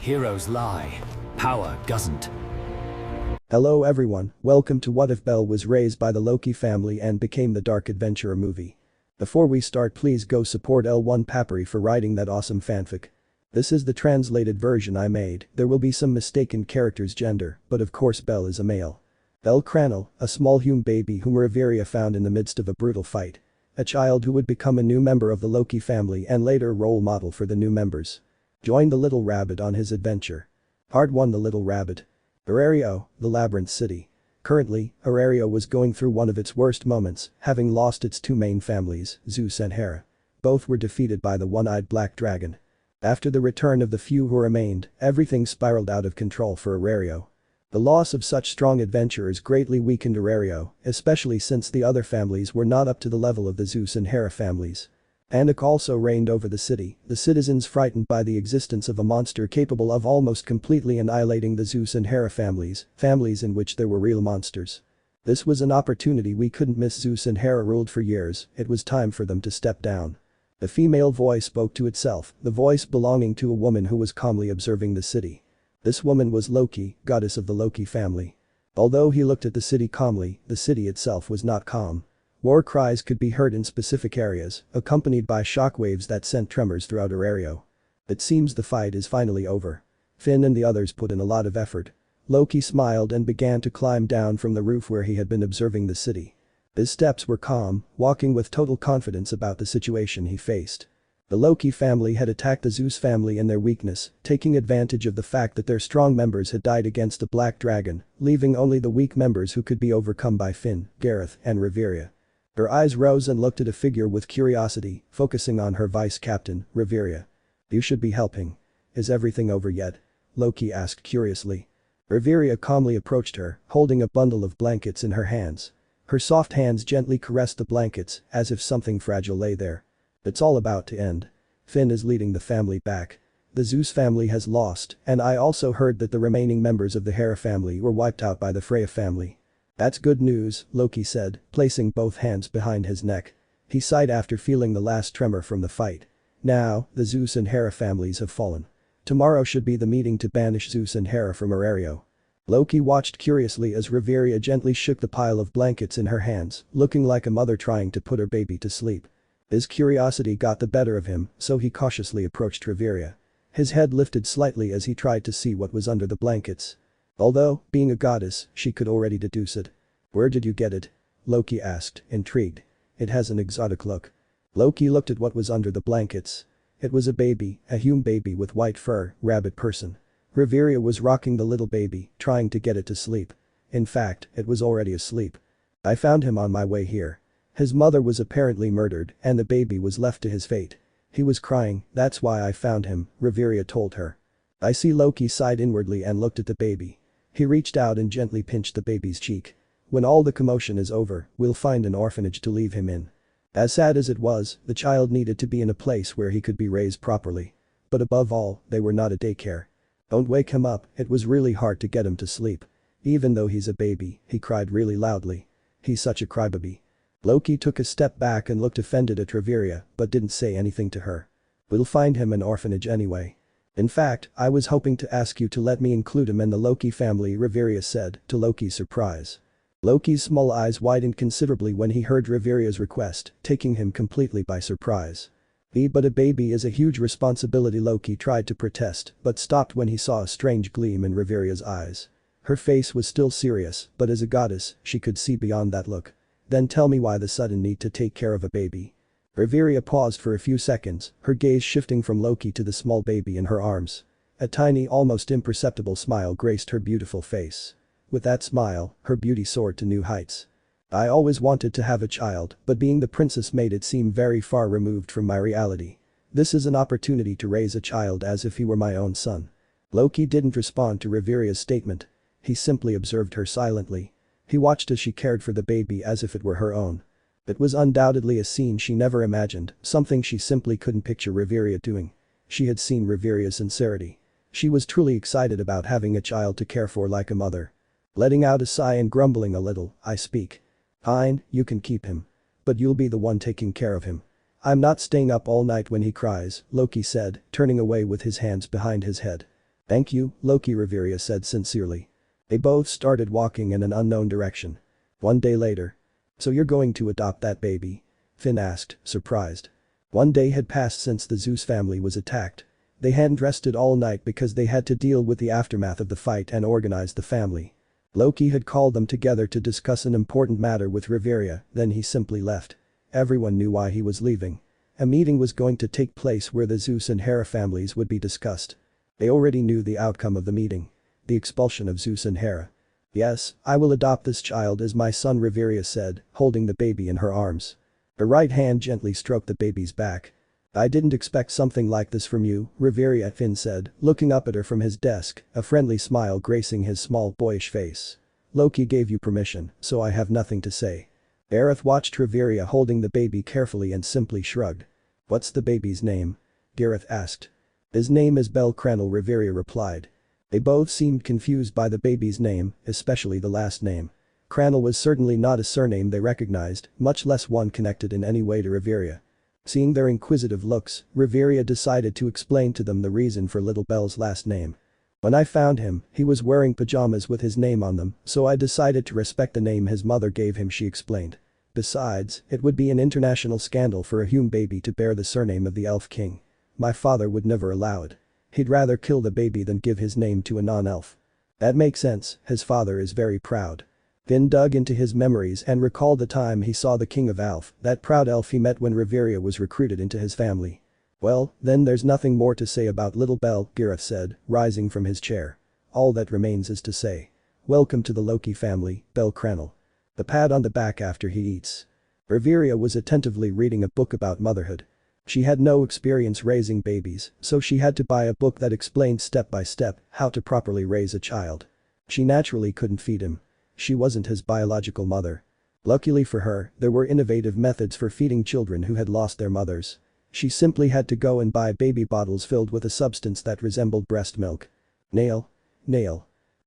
Heroes lie. Power doesn't. Hello everyone, welcome to What If Belle Was Raised by the Loki Family and Became the Dark Adventurer movie. Before we start, please go support L1 Papri for writing that awesome fanfic. This is the translated version I made. There will be some mistaken character's gender, but of course Belle is a male. Bellcranel, a small human baby whom Reveria found in the midst of a brutal fight. A child who would become a new member of the Loki family and later role model for the new members. Join the little rabbit on his adventure. Part 1. The Little Rabbit. Aurario, the Labyrinth City. Currently, Aurario was going through one of its worst moments, having lost its two main families, Zeus and Hera. Both were defeated by the one-eyed black dragon. After the return of the few who remained, everything spiraled out of control for Aurario. The loss of such strong adventurers greatly weakened Aurario, especially since the other families were not up to the level of the Zeus and Hera families. Panic also reigned over the city, the citizens frightened by the existence of a monster capable of almost completely annihilating the Zeus and Hera families in which there were real monsters. This was an opportunity we couldn't miss. Zeus and Hera ruled for years, it was time for them to step down. The female voice spoke to itself, the voice belonging to a woman who was calmly observing the city. This woman was Loki, goddess of the Loki family. Although he looked at the city calmly, the city itself was not calm. War cries could be heard in specific areas, accompanied by shockwaves that sent tremors throughout Aurario. It seems the fight is finally over. Finn and the others put in a lot of effort. Loki smiled and began to climb down from the roof where he had been observing the city. His steps were calm, walking with total confidence about the situation he faced. The Loki family had attacked the Zeus family in their weakness, taking advantage of the fact that their strong members had died against the Black Dragon, leaving only the weak members who could be overcome by Finn, Gareth, and Reveria. Her eyes rose and looked at a figure with curiosity, focusing on her vice-captain, Reveria. "You should be helping. Is everything over yet?" Loki asked curiously. Reveria calmly approached her, holding a bundle of blankets in her hands. Her soft hands gently caressed the blankets, as if something fragile lay there. "It's all about to end. Finn is leading the family back. The Zeus family has lost, and I also heard that the remaining members of the Hera family were wiped out by the Freya family." "That's good news," Loki said, placing both hands behind his neck. He sighed after feeling the last tremor from the fight. "Now, the Zeus and Hera families have fallen. Tomorrow should be the meeting to banish Zeus and Hera from Aurario." Loki watched curiously as Reveria gently shook the pile of blankets in her hands, looking like a mother trying to put her baby to sleep. His curiosity got the better of him, so he cautiously approached Reveria. His head lifted slightly as he tried to see what was under the blankets. Although, being a goddess, she could already deduce it. "Where did you get it?" Loki asked, intrigued. "It has an exotic look." Loki looked at what was under the blankets. It was a baby, a human baby with white fur, rabbit person. Reveria was rocking the little baby, trying to get it to sleep. In fact, it was already asleep. "I found him on my way here. His mother was apparently murdered and the baby was left to his fate. He was crying, that's why I found him," Reveria told her. I see. Loki sighed inwardly and looked at the baby. He reached out and gently pinched the baby's cheek. "When all the commotion is over, we'll find an orphanage to leave him in." As sad as it was, the child needed to be in a place where he could be raised properly. But above all, they were not a daycare. "Don't wake him up, it was really hard to get him to sleep. Even though he's a baby, he cried really loudly. He's such a crybaby." Loki took a step back and looked offended at Reveria, but didn't say anything to her. "We'll find him an orphanage anyway. In fact, I was hoping to ask you to let me include him in the Loki family," Reveria said, to Loki's surprise. Loki's small eyes widened considerably when he heard Reveria's request, taking him completely by surprise. But a baby is a huge responsibility." Loki tried to protest, but stopped when he saw a strange gleam in Reveria's eyes. Her face was still serious, but as a goddess, she could see beyond that look. "Then tell me why the sudden need to take care of a baby?" Reveria paused for a few seconds, her gaze shifting from Loki to the small baby in her arms. A tiny, almost imperceptible smile graced her beautiful face. With that smile, her beauty soared to new heights. "I always wanted to have a child, but being the princess made it seem very far removed from my reality. This is an opportunity to raise a child as if he were my own son." Loki didn't respond to Reveria's statement. He simply observed her silently. He watched as she cared for the baby as if it were her own. It was undoubtedly a scene she never imagined, something she simply couldn't picture Reveria doing. She had seen Reveria's sincerity. She was truly excited about having a child to care for like a mother. Letting out a sigh and grumbling a little, "I speak. Fine, you can keep him. But you'll be the one taking care of him. I'm not staying up all night when he cries," Loki said, turning away with his hands behind his head. Thank you, Loki, Reveria said sincerely. They both started walking in an unknown direction. One day later. So you're going to adopt that baby? Finn asked, surprised. One day had passed since the Zeus family was attacked. They hadn't rested all night because they had to deal with the aftermath of the fight and organize the family. Loki had called them together to discuss an important matter with Reveria, then he simply left. Everyone knew why he was leaving. A meeting was going to take place where the Zeus and Hera families would be discussed. They already knew the outcome of the meeting. The expulsion of Zeus and Hera. Yes, I will adopt this child as my son, Reveria said, holding the baby in her arms. Her right hand gently stroked the baby's back. I didn't expect something like this from you, Reveria, Finn said, looking up at her from his desk, a friendly smile gracing his small boyish face. Loki gave you permission, so I have nothing to say. Aerith watched Reveria holding the baby carefully and simply shrugged. What's the baby's name? Gareth asked. His name is bellcranel, Reveria replied. They both seemed confused by the baby's name, especially the last name. Cranel was certainly not a surname they recognized, much less one connected in any way to Reveria. Seeing their inquisitive looks, Reveria decided to explain to them the reason for little Belle's last name. When I found him, he was wearing pajamas with his name on them, so I decided to respect the name his mother gave him, she explained. Besides, it would be an international scandal for a human baby to bear the surname of the Elf King. My father would never allow it. He'd rather kill the baby than give his name to a non-elf. That makes sense, his father is very proud. Finn dug into his memories and recalled the time he saw the King of Alf, that proud elf he met when Reveria was recruited into his family. Well, then there's nothing more to say about little Belle, Gareth said, rising from his chair. All that remains is to say. Welcome to the Loki family, bellcranel. The pat on the back after he eats. Reveria was attentively reading a book about motherhood. She had no experience raising babies, so she had to buy a book that explained step by step how to properly raise a child. She naturally couldn't feed him. She wasn't his biological mother. Luckily for her, there were innovative methods for feeding children who had lost their mothers. She simply had to go and buy baby bottles filled with a substance that resembled breast milk. Nail.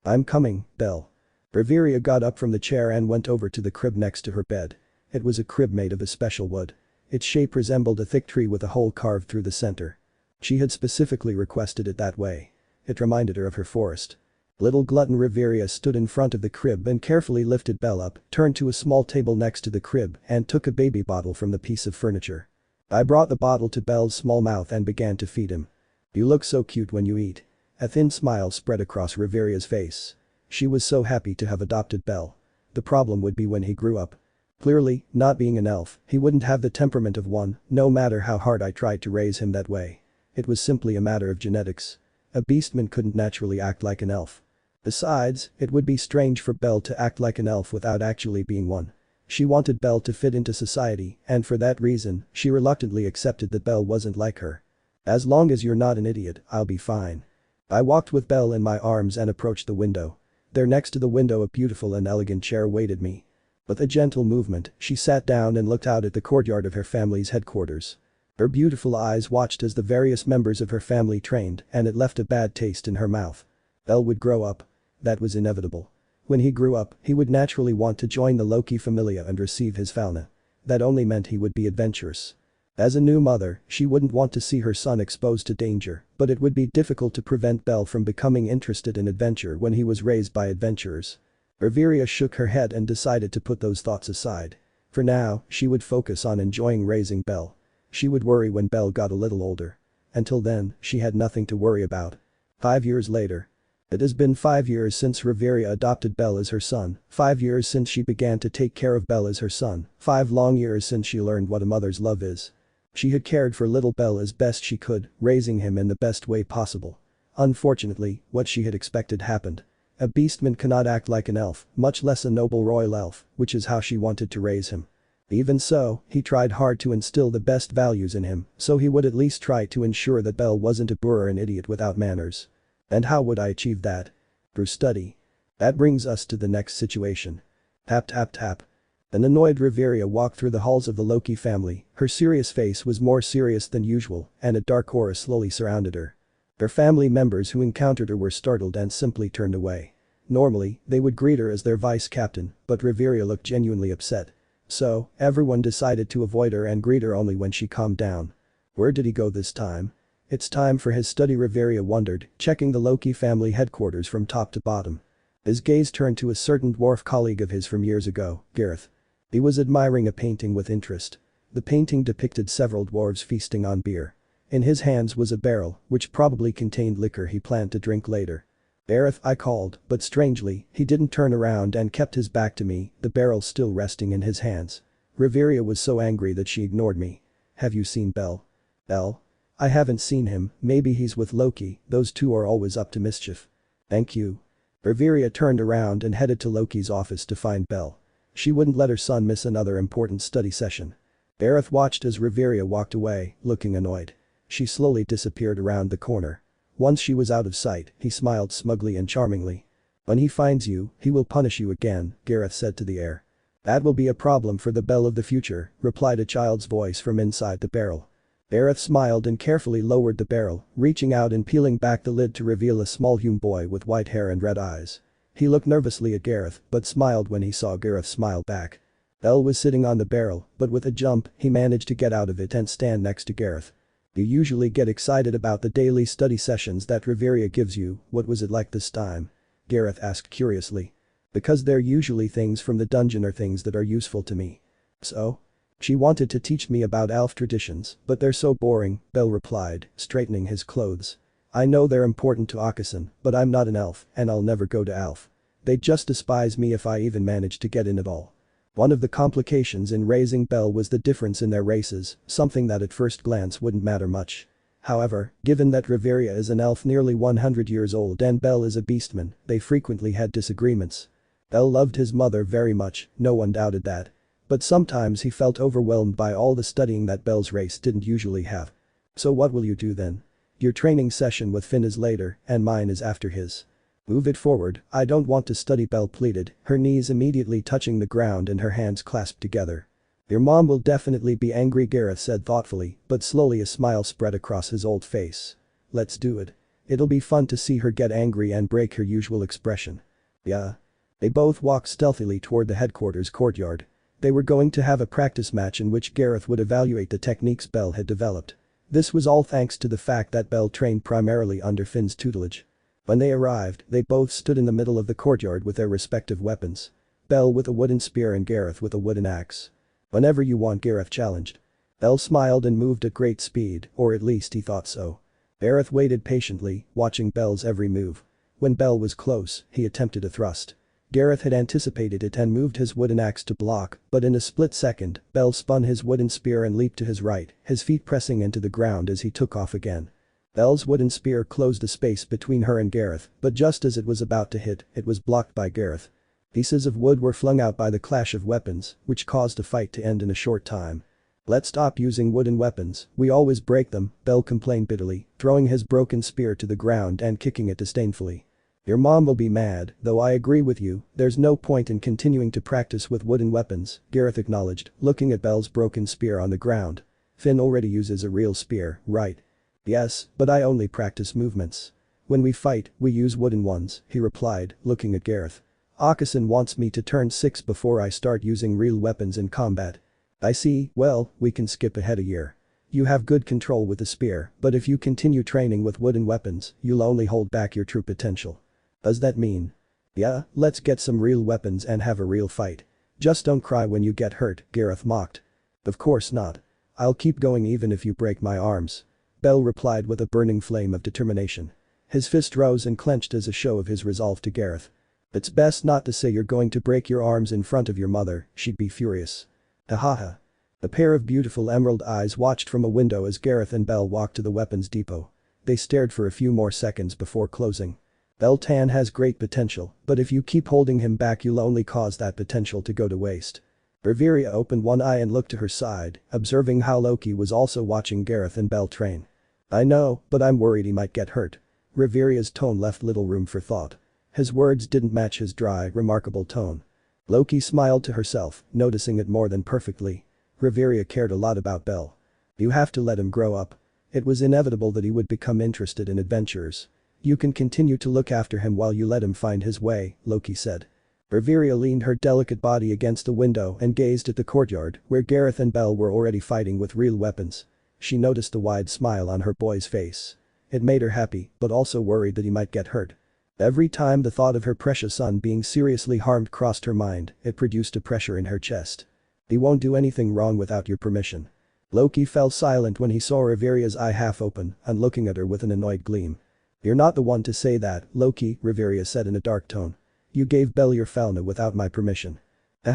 I'm coming, Belle. Reveria got up from the chair and went over to the crib next to her bed. It was a crib made of a special wood. Its shape resembled a thick tree with a hole carved through the center. She had specifically requested it that way. It reminded her of her forest. Little glutton Reveria stood in front of the crib and carefully lifted Belle up, turned to a small table next to the crib and took a baby bottle from the piece of furniture. I brought the bottle to Belle's small mouth and began to feed him. You look so cute when you eat. A thin smile spread across Reveria's face. She was so happy to have adopted Belle. The problem would be when he grew up. Clearly, not being an elf, he wouldn't have the temperament of one, no matter how hard I tried to raise him that way. It was simply a matter of genetics. A beastman couldn't naturally act like an elf. Besides, it would be strange for Belle to act like an elf without actually being one. She wanted Belle to fit into society, and for that reason, she reluctantly accepted that Belle wasn't like her. As long as you're not an idiot, I'll be fine. I walked with Belle in my arms and approached the window. There next to the window a beautiful and elegant chair awaited me. With a gentle movement, she sat down and looked out at the courtyard of her family's headquarters. Her beautiful eyes watched as the various members of her family trained, and it left a bad taste in her mouth. Belle would grow up. That was inevitable. When he grew up, he would naturally want to join the Loki familia and receive his fauna. That only meant he would be adventurous. As a new mother, she wouldn't want to see her son exposed to danger, but it would be difficult to prevent Belle from becoming interested in adventure when he was raised by adventurers. Reveria shook her head and decided to put those thoughts aside. For now, she would focus on enjoying raising Belle. She would worry when Belle got a little older. Until then, she had nothing to worry about. 5 years later. It has been 5 years since Reveria adopted Belle as her son, 5 years since she began to take care of Belle as her son, 5 long years since she learned what a mother's love is. She had cared for little Belle as best she could, raising him in the best way possible. Unfortunately, what she had expected happened. A beastman cannot act like an elf, much less a noble royal elf, which is how she wanted to raise him. Even so, he tried hard to instill the best values in him, so he would at least try to ensure that Belle wasn't a boor or an idiot without manners. And how would I achieve that? Through study. That brings us to the next situation. Tap tap tap. An annoyed Reveria walked through the halls of the Loki family, her serious face was more serious than usual, and a dark aura slowly surrounded her. Her family members who encountered her were startled and simply turned away. Normally, they would greet her as their vice captain, but Reveria looked genuinely upset. So, everyone decided to avoid her and greet her only when she calmed down. Where did he go this time? It's time for his study, Riveria wondered, checking the Loki family headquarters from top to bottom. His gaze turned to a certain dwarf colleague of his from years ago, Gareth. He was admiring a painting with interest. The painting depicted several dwarves feasting on beer. In his hands was a barrel, which probably contained liquor he planned to drink later. "Gareth," I called, but strangely, he didn't turn around and kept his back to me, the barrel still resting in his hands. Riveria was so angry that she ignored me. "Have you seen Bell?" "Bell? I haven't seen him, maybe he's with Loki, those two are always up to mischief." "Thank you." Riveria turned around and headed to Loki's office to find Bell. She wouldn't let her son miss another important study session. Gareth watched as Riveria walked away, looking annoyed. She slowly disappeared around the corner. Once she was out of sight, he smiled smugly and charmingly. "When he finds you, he will punish you again," Gareth said to the air. "That will be a problem for the Bell of the future," replied a child's voice from inside the barrel. Gareth smiled and carefully lowered the barrel, reaching out and peeling back the lid to reveal a small human boy with white hair and red eyes. He looked nervously at Gareth, but smiled when he saw Gareth smile back. Bell was sitting on the barrel, but with a jump, he managed to get out of it and stand next to Gareth. "You usually get excited about the daily study sessions that Riveria gives you, what was it like this time?" Gareth asked curiously. "Because they're usually things from the dungeon or things that are useful to me." "So? She wanted to teach me about elf traditions, but they're so boring," Bell replied, straightening his clothes. "I know they're important to Akasan, but I'm not an elf, and I'll never go to elf. They'd just despise me if I even managed to get in at all." One of the complications in raising Bell was the difference in their races, something that at first glance wouldn't matter much. However, given that Riveria is an elf nearly 100 years old and Bell is a beastman, they frequently had disagreements. Bell loved his mother very much, no one doubted that. But sometimes he felt overwhelmed by all the studying that Bell's race didn't usually have. "So what will you do then? Your training session with Finn is later, and mine is after his." "Move it forward, I don't want to study," Bell pleaded, her knees immediately touching the ground and her hands clasped together. "Your mom will definitely be angry," Gareth said thoughtfully, but slowly a smile spread across his old face. "Let's do it. It'll be fun to see her get angry and break her usual expression." "Yeah." They both walked stealthily toward the headquarters courtyard. They were going to have a practice match in which Gareth would evaluate the techniques Bell had developed. This was all thanks to the fact that Bell trained primarily under Finn's tutelage. When they arrived, they both stood in the middle of the courtyard with their respective weapons. Bell with a wooden spear and Gareth with a wooden axe. "Whenever you want," Gareth challenged. Bell smiled and moved at great speed, or at least he thought so. Gareth waited patiently, watching Bell's every move. When Bell was close, he attempted a thrust. Gareth had anticipated it and moved his wooden axe to block, but in a split second, Bell spun his wooden spear and leaped to his right, his feet pressing into the ground as he took off again. Bell's wooden spear closed a space between her and Gareth, but just as it was about to hit, it was blocked by Gareth. Pieces of wood were flung out by the clash of weapons, which caused the fight to end in a short time. "Let's stop using wooden weapons, we always break them," Bell complained bitterly, throwing his broken spear to the ground and kicking it disdainfully. "Your mom will be mad, though I agree with you, there's no point in continuing to practice with wooden weapons," Gareth acknowledged, looking at Bell's broken spear on the ground. "Finn already uses a real spear, right?" "Yes, but I only practice movements. When we fight, we use wooden ones," he replied, looking at Gareth. "Akasan wants me to turn 6 before I start using real weapons in combat." "I see, well, we can skip ahead a year. You have good control with the spear, but if you continue training with wooden weapons, you'll only hold back your true potential." "Does that mean?" "Yeah, let's get some real weapons and have a real fight. Just don't cry when you get hurt," Gareth mocked. "Of course not. I'll keep going even if you break my arms." Bell replied with a burning flame of determination. His fist rose and clenched as a show of his resolve to Gareth. "It's best not to say you're going to break your arms in front of your mother, she'd be furious." "Ha. A pair of beautiful emerald eyes watched from a window as Gareth and Bell walked to the weapons depot. They stared for a few more seconds before closing. "Beltan has great potential, but if you keep holding him back you'll only cause that potential to go to waste." Riveria opened one eye and looked to her side, observing how Loki was also watching Gareth and Bell train. "I know, but I'm worried he might get hurt." Riveria's tone left little room for thought. His words didn't match his dry, remarkable tone. Loki smiled to herself, noticing it more than perfectly. Riveria cared a lot about Bell. "You have to let him grow up. It was inevitable that he would become interested in adventures. You can continue to look after him while you let him find his way," Loki said. Riveria leaned her delicate body against the window and gazed at the courtyard, where Gareth and Bell were already fighting with real weapons. She noticed the wide smile on her boy's face. It made her happy, but also worried that he might get hurt. Every time the thought of her precious son being seriously harmed crossed her mind, it produced a pressure in her chest. He won't do anything wrong without your permission. Loki fell silent when he saw Riveria's eye half open and looking at her with an annoyed gleam. You're not the one to say that, Loki, Riveria said in a dark tone. You gave Bell your Felna without my permission.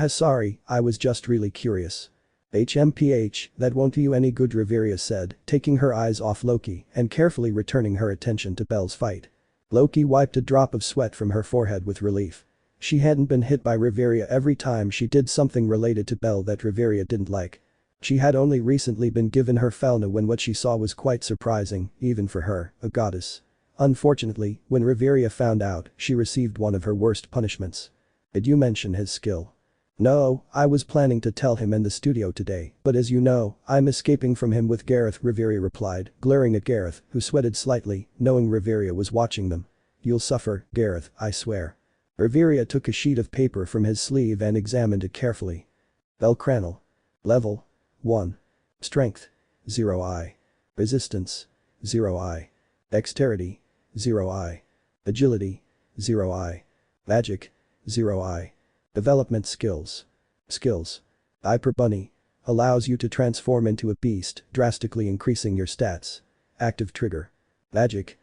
Sorry, I was just really curious. HMPH, that won't do you any good, Riveria said, taking her eyes off Loki and carefully returning her attention to Bell's fight. Loki wiped a drop of sweat from her forehead with relief. She hadn't been hit by Riveria every time she did something related to Bell that Riveria didn't like. She had only recently been given her Felna when what she saw was quite surprising, even for her, a goddess. Unfortunately, when Riveria found out, she received one of her worst punishments. Did you mention his skill? No, I was planning to tell him in the studio today, but as you know, I'm escaping from him with Gareth, Riveria replied, glaring at Gareth, who sweated slightly, knowing Riveria was watching them. You'll suffer, Gareth, I swear. Riveria took a sheet of paper from his sleeve and examined it carefully. Bellcranel. Level. 1. Strength. 0i. Resistance. 0i. Dexterity. 0i. Agility. 0i. Magic. 0i. Development skills. Skills. Hyper Bunny. Allows you to transform into a beast, drastically increasing your stats. Active trigger. Magic.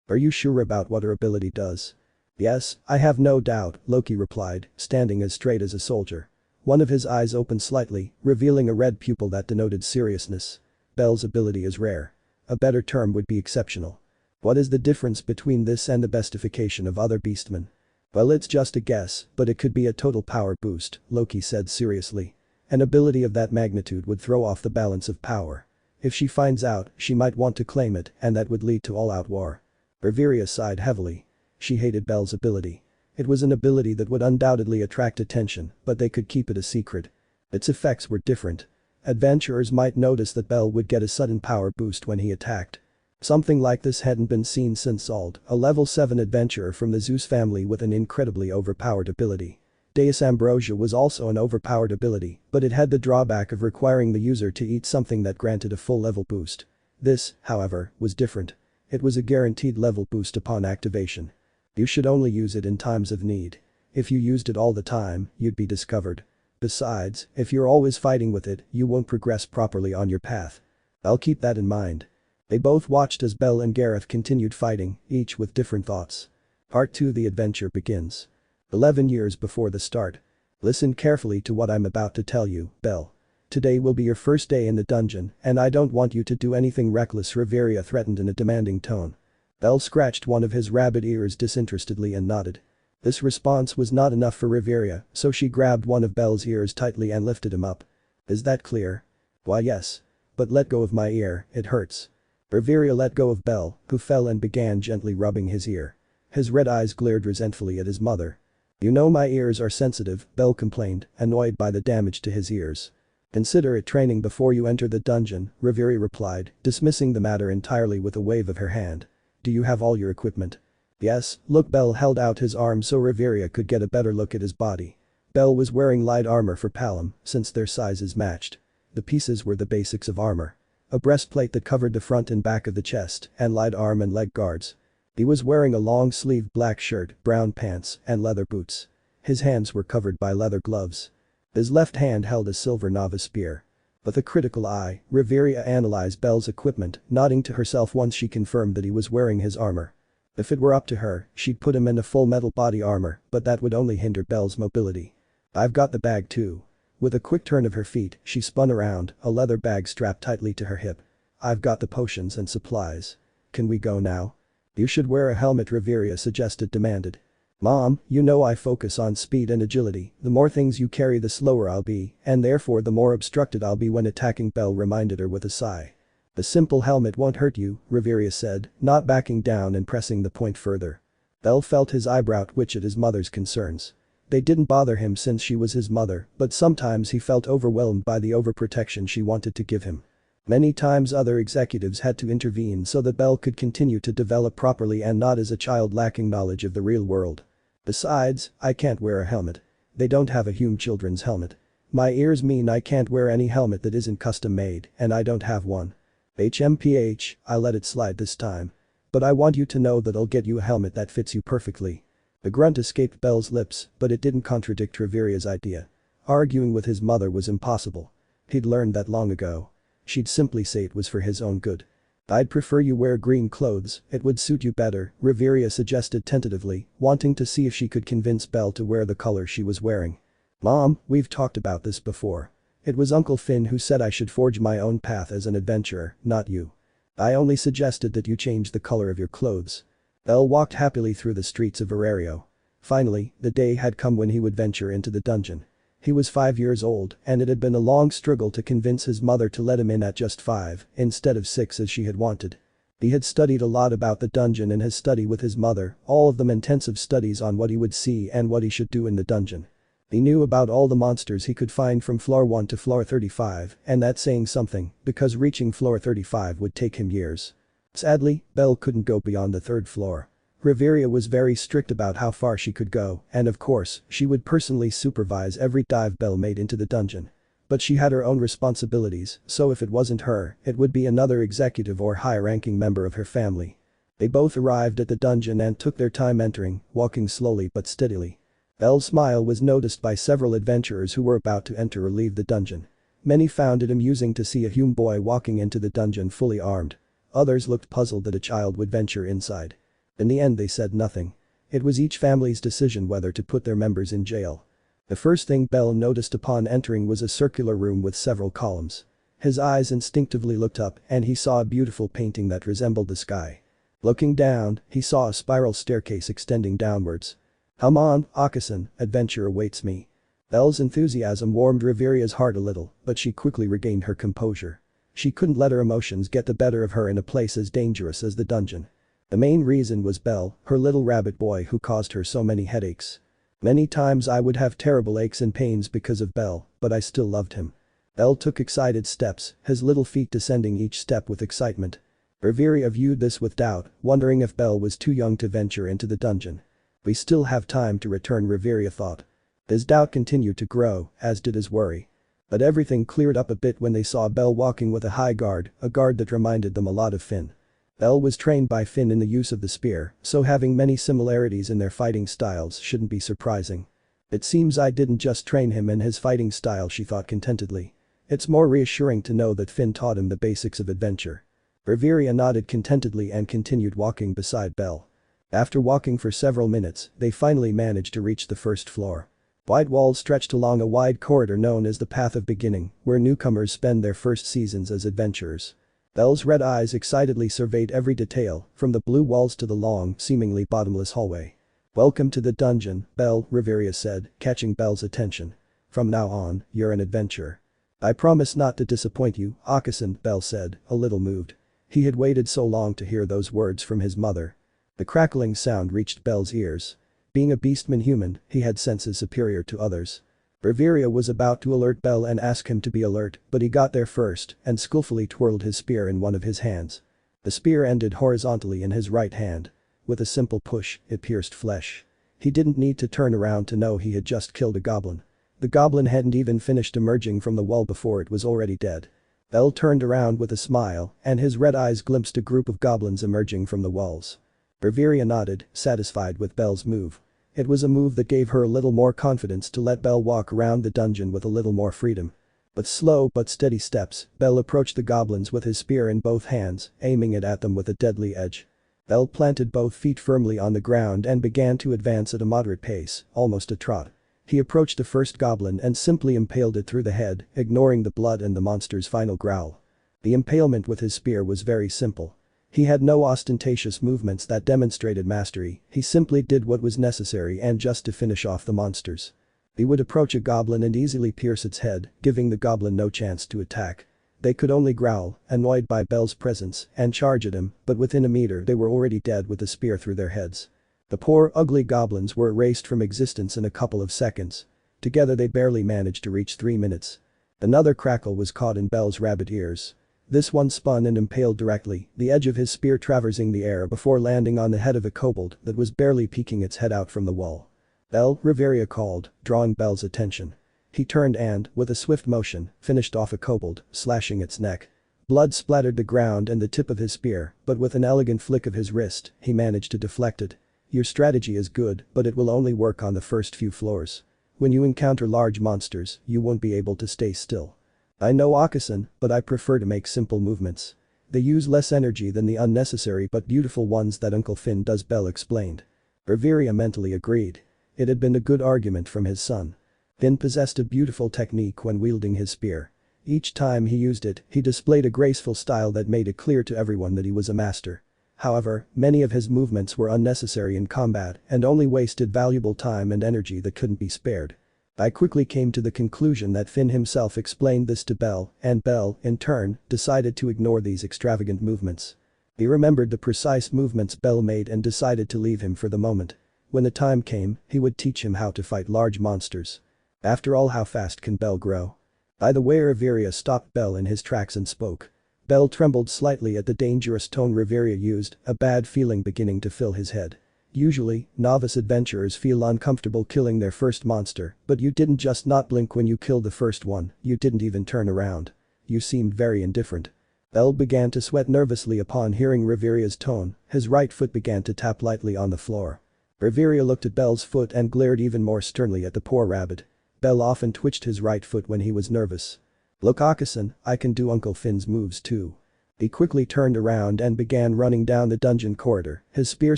Are you sure about what her ability does? Yes, I have no doubt, Loki replied, standing as straight as a soldier. One of his eyes opened slightly, revealing a red pupil that denoted seriousness. Bell's ability is rare. A better term would be exceptional. What is the difference between this and the bestification of other beastmen? Well, it's just a guess, but it could be a total power boost, Loki said seriously. An ability of that magnitude would throw off the balance of power. If she finds out, she might want to claim it, and that would lead to all-out war. Riveria sighed heavily. She hated Bell's ability. It was an ability that would undoubtedly attract attention, but they could keep it a secret. Its effects were different. Adventurers might notice that Bell would get a sudden power boost when he attacked. Something like this hadn't been seen since Ald, a level 7 adventurer from the Zeus family with an incredibly overpowered ability. Deus Ambrosia was also an overpowered ability, but it had the drawback of requiring the user to eat something that granted a full level boost. This, however, was different. It was a guaranteed level boost upon activation. You should only use it in times of need. If you used it all the time, you'd be discovered. Besides, if you're always fighting with it, you won't progress properly on your path. I'll keep that in mind. They both watched as Bell and Gareth continued fighting, each with different thoughts. Part 2. The adventure begins. 11 years before the start. Listen carefully to what I'm about to tell you, Bell. Today will be your first day in the dungeon, and I don't want you to do anything reckless, Riveria threatened in a demanding tone. Bell scratched one of his rabbit ears disinterestedly and nodded. This response was not enough for Riveria, so she grabbed one of Bell's ears tightly and lifted him up. Is that clear? Why yes. But let go of my ear, it hurts. Riveria let go of Bell, who fell and began gently rubbing his ear. His red eyes glared resentfully at his mother. You know my ears are sensitive, Bell complained, annoyed by the damage to his ears. Consider it training before you enter the dungeon, Riveria replied, dismissing the matter entirely with a wave of her hand. Do you have all your equipment? Yes, look. Bell held out his arm so Riveria could get a better look at his body. Bell was wearing light armor for Palom, since their sizes matched. The pieces were the basics of armor. A breastplate that covered the front and back of the chest, and light arm and leg guards. He was wearing a long-sleeved black shirt, brown pants, and leather boots. His hands were covered by leather gloves. His left hand held a silver novice spear. With a critical eye, Riveria analyzed Bell's equipment, nodding to herself once she confirmed that he was wearing his armor. If it were up to her, she'd put him in a full metal body armor, but that would only hinder Bell's mobility. I've got the bag too. With a quick turn of her feet, she spun around, a leather bag strapped tightly to her hip. I've got the potions and supplies. Can we go now? You should wear a helmet, Riveria suggested demanded. Mom, you know I focus on speed and agility. The more things you carry the slower I'll be, and therefore the more obstructed I'll be when attacking, Bell reminded her with a sigh. The simple helmet won't hurt you, Riveria said, not backing down and pressing the point further. Bell felt his eyebrow twitch at his mother's concerns. They didn't bother him since she was his mother, but sometimes he felt overwhelmed by the overprotection she wanted to give him. Many times other executives had to intervene so that Bell could continue to develop properly and not as a child lacking knowledge of the real world. Besides, I can't wear a helmet. They don't have a Hume children's helmet. My ears mean I can't wear any helmet that isn't custom made, and I don't have one. HMPH, I let it slide this time. But I want you to know that I'll get you a helmet that fits you perfectly. The grunt escaped Belle's lips, but it didn't contradict Reveria's idea. Arguing with his mother was impossible. He'd learned that long ago. She'd simply say it was for his own good. I'd prefer you wear green clothes, it would suit you better, Reveria suggested tentatively, wanting to see if she could convince Belle to wear the color she was wearing. Mom, we've talked about this before. It was Uncle Finn who said I should forge my own path as an adventurer, not you. I only suggested that you change the color of your clothes. Belle walked happily through the streets of Verario. Finally, the day had come when he would venture into the dungeon. He was 5 years old, and it had been a long struggle to convince his mother to let him in at just 5, instead of 6 as she had wanted. He had studied a lot about the dungeon in his study with his mother, all of them intensive studies on what he would see and what he should do in the dungeon. He knew about all the monsters he could find from floor 1 to floor 35, and that's saying something, because reaching floor 35 would take him years. Sadly, Belle couldn't go beyond the 3rd floor. Reveria was very strict about how far she could go, and of course, she would personally supervise every dive Belle made into the dungeon. But she had her own responsibilities, so if it wasn't her, it would be another executive or high-ranking member of her family. They both arrived at the dungeon and took their time entering, walking slowly but steadily. Belle's smile was noticed by several adventurers who were about to enter or leave the dungeon. Many found it amusing to see a human boy walking into the dungeon fully armed. Others looked puzzled that a child would venture inside. In the end they said nothing. It was each family's decision whether to put their members in jail. The first thing Belle noticed upon entering was a circular room with several columns. His eyes instinctively looked up and he saw a beautiful painting that resembled the sky. Looking down, he saw a spiral staircase extending downwards. Come on, Akasan, adventure awaits me. Belle's enthusiasm warmed Reveria's heart a little, but she quickly regained her composure. She couldn't let her emotions get the better of her in a place as dangerous as the dungeon. The main reason was Belle, her little rabbit boy who caused her so many headaches. Many times I would have terrible aches and pains because of Belle, but I still loved him. Belle took excited steps, his little feet descending each step with excitement. Reveria viewed this with doubt, wondering if Belle was too young to venture into the dungeon. We still have time to return, Reveria thought. His doubt continued to grow, as did his worry. But everything cleared up a bit when they saw Belle walking with a high guard, a guard that reminded them a lot of Finn. Belle was trained by Finn in the use of the spear, so having many similarities in their fighting styles shouldn't be surprising. It seems I didn't just train him in his fighting style, she thought contentedly. It's more reassuring to know that Finn taught him the basics of adventure. Reveria nodded contentedly and continued walking beside Belle. After walking for several minutes, they finally managed to reach the 1st floor. Wide walls stretched along a wide corridor known as the Path of Beginning, where newcomers spend their first seasons as adventurers. Belle's red eyes excitedly surveyed every detail, from the blue walls to the long, seemingly bottomless hallway. Welcome to the dungeon, Belle, Reveria said, catching Belle's attention. From now on, you're an adventurer. I promise not to disappoint you, Akasan, Belle said, a little moved. He had waited so long to hear those words from his mother. The crackling sound reached Belle's ears. Being a beastman human, he had senses superior to others. Reveria was about to alert Belle and ask him to be alert, but he got there first and skillfully twirled his spear in one of his hands. The spear ended horizontally in his right hand. With a simple push, it pierced flesh. He didn't need to turn around to know he had just killed a goblin. The goblin hadn't even finished emerging from the wall before it was already dead. Belle turned around with a smile, and his red eyes glimpsed a group of goblins emerging from the walls. Reveria nodded, satisfied with Belle's move. It was a move that gave her a little more confidence to let Belle walk around the dungeon with a little more freedom. With slow but steady steps, Belle approached the goblins with his spear in both hands, aiming it at them with a deadly edge. Belle planted both feet firmly on the ground and began to advance at a moderate pace, almost a trot. He approached the first goblin and simply impaled it through the head, ignoring the blood and the monster's final growl. The impalement with his spear was very simple. He had no ostentatious movements that demonstrated mastery, he simply did what was necessary and just to finish off the monsters. He would approach a goblin and easily pierce its head, giving the goblin no chance to attack. They could only growl, annoyed by Belle's presence, and charge at him, but within a meter they were already dead with the spear through their heads. The poor, ugly goblins were erased from existence in a couple of seconds. Together they barely managed to reach 3 minutes. Another crackle was caught in Belle's rabbit ears. This one spun and impaled directly, the edge of his spear traversing the air before landing on the head of a kobold that was barely peeking its head out from the wall. Belle, Reveria called, drawing Belle's attention. He turned and, with a swift motion, finished off a kobold, slashing its neck. Blood splattered the ground and the tip of his spear, but with an elegant flick of his wrist, he managed to deflect it. Your strategy is good, but it will only work on the first few floors. When you encounter large monsters, you won't be able to stay still. I know Akasan, but I prefer to make simple movements. They use less energy than the unnecessary but beautiful ones that Uncle Finn does, Bell explained. Reveria mentally agreed. It had been a good argument from his son. Finn possessed a beautiful technique when wielding his spear. Each time he used it, he displayed a graceful style that made it clear to everyone that he was a master. However, many of his movements were unnecessary in combat and only wasted valuable time and energy that couldn't be spared. I quickly came to the conclusion that Finn himself explained this to Bell, and Bell, in turn, decided to ignore these extravagant movements. He remembered the precise movements Bell made and decided to leave him for the moment. When the time came, he would teach him how to fight large monsters. After all, how fast can Bell grow? By the way, Reveria stopped Bell in his tracks and spoke. Bell trembled slightly at the dangerous tone Reveria used, a bad feeling beginning to fill his head. Usually, novice adventurers feel uncomfortable killing their first monster, but you didn't just not blink when you killed the first one, you didn't even turn around. You seemed very indifferent. Bell began to sweat nervously upon hearing Reveria's tone, his right foot began to tap lightly on the floor. Reveria looked at Bell's foot and glared even more sternly at the poor rabbit. Bell often twitched his right foot when he was nervous. Look, Akasan, I can do Uncle Finn's moves too. He quickly turned around and began running down the dungeon corridor, his spear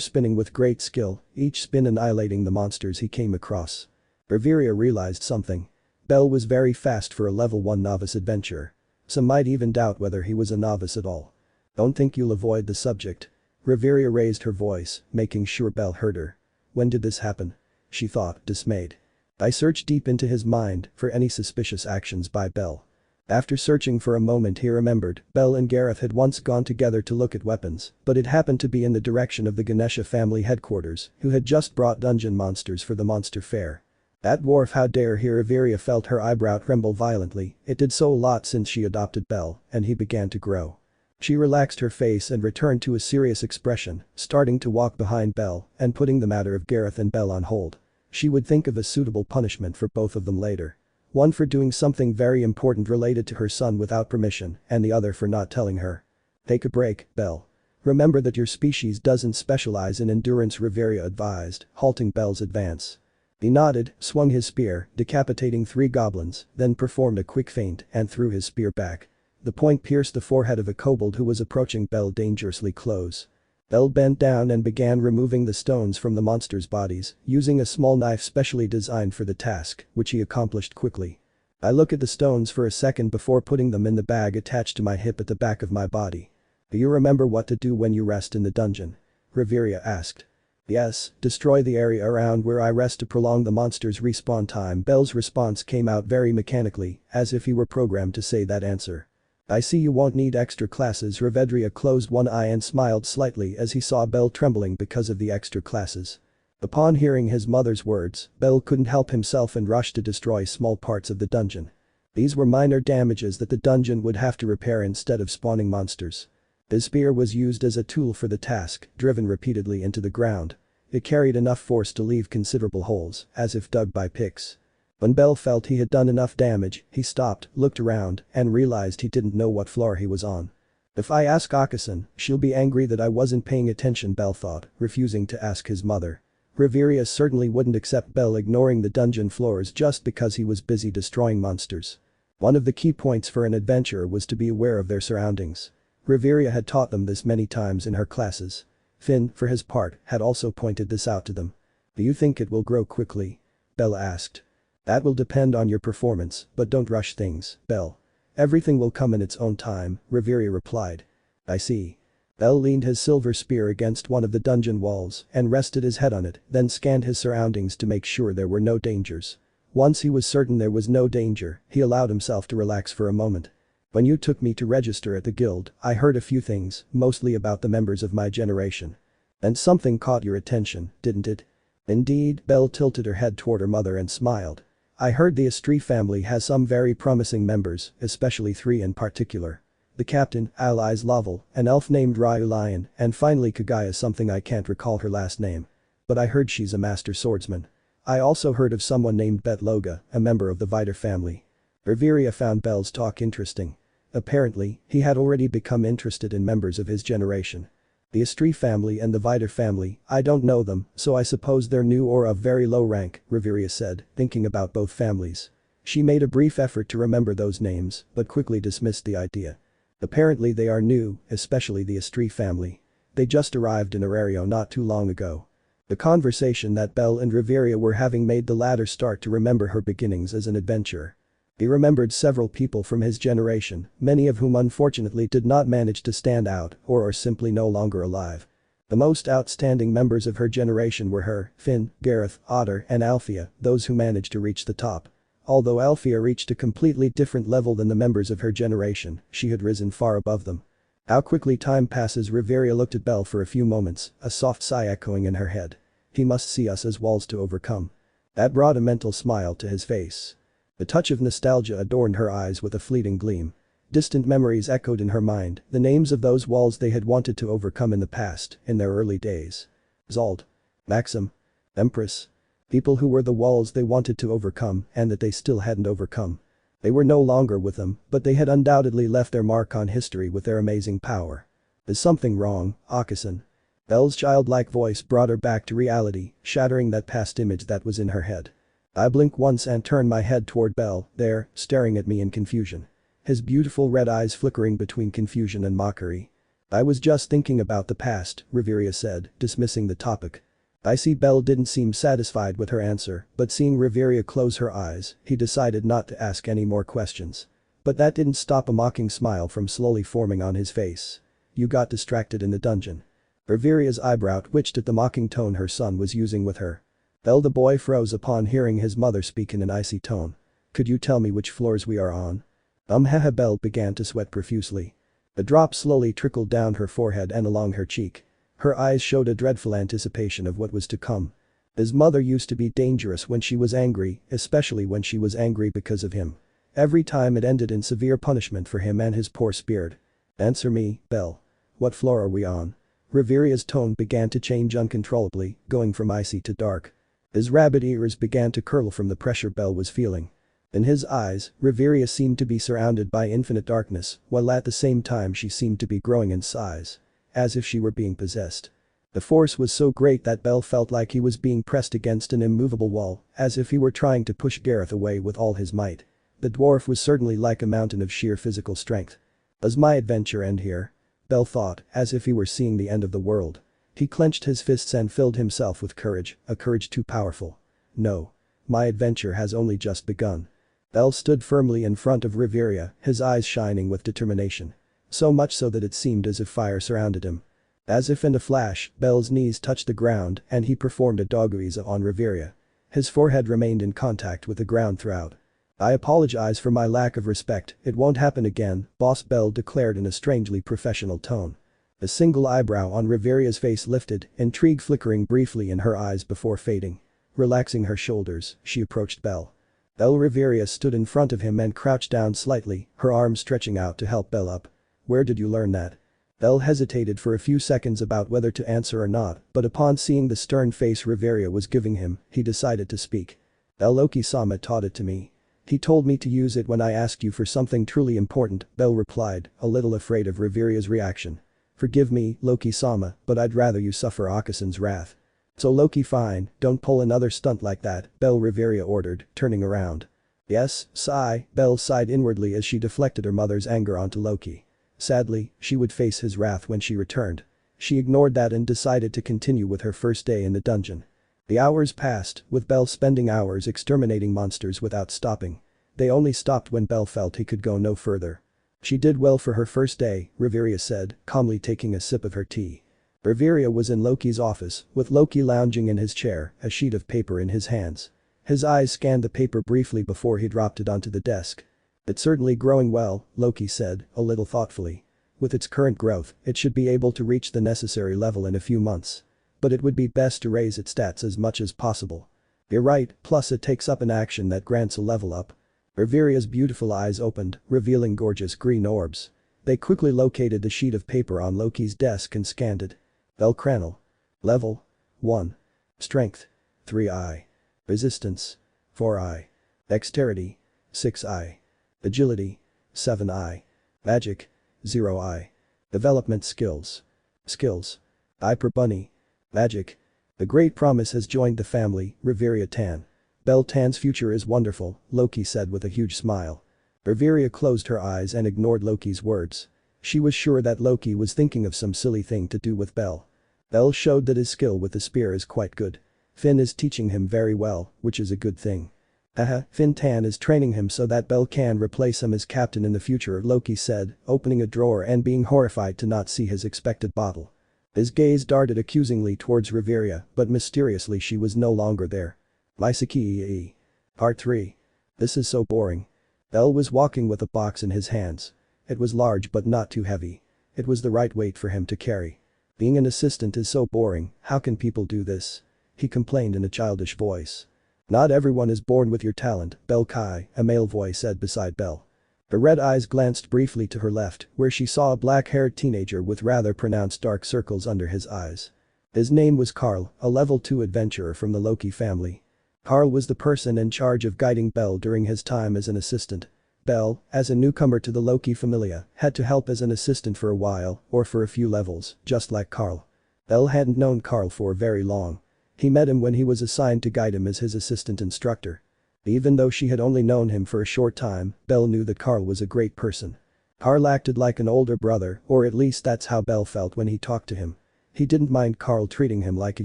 spinning with great skill, each spin annihilating the monsters he came across. Reveria realized something. Bell was very fast for a level 1 novice adventurer. Some might even doubt whether he was a novice at all. Don't think you'll avoid the subject. Reveria raised her voice, making sure Bell heard her. When did this happen? She thought, dismayed. I searched deep into his mind for any suspicious actions by Bell. After searching for a moment, he remembered Bell and Gareth had once gone together to look at weapons, but it happened to be in the direction of the Ganesha family headquarters, who had just brought dungeon monsters for the monster fair. That dwarf, how dare he? Reveria felt her eyebrow tremble violently, it did so a lot since she adopted Bell, and he began to grow. She relaxed her face and returned to a serious expression, starting to walk behind Bell and putting the matter of Gareth and Bell on hold. She would think of a suitable punishment for both of them later. One for doing something very important related to her son without permission, and the other for not telling her. Take a break, Bell. Remember that your species doesn't specialize in endurance, Reveria advised, halting Bell's advance. He nodded, swung his spear, decapitating 3 goblins, then performed a quick feint and threw his spear back. The point pierced the forehead of a kobold who was approaching Bell dangerously close. Bell bent down and began removing the stones from the monsters' bodies, using a small knife specially designed for the task, which he accomplished quickly. I look at the stones for a second before putting them in the bag attached to my hip at the back of my body. Do you remember what to do when you rest in the dungeon? Reveria asked. Yes, destroy the area around where I rest to prolong the monster's respawn time. Bell's response came out very mechanically, as if he were programmed to say that answer. I see you won't need extra classes. Reveria closed one eye and smiled slightly as he saw Bell trembling because of the extra classes. Upon hearing his mother's words, Bell couldn't help himself and rushed to destroy small parts of the dungeon. These were minor damages that the dungeon would have to repair instead of spawning monsters. His spear was used as a tool for the task, driven repeatedly into the ground. It carried enough force to leave considerable holes, as if dug by picks. When Bell felt he had done enough damage, he stopped, looked around, and realized he didn't know what floor he was on. If I ask Akasan, she'll be angry that I wasn't paying attention, Bell thought, refusing to ask his mother. Reveria certainly wouldn't accept Bell ignoring the dungeon floors just because he was busy destroying monsters. One of the key points for an adventurer was to be aware of their surroundings. Reveria had taught them this many times in her classes. Finn, for his part, had also pointed this out to them. Do you think it will grow quickly? Bell asked. That will depend on your performance, but don't rush things, Bell. Everything will come in its own time, Reveria replied. I see. Bell leaned his silver spear against one of the dungeon walls and rested his head on it, then scanned his surroundings to make sure there were no dangers. Once he was certain there was no danger, he allowed himself to relax for a moment. When you took me to register at the guild, I heard a few things, mostly about the members of my generation. And something caught your attention, didn't it? Indeed, Bell tilted her head toward her mother and smiled. I heard the Astri family has some very promising members, especially 3 in particular. The captain, Allies Laval, an elf named Ryu Lion, and finally Kagaya, something I can't recall her last name. But I heard she's a master swordsman. I also heard of someone named Bet Loga, a member of the Viter family. Reveria found Bell's talk interesting. Apparently, he had already become interested in members of his generation. The Estrie family and the Vider family, I don't know them, so I suppose they're new or of very low rank, Reveria said, thinking about both families. She made a brief effort to remember those names, but quickly dismissed the idea. Apparently they are new, especially the Estrie family. They just arrived in Arario not too long ago. The conversation that Belle and Reveria were having made the latter start to remember her beginnings as an adventurer. He remembered several people from his generation, many of whom unfortunately did not manage to stand out or are simply no longer alive. The most outstanding members of her generation were her, Finn, Gareth, Otter, and Althea, those who managed to reach the top. Although Althea reached a completely different level than the members of her generation, she had risen far above them. How quickly time passes. Reveria looked at Belle for a few moments, a soft sigh echoing in her head. He must see us as walls to overcome. That brought a mental smile to his face. The touch of nostalgia adorned her eyes with a fleeting gleam. Distant memories echoed in her mind, the names of those walls they had wanted to overcome in the past, in their early days. Zald. Maxim. Empress. People who were the walls they wanted to overcome and that they still hadn't overcome. They were no longer with them, but they had undoubtedly left their mark on history with their amazing power. Is something wrong, Akasan? Belle's childlike voice brought her back to reality, shattering that past image that was in her head. I blinked once and turned my head toward Belle, there, staring at me in confusion. His beautiful red eyes flickering between confusion and mockery. I was just thinking about the past, Reveria said, dismissing the topic. I see. Belle didn't seem satisfied with her answer, but seeing Reveria close her eyes, he decided not to ask any more questions. But that didn't stop a mocking smile from slowly forming on his face. You got distracted in the dungeon. Reveria's eyebrow twitched at the mocking tone her son was using with her. Belle, the boy froze upon hearing his mother speak in an icy tone. Could you tell me which floors we are on? Haha. Belle began to sweat profusely. The drop slowly trickled down her forehead and along her cheek. Her eyes showed a dreadful anticipation of what was to come. His mother used to be dangerous when she was angry, especially when she was angry because of him. Every time it ended in severe punishment for him and his poor spirit. Answer me, Belle. What floor are we on? Reveria's tone began to change uncontrollably, going from icy to dark. His rabbit ears began to curl from the pressure Belle was feeling. In his eyes, Reveria seemed to be surrounded by infinite darkness, while at the same time she seemed to be growing in size. As if she were being possessed. The force was so great that Belle felt like he was being pressed against an immovable wall, as if he were trying to push Gareth away with all his might. The dwarf was certainly like a mountain of sheer physical strength. Does my adventure end here? Belle thought, as if he were seeing the end of the world. He clenched his fists and filled himself with courage, a courage too powerful. No. My adventure has only just begun. Belle stood firmly in front of Reveria, his eyes shining with determination. So much so that it seemed as if fire surrounded him. As if in a flash, Belle's knees touched the ground and he performed a doguiza on Reveria. His forehead remained in contact with the ground throughout. I apologize for my lack of respect, it won't happen again, Boss Belle declared in a strangely professional tone. A single eyebrow on Reveria's face lifted, intrigue flickering briefly in her eyes before fading. Relaxing her shoulders, she approached Belle. Reveria stood in front of him and crouched down slightly, her arms stretching out to help Belle up. Where did you learn that? Belle hesitated for a few seconds about whether to answer or not, but upon seeing the stern face Reveria was giving him, he decided to speak. Loki-sama taught it to me. He told me to use it when I asked you for something truly important, Belle replied, a little afraid of Reveria's reaction. Forgive me, Loki-sama, but I'd rather you suffer Akasan's wrath. So Loki, fine, don't pull another stunt like that, Belle, Reveria ordered, turning around. Yes, sigh, Belle sighed inwardly as she deflected her mother's anger onto Loki. Sadly, she would face his wrath when she returned. She ignored that and decided to continue with her first day in the dungeon. The hours passed, with Belle spending hours exterminating monsters without stopping. They only stopped when Belle felt he could go no further. She did well for her first day, Reveria said, calmly taking a sip of her tea. Reveria was in Loki's office, with Loki lounging in his chair, a sheet of paper in his hands. His eyes scanned the paper briefly before he dropped it onto the desk. It's certainly growing well, Loki said, a little thoughtfully. With its current growth, it should be able to reach the necessary level in a few months. But it would be best to raise its stats as much as possible. You're right, plus it takes up an action that grants a level up. Reveria's beautiful eyes opened, revealing gorgeous green orbs. They quickly located the sheet of paper on Loki's desk and scanned it. Bellcranel. Level. 1. Strength. 3i. Resistance. 4i. Dexterity. 6i. Agility. 7i. Magic. 0 Development skills. Skills. Hyper Bunny. Magic. The Great Promise has joined the family, Reveria Tan. Belle Tan's future is wonderful, Loki said with a huge smile. Reveria closed her eyes and ignored Loki's words. She was sure that Loki was thinking of some silly thing to do with Belle. Belle showed that his skill with the spear is quite good. Finn is teaching him very well, which is a good thing. Haha, Finn Tan is training him so that Belle can replace him as captain in the future, Loki said, opening a drawer and being horrified to not see his expected bottle. His gaze darted accusingly towards Reveria, but mysteriously she was no longer there. Mysaki. Part 3. This is so boring. Belle was walking with a box in his hands. It was large but not too heavy. It was the right weight for him to carry. Being an assistant is so boring, how can people do this? He complained in a childish voice. Not everyone is born with your talent, Belle Kai, a male voice said beside Belle. Her red eyes glanced briefly to her left, where she saw a black-haired teenager with rather pronounced dark circles under his eyes. His name was Carl, a level 2 adventurer from the Loki family. Carl was the person in charge of guiding Belle during his time as an assistant. Belle, as a newcomer to the Loki familia, had to help as an assistant for a while, or for a few levels, just like Carl. Belle hadn't known Carl for very long. He met him when he was assigned to guide him as his assistant instructor. Even though she had only known him for a short time, Belle knew that Carl was a great person. Carl acted like an older brother, or at least that's how Belle felt when he talked to him. He didn't mind Carl treating him like a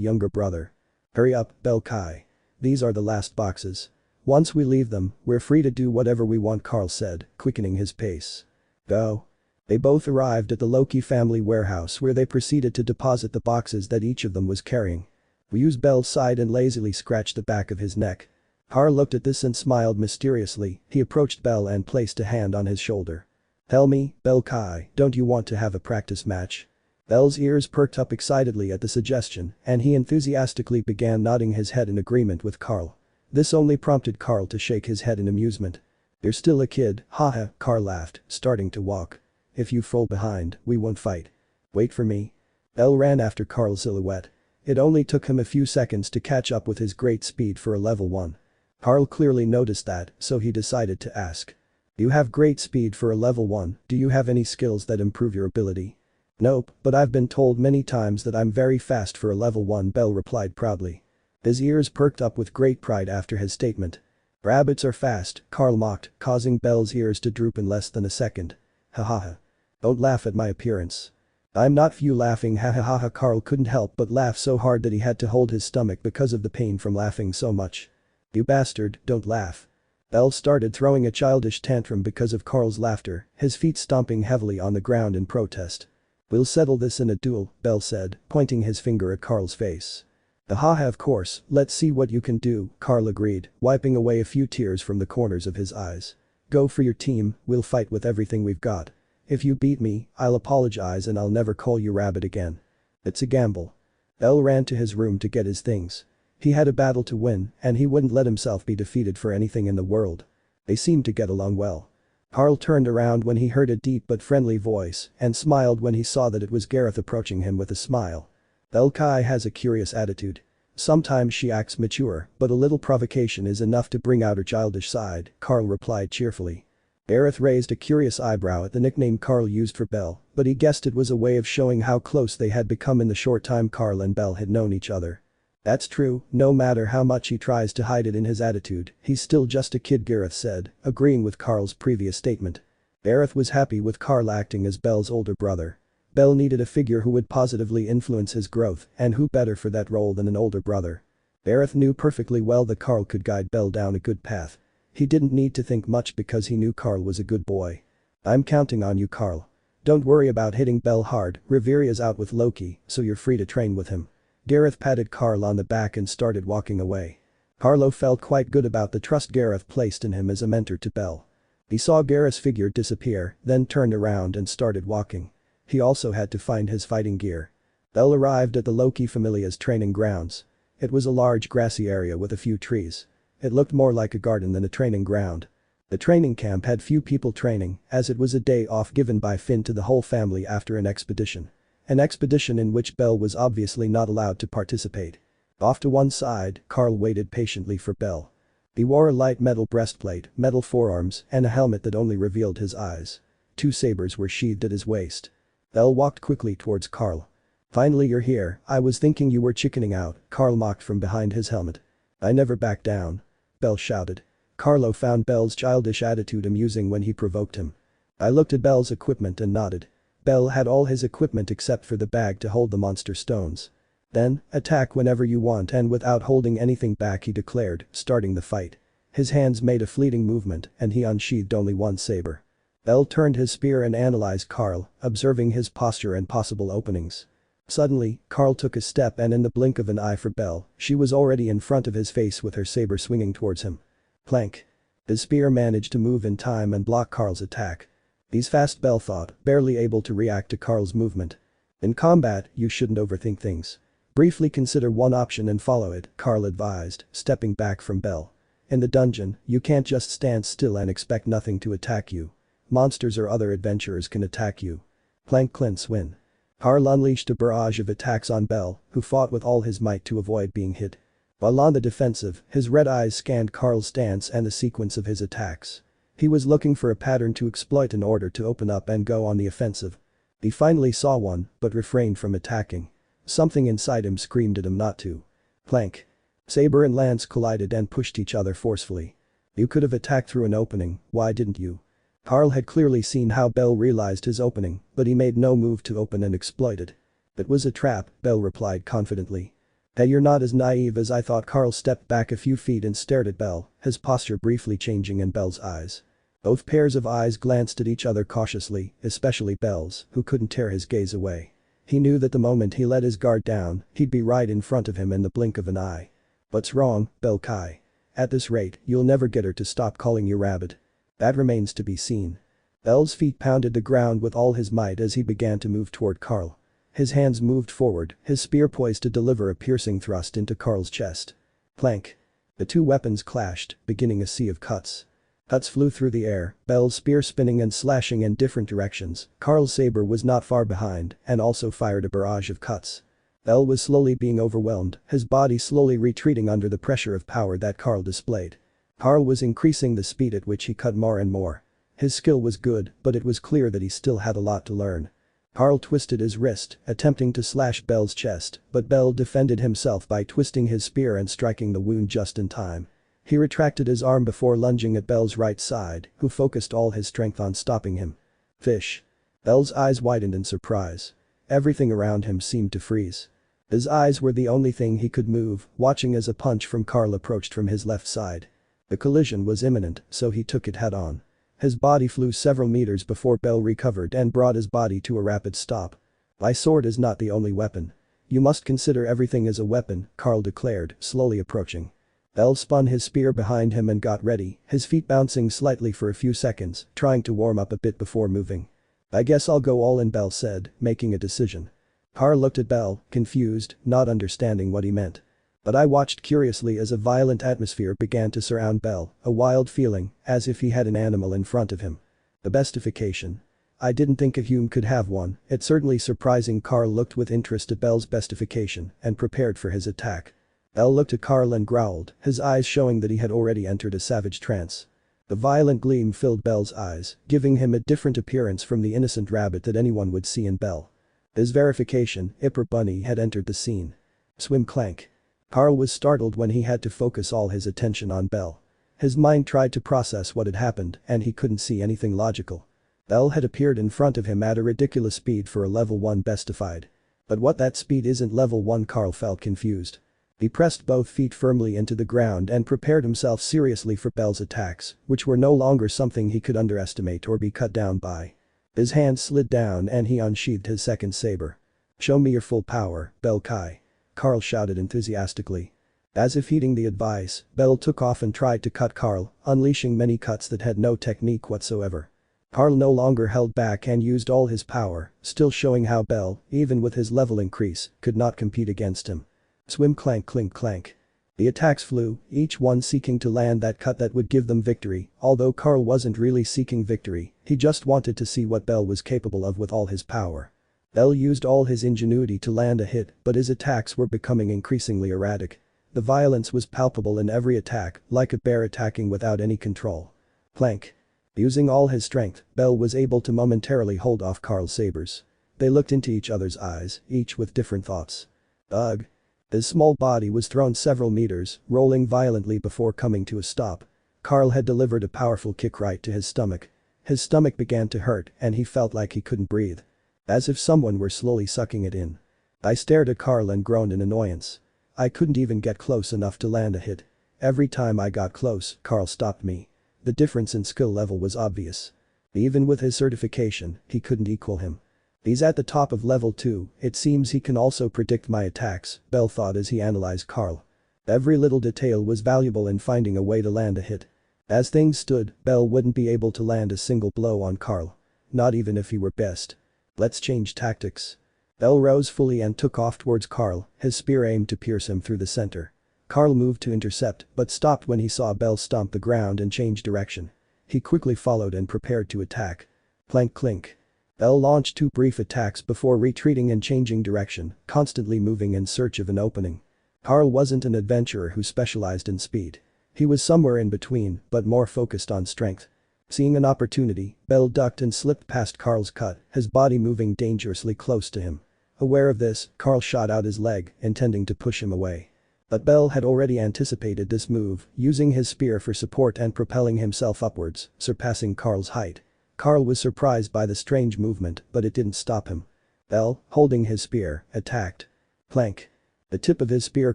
younger brother. Hurry up, Belle Kai. These are the last boxes. Once we leave them, we're free to do whatever we want, Carl said, quickening his pace. Go. They both arrived at the Loki family warehouse where they proceeded to deposit the boxes that each of them was carrying. Ryu's Belle sighed and lazily scratched the back of his neck. Har looked at this and smiled mysteriously. He approached Belle and placed a hand on his shoulder. Tell me, Belle Kai, don't you want to have a practice match? Belle's ears perked up excitedly at the suggestion, and he enthusiastically began nodding his head in agreement with Carl. This only prompted Carl to shake his head in amusement. You're still a kid, haha, Carl laughed, starting to walk. If you fall behind, we won't fight. Wait for me. Belle ran after Carl's silhouette. It only took him a few seconds to catch up with his great speed for a level 1. Carl clearly noticed that, so he decided to ask. You have great speed for a level 1, do you have any skills that improve your ability? Nope, but I've been told many times that I'm very fast for a level 1, Belle replied proudly. His ears perked up with great pride after his statement. Rabbits are fast, Carl mocked, causing Belle's ears to droop in less than a second. Hahaha. Don't laugh at my appearance. I'm not for you laughing, hahaha. Carl couldn't help but laugh so hard that he had to hold his stomach because of the pain from laughing so much. You bastard, don't laugh. Belle started throwing a childish tantrum because of Carl's laughter, his feet stomping heavily on the ground in protest. We'll settle this in a duel, Belle said, pointing his finger at Carl's face. Haha, of course, let's see what you can do, Carl agreed, wiping away a few tears from the corners of his eyes. Go for your team, we'll fight with everything we've got. If you beat me, I'll apologize and I'll never call you rabbit again. It's a gamble. Belle ran to his room to get his things. He had a battle to win, and he wouldn't let himself be defeated for anything in the world. They seemed to get along well. Carl turned around when he heard a deep but friendly voice and smiled when he saw that it was Gareth approaching him with a smile. Belle Kai has a curious attitude. Sometimes she acts mature, but a little provocation is enough to bring out her childish side, Carl replied cheerfully. Gareth raised a curious eyebrow at the nickname Carl used for Belle, but he guessed it was a way of showing how close they had become in the short time Carl and Belle had known each other. That's true, no matter how much he tries to hide it in his attitude, he's still just a kid, Gareth said, agreeing with Carl's previous statement. Gareth was happy with Carl acting as Belle's older brother. Belle needed a figure who would positively influence his growth, and who better for that role than an older brother. Gareth knew perfectly well that Carl could guide Belle down a good path. He didn't need to think much because he knew Carl was a good boy. I'm counting on you, Carl. Don't worry about hitting Belle hard, Reveria's out with Loki, so you're free to train with him. Gareth patted Carl on the back and started walking away. Carlo felt quite good about the trust Gareth placed in him as a mentor to Belle. He saw Gareth's figure disappear, then turned around and started walking. He also had to find his fighting gear. Belle arrived at the Loki familia's training grounds. It was a large grassy area with a few trees. It looked more like a garden than a training ground. The training camp had few people training, as it was a day off given by Finn to the whole family after an expedition. An expedition in which Belle was obviously not allowed to participate. Off to one side, Carl waited patiently for Belle. He wore a light metal breastplate, metal forearms, and a helmet that only revealed his eyes. 2 sabers were sheathed at his waist. Bell walked quickly towards Carl. "Finally you're here, I was thinking you were chickening out," Carl mocked from behind his helmet. "I never back down," Bell shouted. Carlo found Bell's childish attitude amusing when he provoked him. I looked at Bell's equipment and nodded. Bell had all his equipment except for the bag to hold the monster stones. "Then, attack whenever you want," and without holding anything back he declared, starting the fight. His hands made a fleeting movement and he unsheathed only one saber. Bell turned his spear and analyzed Carl, observing his posture and possible openings. Suddenly, Carl took a step and in the blink of an eye for Bell, she was already in front of his face with her saber swinging towards him. Plank. His spear managed to move in time and block Carl's attack. "He's fast," Bell thought, barely able to react to Carl's movement. "In combat, you shouldn't overthink things. Briefly consider one option and follow it," Carl advised, stepping back from Bell. "In the dungeon, you can't just stand still and expect nothing to attack you. Monsters or other adventurers can attack you. Plank Clint's win." Carl unleashed a barrage of attacks on Bell, who fought with all his might to avoid being hit. While on the defensive, his red eyes scanned Carl's stance and the sequence of his attacks. He was looking for a pattern to exploit in order to open up and go on the offensive. He finally saw one, but refrained from attacking. Something inside him screamed at him not to. Plank. Saber and lance collided and pushed each other forcefully. "You could have attacked through an opening, why didn't you?" Carl had clearly seen how Bell realized his opening, but he made no move to open and exploit it. "It was a trap," Bell replied confidently. "Hey, you're not as naive as I thought." Carl stepped back a few feet and stared at Bell, his posture briefly changing in Bell's eyes. Both pairs of eyes glanced at each other cautiously, especially Bell's, who couldn't tear his gaze away. He knew that the moment he let his guard down, he'd be right in front of him in the blink of an eye. "What's wrong, Bell Kai? At this rate, you'll never get her to stop calling you rabbit." "That remains to be seen." Bell's feet pounded the ground with all his might as he began to move toward Carl. His hands moved forward, his spear poised to deliver a piercing thrust into Carl's chest. Plank. The two weapons clashed, beginning a sea of cuts. Cuts flew through the air, Bell's spear spinning and slashing in different directions. Carl's saber was not far behind and also fired a barrage of cuts. Bell was slowly being overwhelmed, his body slowly retreating under the pressure of power that Carl displayed. Carl was increasing the speed at which he cut more and more. His skill was good, but it was clear that he still had a lot to learn. Carl twisted his wrist, attempting to slash Bell's chest, but Bell defended himself by twisting his spear and striking the wound just in time. He retracted his arm before lunging at Bell's right side, who focused all his strength on stopping him. Fish. Bell's eyes widened in surprise. Everything around him seemed to freeze. His eyes were the only thing he could move, watching as a punch from Carl approached from his left side. The collision was imminent, so he took it head-on. His body flew several meters before Bell recovered and brought his body to a rapid stop. "My sword is not the only weapon. You must consider everything as a weapon," Carl declared, slowly approaching. Bell spun his spear behind him and got ready, his feet bouncing slightly for a few seconds, trying to warm up a bit before moving. "I guess I'll go all in," Bell said, making a decision. Carl looked at Bell, confused, not understanding what he meant. But I watched curiously as a violent atmosphere began to surround Bell, a wild feeling, as if he had an animal in front of him. The bestification. I didn't think a human could have one, it's certainly surprising. Carl looked with interest at Bell's bestification and prepared for his attack. Bell looked at Carl and growled, his eyes showing that he had already entered a savage trance. The violent gleam filled Bell's eyes, giving him a different appearance from the innocent rabbit that anyone would see in Bell. His verification, Ipper Bunny had entered the scene. Swim clank. Carl was startled when he had to focus all his attention on Bell. His mind tried to process what had happened and he couldn't see anything logical. Bell had appeared in front of him at a ridiculous speed for a level 1 bestified. But what that speed isn't level 1. Carl felt confused. He pressed both feet firmly into the ground and prepared himself seriously for Bell's attacks, which were no longer something he could underestimate or be cut down by. His hand slid down and he unsheathed his second saber. "Show me your full power, Bell Kai," Carl shouted enthusiastically. As if heeding the advice, Bell took off and tried to cut Carl, unleashing many cuts that had no technique whatsoever. Carl no longer held back and used all his power, still showing how Bell, even with his level increase, could not compete against him. Swim clank clink clank. The attacks flew, each one seeking to land that cut that would give them victory, although Carl wasn't really seeking victory, he just wanted to see what Bell was capable of with all his power. Bell used all his ingenuity to land a hit, but his attacks were becoming increasingly erratic. The violence was palpable in every attack, like a bear attacking without any control. Plank. Using all his strength, Bell was able to momentarily hold off Carl's sabers. They looked into each other's eyes, each with different thoughts. Ugh. His small body was thrown several meters, rolling violently before coming to a stop. Carl had delivered a powerful kick right to his stomach. His stomach began to hurt and he felt like he couldn't breathe. As if someone were slowly sucking it in. I stared at Carl and groaned in annoyance. I couldn't even get close enough to land a hit. Every time I got close, Carl stopped me. The difference in skill level was obvious. Even with his certification, he couldn't equal him. He's at the top of level 2, it seems he can also predict my attacks, Bell thought as he analyzed Carl. Every little detail was valuable in finding a way to land a hit. As things stood, Bell wouldn't be able to land a single blow on Carl. Not even if he were best. Let's change tactics. Bell rose fully and took off towards Carl, his spear aimed to pierce him through the center. Carl moved to intercept but stopped when he saw Bell stomp the ground and change direction. He quickly followed and prepared to attack. Clank clink. Bell launched 2 brief attacks before retreating and changing direction, constantly moving in search of an opening. Carl wasn't an adventurer who specialized in speed. He was somewhere in between, but more focused on strength. Seeing an opportunity, Bell ducked and slipped past Carl's cut, his body moving dangerously close to him. Aware of this, Carl shot out his leg, intending to push him away. But Bell had already anticipated this move, using his spear for support and propelling himself upwards, surpassing Carl's height. Carl was surprised by the strange movement, but it didn't stop him. Bell, holding his spear, attacked. Clank. The tip of his spear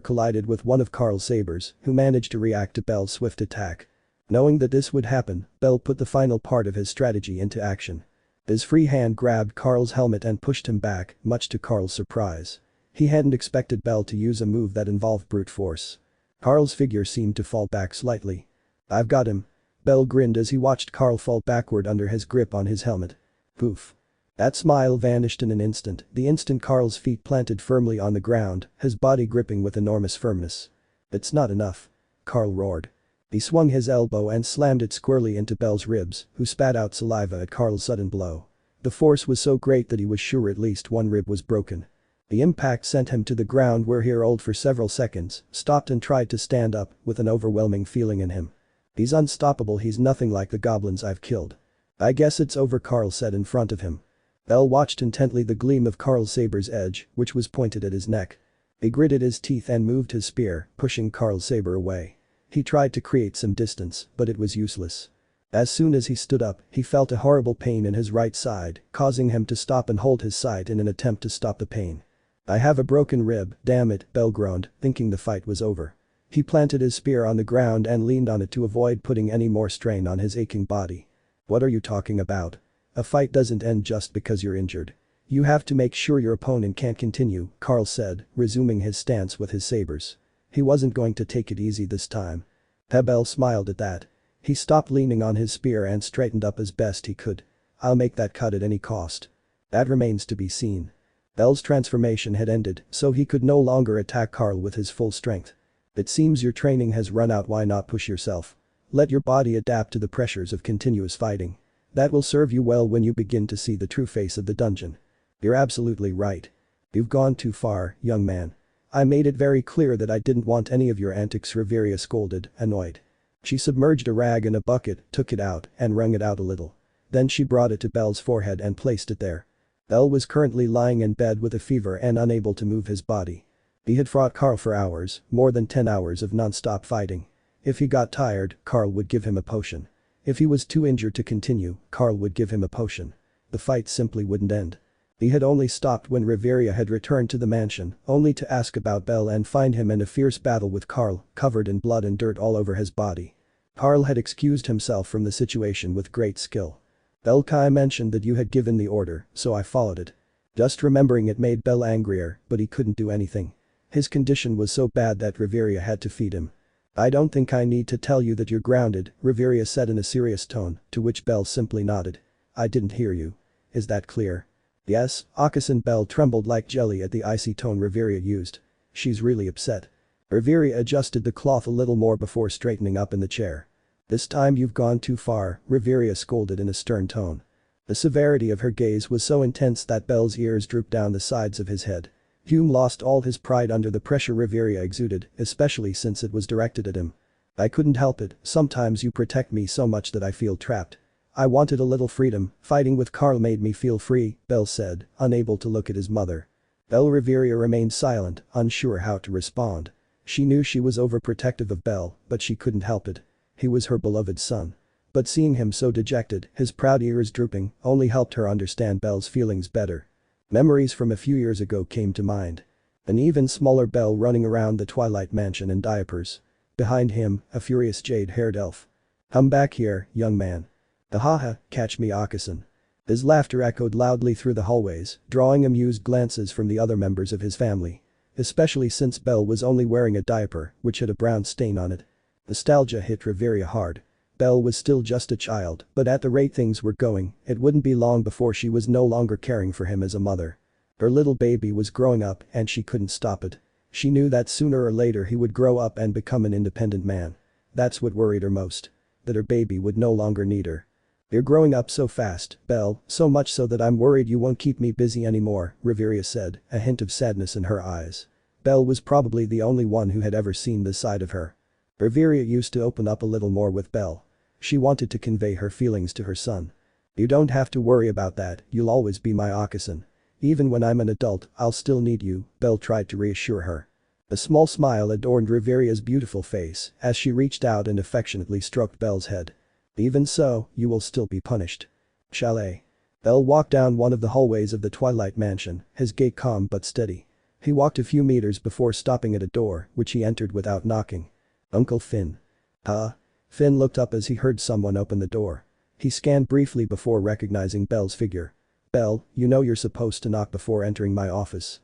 collided with one of Carl's sabers, who managed to react to Bell's swift attack. Knowing that this would happen, Bell put the final part of his strategy into action. His free hand grabbed Carl's helmet and pushed him back, much to Carl's surprise. He hadn't expected Bell to use a move that involved brute force. Carl's figure seemed to fall back slightly. I've got him. Bell grinned as he watched Carl fall backward under his grip on his helmet. Poof. That smile vanished in an instant, the instant Carl's feet planted firmly on the ground, his body gripping with enormous firmness. It's not enough. Carl roared. He swung his elbow and slammed it squarely into Bell's ribs, who spat out saliva at Carl's sudden blow. The force was so great that he was sure at least one rib was broken. The impact sent him to the ground where he rolled for several seconds, stopped and tried to stand up, with an overwhelming feeling in him. He's unstoppable, he's nothing like the goblins I've killed. I guess it's over, Carl said in front of him. Bell watched intently the gleam of Carl's saber's edge, which was pointed at his neck. He gritted his teeth and moved his spear, pushing Carl's saber away. He tried to create some distance, but it was useless. As soon as he stood up, he felt a horrible pain in his right side, causing him to stop and hold his sight in an attempt to stop the pain. I have a broken rib, damn it, Bell groaned, thinking the fight was over. He planted his spear on the ground and leaned on it to avoid putting any more strain on his aching body. What are you talking about? A fight doesn't end just because you're injured. You have to make sure your opponent can't continue, Carl said, resuming his stance with his sabers. He wasn't going to take it easy this time. Bell smiled at that. He stopped leaning on his spear and straightened up as best he could. I'll make that cut at any cost. That remains to be seen. Bell's transformation had ended, so he could no longer attack Carl with his full strength. It seems your training has run out, why not push yourself? Let your body adapt to the pressures of continuous fighting. That will serve you well when you begin to see the true face of the dungeon. You're absolutely right. You've gone too far, young man. I made it very clear that I didn't want any of your antics, Riveria scolded, annoyed. She submerged a rag in a bucket, took it out, and wrung it out a little. Then she brought it to Bell's forehead and placed it there. Bell was currently lying in bed with a fever and unable to move his body. He had fought Carl for hours, more than 10 hours of non-stop fighting. If he got tired, Carl would give him a potion. If he was too injured to continue, Carl would give him a potion. The fight simply wouldn't end. He had only stopped when Riveria had returned to the mansion, only to ask about Bell and find him in a fierce battle with Carl, covered in blood and dirt all over his body. Carl had excused himself from the situation with great skill. Bell Kai mentioned that you had given the order, so I followed it. Just remembering it made Bell angrier, but he couldn't do anything. His condition was so bad that Riveria had to feed him. I don't think I need to tell you that you're grounded, Riveria said in a serious tone, to which Bell simply nodded. I didn't hear you. Is that clear? Yes, Akasan. Bell trembled like jelly at the icy tone Riveria used. She's really upset. Riveria adjusted the cloth a little more before straightening up in the chair. This time you've gone too far, Riveria scolded in a stern tone. The severity of her gaze was so intense that Bell's ears drooped down the sides of his head. Hume lost all his pride under the pressure Riveria exuded, especially since it was directed at him. I couldn't help it, sometimes you protect me so much that I feel trapped. I wanted a little freedom, fighting with Carl made me feel free, Belle said, unable to look at his mother. Belle Reveria remained silent, unsure how to respond. She knew she was overprotective of Belle, but she couldn't help it. He was her beloved son. But seeing him so dejected, his proud ears drooping, only helped her understand Belle's feelings better. Memories from a few years ago came to mind. An even smaller Belle running around the Twilight Mansion in diapers. Behind him, a furious jade-haired elf. "Come back here, young man. Haha, catch me Akasan." His laughter echoed loudly through the hallways, drawing amused glances from the other members of his family. Especially since Belle was only wearing a diaper, which had a brown stain on it. Nostalgia hit Reveria hard. Belle was still just a child, but at the rate things were going, it wouldn't be long before she was no longer caring for him as a mother. Her little baby was growing up and she couldn't stop it. She knew that sooner or later he would grow up and become an independent man. That's what worried her most. That her baby would no longer need her. "You're growing up so fast, Belle, so much so that I'm worried you won't keep me busy anymore," Reveria said, a hint of sadness in her eyes. Belle was probably the only one who had ever seen this side of her. Reveria used to open up a little more with Belle. She wanted to convey her feelings to her son. "You don't have to worry about that, you'll always be my Akasan. Even when I'm an adult, I'll still need you," Belle tried to reassure her. A small smile adorned Reveria's beautiful face as she reached out and affectionately stroked Belle's head. "Even so, you will still be punished." Chalet. Belle walked down one of the hallways of the Twilight Mansion, his gait calm but steady. He walked a few meters before stopping at a door, which he entered without knocking. "Uncle Finn." "Huh?" Finn looked up as he heard someone open the door. He scanned briefly before recognizing Belle's figure. "Belle, you know you're supposed to knock before entering my office."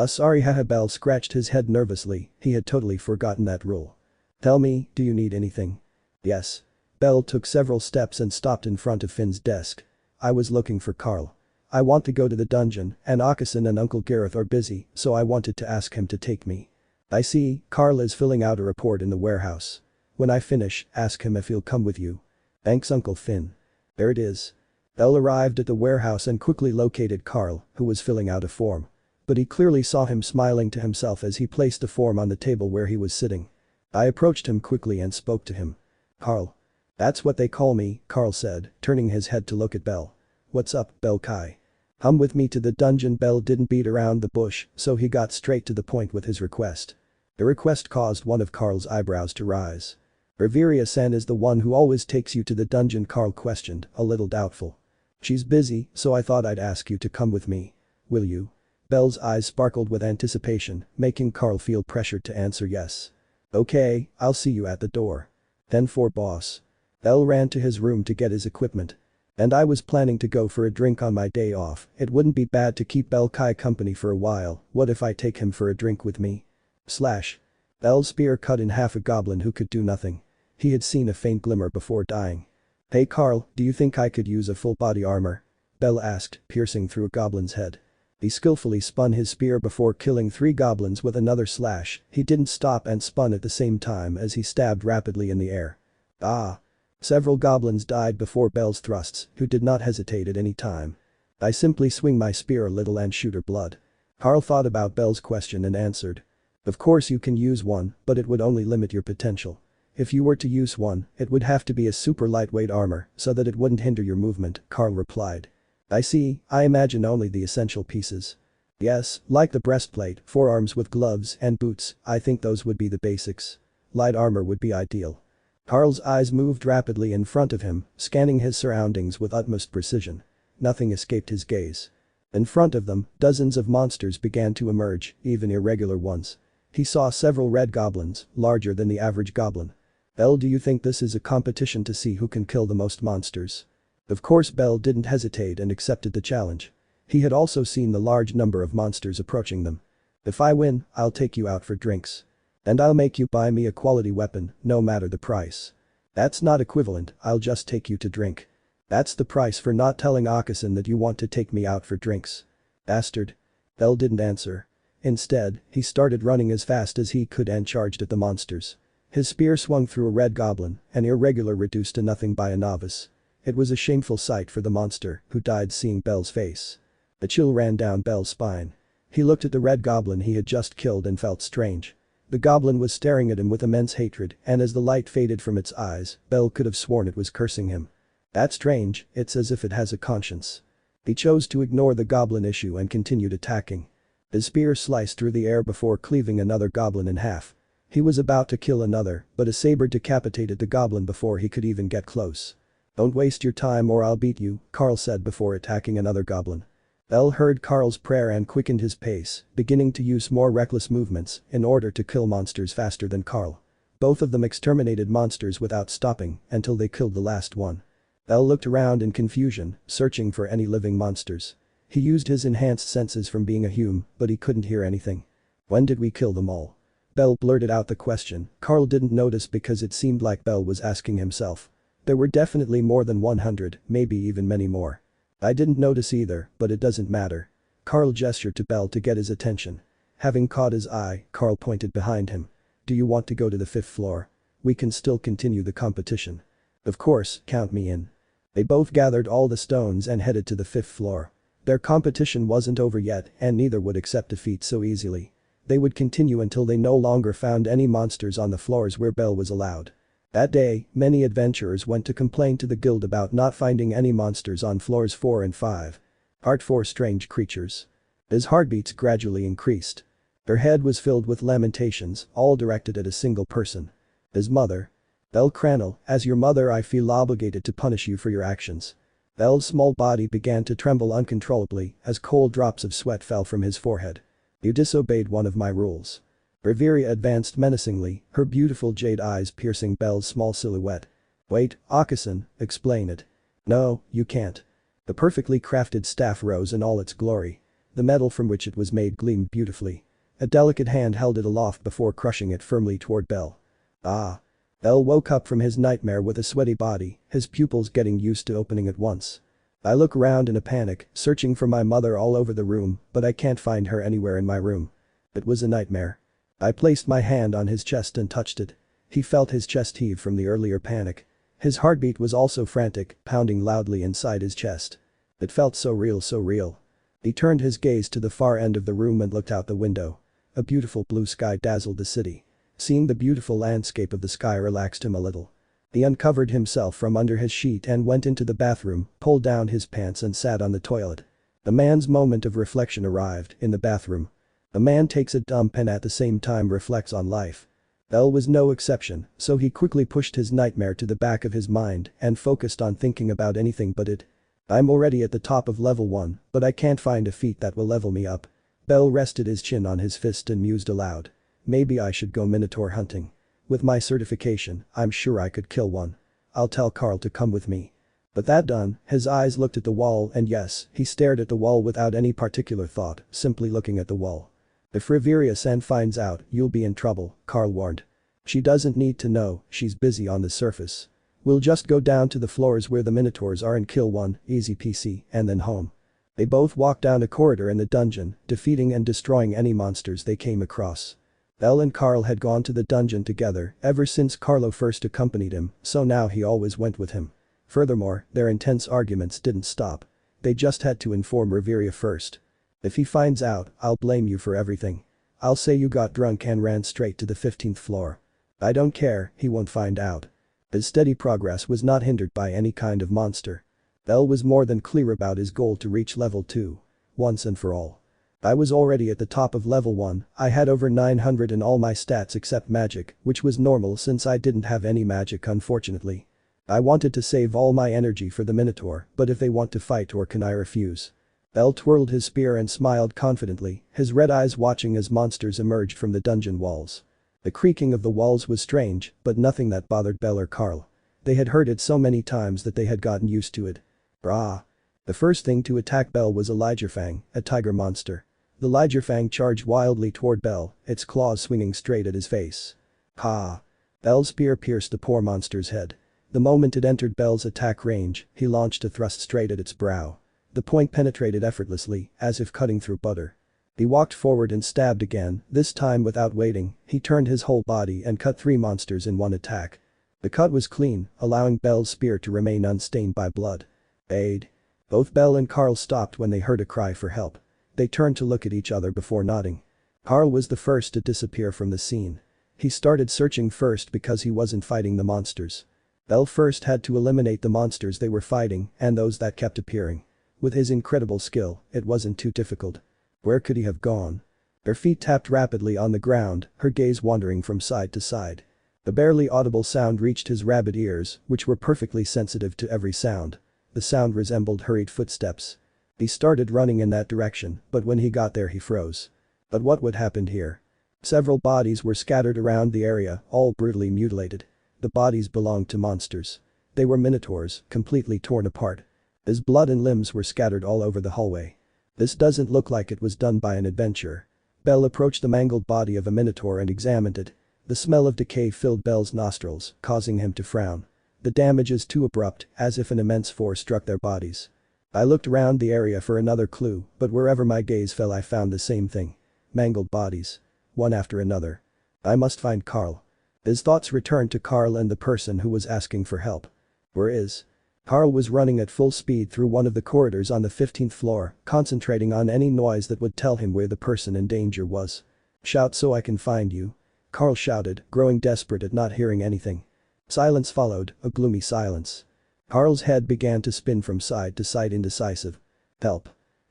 Sorry haha Belle scratched his head nervously, he had totally forgotten that rule. "Tell me, do you need anything?" "Yes." Belle took several steps and stopped in front of Finn's desk. "I was looking for Carl. I want to go to the dungeon and Akasan and Uncle Gareth are busy, so I wanted to ask him to take me." "I see, Carl is filling out a report in the warehouse. When I finish, ask him if he'll come with you." "Thanks Uncle Finn." "There it is." Belle arrived at the warehouse and quickly located Carl, who was filling out a form. But he clearly saw him smiling to himself as he placed the form on the table where he was sitting. I approached him quickly and spoke to him. "Carl." "That's what they call me," Carl said, turning his head to look at Belle. "What's up, Belle Kai?" "Come with me to the dungeon." Belle didn't beat around the bush, so he got straight to the point with his request. The request caused one of Carl's eyebrows to rise. "Reveria-san is the one who always takes you to the dungeon?" Carl questioned, a little doubtful. "She's busy, so I thought I'd ask you to come with me. Will you?" Belle's eyes sparkled with anticipation, making Carl feel pressured to answer yes. "Okay, I'll see you at the door." "10 for boss." Belle ran to his room to get his equipment. "And I was planning to go for a drink on my day off, it wouldn't be bad to keep Belle Kai company for a while, what if I take him for a drink with me?" Slash. Belle's spear cut in half a goblin who could do nothing. He had seen a faint glimmer before dying. "Hey Carl, do you think I could use a full body armor?" Belle asked, piercing through a goblin's head. He skillfully spun his spear before killing 3 goblins with another slash, he didn't stop and spun at the same time as he stabbed rapidly in the air. Ah! Several goblins died before Belle's thrusts, who did not hesitate at any time. "I simply swing my spear a little and shoot her blood." Carl thought about Belle's question and answered. "Of course you can use one, but it would only limit your potential. If you were to use one, it would have to be a super lightweight armor so that it wouldn't hinder your movement," Carl replied. "I see, I imagine only the essential pieces." "Yes, like the breastplate, forearms with gloves and boots, I think those would be the basics. Light armor would be ideal." Carl's eyes moved rapidly in front of him, scanning his surroundings with utmost precision. Nothing escaped his gaze. In front of them, dozens of monsters began to emerge, even irregular ones. He saw several red goblins, larger than the average goblin. "Belle, do you think this is a competition to see who can kill the most monsters?" Of course Belle didn't hesitate and accepted the challenge. He had also seen the large number of monsters approaching them. "If I win, I'll take you out for drinks. And I'll make you buy me a quality weapon, no matter the price." "That's not equivalent, I'll just take you to drink." "That's the price for not telling Akasan that you want to take me out for drinks." "Bastard." Belle didn't answer. Instead, he started running as fast as he could and charged at the monsters. His spear swung through a red goblin, an irregular reduced to nothing by a novice. It was a shameful sight for the monster, who died seeing Belle's face. A chill ran down Belle's spine. He looked at the red goblin he had just killed and felt strange. The goblin was staring at him with immense hatred, and as the light faded from its eyes, Belle could have sworn it was cursing him. That's strange, it's as if it has a conscience. He chose to ignore the goblin issue and continued attacking. His spear sliced through the air before cleaving another goblin in half. He was about to kill another, but a saber decapitated the goblin before he could even get close. "Don't waste your time or I'll beat you," Carl said before attacking another goblin. Bell heard Carl's prayer and quickened his pace, beginning to use more reckless movements in order to kill monsters faster than Carl. Both of them exterminated monsters without stopping until they killed the last one. Bell looked around in confusion, searching for any living monsters. He used his enhanced senses from being a human, but he couldn't hear anything. "When did we kill them all?" Bell blurted out the question. Carl didn't notice because it seemed like Bell was asking himself. There were definitely more than 100, maybe even many more. "I didn't notice either, but it doesn't matter." Carl gestured to Bell to get his attention. Having caught his eye, Carl pointed behind him. "Do you want to go to the 5th floor? We can still continue the competition." "Of course, count me in." They both gathered all the stones and headed to the 5th floor. Their competition wasn't over yet and neither would accept defeat so easily. They would continue until they no longer found any monsters on the floors where Bell was allowed. That day, many adventurers went to complain to the guild about not finding any monsters on floors 4 and 5. Part 4 Strange Creatures. His heartbeats gradually increased. Her head was filled with lamentations, all directed at a single person. His mother. "Bellcranel, as your mother I feel obligated to punish you for your actions." Bell's small body began to tremble uncontrollably as cold drops of sweat fell from his forehead. "You disobeyed one of my rules." Reveria advanced menacingly, her beautiful jade eyes piercing Bell's small silhouette. "Wait, Akasan, explain it." "No, you can't." The perfectly crafted staff rose in all its glory. The metal from which it was made gleamed beautifully. A delicate hand held it aloft before crushing it firmly toward Bell. "Ah." Bell woke up from his nightmare with a sweaty body, his pupils getting used to opening at once. "I look around in a panic, searching for my mother all over the room, but I can't find her anywhere in my room." It was a nightmare. I placed my hand on his chest and touched it. He felt his chest heave from the earlier panic. His heartbeat was also frantic, pounding loudly inside his chest. It felt so real, so real. He turned his gaze to the far end of the room and looked out the window. A beautiful blue sky dazzled the city. Seeing the beautiful landscape of the sky relaxed him a little. He uncovered himself from under his sheet and went into the bathroom, pulled down his pants and sat on the toilet. The man's moment of reflection arrived in the bathroom. A man takes a dump and at the same time reflects on life. Bell was no exception, so he quickly pushed his nightmare to the back of his mind and focused on thinking about anything but it. "I'm already at the top of level 1, but I can't find a feat that will level me up." Bell rested his chin on his fist and mused aloud. "Maybe I should go minotaur hunting. With my certification, I'm sure I could kill one. I'll tell Carl to come with me." But that done, his eyes looked at the wall and yes, he stared at the wall without any particular thought, simply looking at the wall. "If Reveria-san finds out, you'll be in trouble," Carl warned. "She doesn't need to know, she's busy on the surface. We'll just go down to the floors where the minotaurs are and kill one, easy peasy, and then home." They both walked down a corridor in the dungeon, defeating and destroying any monsters they came across. Bell and Carl had gone to the dungeon together ever since Carlo first accompanied him, so now he always went with him. Furthermore, their intense arguments didn't stop. They just had to inform Reveria first. "If he finds out, I'll blame you for everything. I'll say you got drunk and ran straight to the 15th floor. I don't care, he won't find out." His steady progress was not hindered by any kind of monster. Bell was more than clear about his goal to reach level 2. Once and for all. "I was already at the top of level 1, I had over 900 in all my stats except magic, which was normal since I didn't have any magic unfortunately. I wanted to save all my energy for the Minotaur, but if they want to fight or can I refuse?" Bell twirled his spear and smiled confidently, his red eyes watching as monsters emerged from the dungeon walls. The creaking of the walls was strange, but nothing that bothered Bell or Carl. They had heard it so many times that they had gotten used to it. Brah. The first thing to attack Bell was a Ligerfang, a tiger monster. The Ligerfang charged wildly toward Bell, its claws swinging straight at his face. Ha! Bell's spear pierced the poor monster's head. The moment it entered Bell's attack range, he launched a thrust straight at its brow. The point penetrated effortlessly, as if cutting through butter. He walked forward and stabbed again, this time without waiting, he turned his whole body and cut 3 monsters in one attack. The cut was clean, allowing Bell's spear to remain unstained by blood. Aid. Both Bell and Carl stopped when they heard a cry for help. They turned to look at each other before nodding. Carl was the first to disappear from the scene. He started searching first because he wasn't fighting the monsters. Bell first had to eliminate the monsters they were fighting and those that kept appearing. With his incredible skill, it wasn't too difficult. Where could he have gone? Her feet tapped rapidly on the ground, her gaze wandering from side to side. The barely audible sound reached his rabid ears, which were perfectly sensitive to every sound. The sound resembled hurried footsteps. He started running in that direction, but when he got there he froze. But what would happen here? Several bodies were scattered around the area, all brutally mutilated. The bodies belonged to monsters. They were minotaurs, completely torn apart. His blood and limbs were scattered all over the hallway. This doesn't look like it was done by an adventurer. Bell approached the mangled body of a minotaur and examined it. The smell of decay filled Bell's nostrils, causing him to frown. The damage is too abrupt, as if an immense force struck their bodies. I looked around the area for another clue, but wherever my gaze fell I found the same thing. Mangled bodies. One after another. I must find Carl. His thoughts returned to Carl and the person who was asking for help. Where is? Carl was running at full speed through one of the corridors on the 15th floor, concentrating on any noise that would tell him where the person in danger was. Shout so I can find you. Carl shouted, growing desperate at not hearing anything. Silence followed, a gloomy silence. Carl's head began to spin from side to side, indecisive. Help.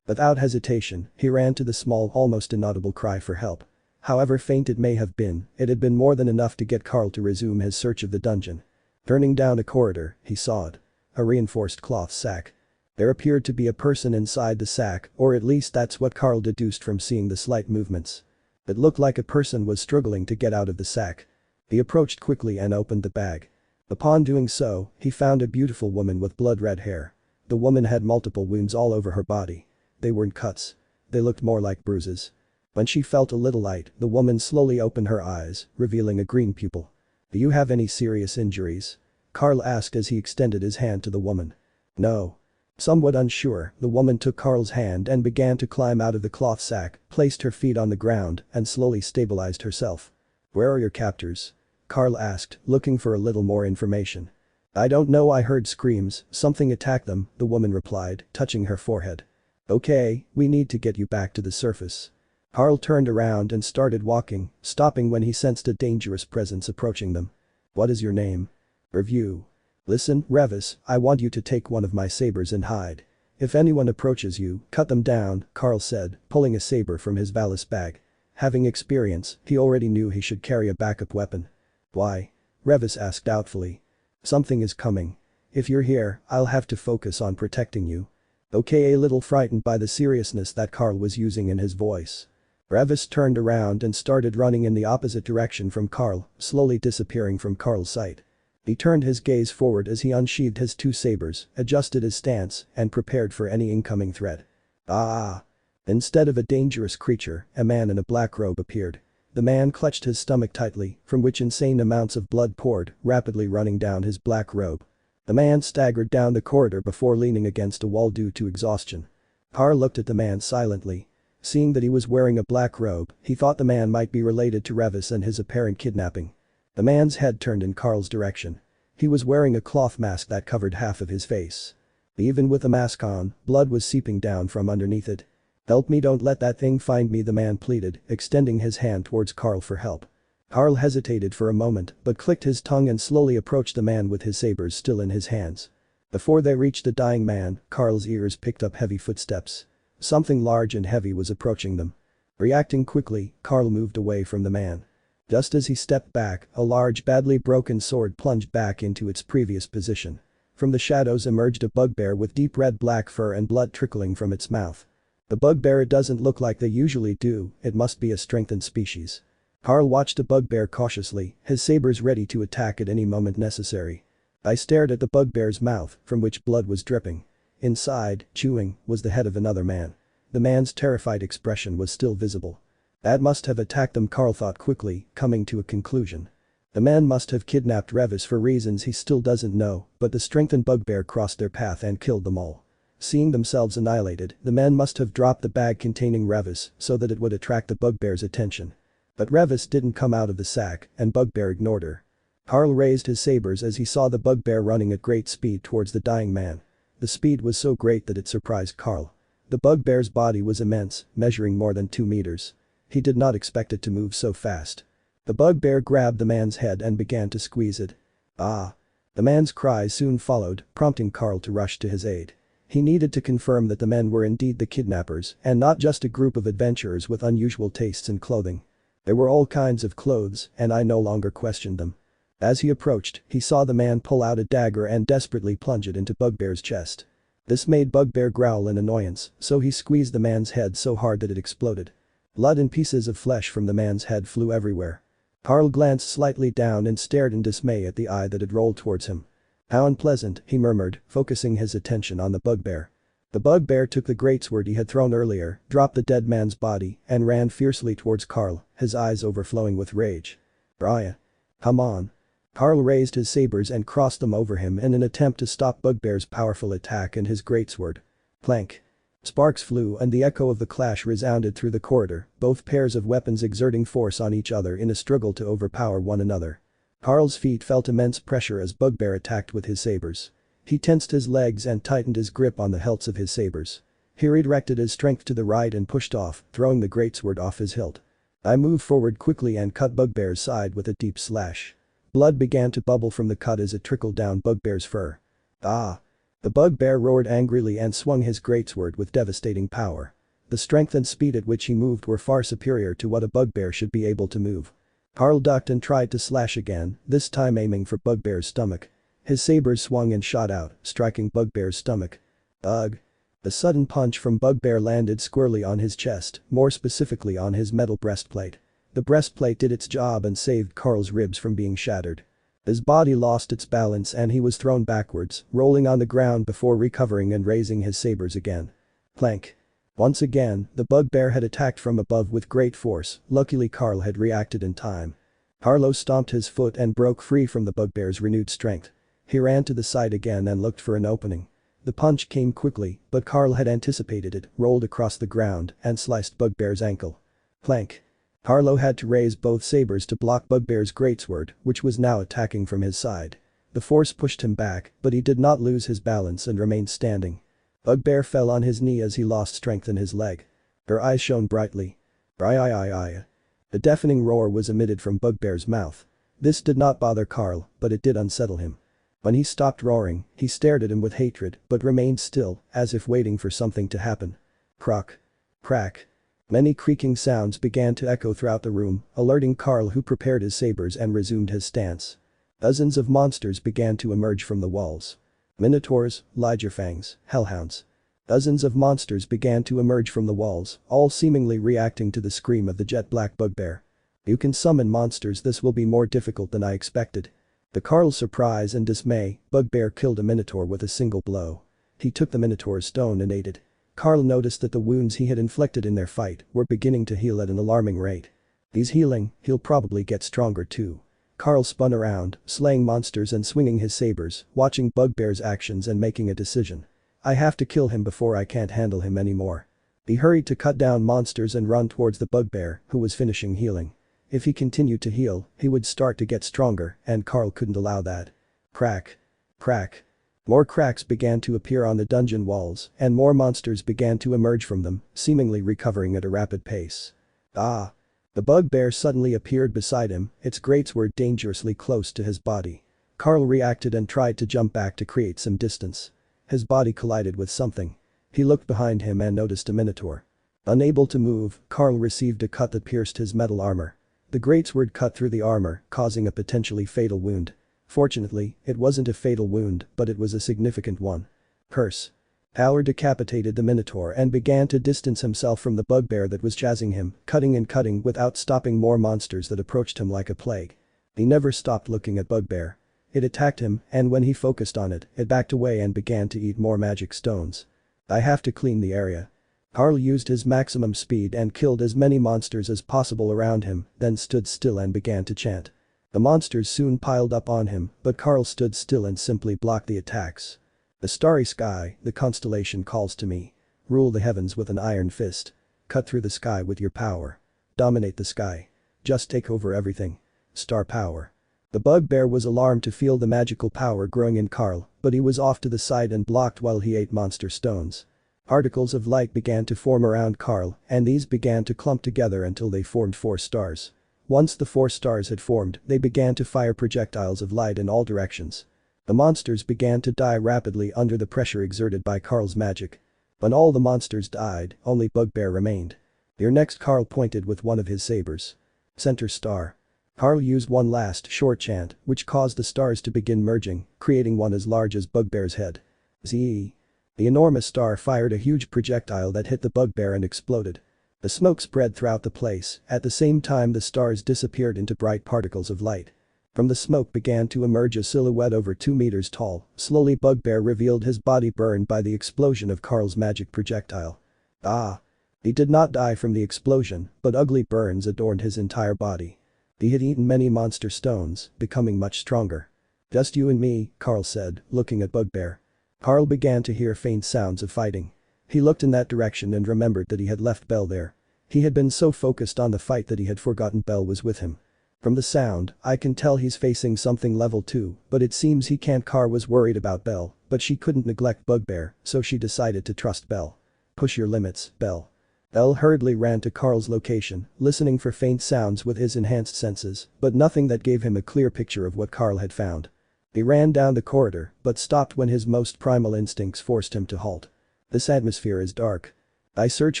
Without hesitation, he ran to the small, almost inaudible cry for help. However faint it may have been, it had been more than enough to get Carl to resume his search of the dungeon. Turning down a corridor, he saw it. A reinforced cloth sack. There appeared to be a person inside the sack, or at least that's what Carl deduced from seeing the slight movements. It looked like a person was struggling to get out of the sack. He approached quickly and opened the bag. Upon doing so, he found a beautiful woman with blood-red hair. The woman had multiple wounds all over her body. They weren't cuts. They looked more like bruises. When she felt a little light, the woman slowly opened her eyes, revealing a green pupil. Do you have any serious injuries? Carl asked as he extended his hand to the woman. No. Somewhat unsure, the woman took Carl's hand and began to climb out of the cloth sack, placed her feet on the ground, and slowly stabilized herself. Where are your captors? Carl asked, looking for a little more information. I don't know, I heard screams, something attacked them, the woman replied, touching her forehead. Okay, we need to get you back to the surface. Carl turned around and started walking, stopping when he sensed a dangerous presence approaching them. What is your name? Review. Listen, Revis, I want you to take one of my sabers and hide. If anyone approaches you, cut them down, Carl said, pulling a saber from his valise bag. Having experience, he already knew he should carry a backup weapon. Why? Revis asked doubtfully. Something is coming. If you're here, I'll have to focus on protecting you. Okay, a little frightened by the seriousness that Carl was using in his voice. Revis turned around and started running in the opposite direction from Carl, slowly disappearing from Carl's sight. He turned his gaze forward as he unsheathed his two sabers, adjusted his stance, and prepared for any incoming threat. Ah! Instead of a dangerous creature, a man in a black robe appeared. The man clutched his stomach tightly, from which insane amounts of blood poured, rapidly running down his black robe. The man staggered down the corridor before leaning against a wall due to exhaustion. Carl looked at the man silently. Seeing that he was wearing a black robe, he thought the man might be related to Revis and his apparent kidnapping. The man's head turned in Carl's direction. He was wearing a cloth mask that covered half of his face. Even with the mask on, blood was seeping down from underneath it. Help me, don't let that thing find me, the man pleaded, extending his hand towards Carl for help. Carl hesitated for a moment but clicked his tongue and slowly approached the man with his sabers still in his hands. Before they reached the dying man, Carl's ears picked up heavy footsteps. Something large and heavy was approaching them. Reacting quickly, Carl moved away from the man. Just as he stepped back, a large, badly broken sword plunged back into its previous position. From the shadows emerged a bugbear with deep red-black fur and blood trickling from its mouth. The bugbear doesn't look like they usually do, it must be a strengthened species. Carl watched the bugbear cautiously, his sabers ready to attack at any moment necessary. I stared at the bugbear's mouth, from which blood was dripping. Inside, chewing, was the head of another man. The man's terrified expression was still visible. That must have attacked them, Carl thought quickly, coming to a conclusion. The man must have kidnapped Revis for reasons he still doesn't know, but the strengthened bugbear crossed their path and killed them all. Seeing themselves annihilated, the men must have dropped the bag containing Revis so that it would attract the bugbear's attention. But Revis didn't come out of the sack, and bugbear ignored her. Carl raised his sabers as he saw the bugbear running at great speed towards the dying man. The speed was so great that it surprised Carl. The bugbear's body was immense, measuring more than 2 meters. He did not expect it to move so fast. The bugbear grabbed the man's head and began to squeeze it. Ah! The man's cries soon followed, prompting Carl to rush to his aid. He needed to confirm that the men were indeed the kidnappers and not just a group of adventurers with unusual tastes in clothing. There were all kinds of clothes, and I no longer questioned them. As he approached, he saw the man pull out a dagger and desperately plunge it into Bugbear's chest. This made Bugbear growl in annoyance, so he squeezed the man's head so hard that it exploded. Blood and pieces of flesh from the man's head flew everywhere. Carl glanced slightly down and stared in dismay at the eye that had rolled towards him. "How unpleasant," he murmured, focusing his attention on the Bugbear. The Bugbear took the greatsword he had thrown earlier, dropped the dead man's body, and ran fiercely towards Carl, his eyes overflowing with rage. "Brian. Come on." Carl raised his sabers and crossed them over him in an attempt to stop Bugbear's powerful attack and his greatsword. Clank. Sparks flew and the echo of the clash resounded through the corridor, both pairs of weapons exerting force on each other in a struggle to overpower one another. Carl's feet felt immense pressure as Bugbear attacked with his sabers. He tensed his legs and tightened his grip on the hilts of his sabers. He redirected his strength to the right and pushed off, throwing the greatsword off his hilt. I moved forward quickly and cut Bugbear's side with a deep slash. Blood began to bubble from the cut as it trickled down Bugbear's fur. "Ah!" The Bugbear roared angrily and swung his greatsword with devastating power. The strength and speed at which he moved were far superior to what a Bugbear should be able to move. Carl ducked and tried to slash again, this time aiming for Bugbear's stomach. His sabers swung and shot out, striking Bugbear's stomach. Ugh. The sudden punch from Bugbear landed squarely on his chest, more specifically on his metal breastplate. The breastplate did its job and saved Carl's ribs from being shattered. His body lost its balance and he was thrown backwards, rolling on the ground before recovering and raising his sabers again. Clank. Once again, the Bugbear had attacked from above with great force, luckily Carl had reacted in time. Carlo stomped his foot and broke free from the Bugbear's renewed strength. He ran to the side again and looked for an opening. The punch came quickly, but Carl had anticipated it, rolled across the ground, and sliced Bugbear's ankle. Clank. Carlo had to raise both sabers to block Bugbear's greatsword, which was now attacking from his side. The force pushed him back, but he did not lose his balance and remained standing. Bugbear fell on his knee as he lost strength in his leg. Her eyes shone brightly. "Bri-I-I-I." A deafening roar was emitted from Bugbear's mouth. This did not bother Carl, but it did unsettle him. When he stopped roaring, he stared at him with hatred, but remained still, as if waiting for something to happen. Crock. Crack. Many creaking sounds began to echo throughout the room, alerting Carl, who prepared his sabers and resumed his stance. Dozens of monsters began to emerge from the walls. Minotaurs, Lygerfangs, hellhounds. Dozens of monsters began to emerge from the walls, all seemingly reacting to the scream of the jet-black Bugbear. "You can summon monsters, this will be more difficult than I expected." To Carl's surprise and dismay, Bugbear killed a Minotaur with a single blow. He took the Minotaur's stone and ate it. Carl noticed that the wounds he had inflicted in their fight were beginning to heal at an alarming rate. He's healing, he'll probably get stronger too. Carl spun around, slaying monsters and swinging his sabers, watching Bugbear's actions and making a decision. "I have to kill him before I can't handle him anymore." He hurried to cut down monsters and run towards the Bugbear, who was finishing healing. If he continued to heal, he would start to get stronger, and Carl couldn't allow that. Crack. Crack. More cracks began to appear on the dungeon walls, and more monsters began to emerge from them, seemingly recovering at a rapid pace. Ah! The Bugbear suddenly appeared beside him, its greatsword dangerously close to his body. Carl reacted and tried to jump back to create some distance. His body collided with something. He looked behind him and noticed a Minotaur. Unable to move, Carl received a cut that pierced his metal armor. The greatsword cut through the armor, causing a potentially fatal wound. Fortunately, it wasn't a fatal wound, but it was a significant one. Curse. Alhar decapitated the Minotaur and began to distance himself from the Bugbear that was chasing him, cutting and cutting without stopping more monsters that approached him like a plague. He never stopped looking at Bugbear. It attacked him, and when he focused on it, it backed away and began to eat more magic stones. "I have to clean the area." Carl used his maximum speed and killed as many monsters as possible around him, then stood still and began to chant. The monsters soon piled up on him, but Carl stood still and simply blocked the attacks. "The starry sky, the constellation calls to me. Rule the heavens with an iron fist. Cut through the sky with your power. Dominate the sky. Just take over everything. Star power." The Bugbear was alarmed to feel the magical power growing in Carl, but he was off to the side and blocked while he ate monster stones. Particles of light began to form around Carl, and these began to clump together until they formed 4 stars. Once the 4 stars had formed, they began to fire projectiles of light in all directions. The monsters began to die rapidly under the pressure exerted by Carl's magic. When all the monsters died, only Bugbear remained. Your next, Carl pointed with one of his sabers. Center star. Carl used one last short chant, which caused the stars to begin merging, creating one as large as Bugbear's head. Zee. The enormous star fired a huge projectile that hit the Bugbear and exploded. The smoke spread throughout the place, at the same time the stars disappeared into bright particles of light. From the smoke began to emerge a silhouette over 2 meters tall. Slowly Bugbear revealed his body burned by the explosion of Carl's magic projectile. Ah! He did not die from the explosion, but ugly burns adorned his entire body. He had eaten many monster stones, becoming much stronger. Just you and me, Carl said, looking at Bugbear. Carl began to hear faint sounds of fighting. He looked in that direction and remembered that he had left Bell there. He had been so focused on the fight that he had forgotten Bell was with him. From the sound, I can tell he's facing something level 2, but it seems he can't. Carl was worried about Bell, but she couldn't neglect Bugbear, so she decided to trust Bell. Push your limits, Bell. Bell hurriedly ran to Carl's location, listening for faint sounds with his enhanced senses, but nothing that gave him a clear picture of what Carl had found. He ran down the corridor, but stopped when his most primal instincts forced him to halt. This atmosphere is dark. I search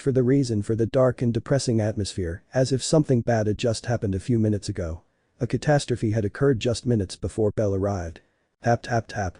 for the reason for the dark and depressing atmosphere, as if something bad had just happened a few minutes ago. A catastrophe had occurred just minutes before Bell arrived. Tap tap tap.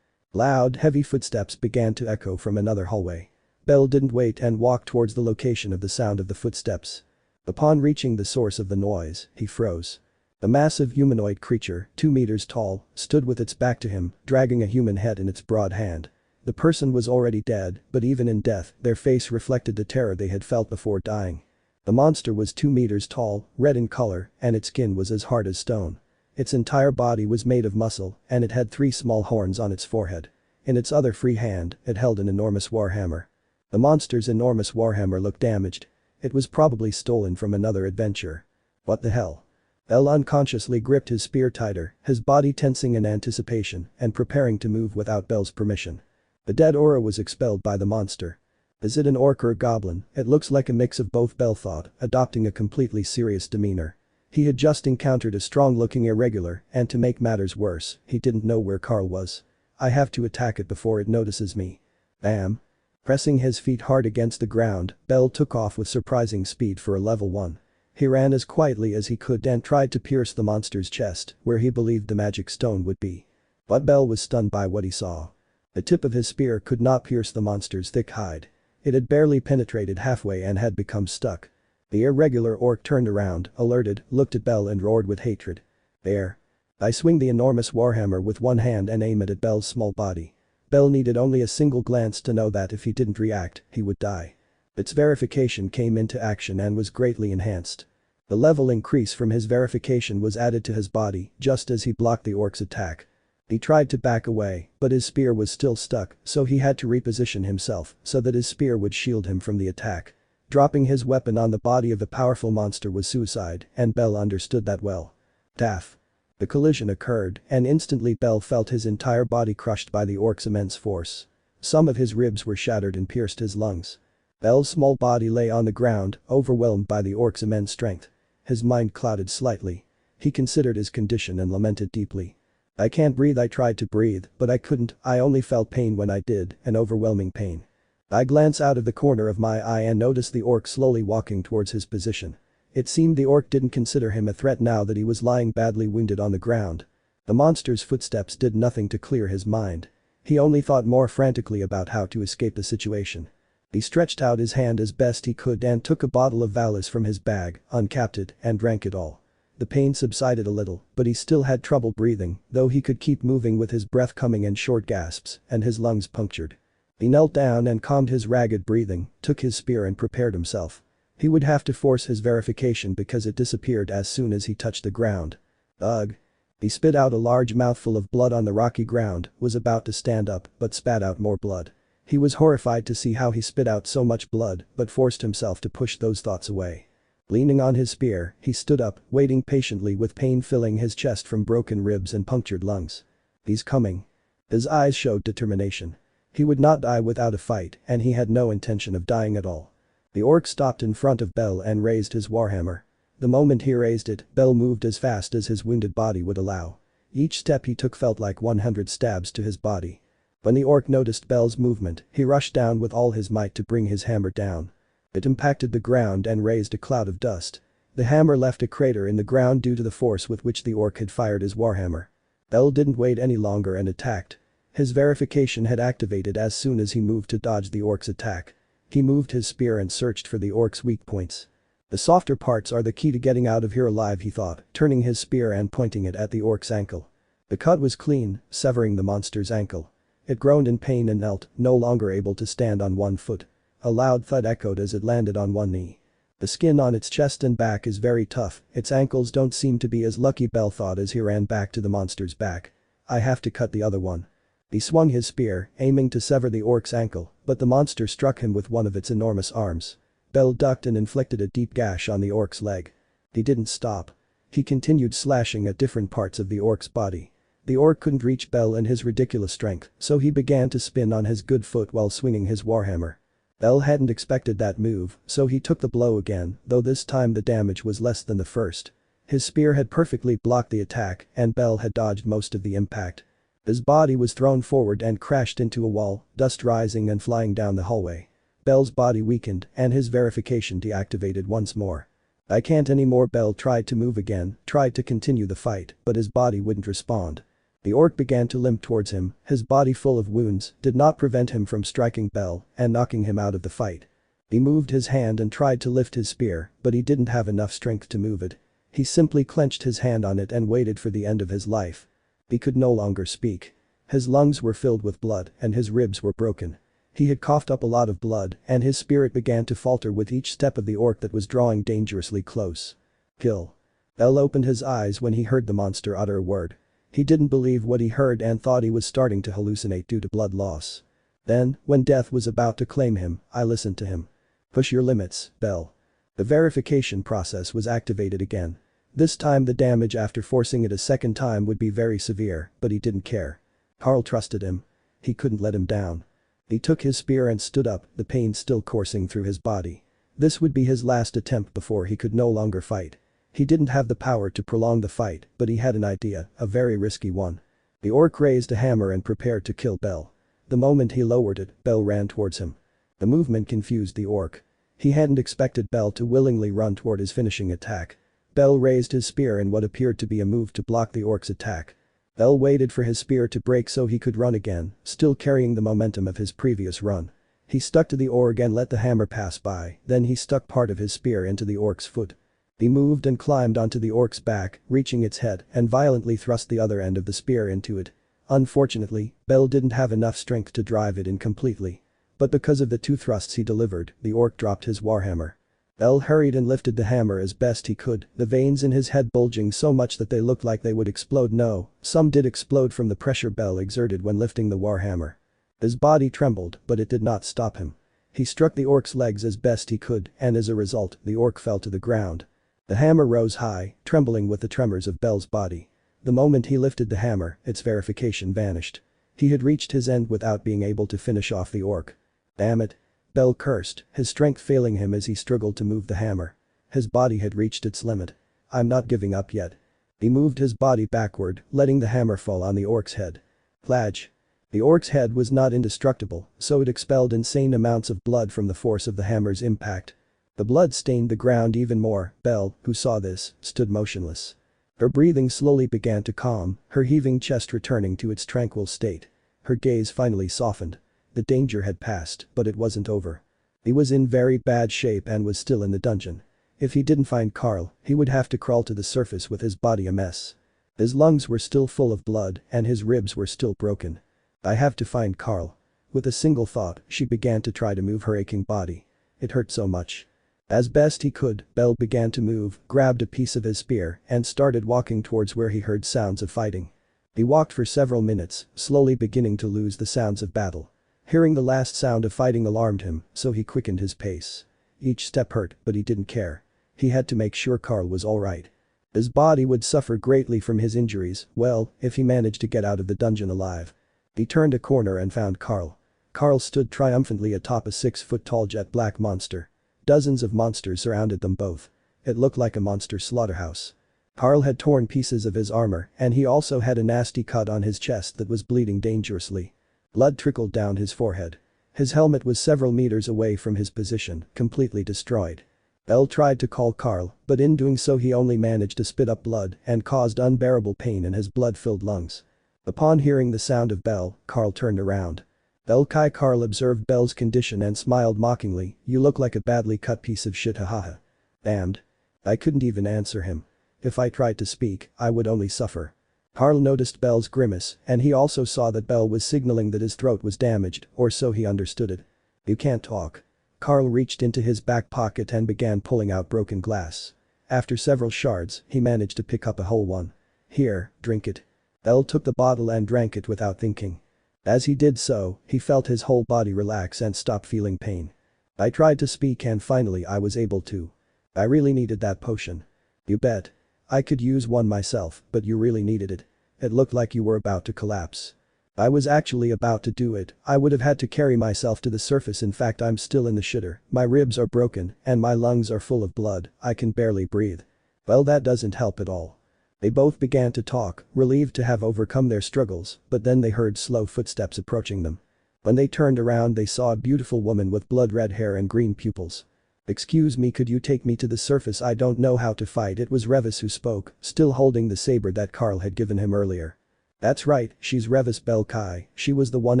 Loud, heavy footsteps began to echo from another hallway. Bell didn't wait and walked towards the location of the sound of the footsteps. Upon reaching the source of the noise, he froze. A massive humanoid creature, 2 meters tall, stood with its back to him, dragging a human head in its broad hand. The person was already dead, but even in death, their face reflected the terror they had felt before dying. The monster was 2 meters tall, red in color, and its skin was as hard as stone. Its entire body was made of muscle, and it had 3 small horns on its forehead. In its other free hand, it held an enormous warhammer. The monster's enormous warhammer looked damaged. It was probably stolen from another adventurer. What the hell? Bell unconsciously gripped his spear tighter, his body tensing in anticipation and preparing to move without Bell's permission. The dead aura was expelled by the monster. Is it an orc or a goblin? It looks like a mix of both, Bell thought, adopting a completely serious demeanor. He had just encountered a strong-looking irregular, and to make matters worse, he didn't know where Carl was. I have to attack it before it notices me. Bam. Pressing his feet hard against the ground, Bell took off with surprising speed for a level 1. He ran as quietly as he could and tried to pierce the monster's chest, where he believed the magic stone would be. But Bell was stunned by what he saw. The tip of his spear could not pierce the monster's thick hide. It had barely penetrated halfway and had become stuck. The irregular orc turned around, alerted, looked at Bell and roared with hatred. There. I swing the enormous warhammer with one hand and aim it at Bell's small body. Bell needed only a single glance to know that if he didn't react, he would die. Its verification came into action and was greatly enhanced. The level increase from his verification was added to his body just as he blocked the orc's attack. He tried to back away, but his spear was still stuck, so he had to reposition himself so that his spear would shield him from the attack. Dropping his weapon on the body of a powerful monster was suicide, and Bell understood that well. Daff. The collision occurred, and instantly Bell felt his entire body crushed by the orc's immense force. Some of his ribs were shattered and pierced his lungs. Bell's small body lay on the ground, overwhelmed by the orc's immense strength. His mind clouded slightly. He considered his condition and lamented deeply. I can't breathe. I tried to breathe, but I couldn't. I only felt pain when I did, an overwhelming pain. I glanced out of the corner of my eye and noticed the orc slowly walking towards his position. It seemed the orc didn't consider him a threat now that he was lying badly wounded on the ground. The monster's footsteps did nothing to clear his mind. He only thought more frantically about how to escape the situation. He stretched out his hand as best he could and took a bottle of Valis from his bag, uncapped it, and drank it all. The pain subsided a little, but he still had trouble breathing, though he could keep moving with his breath coming in short gasps and his lungs punctured. He knelt down and calmed his ragged breathing, took his spear and prepared himself. He would have to force his verification because it disappeared as soon as he touched the ground. Ugh. He spit out a large mouthful of blood on the rocky ground, was about to stand up, but spat out more blood. He was horrified to see how he spit out so much blood, but forced himself to push those thoughts away. Leaning on his spear, he stood up, waiting patiently with pain filling his chest from broken ribs and punctured lungs. He's coming. His eyes showed determination. He would not die without a fight, and he had no intention of dying at all. The orc stopped in front of Bell and raised his warhammer. The moment he raised it, Bell moved as fast as his wounded body would allow. Each step he took felt like 100 stabs to his body. When the orc noticed Bell's movement, he rushed down with all his might to bring his hammer down. It impacted the ground and raised a cloud of dust. The hammer left a crater in the ground due to the force with which the orc had fired his warhammer. Bell didn't wait any longer and attacked. His verification had activated as soon as he moved to dodge the orc's attack. He moved his spear and searched for the orc's weak points. The softer parts are the key to getting out of here alive, he thought, turning his spear and pointing it at the orc's ankle. The cut was clean, severing the monster's ankle. It groaned in pain and knelt, no longer able to stand on one foot. A loud thud echoed as it landed on one knee. The skin on its chest and back is very tough, its ankles don't seem to be as lucky, Bell thought as he ran back to the monster's back. I have to cut the other one. He swung his spear, aiming to sever the orc's ankle, but the monster struck him with one of its enormous arms. Bell ducked and inflicted a deep gash on the orc's leg. He didn't stop. He continued slashing at different parts of the orc's body. The orc couldn't reach Bell in his ridiculous strength, so he began to spin on his good foot while swinging his warhammer. Bell hadn't expected that move, so he took the blow again, though this time the damage was less than the first. His spear had perfectly blocked the attack, and Bell had dodged most of the impact. His body was thrown forward and crashed into a wall, dust rising and flying down the hallway. Bell's body weakened, and his verification deactivated once more. I can't anymore. Bell tried to move again, tried to continue the fight, but his body wouldn't respond. The orc began to limp towards him, his body full of wounds, did not prevent him from striking Bell and knocking him out of the fight. He moved his hand and tried to lift his spear, but he didn't have enough strength to move it. He simply clenched his hand on it and waited for the end of his life. He could no longer speak. His lungs were filled with blood and his ribs were broken. He had coughed up a lot of blood and his spirit began to falter with each step of the orc that was drawing dangerously close. Kill. Bell opened his eyes when he heard the monster utter a word. He didn't believe what he heard and thought he was starting to hallucinate due to blood loss. Then, when death was about to claim him, I listened to him. Push your limits, Bell. The verification process was activated again. This time the damage after forcing it a second time would be very severe, but he didn't care. Carl trusted him. He couldn't let him down. He took his spear and stood up, the pain still coursing through his body. This would be his last attempt before he could no longer fight. He didn't have the power to prolong the fight, but he had an idea, a very risky one. The orc raised a hammer and prepared to kill Bell. The moment he lowered it, Bell ran towards him. The movement confused the orc. He hadn't expected Bell to willingly run toward his finishing attack. Bell raised his spear in what appeared to be a move to block the orc's attack. Bell waited for his spear to break so he could run again, still carrying the momentum of his previous run. He stuck to the orc and let the hammer pass by, then he stuck part of his spear into the orc's foot. He moved and climbed onto the orc's back, reaching its head, and violently thrust the other end of the spear into it. Unfortunately, Bell didn't have enough strength to drive it in completely. But because of the two thrusts he delivered, the orc dropped his warhammer. Bell hurried and lifted the hammer as best he could, the veins in his head bulging so much that they looked like they would explode. No, some did explode from the pressure Bell exerted when lifting the warhammer. His body trembled, but it did not stop him. He struck the orc's legs as best he could, and as a result, the orc fell to the ground. The hammer rose high, trembling with the tremors of Bell's body. The moment he lifted the hammer, its verification vanished. He had reached his end without being able to finish off the orc. Damn it. Bell cursed, his strength failing him as he struggled to move the hammer. His body had reached its limit. I'm not giving up yet. He moved his body backward, letting the hammer fall on the orc's head. Flash. The orc's head was not indestructible, so it expelled insane amounts of blood from the force of the hammer's impact. The blood stained the ground even more. Bell, who saw this, stood motionless. Her breathing slowly began to calm, her heaving chest returning to its tranquil state. Her gaze finally softened. The danger had passed, but it wasn't over. He was in very bad shape and was still in the dungeon. If he didn't find Carl, he would have to crawl to the surface with his body a mess. His lungs were still full of blood and his ribs were still broken. I have to find Carl. With a single thought, she began to try to move her aching body. It hurt so much. As best he could, Bell began to move, grabbed a piece of his spear, and started walking towards where he heard sounds of fighting. He walked for several minutes, slowly beginning to lose the sounds of battle. Hearing the last sound of fighting alarmed him, so he quickened his pace. Each step hurt, but he didn't care. He had to make sure Carl was alright. His body would suffer greatly from his injuries, well, if he managed to get out of the dungeon alive. He turned a corner and found Carl. Carl stood triumphantly atop a 6-foot-tall jet black monster. Dozens of monsters surrounded them both. It looked like a monster slaughterhouse. Carl had torn pieces of his armor and he also had a nasty cut on his chest that was bleeding dangerously. Blood trickled down his forehead. His helmet was several meters away from his position, completely destroyed. Bell tried to call Carl, but in doing so he only managed to spit up blood and caused unbearable pain in his blood-filled lungs. Upon hearing the sound of Bell, Carl turned around. Carl observed Bell's condition and smiled mockingly, "You look like a badly cut piece of shit, hahaha." Damned. I couldn't even answer him. If I tried to speak, I would only suffer. Carl noticed Bell's grimace and he also saw that Bell was signaling that his throat was damaged, or so he understood it. "You can't talk." Carl reached into his back pocket and began pulling out broken glass. After several shards, he managed to pick up a whole one. "Here, drink it." Bell took the bottle and drank it without thinking. As he did so, he felt his whole body relax and stop feeling pain. "I tried to speak and finally I was able to. I really needed that potion." "You bet. I could use one myself, but you really needed it. It looked like you were about to collapse." "I was actually about to do it, I would have had to carry myself to the surface, in fact I'm still in the shitter, my ribs are broken and my lungs are full of blood, I can barely breathe." "Well, that doesn't help at all." They both began to talk, relieved to have overcome their struggles, but then they heard slow footsteps approaching them. When they turned around they saw a beautiful woman with blood-red hair and green pupils. "Excuse me, could you take me to the surface? I don't know how to fight." It was Revis who spoke, still holding the saber that Carl had given him earlier. "That's right, she's Revis Bellkai, she was the one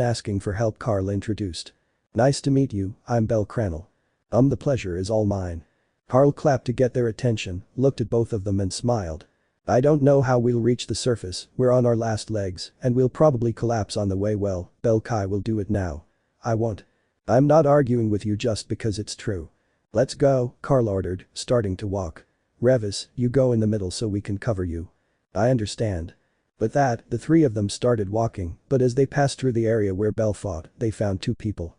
asking for help," Carl introduced. "Nice to meet you, I'm bellcranel." The pleasure is all mine." Carl clapped to get their attention, looked at both of them and smiled. "I don't know how we'll reach the surface, we're on our last legs, and we'll probably collapse on the way. Well, Bellkai will do it now." "I won't." "I'm not arguing with you just because it's true." "Let's go," Carl ordered, starting to walk. "Revis, you go in the middle so we can cover you." "I understand." With that, the three of them started walking, but as they passed through the area where Bell fought, they found two people.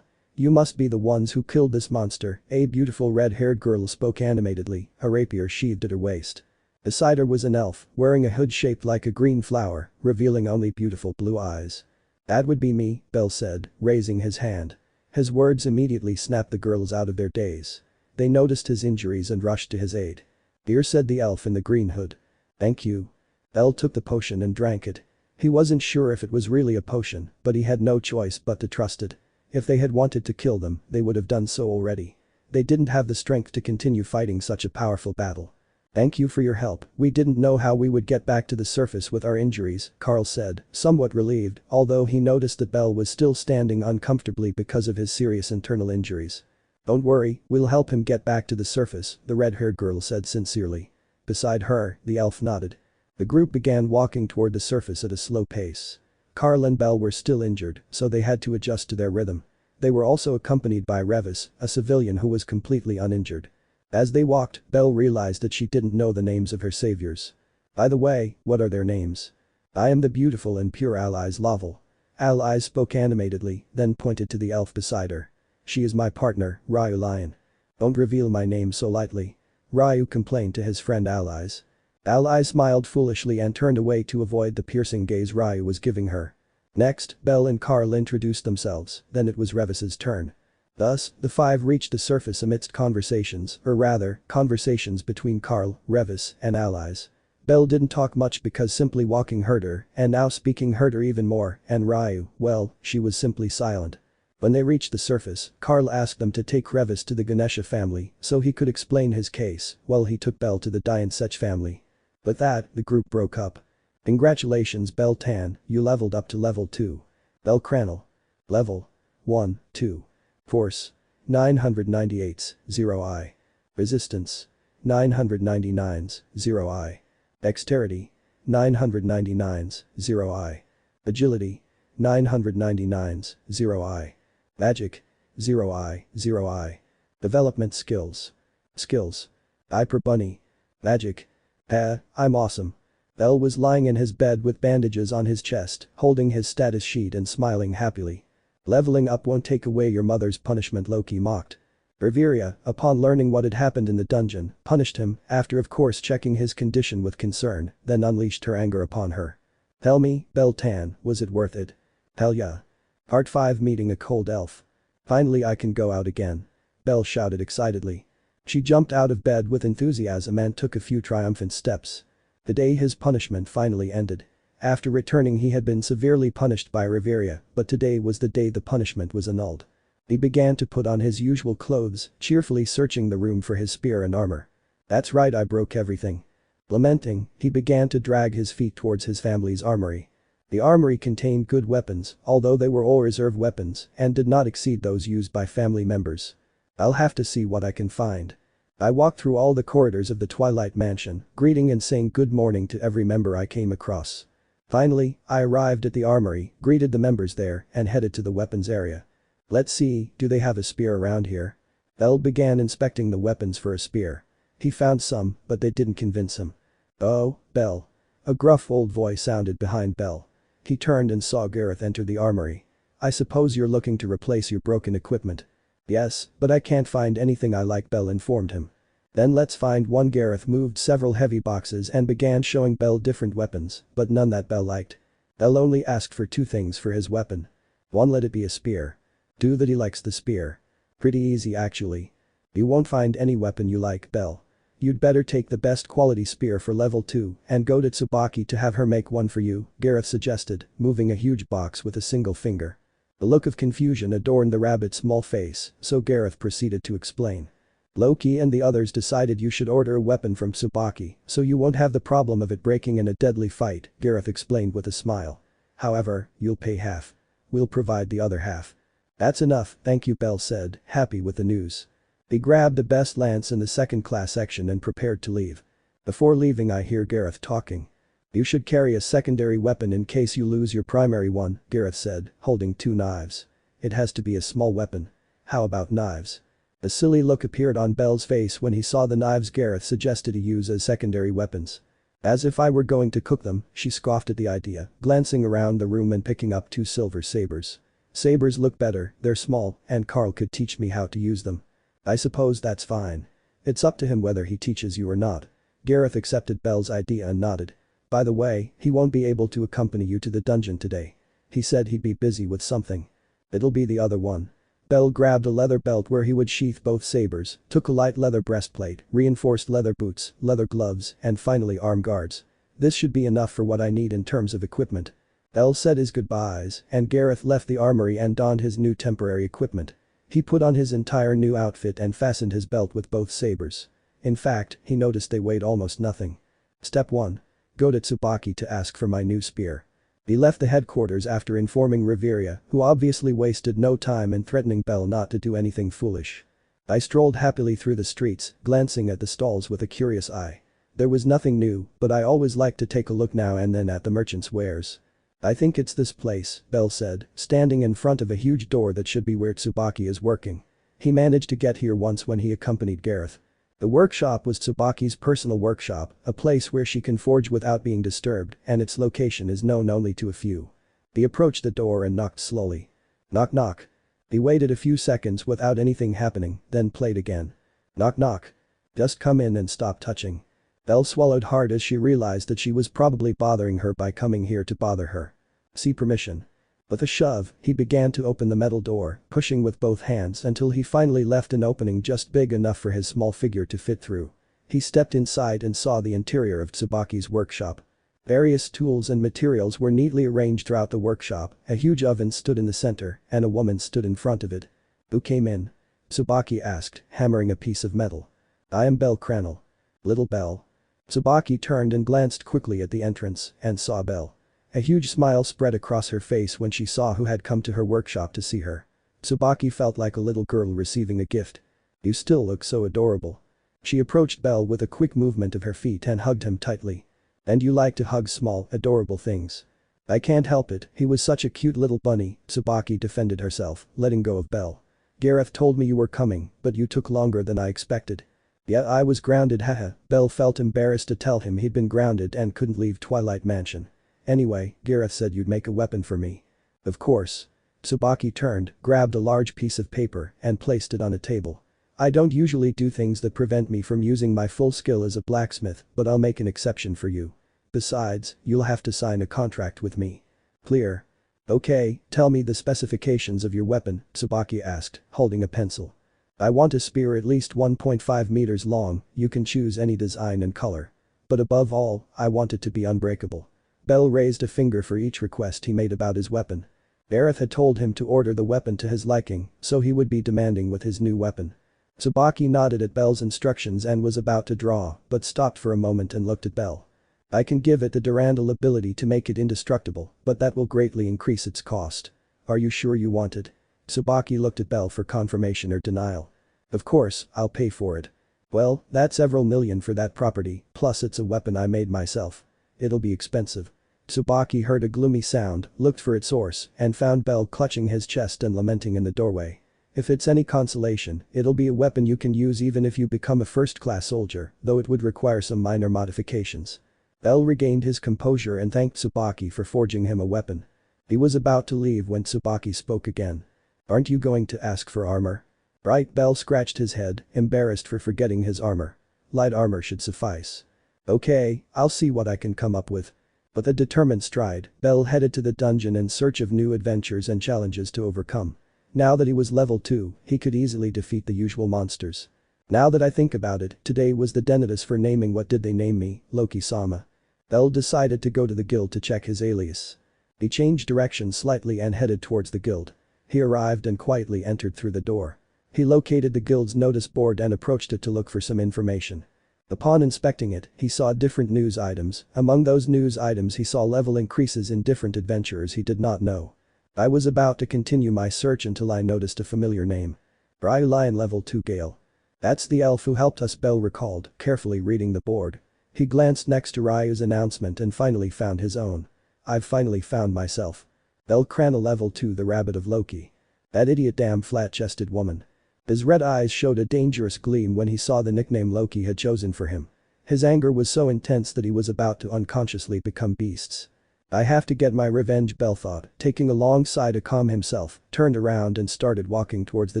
You must be the ones who killed this monster," a beautiful red-haired girl spoke animatedly, a rapier sheathed at her waist. Beside her was an elf, wearing a hood shaped like a green flower, revealing only beautiful blue eyes. "That would be me," Bell said, raising his hand. His words immediately snapped the girls out of their daze. They noticed his injuries and rushed to his aid. "Here," said the elf in the green hood. "Thank you." Bell took the potion and drank it. He wasn't sure if it was really a potion, but he had no choice but to trust it. If they had wanted to kill them, they would have done so already. They didn't have the strength to continue fighting such a powerful battle. "Thank you for your help, we didn't know how we would get back to the surface with our injuries," Carl said, somewhat relieved, although he noticed that Bell was still standing uncomfortably because of his serious internal injuries. "Don't worry, we'll help him get back to the surface," the red-haired girl said sincerely. Beside her, the elf nodded. The group began walking toward the surface at a slow pace. Carl and Bell were still injured, so they had to adjust to their rhythm. They were also accompanied by Revis, a civilian who was completely uninjured. As they walked, Bell realized that she didn't know the names of her saviors. "By the way, what are their names?" "I am the beautiful and pure Allies Laval." Allies spoke animatedly, then pointed to the elf beside her. "She is my partner, Ryu Lion." "Don't reveal my name so lightly." Ryu complained to his friend Allies. Allies smiled foolishly and turned away to avoid the piercing gaze Ryu was giving her. Next, Bell and Carl introduced themselves, then it was Revis's turn. Thus, the five reached the surface amidst conversations, or rather, conversations between Carl, Revis, and Allies. Bell didn't talk much because simply walking hurt her, and now speaking hurt her even more, and Ryu, well, she was simply silent. When they reached the surface, Carl asked them to take Revis to the Ganesha family so he could explain his case, while he took Bell to the Diansech family. With that, the group broke up. "Congratulations Bell-tan, you leveled up to level 2. Bellcranel. Level 1, 2. Force 998s, 0i. Resistance 999s, 0i. Dexterity 999s, 0i. Agility 999s, 0i. Magic 0i, 0i. Development skills. Skills. Hyper Bunny. Magic. I'm awesome. Bell was lying in his bed with bandages on his chest, holding his status sheet and smiling happily. "Leveling up won't take away your mother's punishment," Loki mocked. Berveria, upon learning what had happened in the dungeon, punished him, after of course checking his condition with concern, then unleashed her anger upon her. "Tell me, Bell-tan, was it worth it?" "Hell yeah. Part 5 Meeting a cold elf. Finally I can go out again." Bell shouted excitedly. She jumped out of bed with enthusiasm and took a few triumphant steps. The day his punishment finally ended. After returning he had been severely punished by Riveria, but today was the day the punishment was annulled. He began to put on his usual clothes, cheerfully searching the room for his spear and armor. That's right, I broke everything. Lamenting, he began to drag his feet towards his family's armory. The armory contained good weapons, although they were all reserve weapons and did not exceed those used by family members. I'll have to see what I can find. I walked through all the corridors of the Twilight Mansion, greeting and saying good morning to every member I came across. Finally, I arrived at the armory, greeted the members there, and headed to the weapons area. Let's see, do they have a spear around here? Bell began inspecting the weapons for a spear. He found some, but they didn't convince him. Oh, Bell. A gruff old voice sounded behind Bell. He turned and saw Gareth enter the armory. I suppose you're looking to replace your broken equipment. Yes, but I can't find anything I like, Bell informed him. Then let's find one. Gareth moved several heavy boxes and began showing Bell different weapons, but none that Bell liked. Bell only asked for 2 things for his weapon. 1, let it be a spear. 2, that he likes the spear. Pretty easy actually. You won't find any weapon you like, Bell. You'd better take the best quality spear for level 2 and go to Tsubaki to have her make one for you, Gareth suggested, moving a huge box with a single finger. The look of confusion adorned the rabbit's small face, so Gareth proceeded to explain. Loki and the others decided you should order a weapon from Tsubaki, so you won't have the problem of it breaking in a deadly fight, Gareth explained with a smile. However, you'll pay half. We'll provide the other half. That's enough, thank you, Bell said, happy with the news. He grabbed the best lance in the second-class section and prepared to leave. Before leaving, I hear Gareth talking. You should carry a secondary weapon in case you lose your primary one, Gareth said, holding 2 knives. It has to be a small weapon. How about knives? A silly look appeared on Bell's face when he saw the knives Gareth suggested he use as secondary weapons. As if I were going to cook them, she scoffed at the idea, glancing around the room and picking up 2 silver sabers. Sabers look better, they're small, and Carl could teach me how to use them. I suppose that's fine. It's up to him whether he teaches you or not. Gareth accepted Bell's idea and nodded. By the way, he won't be able to accompany you to the dungeon today. He said he'd be busy with something. It'll be the other one. Bell grabbed a leather belt where he would sheath both sabers, took a light leather breastplate, reinforced leather boots, leather gloves, and finally arm guards. This should be enough for what I need in terms of equipment. Bell said his goodbyes, and Gareth left the armory and donned his new temporary equipment. He put on his entire new outfit and fastened his belt with both sabers. In fact, he noticed they weighed almost nothing. Step 1. Go to Tsubaki to ask for my new spear. He left the headquarters after informing Riveria, who obviously wasted no time in threatening Bell not to do anything foolish. I strolled happily through the streets, glancing at the stalls with a curious eye. There was nothing new, but I always like to take a look now and then at the merchant's wares. I think it's this place, Bell said, standing in front of a huge door that should be where Tsubaki is working. He managed to get here once when he accompanied Gareth. The workshop was Tsubaki's personal workshop, a place where she can forge without being disturbed, and its location is known only to a few. He approached the door and knocked slowly. Knock knock. He waited a few seconds without anything happening, then played again. Knock knock. Just come in and stop touching. Belle swallowed hard as she realized that she was probably bothering her by coming here to bother her. See permission. With a shove, he began to open the metal door, pushing with both hands until he finally left an opening just big enough for his small figure to fit through. He stepped inside and saw the interior of Tsubaki's workshop. Various tools and materials were neatly arranged throughout the workshop, a huge oven stood in the center, and a woman stood in front of it. Who came in? Tsubaki asked, hammering a piece of metal. I am bellcranel. Little Bell. Tsubaki turned and glanced quickly at the entrance and saw Bell. A huge smile spread across her face when she saw who had come to her workshop to see her. Tsubaki felt like a little girl receiving a gift. You still look so adorable. She approached Bell with a quick movement of her feet and hugged him tightly. And you like to hug small, adorable things. I can't help it, he was such a cute little bunny, Tsubaki defended herself, letting go of Bell. Gareth told me you were coming, but you took longer than I expected. Yeah, I was grounded, haha. Bell felt embarrassed to tell him he'd been grounded and couldn't leave Twilight Mansion. Anyway, Gareth said you'd make a weapon for me. Of course. Tsubaki turned, grabbed a large piece of paper, and placed it on a table. I don't usually do things that prevent me from using my full skill as a blacksmith, but I'll make an exception for you. Besides, you'll have to sign a contract with me. Clear? Okay, tell me the specifications of your weapon, Tsubaki asked, holding a pencil. I want a spear at least 1.5 meters long, you can choose any design and color. But above all, I want it to be unbreakable. Bell raised a finger for each request he made about his weapon. Aerith had told him to order the weapon to his liking, so he would be demanding with his new weapon. Tsubaki nodded at Bell's instructions and was about to draw, but stopped for a moment and looked at Bell. I can give it the Durandal ability to make it indestructible, but that will greatly increase its cost. Are you sure you want it? Tsubaki looked at Bell for confirmation or denial. Of course, I'll pay for it. Well, that's several million for that property, plus it's a weapon I made myself. It'll be expensive. Tsubaki heard a gloomy sound, looked for its source, and found Bell clutching his chest and lamenting in the doorway. If it's any consolation, it'll be a weapon you can use even if you become a first-class soldier, though it would require some minor modifications. Bell regained his composure and thanked Tsubaki for forging him a weapon. He was about to leave when Tsubaki spoke again. Aren't you going to ask for armor? Right, Bell scratched his head, embarrassed for forgetting his armor. Light armor should suffice. Okay, I'll see what I can come up with. With a determined stride, Bell headed to the dungeon in search of new adventures and challenges to overcome. Now that he was level 2, he could easily defeat the usual monsters. Now that I think about it, today was the Denitus for naming what did they name me, Loki-sama. Bell decided to go to the guild to check his alias. He changed direction slightly and headed towards the guild. He arrived and quietly entered through the door. He located the guild's notice board and approached it to look for some information. Upon inspecting it, he saw different news items. Among those news items he saw level increases in different adventurers he did not know. I was about to continue my search until I noticed a familiar name. Ryu Lion level 2 Gale. That's the elf who helped us, Bell recalled, carefully reading the board. He glanced next to Ryu's announcement and finally found his own. I've finally found myself. Bellcranel level 2 the rabbit of Loki. That idiot damn flat-chested woman. His red eyes showed a dangerous gleam when he saw the nickname Loki had chosen for him. His anger was so intense that he was about to unconsciously become beasts. I have to get my revenge, Bell thought, taking a long sigh to calm himself, turned around and started walking towards the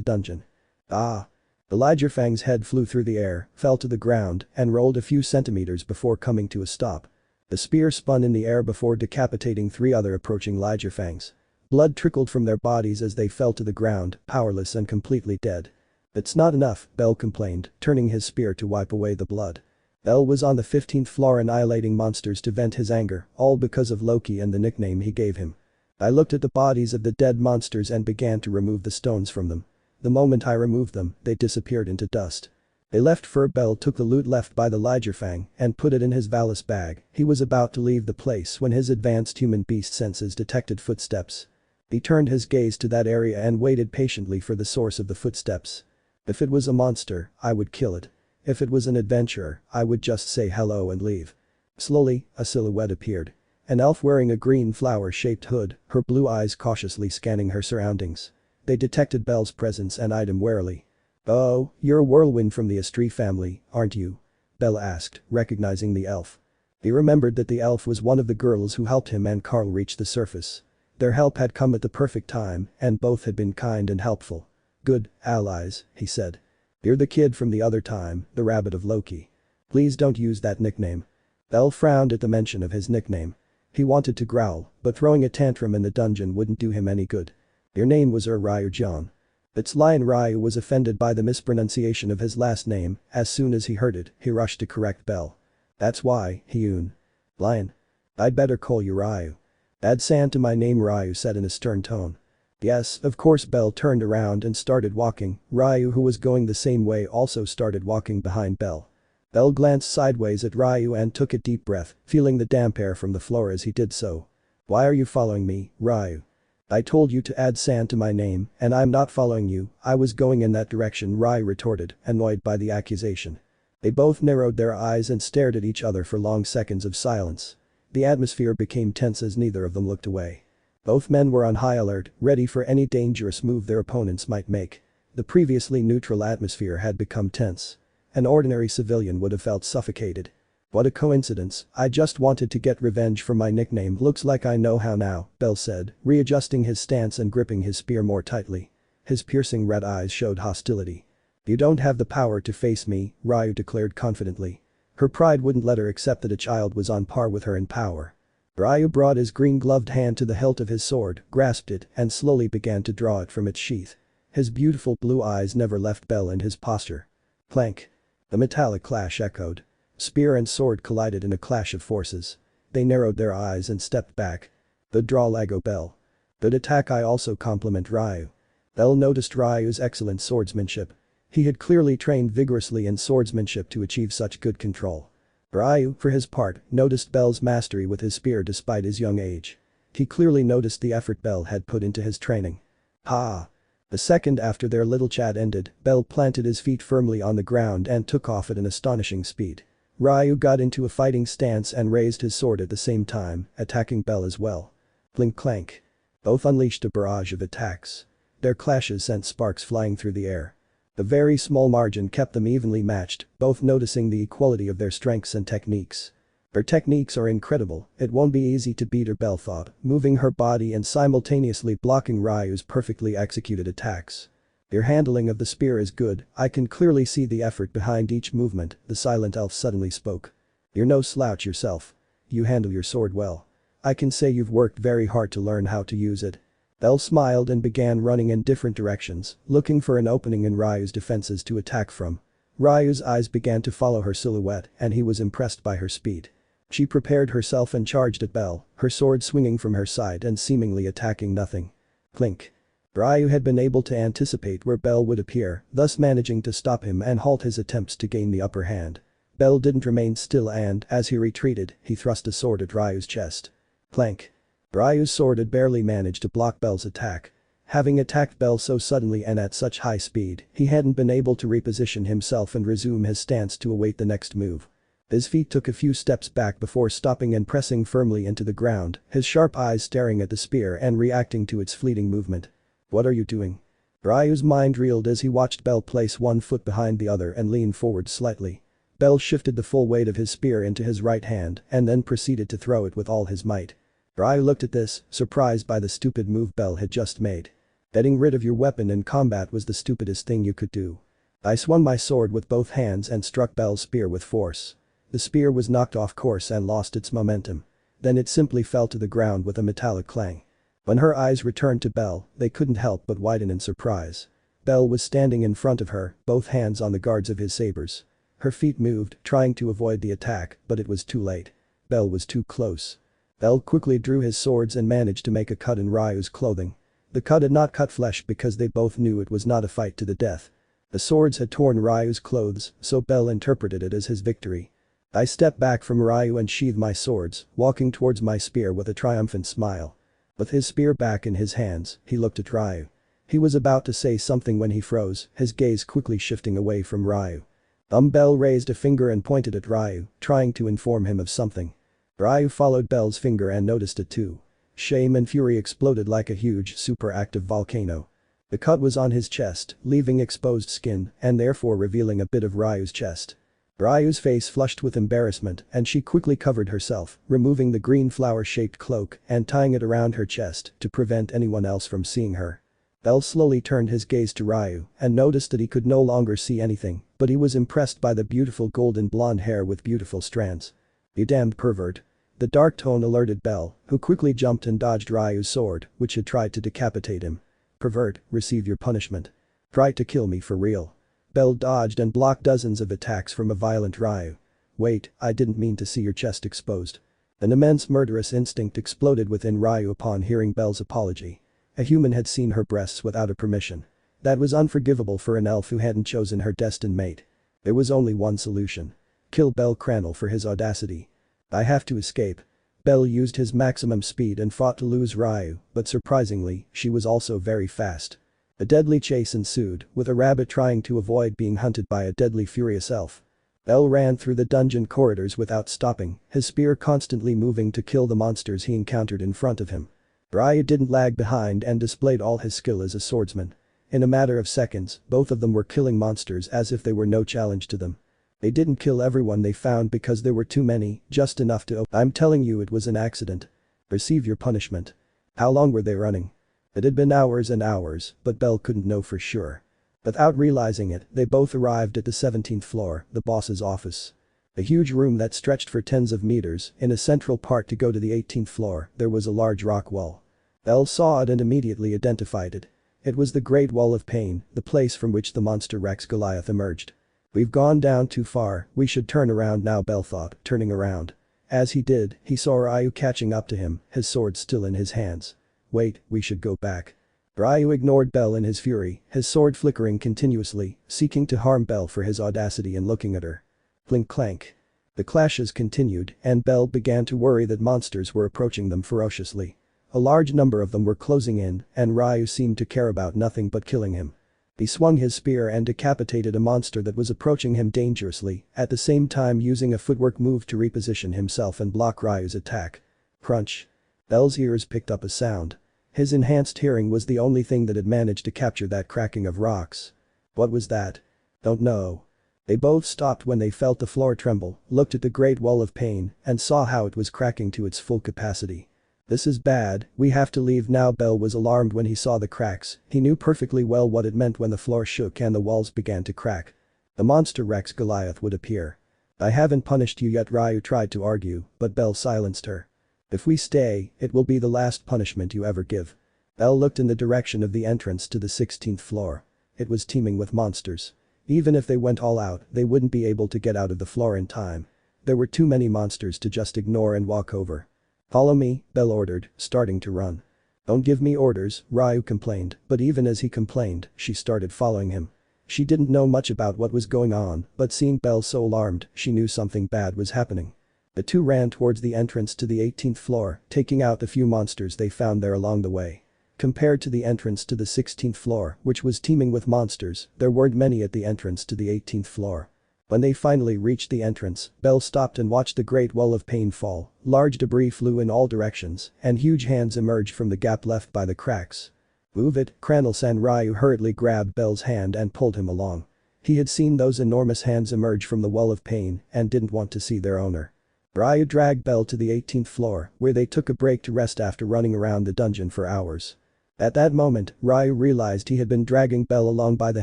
dungeon. Ah! Elijah Fang's head flew through the air, fell to the ground, and rolled a few centimeters before coming to a stop. The spear spun in the air before decapitating 3 other approaching Elijah Fangs. Blood trickled from their bodies as they fell to the ground, powerless and completely dead. It's not enough, Bell complained, turning his spear to wipe away the blood. Bell was on the 15th floor annihilating monsters to vent his anger, all because of Loki and the nickname he gave him. I looked at the bodies of the dead monsters and began to remove the stones from them. The moment I removed them, they disappeared into dust. They left fur. Bell took the loot left by the Elijah Fang and put it in his valise bag. He was about to leave the place when his advanced human beast senses detected footsteps. He turned his gaze to that area and waited patiently for the source of the footsteps. If it was a monster, I would kill it. If it was an adventurer, I would just say hello and leave. Slowly, a silhouette appeared. An elf wearing a green flower-shaped hood, her blue eyes cautiously scanning her surroundings. They detected Bell's presence and eyed him warily. Oh, you're a whirlwind from the Astri family, aren't you? Bell asked, recognizing the elf. He remembered that the elf was one of the girls who helped him and Carl reach the surface. Their help had come at the perfect time, and both had been kind and helpful. Good allies, he said. You're the kid from the other time, the rabbit of Loki. Please don't use that nickname. Bell frowned at the mention of his nickname. He wanted to growl, but throwing a tantrum in the dungeon wouldn't do him any good. Your name was Ryu John. Its lion. Ryu was offended by the mispronunciation of his last name. As soon as he heard it, he rushed to correct Bell. That's why, Hyun. Lion. I'd better call you Ryu. Add San to my name, Ryu said in a stern tone. Yes, of course. Bell turned around and started walking. Ryu, who was going the same way, also started walking behind Bell. Bell glanced sideways at Ryu and took a deep breath, feeling the damp air from the floor as he did so. Why are you following me, Ryu? I told you to add San to my name, and I'm not following you. I was going in that direction, Ryu retorted, annoyed by the accusation. They both narrowed their eyes and stared at each other for long seconds of silence. The atmosphere became tense as neither of them looked away. Both men were on high alert, ready for any dangerous move their opponents might make. The previously neutral atmosphere had become tense. An ordinary civilian would have felt suffocated. What a coincidence, I just wanted to get revenge for my nickname. Looks like I know how now, Bell said, readjusting his stance and gripping his spear more tightly. His piercing red eyes showed hostility. You don't have the power to face me, Ryu declared confidently. Her pride wouldn't let her accept that a child was on par with her in power. Ryu brought his green-gloved hand to the hilt of his sword, grasped it, and slowly began to draw it from its sheath. His beautiful blue eyes never left Bell and his posture. Clank. The metallic clash echoed. Spear and sword collided in a clash of forces. They narrowed their eyes and stepped back. The draw Lago Bell. Good attack. I also compliment Ryu. Bell noticed Ryu's excellent swordsmanship. He had clearly trained vigorously in swordsmanship to achieve such good control. Ryu, for his part, noticed Bell's mastery with his spear despite his young age. He clearly noticed the effort Bell had put into his training. Ha! The second after their little chat ended, Bell planted his feet firmly on the ground and took off at an astonishing speed. Ryu got into a fighting stance and raised his sword at the same time, attacking Bell as well. Blink clank. Both unleashed a barrage of attacks. Their clashes sent sparks flying through the air. The very small margin kept them evenly matched, both noticing the equality of their strengths and techniques. Their techniques are incredible, it won't be easy to beat her, Bell thought, moving her body and simultaneously blocking Ryu's perfectly executed attacks. Your handling of the spear is good, I can clearly see the effort behind each movement, the silent elf suddenly spoke. You're no slouch yourself. You handle your sword well. I can say you've worked very hard to learn how to use it. Bell smiled and began running in different directions, looking for an opening in Ryu's defenses to attack from. Ryu's eyes began to follow her silhouette and he was impressed by her speed. She prepared herself and charged at Bell, her sword swinging from her side and seemingly attacking nothing. Clink. Ryu had been able to anticipate where Bell would appear, thus managing to stop him and halt his attempts to gain the upper hand. Bell didn't remain still and, as he retreated, he thrust a sword at Ryu's chest. Clank. Ryu's sword had barely managed to block Bell's attack. Having attacked Bell so suddenly and at such high speed, he hadn't been able to reposition himself and resume his stance to await the next move. His feet took a few steps back before stopping and pressing firmly into the ground, his sharp eyes staring at the spear and reacting to its fleeting movement. What are you doing? Ryu's mind reeled as he watched Bell place one foot behind the other and lean forward slightly. Bell shifted the full weight of his spear into his right hand and then proceeded to throw it with all his might. Ryu looked at this, surprised by the stupid move Bell had just made. Getting rid of your weapon in combat was the stupidest thing you could do. I swung my sword with both hands and struck Bell's spear with force. The spear was knocked off course and lost its momentum. Then it simply fell to the ground with a metallic clang. When her eyes returned to Bell, they couldn't help but widen in surprise. Bell was standing in front of her, both hands on the guards of his sabers. Her feet moved, trying to avoid the attack, but it was too late. Bell was too close. Bell quickly drew his swords and managed to make a cut in Ryu's clothing. The cut had not cut flesh because they both knew it was not a fight to the death. The swords had torn Ryu's clothes, so Bell interpreted it as his victory. I stepped back from Ryu and sheathed my swords, walking towards my spear with a triumphant smile. With his spear back in his hands, he looked at Ryu. He was about to say something when he froze, his gaze quickly shifting away from Ryu. Bell raised a finger and pointed at Ryu, trying to inform him of something. Ryu followed Bell's finger and noticed it too. Shame and fury exploded like a huge, super-active volcano. The cut was on his chest, leaving exposed skin and therefore revealing a bit of Ryu's chest. Ryu's face flushed with embarrassment and she quickly covered herself, removing the green flower-shaped cloak and tying it around her chest to prevent anyone else from seeing her. Bell slowly turned his gaze to Ryu and noticed that he could no longer see anything, but he was impressed by the beautiful golden blonde hair with beautiful strands. You damned pervert. The dark tone alerted Bell, who quickly jumped and dodged Ryu's sword, which had tried to decapitate him. Pervert, receive your punishment. Try to kill me for real. Bell dodged and blocked dozens of attacks from a violent Ryu. Wait, I didn't mean to see your chest exposed. An immense murderous instinct exploded within Ryu upon hearing Bell's apology. A human had seen her breasts without a permission. That was unforgivable for an elf who hadn't chosen her destined mate. There was only one solution. Kill bellcranel for his audacity. I have to escape. Bell used his maximum speed and fought to lose Ryu, but surprisingly, she was also very fast. A deadly chase ensued, with a rabbit trying to avoid being hunted by a deadly furious elf. Bell ran through the dungeon corridors without stopping, his spear constantly moving to kill the monsters he encountered in front of him. Ryu didn't lag behind and displayed all his skill as a swordsman. In a matter of seconds, both of them were killing monsters as if they were no challenge to them. They didn't kill everyone they found because there were too many, just enough to I'm telling you it was an accident. Receive your punishment. How long were they running? It had been hours and hours, but Bell couldn't know for sure. Without realizing it, they both arrived at the 17th floor, the boss's office. A huge room that stretched for tens of meters, in a central part to go to the 18th floor, there was a large rock wall. Bell saw it and immediately identified it. It was the Great Wall of Pain, the place from which the monster Rex Goliath emerged. We've gone down too far, we should turn around now, Bell thought, turning around. As he did, he saw Ryu catching up to him, his sword still in his hands. Wait, we should go back. Ryu ignored Bell in his fury, his sword flickering continuously, seeking to harm Bell for his audacity in looking at her. Clink clank. The clashes continued, and Bell began to worry that monsters were approaching them ferociously. A large number of them were closing in, and Ryu seemed to care about nothing but killing him. He swung his spear and decapitated a monster that was approaching him dangerously, at the same time using a footwork move to reposition himself and block Ryu's attack. Crunch. Bell's ears picked up a sound. His enhanced hearing was the only thing that had managed to capture that cracking of rocks. What was that? Don't know. They both stopped when they felt the floor tremble, looked at the Great Wall of Pain, and saw how it was cracking to its full capacity. This is bad, we have to leave now. Bell was alarmed when he saw the cracks, he knew perfectly well what it meant when the floor shook and the walls began to crack. The monster Rex Goliath would appear. I haven't punished you yet, Ryu tried to argue, but Bell silenced her. If we stay, it will be the last punishment you ever give. Bell looked in the direction of the entrance to the 16th floor. It was teeming with monsters. Even if they went all out, they wouldn't be able to get out of the floor in time. There were too many monsters to just ignore and walk over. Follow me, Bell ordered, starting to run. Don't give me orders, Ryu complained, but even as he complained, she started following him. She didn't know much about what was going on, but seeing Bell so alarmed, she knew something bad was happening. The two ran towards the entrance to the 18th floor, taking out the few monsters they found there along the way. Compared to the entrance to the 16th floor, which was teeming with monsters, there weren't many at the entrance to the 18th floor. When they finally reached the entrance, Bell stopped and watched the Great Wall of Pain fall. Large debris flew in all directions, and huge hands emerged from the gap left by the cracks. Move it, Cranel-san. Ryu hurriedly grabbed Bell's hand and pulled him along. He had seen those enormous hands emerge from the Wall of Pain and didn't want to see their owner. Ryu dragged Bell to the 18th floor, where they took a break to rest after running around the dungeon for hours. At that moment, Ryu realized he had been dragging Bell along by the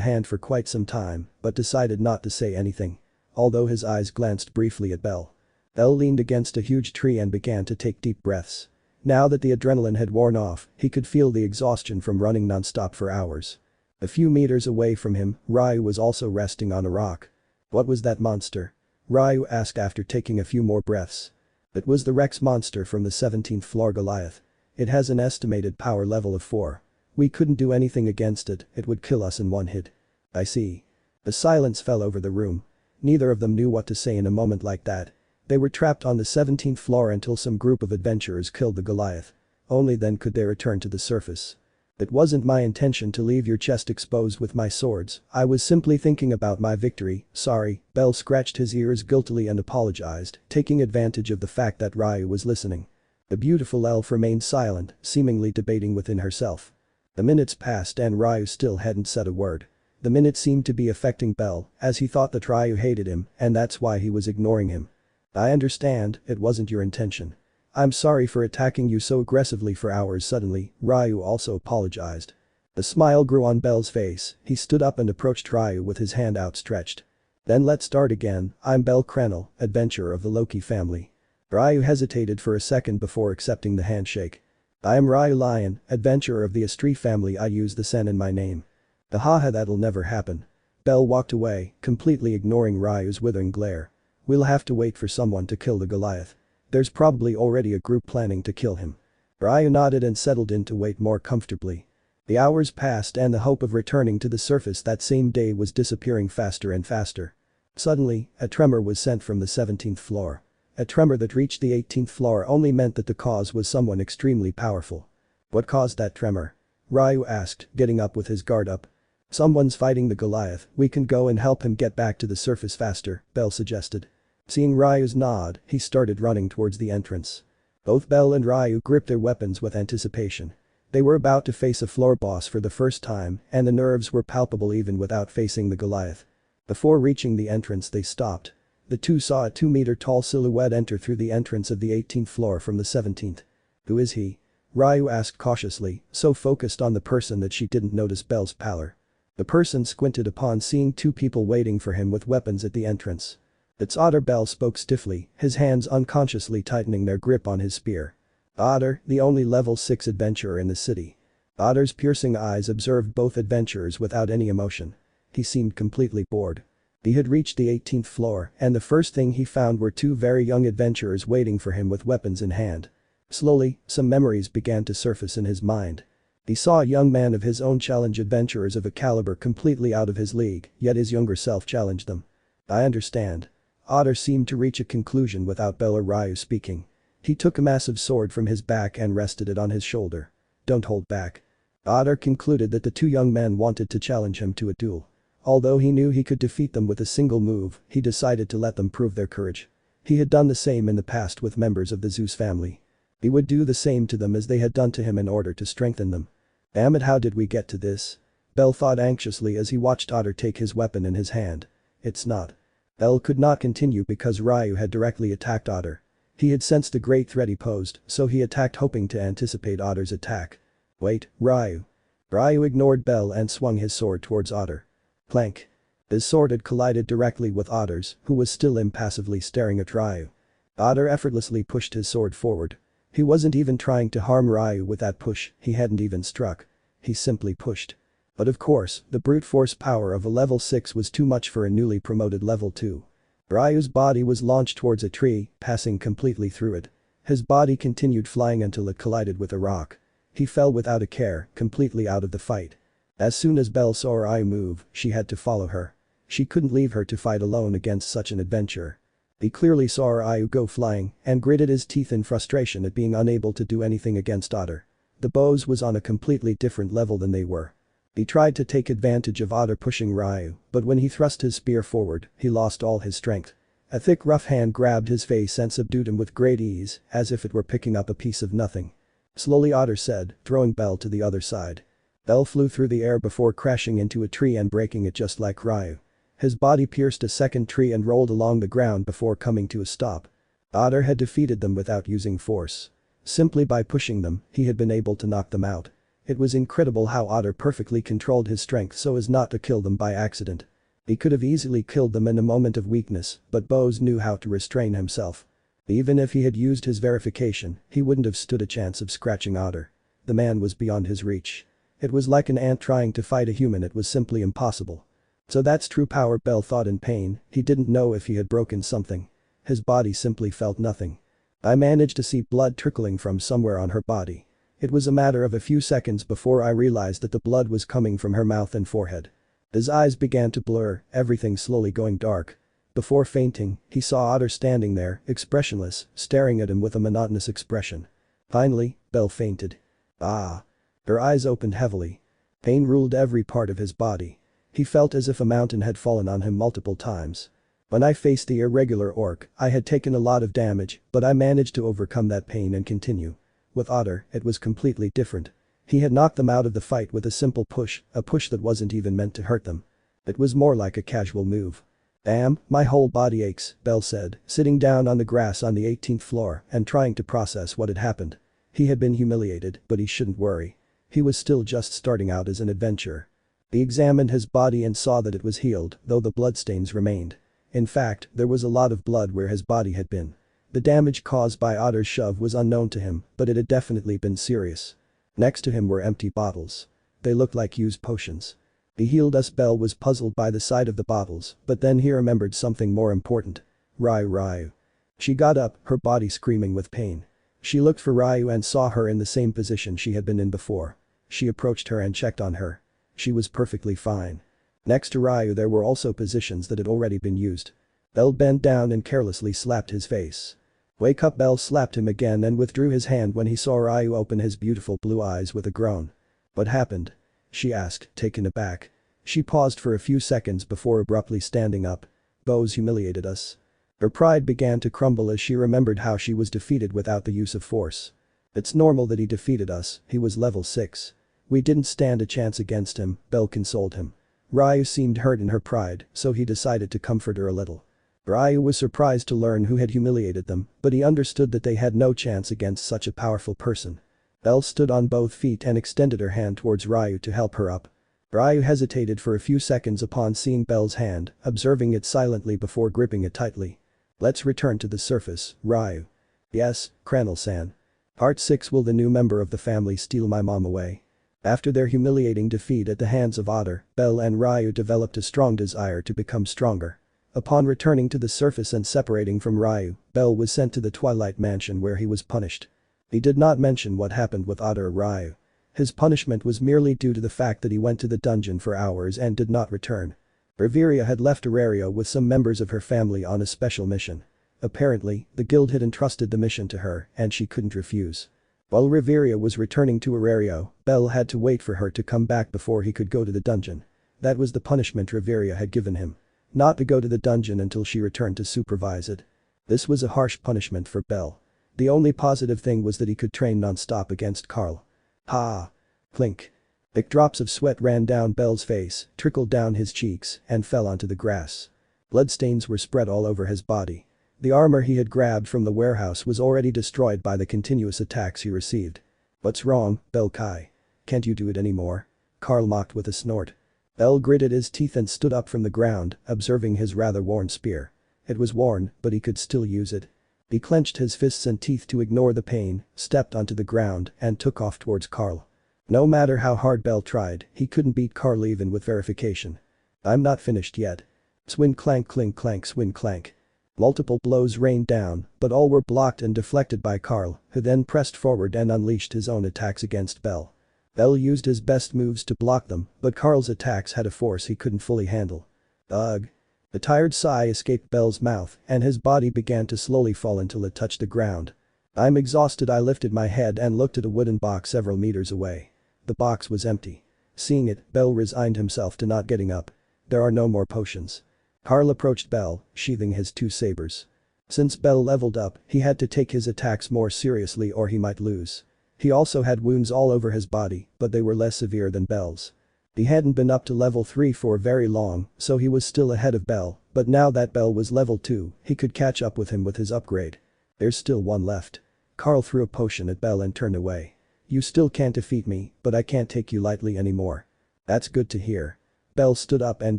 hand for quite some time, but decided not to say anything. Although his eyes glanced briefly at Bell. Bell leaned against a huge tree and began to take deep breaths. Now that the adrenaline had worn off, he could feel the exhaustion from running non-stop for hours. A few meters away from him, Ryu was also resting on a rock. What was that monster? Ryu asked after taking a few more breaths. It was the Rex monster from the 17th floor Goliath. It has an estimated power level of 4. We couldn't do anything against it, it would kill us in one hit. I see. A silence fell over the room. Neither of them knew what to say in a moment like that. They were trapped on the 17th floor until some group of adventurers killed the Goliath. Only then could they return to the surface. It wasn't my intention to leave your chest exposed with my swords, I was simply thinking about my victory, sorry. Bell scratched his ears guiltily and apologized, taking advantage of the fact that Ryu was listening. The beautiful elf remained silent, seemingly debating within herself. The minutes passed and Ryu still hadn't said a word. The minutes seemed to be affecting Bell, as he thought that Ryu hated him, and that's why he was ignoring him. I understand, it wasn't your intention. I'm sorry for attacking you so aggressively for hours. Suddenly, Ryu also apologized. The smile grew on Bell's face, he stood up and approached Ryu with his hand outstretched. Then let's start again, I'm bellcranel, adventurer of the Loki family. Ryu hesitated for a second before accepting the handshake. I am Ryu Lion, adventurer of the Astri family. I use the sen in my name. Haha, that'll never happen. Bell walked away, completely ignoring Ryu's withering glare. We'll have to wait for someone to kill the Goliath. There's probably already a group planning to kill him. Ryu nodded and settled in to wait more comfortably. The hours passed and the hope of returning to the surface that same day was disappearing faster and faster. Suddenly, a tremor was sent from the 17th floor. A tremor that reached the 18th floor only meant that the cause was someone extremely powerful. What caused that tremor? Ryu asked, getting up with his guard up. Someone's fighting the Goliath, we can go and help him get back to the surface faster, Bell suggested. Seeing Ryu's nod, he started running towards the entrance. Both Bell and Ryu gripped their weapons with anticipation. They were about to face a floor boss for the first time, and the nerves were palpable even without facing the Goliath. Before reaching the entrance they stopped. The two saw a 2-meter-tall silhouette enter through the entrance of the 18th floor from the 17th. Who is he? Ryu asked cautiously, so focused on the person that she didn't notice Bell's pallor. The person squinted upon seeing two people waiting for him with weapons at the entrance. It's Otter. Bell spoke stiffly, his hands unconsciously tightening their grip on his spear. Otter, the only level 6 adventurer in the city. Otter's piercing eyes observed both adventurers without any emotion. He seemed completely bored. He had reached the 18th floor, and the first thing he found were two very young adventurers waiting for him with weapons in hand. Slowly, some memories began to surface in his mind. He saw a young man of his own challenge adventurers of a caliber completely out of his league, yet his younger self challenged them. I understand. Otter seemed to reach a conclusion without Bell or Ryu speaking. He took a massive sword from his back and rested it on his shoulder. Don't hold back. Otter concluded that the two young men wanted to challenge him to a duel. Although he knew he could defeat them with a single move, he decided to let them prove their courage. He had done the same in the past with members of the Zeus family. He would do the same to them as they had done to him in order to strengthen them. Damn it, how did we get to this? Bell thought anxiously as he watched Otter take his weapon in his hand. It's not. Bell could not continue because Ryu had directly attacked Otter. He had sensed the great threat he posed, so he attacked hoping to anticipate Otter's attack. Wait, Ryu. Ryu ignored Bell and swung his sword towards Otter. Clank. His sword had collided directly with Otter's, who was still impassively staring at Ryu. Otter effortlessly pushed his sword forward. He wasn't even trying to harm Ryu with that push, he hadn't even struck. He simply pushed. But of course, the brute force power of a level 6 was too much for a newly promoted level 2. Ryu's body was launched towards a tree, passing completely through it. His body continued flying until it collided with a rock. He fell without a care, completely out of the fight. As soon as Bell saw Ryu move, she had to follow her. She couldn't leave her to fight alone against such an adventurer. He clearly saw Ryu go flying and gritted his teeth in frustration at being unable to do anything against Otter. The bows was on a completely different level than they were. He tried to take advantage of Otter pushing Ryu, but when he thrust his spear forward, he lost all his strength. A thick rough hand grabbed his face and subdued him with great ease, as if it were picking up a piece of nothing. Slowly, Otter said, throwing Bell to the other side. Bell flew through the air before crashing into a tree and breaking it just like Ryu. His body pierced a second tree and rolled along the ground before coming to a stop. Otter had defeated them without using force. Simply by pushing them, he had been able to knock them out. It was incredible how Otter perfectly controlled his strength so as not to kill them by accident. He could have easily killed them in a moment of weakness, but Bose knew how to restrain himself. Even if he had used his verification, he wouldn't have stood a chance of scratching Otter. The man was beyond his reach. It was like an ant trying to fight a human, it was simply impossible. So that's true power, Bell thought in pain. He didn't know if he had broken something. His body simply felt nothing. I managed to see blood trickling from somewhere on her body. It was a matter of a few seconds before I realized that the blood was coming from her mouth and forehead. His eyes began to blur, everything slowly going dark. Before fainting, he saw Otter standing there, expressionless, staring at him with a monotonous expression. Finally, Bell fainted. Ah. Her eyes opened heavily. Pain ruled every part of his body. He felt as if a mountain had fallen on him multiple times. When I faced the irregular orc, I had taken a lot of damage, but I managed to overcome that pain and continue. With Otter, it was completely different. He had knocked them out of the fight with a simple push, a push that wasn't even meant to hurt them. It was more like a casual move. Damn, my whole body aches, Bell said, sitting down on the grass on the 18th floor and trying to process what had happened. He had been humiliated, but he shouldn't worry. He was still just starting out as an adventurer. He examined his body and saw that it was healed, though the bloodstains remained. In fact, there was a lot of blood where his body had been. The damage caused by Otter's shove was unknown to him, but it had definitely been serious. Next to him were empty bottles. They looked like used potions. He healed us. Bell was puzzled by the sight of the bottles, but then he remembered something more important. Ryu. She got up, her body screaming with pain. She looked for Ryu and saw her in the same position she had been in before. She approached her and checked on her. She was perfectly fine. Next to Ryu there were also positions that had already been used. Bell bent down and carelessly slapped his face. Wake up, Bell slapped him again and withdrew his hand when he saw Ryu open his beautiful blue eyes with a groan. What happened? She asked, taken aback. She paused for a few seconds before abruptly standing up. Bose humiliated us. Her pride began to crumble as she remembered how she was defeated without the use of force. It's normal that he defeated us, he was level 6. We didn't stand a chance against him, Bell consoled him. Ryu seemed hurt in her pride, so he decided to comfort her a little. Ryu was surprised to learn who had humiliated them, but he understood that they had no chance against such a powerful person. Belle stood on both feet and extended her hand towards Ryu to help her up. Ryu hesitated for a few seconds upon seeing Belle's hand, observing it silently before gripping it tightly. Let's return to the surface, Ryu. Yes, Cranel-san. Part 6. Will the new member of the family steal my mom away? After their humiliating defeat at the hands of Otter, Belle and Ryu developed a strong desire to become stronger. Upon returning to the surface and separating from Ryu, Belle was sent to the Twilight Mansion where he was punished. He did not mention what happened with Otter or Ryu. His punishment was merely due to the fact that he went to the dungeon for hours and did not return. Reveria had left Aurario with some members of her family on a special mission. Apparently, the guild had entrusted the mission to her and she couldn't refuse. While Reveria was returning to Aurario, Belle had to wait for her to come back before he could go to the dungeon. That was the punishment Reveria had given him. Not to go to the dungeon until she returned to supervise it. This was a harsh punishment for Belle. The only positive thing was that he could train non-stop against Carl. Ha! Clink. Thick drops of sweat ran down Belle's face, trickled down his cheeks, and fell onto the grass. Bloodstains were spread all over his body. The armor he had grabbed from the warehouse was already destroyed by the continuous attacks he received. What's wrong, Belle Kai? Can't you do it anymore? Carl mocked with a snort. Belle gritted his teeth and stood up from the ground, observing his rather worn spear. It was worn, but he could still use it. He clenched his fists and teeth to ignore the pain, stepped onto the ground, and took off towards Carl. No matter how hard Belle tried, he couldn't beat Carl even with verification. I'm not finished yet. Swing clank clink clank swing clank. Multiple blows rained down, but all were blocked and deflected by Carl, who then pressed forward and unleashed his own attacks against Belle. Belle used his best moves to block them, but Carl's attacks had a force he couldn't fully handle. Ugh. A tired sigh escaped Belle's mouth, and his body began to slowly fall until it touched the ground. I'm exhausted. I lifted my head and looked at a wooden box several meters away. The box was empty. Seeing it, Belle resigned himself to not getting up. There are no more potions. Carl approached Belle, sheathing his two sabers. Since Belle leveled up, he had to take his attacks more seriously or he might lose. He also had wounds all over his body, but they were less severe than Belle's. He hadn't been up to level 3 for very long, so he was still ahead of Belle, but now that Belle was level 2, he could catch up with him with his upgrade. There's still one left. Carl threw a potion at Belle and turned away. You still can't defeat me, but I can't take you lightly anymore. That's good to hear. Belle stood up and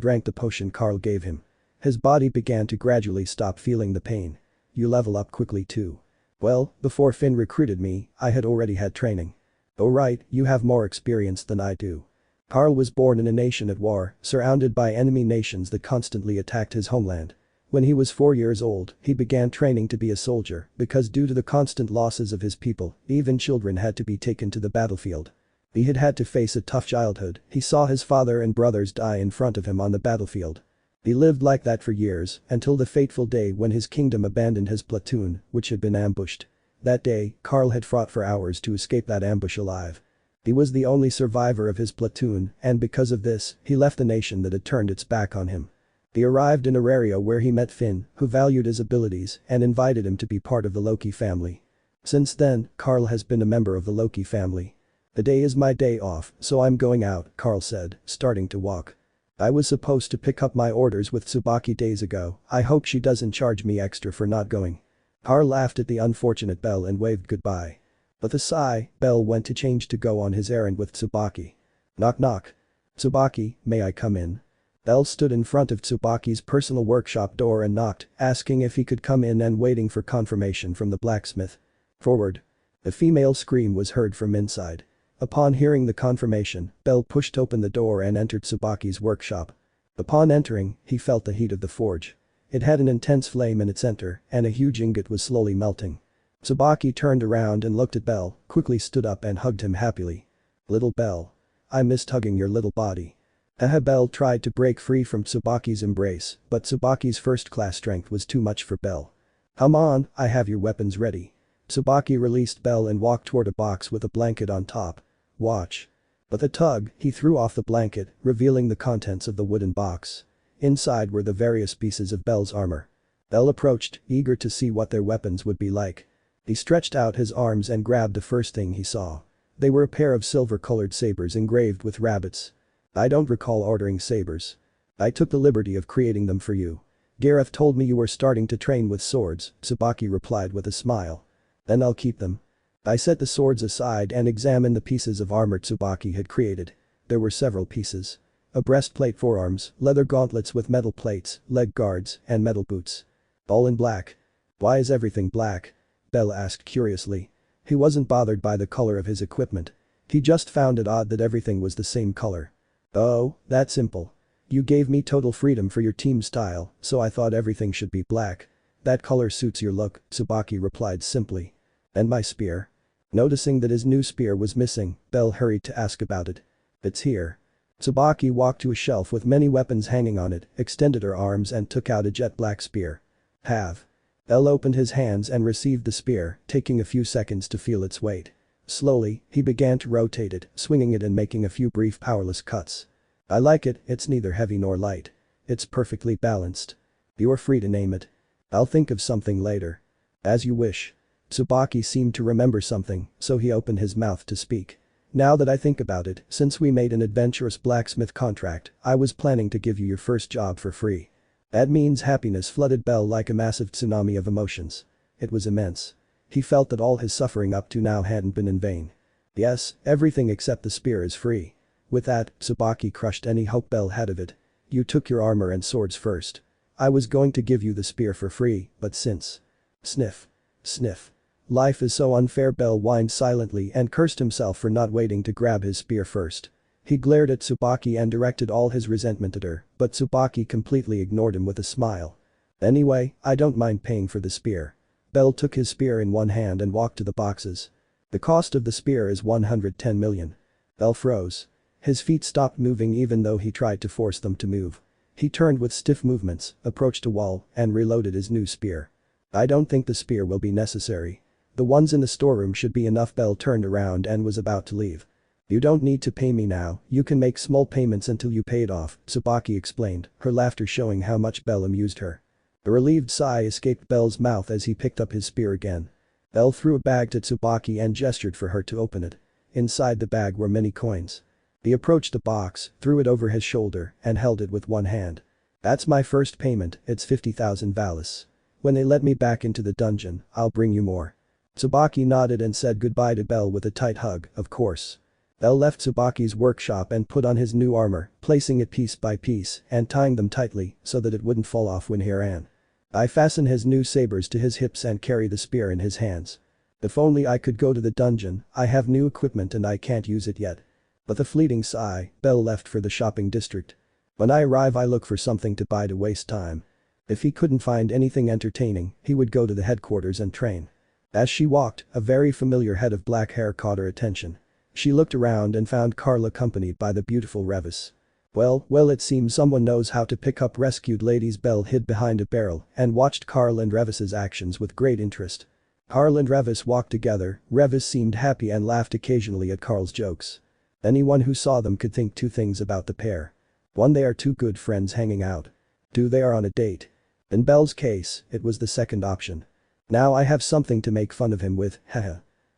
drank the potion Carl gave him. His body began to gradually stop feeling the pain. You level up quickly too. Well, before Finn recruited me, I had already had training. Oh right, you have more experience than I do. Carl was born in a nation at war, surrounded by enemy nations that constantly attacked his homeland. When he was 4 years old, he began training to be a soldier because due to the constant losses of his people, even children had to be taken to the battlefield. He had had to face a tough childhood. He saw his father and brothers die in front of him on the battlefield. He lived like that for years, until the fateful day when his kingdom abandoned his platoon, which had been ambushed. That day, Carl had fought for hours to escape that ambush alive. He was the only survivor of his platoon, and because of this, he left the nation that had turned its back on him. He arrived in Aurario where he met Finn, who valued his abilities and invited him to be part of the Loki family. Since then, Carl has been a member of the Loki family. The day is my day off, so I'm going out, Carl said, starting to walk. I was supposed to pick up my orders with Tsubaki days ago. I hope she doesn't charge me extra for not going. Carl laughed at the unfortunate Belle and waved goodbye. With a sigh, Belle went to change to go on his errand with Tsubaki. Knock knock. Tsubaki, may I come in? Belle stood in front of Tsubaki's personal workshop door and knocked, asking if he could come in and waiting for confirmation from the blacksmith. Forward. A female scream was heard from inside. Upon hearing the confirmation, Belle pushed open the door and entered Tsubaki's workshop. Upon entering, he felt the heat of the forge. It had an intense flame in its center, and a huge ingot was slowly melting. Tsubaki turned around and looked at Belle, quickly stood up and hugged him happily. Little Belle. I missed hugging your little body. Belle tried to break free from Tsubaki's embrace, but Tsubaki's first-class strength was too much for Belle. Come on, I have your weapons ready. Tsubaki released Belle and walked toward a box with a blanket on top. Watch. With a tug, he threw off the blanket, revealing the contents of the wooden box. Inside were the various pieces of Belle's armor. Belle approached, eager to see what their weapons would be like. He stretched out his arms and grabbed the first thing he saw. They were a pair of silver-colored sabers engraved with rabbits. I don't recall ordering sabers. I took the liberty of creating them for you. Gareth told me you were starting to train with swords, Tsubaki replied with a smile. Then I'll keep them. I set the swords aside and examined the pieces of armor Tsubaki had created. There were several pieces. A breastplate for arms, leather gauntlets with metal plates, leg guards, and metal boots. All in black. Why is everything black? Belle asked curiously. He wasn't bothered by the color of his equipment. He just found it odd that everything was the same color. Oh, that's simple. You gave me total freedom for your team style, so I thought everything should be black. That color suits your look, Tsubaki replied simply. And my spear? Noticing that his new spear was missing, Belle hurried to ask about it. It's here. Tsubaki walked to a shelf with many weapons hanging on it, extended her arms and took out a jet black spear. Have. Elle opened his hands and received the spear, taking a few seconds to feel its weight. Slowly, he began to rotate it, swinging it and making a few brief powerless cuts. I like it, it's neither heavy nor light. It's perfectly balanced. You're free to name it. I'll think of something later. As you wish. Tsubaki seemed to remember something, so he opened his mouth to speak. Now that I think about it, since we made an adventurous blacksmith contract, I was planning to give you your first job for free. That means happiness flooded Belle like a massive tsunami of emotions. It was immense. He felt that all his suffering up to now hadn't been in vain. Yes, everything except the spear is free. With that, Tsubaki crushed any hope Belle had of it. You took your armor and swords first. I was going to give you the spear for free, but since. Sniff. Sniff. Life is so unfair. Belle whined silently and cursed himself for not waiting to grab his spear first. He glared at Tsubaki and directed all his resentment at her, but Tsubaki completely ignored him with a smile. Anyway, I don't mind paying for the spear. Belle took his spear in one hand and walked to the boxes. The cost of the spear is 110 million. Belle froze. His feet stopped moving even though he tried to force them to move. He turned with stiff movements, approached a wall, and reloaded his new spear. I don't think the spear will be necessary. The ones in the storeroom should be enough. Belle turned around and was about to leave. You don't need to pay me now, you can make small payments until you pay it off, Tsubaki explained, her laughter showing how much Belle amused her. A relieved sigh escaped Belle's mouth as he picked up his spear again. Belle threw a bag to Tsubaki and gestured for her to open it. Inside the bag were many coins. He approached the box, threw it over his shoulder, and held it with one hand. That's my first payment, it's 50,000 valis. When they let me back into the dungeon, I'll bring you more. Tsubaki nodded and said goodbye to Belle with a tight hug, of course. Belle left Tsubaki's workshop and put on his new armor, placing it piece by piece and tying them tightly so that it wouldn't fall off when he ran. I fastened his new sabers to his hips and carry the spear in his hands. If only I could go to the dungeon, I have new equipment and I can't use it yet. With a fleeting sigh, Belle left for the shopping district. When I arrive I look for something to buy to waste time. If he couldn't find anything entertaining, he would go to the headquarters and train. As she walked, a very familiar head of black hair caught her attention. She looked around and found Carl accompanied by the beautiful Revis. Well, it seems someone knows how to pick up rescued ladies. Belle hid behind a barrel and watched Carl and Revis's actions with great interest. Carl and Revis walked together, Revis seemed happy and laughed occasionally at Carl's jokes. Anyone who saw them could think two things about the pair. 1. They are two good friends hanging out. 2. They are on a date. In Belle's case, it was the second option. Now I have something to make fun of him with, haha.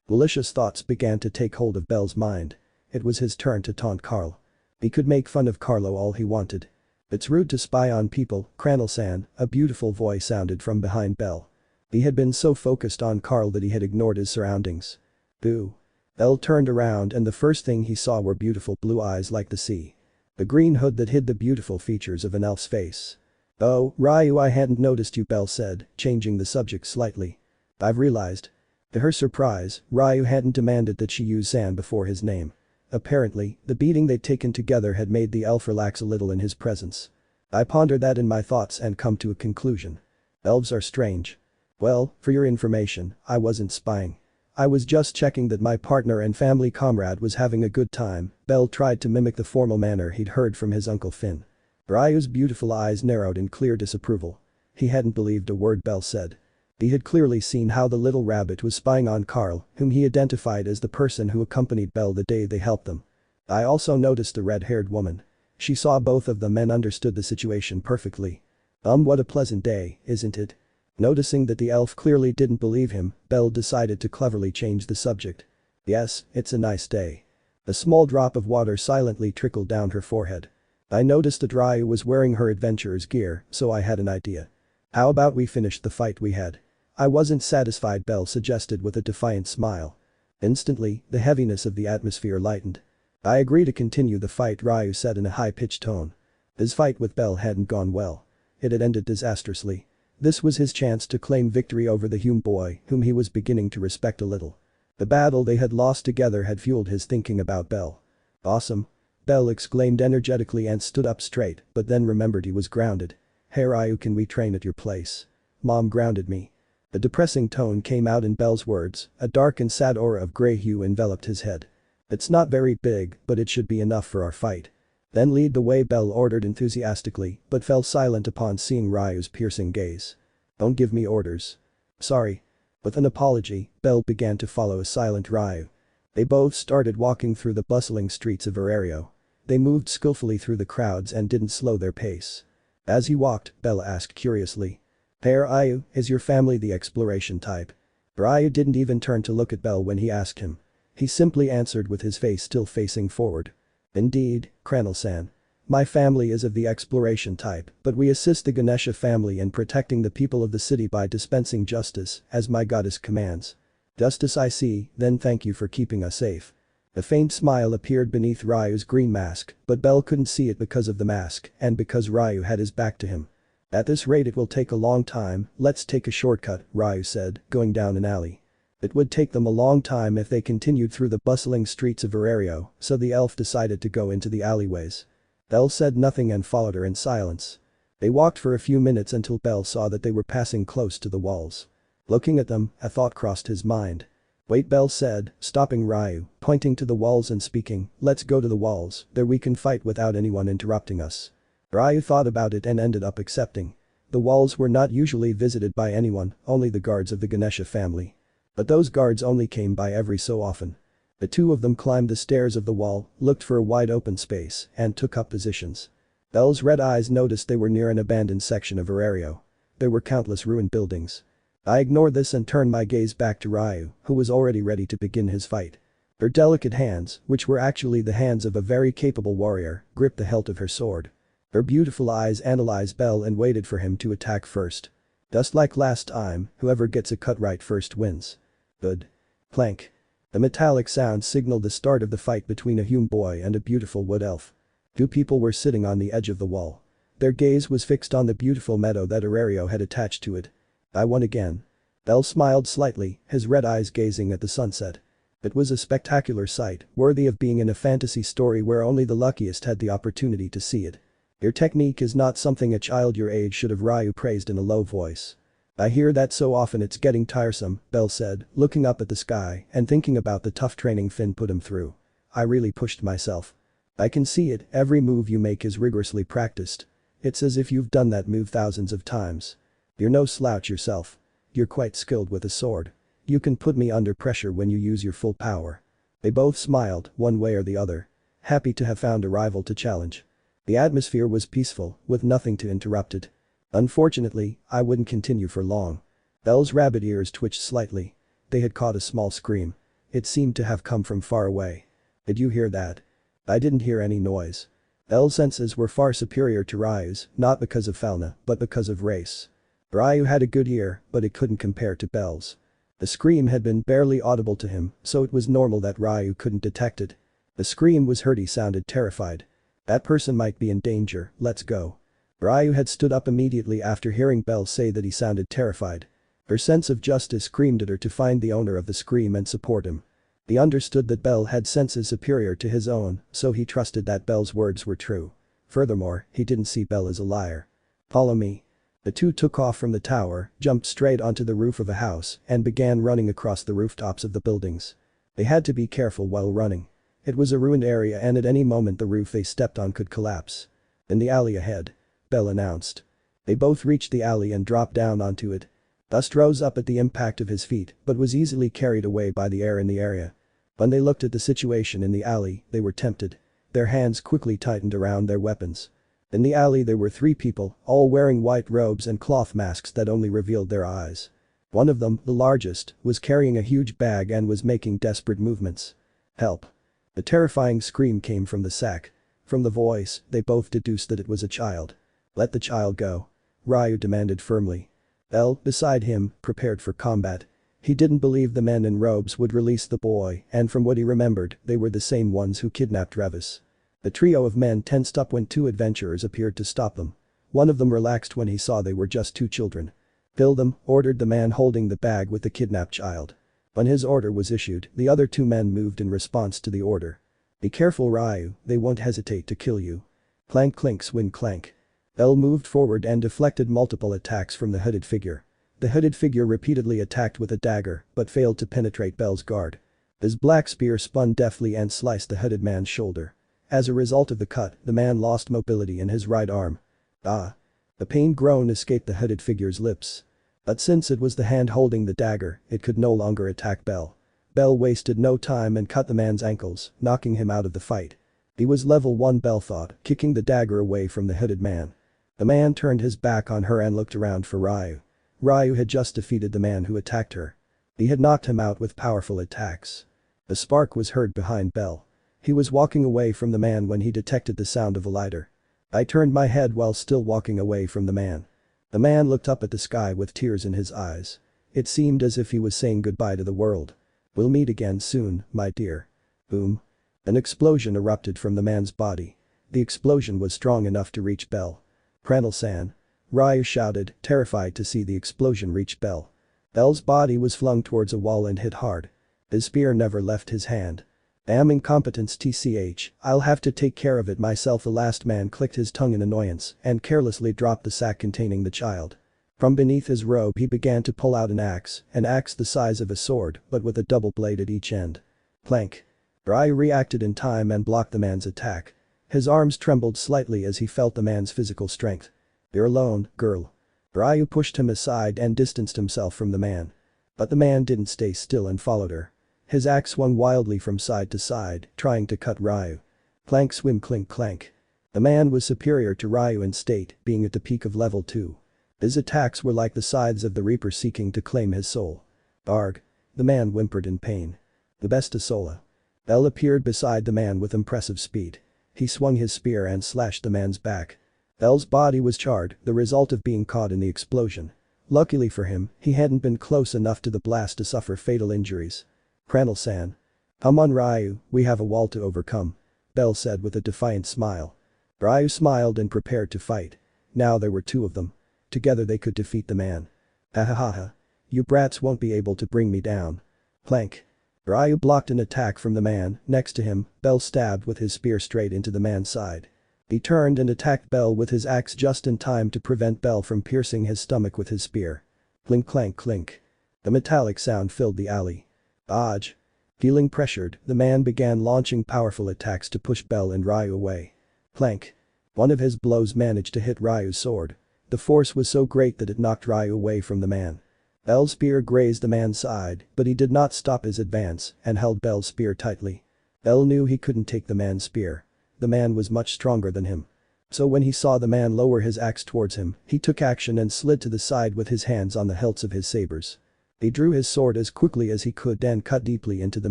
Malicious thoughts began to take hold of Belle's mind. It was his turn to taunt Carl. He could make fun of Carlo all he wanted. It's rude to spy on people, Cranel-san, a beautiful voice sounded from behind Belle. He had been so focused on Carl that he had ignored his surroundings. Boo. Belle turned around and the first thing he saw were beautiful blue eyes like the sea. The green hood that hid the beautiful features of an elf's face. Oh, Ryu, I hadn't noticed you, Belle said, changing the subject slightly. I've realized. To her surprise, Ryu hadn't demanded that she use San before his name. Apparently, the beating they'd taken together had made the elf relax a little in his presence. I pondered that in my thoughts and come to a conclusion. Elves are strange. Well, for your information, I wasn't spying. I was just checking that my partner and family comrade was having a good time. Belle tried to mimic the formal manner he'd heard from his Uncle Finn. Ryu's beautiful eyes narrowed in clear disapproval. He hadn't believed a word Belle said. He had clearly seen how the little rabbit was spying on Carl, whom he identified as the person who accompanied Belle the day they helped them. I also noticed the red-haired woman. She saw both of them and understood the situation perfectly. What a pleasant day, isn't it? Noticing that the elf clearly didn't believe him, Belle decided to cleverly change the subject. Yes, it's a nice day. A small drop of water silently trickled down her forehead. I noticed that Ryu was wearing her adventurer's gear, so I had an idea. How about we finish the fight we had? I wasn't satisfied, Belle suggested with a defiant smile. Instantly, the heaviness of the atmosphere lightened. I agree to continue the fight, Ryu said in a high-pitched tone. His fight with Belle hadn't gone well. It had ended disastrously. This was his chance to claim victory over the Hume boy, whom he was beginning to respect a little. The battle they had lost together had fueled his thinking about Bell. Awesome. Bell exclaimed energetically and stood up straight, but then remembered he was grounded. Hey Ryu, can we train at your place? Mom grounded me. A depressing tone came out in Bell's words, a dark and sad aura of grey hue enveloped his head. It's not very big, but it should be enough for our fight. Then lead the way, Bell ordered enthusiastically, but fell silent upon seeing Ryu's piercing gaze. Don't give me orders. Sorry. With an apology, Bell began to follow a silent Ryu. They both started walking through the bustling streets of Arario. They moved skillfully through the crowds and didn't slow their pace. As he walked, Bell asked curiously. Hey Ryu, is your family the exploration type? Ryu didn't even turn to look at Bell when he asked him. He simply answered with his face still facing forward. Indeed, Cranel-san. My family is of the exploration type, but we assist the Ganesha family in protecting the people of the city by dispensing justice, as my goddess commands. Justice, I see, then thank you for keeping us safe. A faint smile appeared beneath Ryu's green mask, but Bell couldn't see it because of the mask and because Ryu had his back to him. At this rate it will take a long time, let's take a shortcut, Ryu said, going down an alley. It would take them a long time if they continued through the bustling streets of Arario, so the elf decided to go into the alleyways. Bell said nothing and followed her in silence. They walked for a few minutes until Bell saw that they were passing close to the walls. Looking at them, a thought crossed his mind. Wait, Bell said, stopping Ryu, pointing to the walls and speaking, let's go to the walls, there we can fight without anyone interrupting us. Ryu thought about it and ended up accepting. The walls were not usually visited by anyone, only the guards of the Ganesha family. But those guards only came by every so often. The two of them climbed the stairs of the wall, looked for a wide open space, and took up positions. Bell's red eyes noticed they were near an abandoned section of Arario. There were countless ruined buildings. I ignored this and turned my gaze back to Ryu, who was already ready to begin his fight. Her delicate hands, which were actually the hands of a very capable warrior, gripped the hilt of her sword. Her beautiful eyes analyzed Bell and waited for him to attack first. Just like last time, whoever gets a cut right first wins. Good. Clank. The metallic sound signaled the start of the fight between a human boy and a beautiful wood elf. Two people were sitting on the edge of the wall. Their gaze was fixed on the beautiful meadow that Arario had attached to it. I won again. Bell smiled slightly, his red eyes gazing at the sunset. It was a spectacular sight, worthy of being in a fantasy story where only the luckiest had the opportunity to see it. Your technique is not something a child your age should have, Ryu praised in a low voice. I hear that so often it's getting tiresome, Bell said, looking up at the sky and thinking about the tough training Finn put him through. I really pushed myself. I can see it, every move you make is rigorously practiced. It's as if you've done that move thousands of times. You're no slouch yourself. You're quite skilled with a sword. You can put me under pressure when you use your full power. They both smiled, one way or the other. Happy to have found a rival to challenge. The atmosphere was peaceful, with nothing to interrupt it. Unfortunately, I wouldn't continue for long. Bell's rabbit ears twitched slightly. They had caught a small scream. It seemed to have come from far away. Did you hear that? I didn't hear any noise. Bell's senses were far superior to Ryu's, not because of fauna, but because of race. Ryu had a good ear, but it couldn't compare to Bell's. The scream had been barely audible to him, so it was normal that Ryu couldn't detect it. The scream was heard, he sounded terrified. That person might be in danger, let's go. Ryu had stood up immediately after hearing Bell say that he sounded terrified. Her sense of justice screamed at her to find the owner of the scream and support him. He understood that Bell had senses superior to his own, so he trusted that Bell's words were true. Furthermore, he didn't see Bell as a liar. Follow me. The two took off from the tower, jumped straight onto the roof of a house, and began running across the rooftops of the buildings. They had to be careful while running. It was a ruined area and at any moment the roof they stepped on could collapse. In the alley ahead. Bell announced. They both reached the alley and dropped down onto it. Dust rose up at the impact of his feet, but was easily carried away by the air in the area. When they looked at the situation in the alley, they were tempted. Their hands quickly tightened around their weapons. In the alley there were three people, all wearing white robes and cloth masks that only revealed their eyes. One of them, the largest, was carrying a huge bag and was making desperate movements. Help. The terrifying scream came from the sack. From the voice, they both deduced that it was a child. Let the child go. Ryu demanded firmly. Bell, beside him, prepared for combat. He didn't believe the men in robes would release the boy, and from what he remembered, they were the same ones who kidnapped Revis. The trio of men tensed up when two adventurers appeared to stop them. One of them relaxed when he saw they were just two children. Kill them, ordered the man holding the bag with the kidnapped child. When his order was issued, the other two men moved in response to the order. Be careful, Ryu, they won't hesitate to kill you. Clank clink swing clank. Bell moved forward and deflected multiple attacks from the hooded figure. The hooded figure repeatedly attacked with a dagger, but failed to penetrate Bell's guard. His black spear spun deftly and sliced the hooded man's shoulder. As a result of the cut, the man lost mobility in his right arm. Ah! A pained groan escaped the hooded figure's lips. But since it was the hand holding the dagger, it could no longer attack Bell. Bell wasted no time and cut the man's ankles, knocking him out of the fight. He was level 1, Bell thought, kicking the dagger away from the hooded man. The man turned his back on her and looked around for Ryu. Ryu had just defeated the man who attacked her. He had knocked him out with powerful attacks. A spark was heard behind Bell. He was walking away from the man when he detected the sound of a lighter. I turned my head while still walking away from the man. The man looked up at the sky with tears in his eyes. It seemed as if he was saying goodbye to the world. We'll meet again soon, my dear. Boom. An explosion erupted from the man's body. The explosion was strong enough to reach Bell. Bellcranel-san. Ryu shouted, terrified to see the explosion reach Bell. Bell's body was flung towards a wall and hit hard. His spear never left his hand. Damn incompetence tch, I'll have to take care of it myself. The last man clicked his tongue in annoyance and carelessly dropped the sack containing the child. From beneath his robe he began to pull out an axe the size of a sword but with a double blade at each end. Clank. Ryu reacted in time and blocked the man's attack. His arms trembled slightly as he felt the man's physical strength. You're alone, girl. Ryu pushed him aside and distanced himself from the man. But the man didn't stay still and followed her. His axe swung wildly from side to side, trying to cut Ryu. Clank swim clink clank. The man was superior to Ryu in state, being at the peak of level 2. His attacks were like the scythes of the Reaper seeking to claim his soul. Arg. The man whimpered in pain. The best of Sola. Bell appeared beside the man with impressive speed. He swung his spear and slashed the man's back. Bell's body was charred, the result of being caught in the explosion. Luckily for him, he hadn't been close enough to the blast to suffer fatal injuries. Bellcranel-san. Come on, Ryu, we have a wall to overcome. Bell said with a defiant smile. Ryu smiled and prepared to fight. Now there were two of them. Together they could defeat the man. Ahahaha. You brats won't be able to bring me down. Clank. Ryu blocked an attack from the man next to him. Bell stabbed with his spear straight into the man's side. He turned and attacked Bell with his axe just in time to prevent Bell from piercing his stomach with his spear. Clink clank clink. The metallic sound filled the alley. Dodge. Feeling pressured, the man began launching powerful attacks to push Bell and Ryu away. Clank. One of his blows managed to hit Ryu's sword. The force was so great that it knocked Ryu away from the man. Bell's spear grazed the man's side, but he did not stop his advance and held Bell's spear tightly. Bell knew he couldn't take the man's spear. The man was much stronger than him. So when he saw the man lower his axe towards him, he took action and slid to the side with his hands on the hilts of his sabers. He drew his sword as quickly as he could and cut deeply into the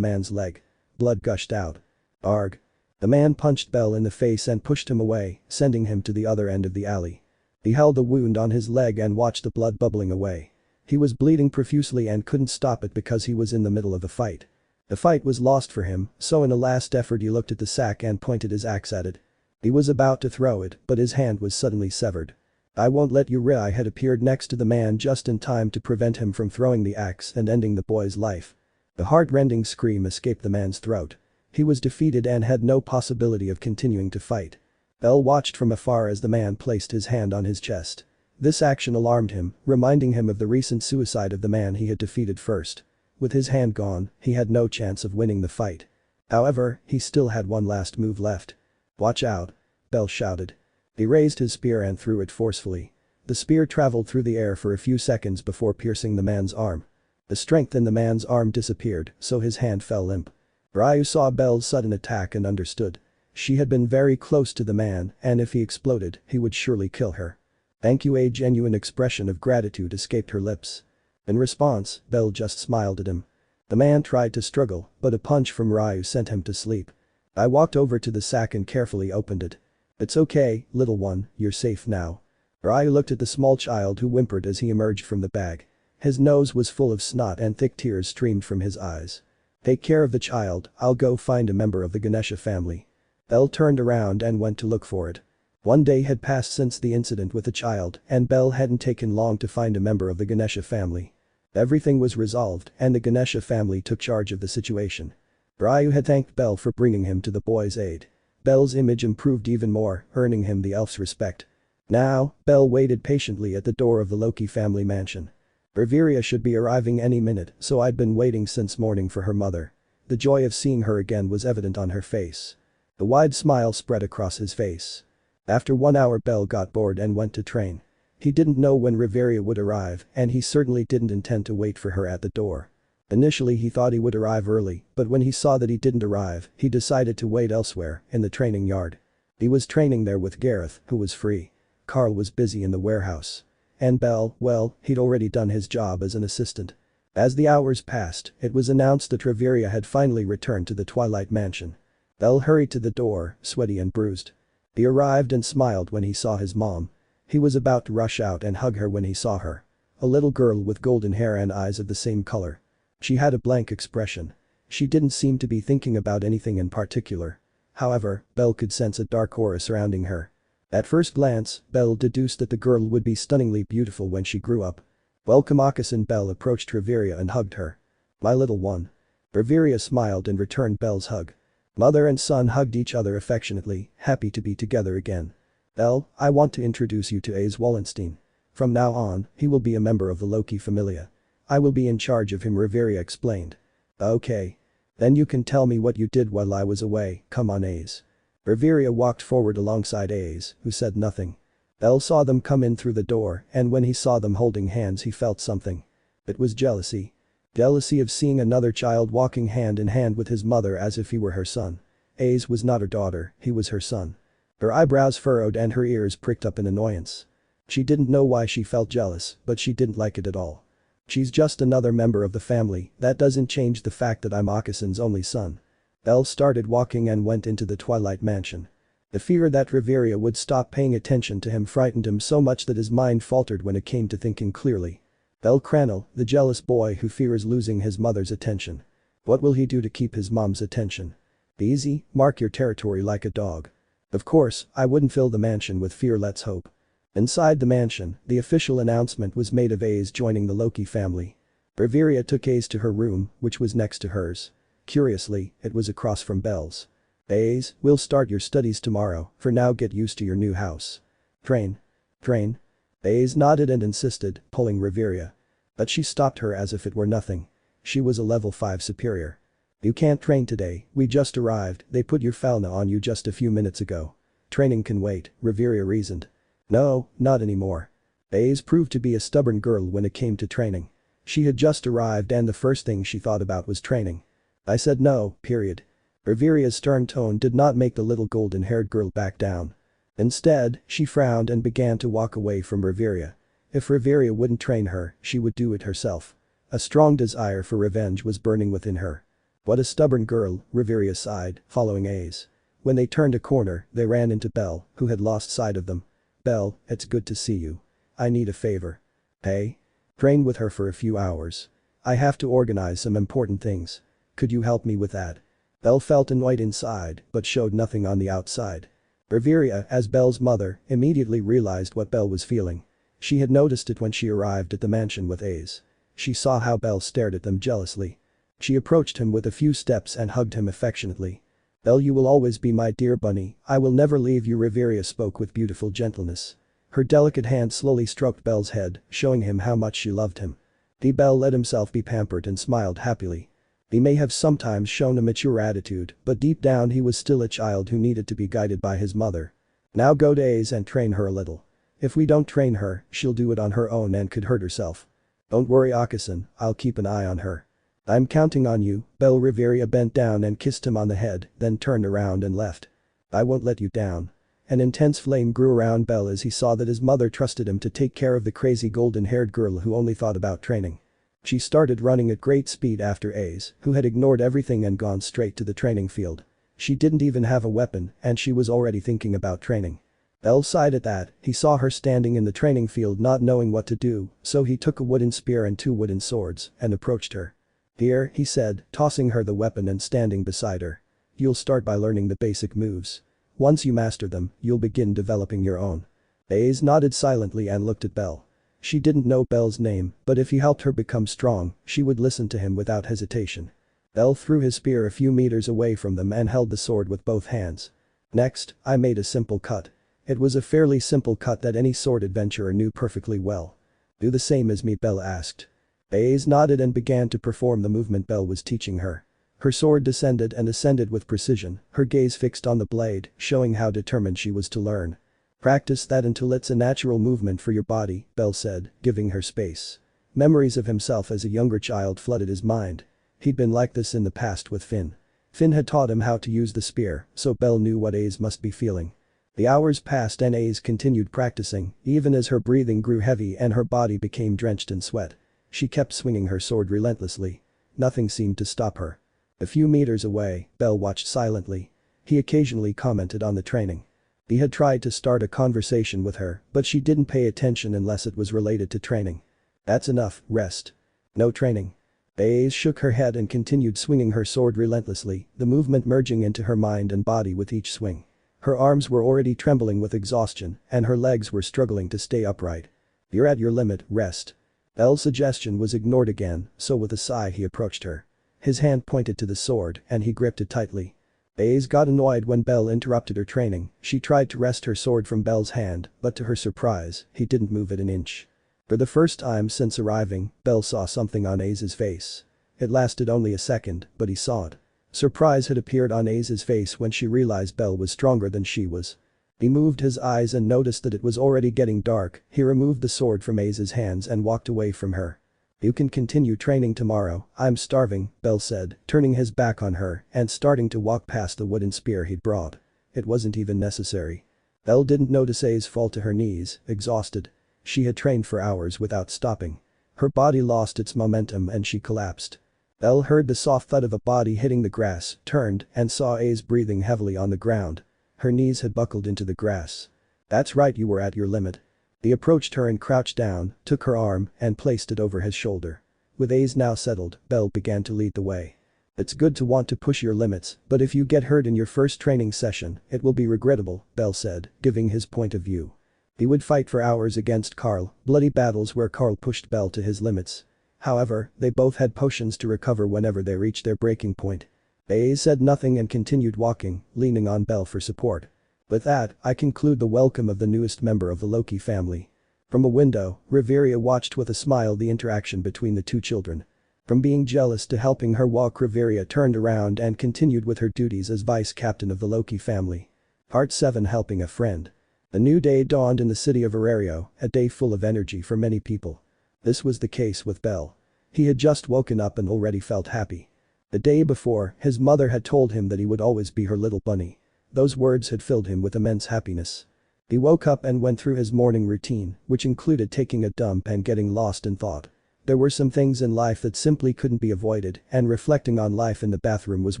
man's leg. Blood gushed out. Arg. The man punched Bell in the face and pushed him away, sending him to the other end of the alley. He held the wound on his leg and watched the blood bubbling away. He was bleeding profusely and couldn't stop it because he was in the middle of a fight. The fight was lost for him, so in a last effort he looked at the sack and pointed his axe at it. He was about to throw it, but his hand was suddenly severed. I won't let you. Ryu had appeared next to the man just in time to prevent him from throwing the axe and ending the boy's life. The heart-rending scream escaped the man's throat. He was defeated and had no possibility of continuing to fight. Bell watched from afar as the man placed his hand on his chest. This action alarmed him, reminding him of the recent suicide of the man he had defeated first. With his hand gone, he had no chance of winning the fight. However, he still had one last move left. Watch out. Bell shouted. He raised his spear and threw it forcefully. The spear traveled through the air for a few seconds before piercing the man's arm. The strength in the man's arm disappeared, so his hand fell limp. Ryu saw Bell's sudden attack and understood. She had been very close to the man, and if he exploded, he would surely kill her. Thank you. A genuine expression of gratitude escaped her lips. In response, Bell just smiled at him. The man tried to struggle, but a punch from Ryu sent him to sleep. I walked over to the sack and carefully opened it. It's okay, little one, you're safe now. Ryu looked at the small child who whimpered as he emerged from the bag. His nose was full of snot and thick tears streamed from his eyes. Take care of the child, I'll go find a member of the Ganesha family. Bell turned around and went to look for it. One day had passed since the incident with the child and Bell hadn't taken long to find a member of the Ganesha family. Everything was resolved and the Ganesha family took charge of the situation. Ryu had thanked Bell for bringing him to the boy's aid. Bell's image improved even more, earning him the elf's respect. Now, Bell waited patiently at the door of the Loki family mansion. Reveria should be arriving any minute, so I'd been waiting since morning for her mother. The joy of seeing her again was evident on her face. A wide smile spread across his face. After 1 hour Bell got bored and went to train. He didn't know when Reveria would arrive and he certainly didn't intend to wait for her at the door. Initially he thought he would arrive early, but when he saw that he didn't arrive, he decided to wait elsewhere, in the training yard. He was training there with Gareth, who was free. Carl was busy in the warehouse. And Bell, well, he'd already done his job as an assistant. As the hours passed, it was announced that Reveria had finally returned to the Twilight Mansion. Bell hurried to the door, sweaty and bruised. He arrived and smiled when he saw his mom. He was about to rush out and hug her when he saw her. A little girl with golden hair and eyes of the same color. She had a blank expression. She didn't seem to be thinking about anything in particular. However, Bell could sense a dark aura surrounding her. At first glance, Bell deduced that the girl would be stunningly beautiful when she grew up. "Welcome Moccasin." Bell approached Reveria and hugged her. "My little one." Reveria smiled and returned Bell's hug. Mother and son hugged each other affectionately, happy to be together again. "Bell, I want to introduce you to Ace Wallenstein. From now on, he will be a member of the Loki familia. I will be in charge of him," Reveria explained. "Okay. Then you can tell me what you did while I was away, come on Ace." Reveria walked forward alongside Ace, who said nothing. Bell saw them come in through the door and when he saw them holding hands he felt something. It was jealousy. Jealousy of seeing another child walking hand in hand with his mother as if he were her son. Ace was not her daughter, he was her son. Her eyebrows furrowed and her ears pricked up in annoyance. She didn't know why she felt jealous, but she didn't like it at all. "She's just another member of the family, that doesn't change the fact that I'm Moccasin's only son." Bell started walking and went into the Twilight Mansion. The fear that Reveria would stop paying attention to him frightened him so much that his mind faltered when it came to thinking clearly. Bellcranel, the jealous boy who fears losing his mother's attention. What will he do to keep his mom's attention? Easy, mark your territory like a dog. Of course, I wouldn't fill the mansion with fear, let's hope. Inside the mansion, the official announcement was made of Ace joining the Loki family. Reveria took Ace to her room, which was next to hers. Curiously, it was across from Bell's. "Ace, we'll start your studies tomorrow, for now get used to your new house." "Train. Train?" Ace nodded and insisted, pulling Reveria. But she stopped her as if it were nothing. She was a level 5 superior. "You can't train today, we just arrived, they put your falna on you just a few minutes ago." "Training can wait," Reveria reasoned. "No, not anymore." Ace proved to be a stubborn girl when it came to training. She had just arrived and the first thing she thought about was training. "I said no, period." Reveria's stern tone did not make the little golden-haired girl back down. Instead, she frowned and began to walk away from Reveria. If Reveria wouldn't train her, she would do it herself. A strong desire for revenge was burning within her. "What a stubborn girl," Reveria sighed, following Ace. When they turned a corner, they ran into Bell, who had lost sight of them. "Bell, it's good to see you. I need a favor." "Hey?" "Train with her for a few hours. I have to organize some important things. Could you help me with that?" Bell felt annoyed inside, but showed nothing on the outside. Reveria, as Bell's mother, immediately realized what Bell was feeling. She had noticed it when she arrived at the mansion with Ace. She saw how Bell stared at them jealously. She approached him with a few steps and hugged him affectionately. "Bell, you will always be my dear bunny, I will never leave you." Reveria spoke with beautiful gentleness. Her delicate hand slowly stroked Bell's head, showing him how much she loved him. Bell let himself be pampered and smiled happily. He may have sometimes shown a mature attitude, but deep down he was still a child who needed to be guided by his mother. "Now go to Ace and train her a little. If we don't train her, she'll do it on her own and could hurt herself. Don't worry Moccasin, I'll keep an eye on her." "I'm counting on you." Bell. Reveria bent down and kissed him on the head, then turned around and left. "I won't let you down." An intense flame grew around Bell as he saw that his mother trusted him to take care of the crazy golden-haired girl who only thought about training. She started running at great speed after Ace, who had ignored everything and gone straight to the training field. She didn't even have a weapon and she was already thinking about training. Bell sighed at that, he saw her standing in the training field not knowing what to do, so he took a wooden spear and 2 wooden swords and approached her. "Here," he said, tossing her the weapon and standing beside her. "You'll start by learning the basic moves. Once you master them, you'll begin developing your own." Ace nodded silently and looked at Bell. She didn't know Bel's name, but if he helped her become strong, she would listen to him without hesitation. Bel threw his spear a few meters away from them and held the sword with both hands. Next, I made a simple cut. It was a fairly simple cut that any sword adventurer knew perfectly well. Do the same as me, Bel asked. Baze nodded and began to perform the movement Bel was teaching her. Her sword descended and ascended with precision, her gaze fixed on the blade, showing how determined she was to learn. Practice that until it's a natural movement for your body, Bel said, giving her space. Memories of himself as a younger child flooded his mind. He'd been like this in the past with Finn. Finn had taught him how to use the spear, so Bel knew what Aze must be feeling. The hours passed and Aze continued practicing, even as her breathing grew heavy and her body became drenched in sweat. She kept swinging her sword relentlessly. Nothing seemed to stop her. A few meters away, Bel watched silently. He occasionally commented on the training. He had tried to start a conversation with her, but she didn't pay attention unless it was related to training. That's enough, rest. No training. Aze shook her head and continued swinging her sword relentlessly, the movement merging into her mind and body with each swing. Her arms were already trembling with exhaustion, and her legs were struggling to stay upright. You're at your limit, rest. Bel's suggestion was ignored again, so with a sigh he approached her. His hand pointed to the sword, and he gripped it tightly. Aze got annoyed when Bel interrupted her training. She tried to wrest her sword from Bel's hand, but to her surprise, he didn't move it an inch. For the first time since arriving, Bel saw something on Aze's face. It lasted only a second, but he saw it. Surprise had appeared on Aze's face when she realized Bel was stronger than she was. He moved his eyes and noticed that it was already getting dark. He removed the sword from Aze's hands and walked away from her. You can continue training tomorrow, I'm starving, Bel said, turning his back on her and starting to walk past the wooden spear he'd brought. It wasn't even necessary. Bel didn't notice Aze fall to her knees, exhausted. She had trained for hours without stopping. Her body lost its momentum and she collapsed. Bel heard the soft thud of a body hitting the grass, turned, and saw Aze breathing heavily on the ground. Her knees had buckled into the grass. That's right, you were at your limit. He approached her and crouched down, took her arm, and placed it over his shoulder. With Aze now settled, Bel began to lead the way. It's good to want to push your limits, but if you get hurt in your first training session, it will be regrettable, Bel said, giving his point of view. He would fight for hours against Carl, bloody battles where Carl pushed Bel to his limits. However, they both had potions to recover whenever they reached their breaking point. Aze said nothing and continued walking, leaning on Bel for support. With that, I conclude the welcome of the newest member of the Loki family. From a window, Reveria watched with a smile the interaction between the two children. From being jealous to helping her walk, Reveria turned around and continued with her duties as vice captain of the Loki family. Part 7, Helping a Friend. A new day dawned in the city of Arario, a day full of energy for many people. This was the case with Bel. He had just woken up and already felt happy. The day before, his mother had told him that he would always be her little bunny. Those words had filled him with immense happiness. He woke up and went through his morning routine, which included taking a dump and getting lost in thought. There were some things in life that simply couldn't be avoided, and reflecting on life in the bathroom was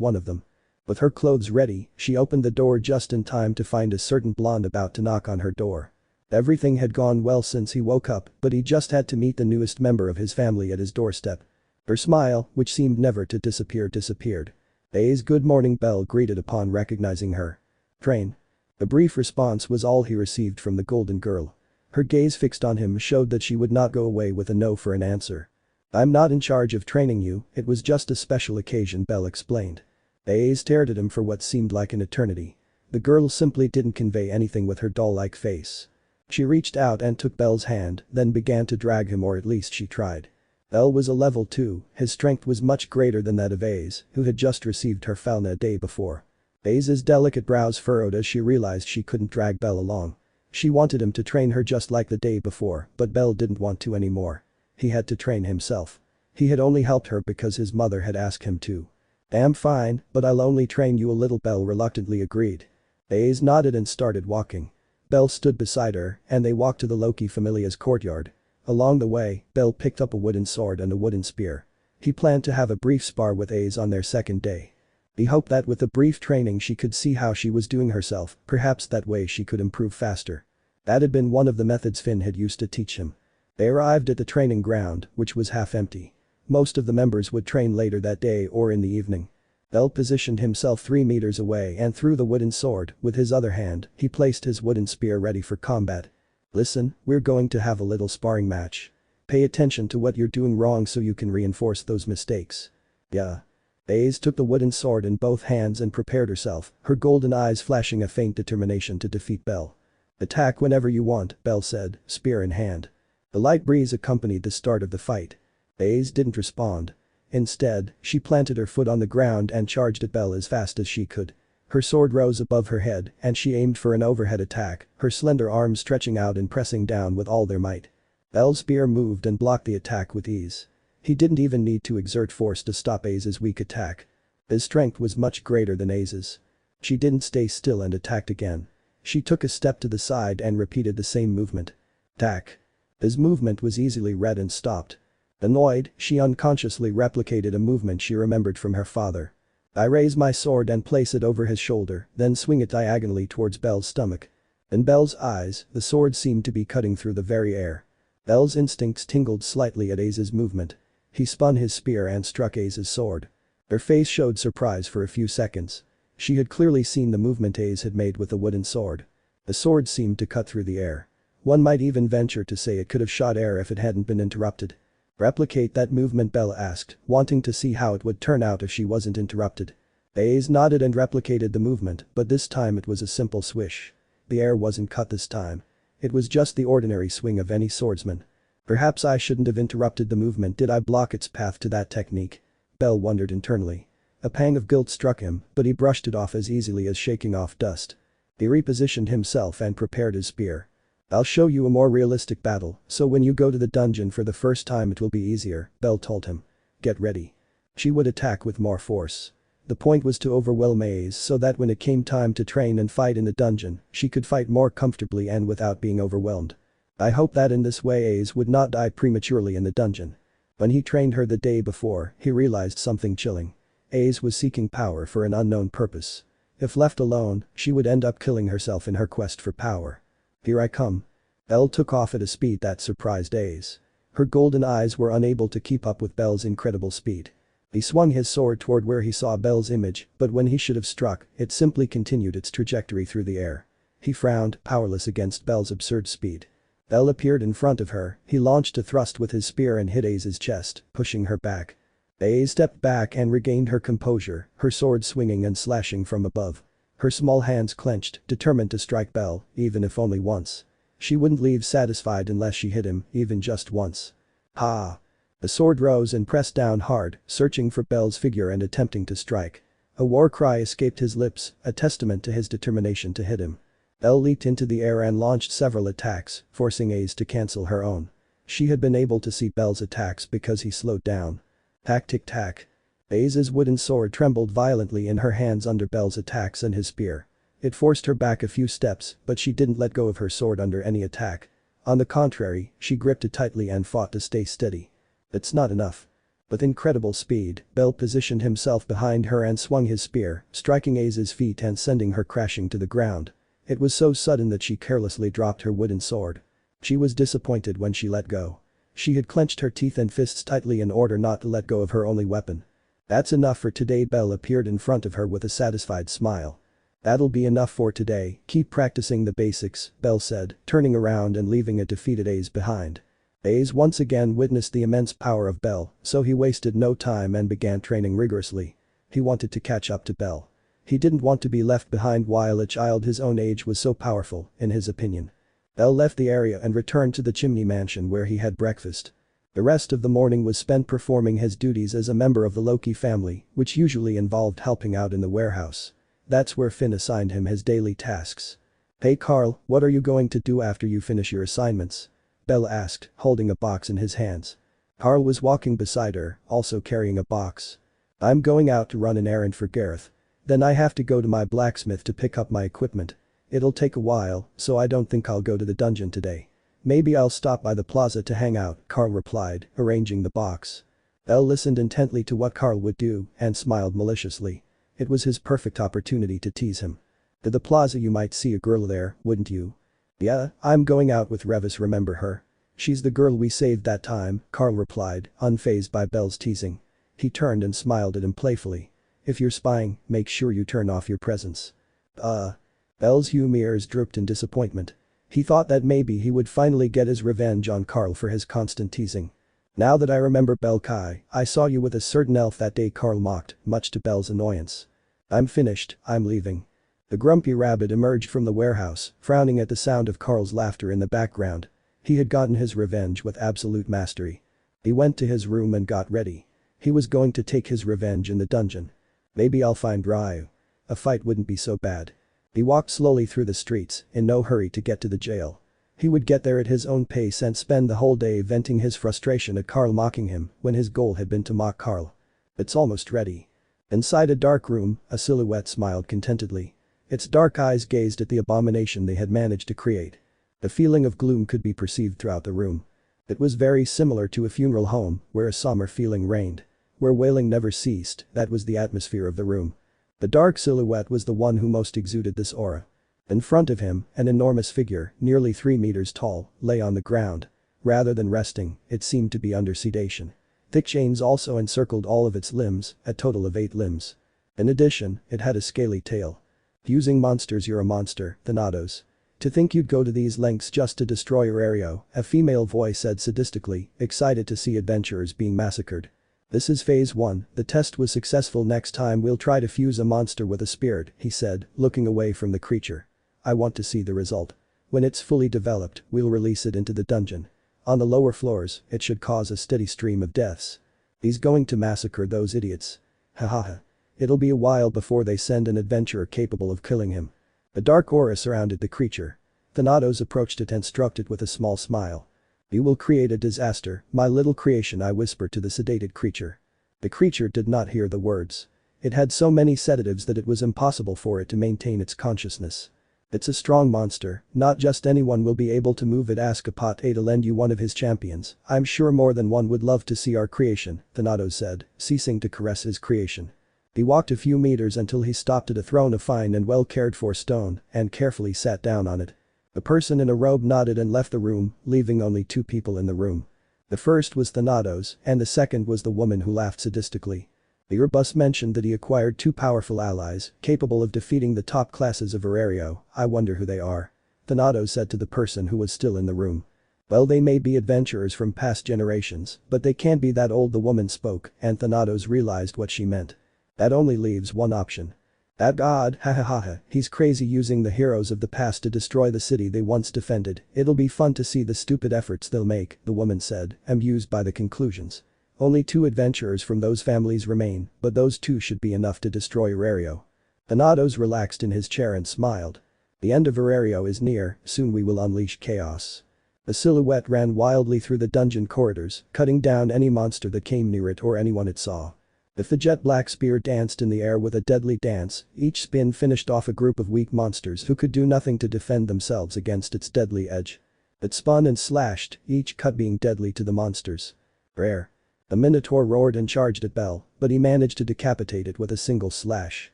one of them. With her clothes ready, she opened the door just in time to find a certain blonde about to knock on her door. Everything had gone well since he woke up, but he just had to meet the newest member of his family at his doorstep. Her smile, which seemed never to disappear, disappeared. Aze good morning Bel greeted upon recognizing her. Train. A brief response was all he received from the golden girl. Her gaze fixed on him showed that she would not go away with a no for an answer. I'm not in charge of training you, it was just a special occasion, Bel explained. Aze stared at him for what seemed like an eternity. The girl simply didn't convey anything with her doll-like face. She reached out and took Bel's hand, then began to drag him, or at least she tried. Bel was a level 2, his strength was much greater than that of Aze, who had just received her Falna a day before. Aze's delicate brows furrowed as she realized she couldn't drag Bel along. She wanted him to train her just like the day before, but Bel didn't want to anymore. He had to train himself. He had only helped her because his mother had asked him to. Damn fine, but I'll only train you a little, Bel reluctantly agreed. Aze nodded and started walking. Bel stood beside her, and they walked to the Loki familia's courtyard. Along the way, Bel picked up a wooden sword and a wooden spear. He planned to have a brief spar with Aze on their second day. He hoped that with the brief training she could see how she was doing herself, perhaps that way she could improve faster. That had been one of the methods Finn had used to teach him. They arrived at the training ground, which was half empty. Most of the members would train later that day or in the evening. Bel positioned himself 3 meters away and threw the wooden sword. With his other hand, he placed his wooden spear ready for combat. Listen, we're going to have a little sparring match. Pay attention to what you're doing wrong so you can reinforce those mistakes. Yeah. Aze took the wooden sword in both hands and prepared herself, her golden eyes flashing a faint determination to defeat Belle. Attack whenever you want, Belle said, spear in hand. The light breeze accompanied the start of the fight. Aze didn't respond. Instead, she planted her foot on the ground and charged at Belle as fast as she could. Her sword rose above her head and she aimed for an overhead attack, her slender arms stretching out and pressing down with all their might. Belle's spear moved and blocked the attack with ease. He didn't even need to exert force to stop Aze's weak attack. His strength was much greater than Aze's. She didn't stay still and attacked again. She took a step to the side and repeated the same movement. Attack. His movement was easily read and stopped. Annoyed, she unconsciously replicated a movement she remembered from her father. I raise my sword and place it over his shoulder, then swing it diagonally towards Belle's stomach. In Belle's eyes, the sword seemed to be cutting through the very air. Belle's instincts tingled slightly at Aze's movement. He spun his spear and struck Aze's sword. Her face showed surprise for a few seconds. She had clearly seen the movement Aze had made with the wooden sword. The sword seemed to cut through the air. One might even venture to say it could have shot air if it hadn't been interrupted. Replicate that movement, Belle asked, wanting to see how it would turn out if she wasn't interrupted. Aze nodded and replicated the movement, but this time it was a simple swish. The air wasn't cut this time. It was just the ordinary swing of any swordsman. Perhaps I shouldn't have interrupted the movement. Did I block its path to that technique? Belle wondered internally. A pang of guilt struck him, but he brushed it off as easily as shaking off dust. He repositioned himself and prepared his spear. I'll show you a more realistic battle, so when you go to the dungeon for the first time it will be easier, Belle told him. Get ready. She would attack with more force. The point was to overwhelm Aze so that when it came time to train and fight in the dungeon, she could fight more comfortably and without being overwhelmed. I hope that in this way Aze would not die prematurely in the dungeon. When he trained her the day before, he realized something chilling. Aze was seeking power for an unknown purpose. If left alone, she would end up killing herself in her quest for power. Here I come. Belle took off at a speed that surprised Aze. Her golden eyes were unable to keep up with Belle's incredible speed. He swung his sword toward where he saw Belle's image, but when he should have struck, it simply continued its trajectory through the air. He frowned, powerless against Belle's absurd speed. Belle appeared in front of her, he launched a thrust with his spear and hit Aze's chest, pushing her back. Aze stepped back and regained her composure, her sword swinging and slashing from above. Her small hands clenched, determined to strike Belle, even if only once. She wouldn't leave satisfied unless she hit him, even just once. Ha! The sword rose and pressed down hard, searching for Belle's figure and attempting to strike. A war cry escaped his lips, a testament to his determination to hit him. Belle leaped into the air and launched several attacks, forcing Aze to cancel her own. She had been able to see Belle's attacks because he slowed down. Tack-tick-tack. Aze's wooden sword trembled violently in her hands under Belle's attacks and his spear. It forced her back a few steps, but she didn't let go of her sword under any attack. On the contrary, she gripped it tightly and fought to stay steady. It's not enough. With incredible speed, Belle positioned himself behind her and swung his spear, striking Aze's feet and sending her crashing to the ground. It was so sudden that she carelessly dropped her wooden sword. She was disappointed when she let go. She had clenched her teeth and fists tightly in order not to let go of her only weapon. That's enough for today. Belle appeared in front of her with a satisfied smile. That'll be enough for today, keep practicing the basics, Belle said, turning around and leaving a defeated Aze behind. Aze once again witnessed the immense power of Belle, so he wasted no time and began training rigorously. He wanted to catch up to Belle. He didn't want to be left behind while a child his own age was so powerful, in his opinion. Belle left the area and returned to the chimney mansion where he had breakfast. The rest of the morning was spent performing his duties as a member of the Loki family, which usually involved helping out in the warehouse. That's where Finn assigned him his daily tasks. Hey Carl, what are you going to do after you finish your assignments? Belle asked, holding a box in his hands. Carl was walking beside her, also carrying a box. I'm going out to run an errand for Gareth. Then I have to go to my blacksmith to pick up my equipment. It'll take a while, so I don't think I'll go to the dungeon today. Maybe I'll stop by the plaza to hang out, Carl replied, arranging the box. Belle listened intently to what Carl would do and smiled maliciously. It was his perfect opportunity to tease him. To the plaza, you might see a girl there, wouldn't you? Yeah, I'm going out with Revis, remember her? She's the girl we saved that time, Carl replied, unfazed by Belle's teasing. He turned and smiled at him playfully. If you're spying, make sure you turn off your presence. Belle's humor drooped in disappointment. He thought that maybe he would finally get his revenge on Carl for his constant teasing. "Now that I remember Bell Kai, I saw you with a certain elf that day," Carl mocked, much to Bell's annoyance. "I'm finished, I'm leaving." The grumpy rabbit emerged from the warehouse, frowning at the sound of Carl's laughter in the background. He had gotten his revenge with absolute mastery. He went to his room and got ready. He was going to take his revenge in the dungeon. "Maybe I'll find Ryu. A fight wouldn't be so bad." He walked slowly through the streets, in no hurry to get to the jail. He would get there at his own pace and spend the whole day venting his frustration at Carl mocking him when his goal had been to mock Carl. "It's almost ready." Inside a dark room, a silhouette smiled contentedly. Its dark eyes gazed at the abomination they had managed to create. The feeling of gloom could be perceived throughout the room. It was very similar to a funeral home where a somber feeling reigned. Where wailing never ceased, that was the atmosphere of the room. The dark silhouette was the one who most exuded this aura. In front of him, an enormous figure, nearly 3 meters tall, lay on the ground. Rather than resting, it seemed to be under sedation. Thick chains also encircled all of its limbs, a total of 8 limbs. In addition, it had a scaly tail. "Using monsters, you're a monster, Thanatos. To think you'd go to these lengths just to destroy Aurario," a female voice said sadistically, excited to see adventurers being massacred. "This is phase 1, the test was successful, next time we'll try to fuse a monster with a spirit," he said, looking away from the creature. "I want to see the result. When it's fully developed, we'll release it into the dungeon. On the lower floors, it should cause a steady stream of deaths. He's going to massacre those idiots. Hahaha. It'll be a while before they send an adventurer capable of killing him." A dark aura surrounded the creature. Thanatos approached it and stroked it with a small smile. "You will create a disaster, my little creation," I whispered to the sedated creature. The creature did not hear the words. It had so many sedatives that it was impossible for it to maintain its consciousness. "It's a strong monster, not just anyone will be able to move it. Ask a pot A to lend you one of his champions, I'm sure more than one would love to see our creation," Thanatos said, ceasing to caress his creation. He walked a few meters until he stopped at a throne of fine and well cared for stone and carefully sat down on it. The person in a robe nodded and left the room, leaving only 2 people in the room. The first was Thanatos and the second was the woman who laughed sadistically. The Urbus mentioned that he acquired 2 powerful allies, capable of defeating the top classes of Aurario. "I wonder who they are," Thanatos said to the person who was still in the room. "Well, they may be adventurers from past generations, but they can't be that old," the woman spoke, and Thanatos realized what she meant. "That only leaves one option." "That god, ha ha ha ha, he's crazy, using the heroes of the past to destroy the city they once defended. It'll be fun to see the stupid efforts they'll make," the woman said, amused by the conclusions. "Only 2 adventurers from those families remain, but those 2 should be enough to destroy Aurario." Thanatos relaxed in his chair and smiled. "The end of Aurario is near, soon we will unleash chaos." The silhouette ran wildly through the dungeon corridors, cutting down any monster that came near it or anyone it saw. The jet black spear danced in the air with a deadly dance, each spin finished off a group of weak monsters who could do nothing to defend themselves against its deadly edge. It spun and slashed, each cut being deadly to the monsters. Rare. The Minotaur roared and charged at Bell, but he managed to decapitate it with a single slash.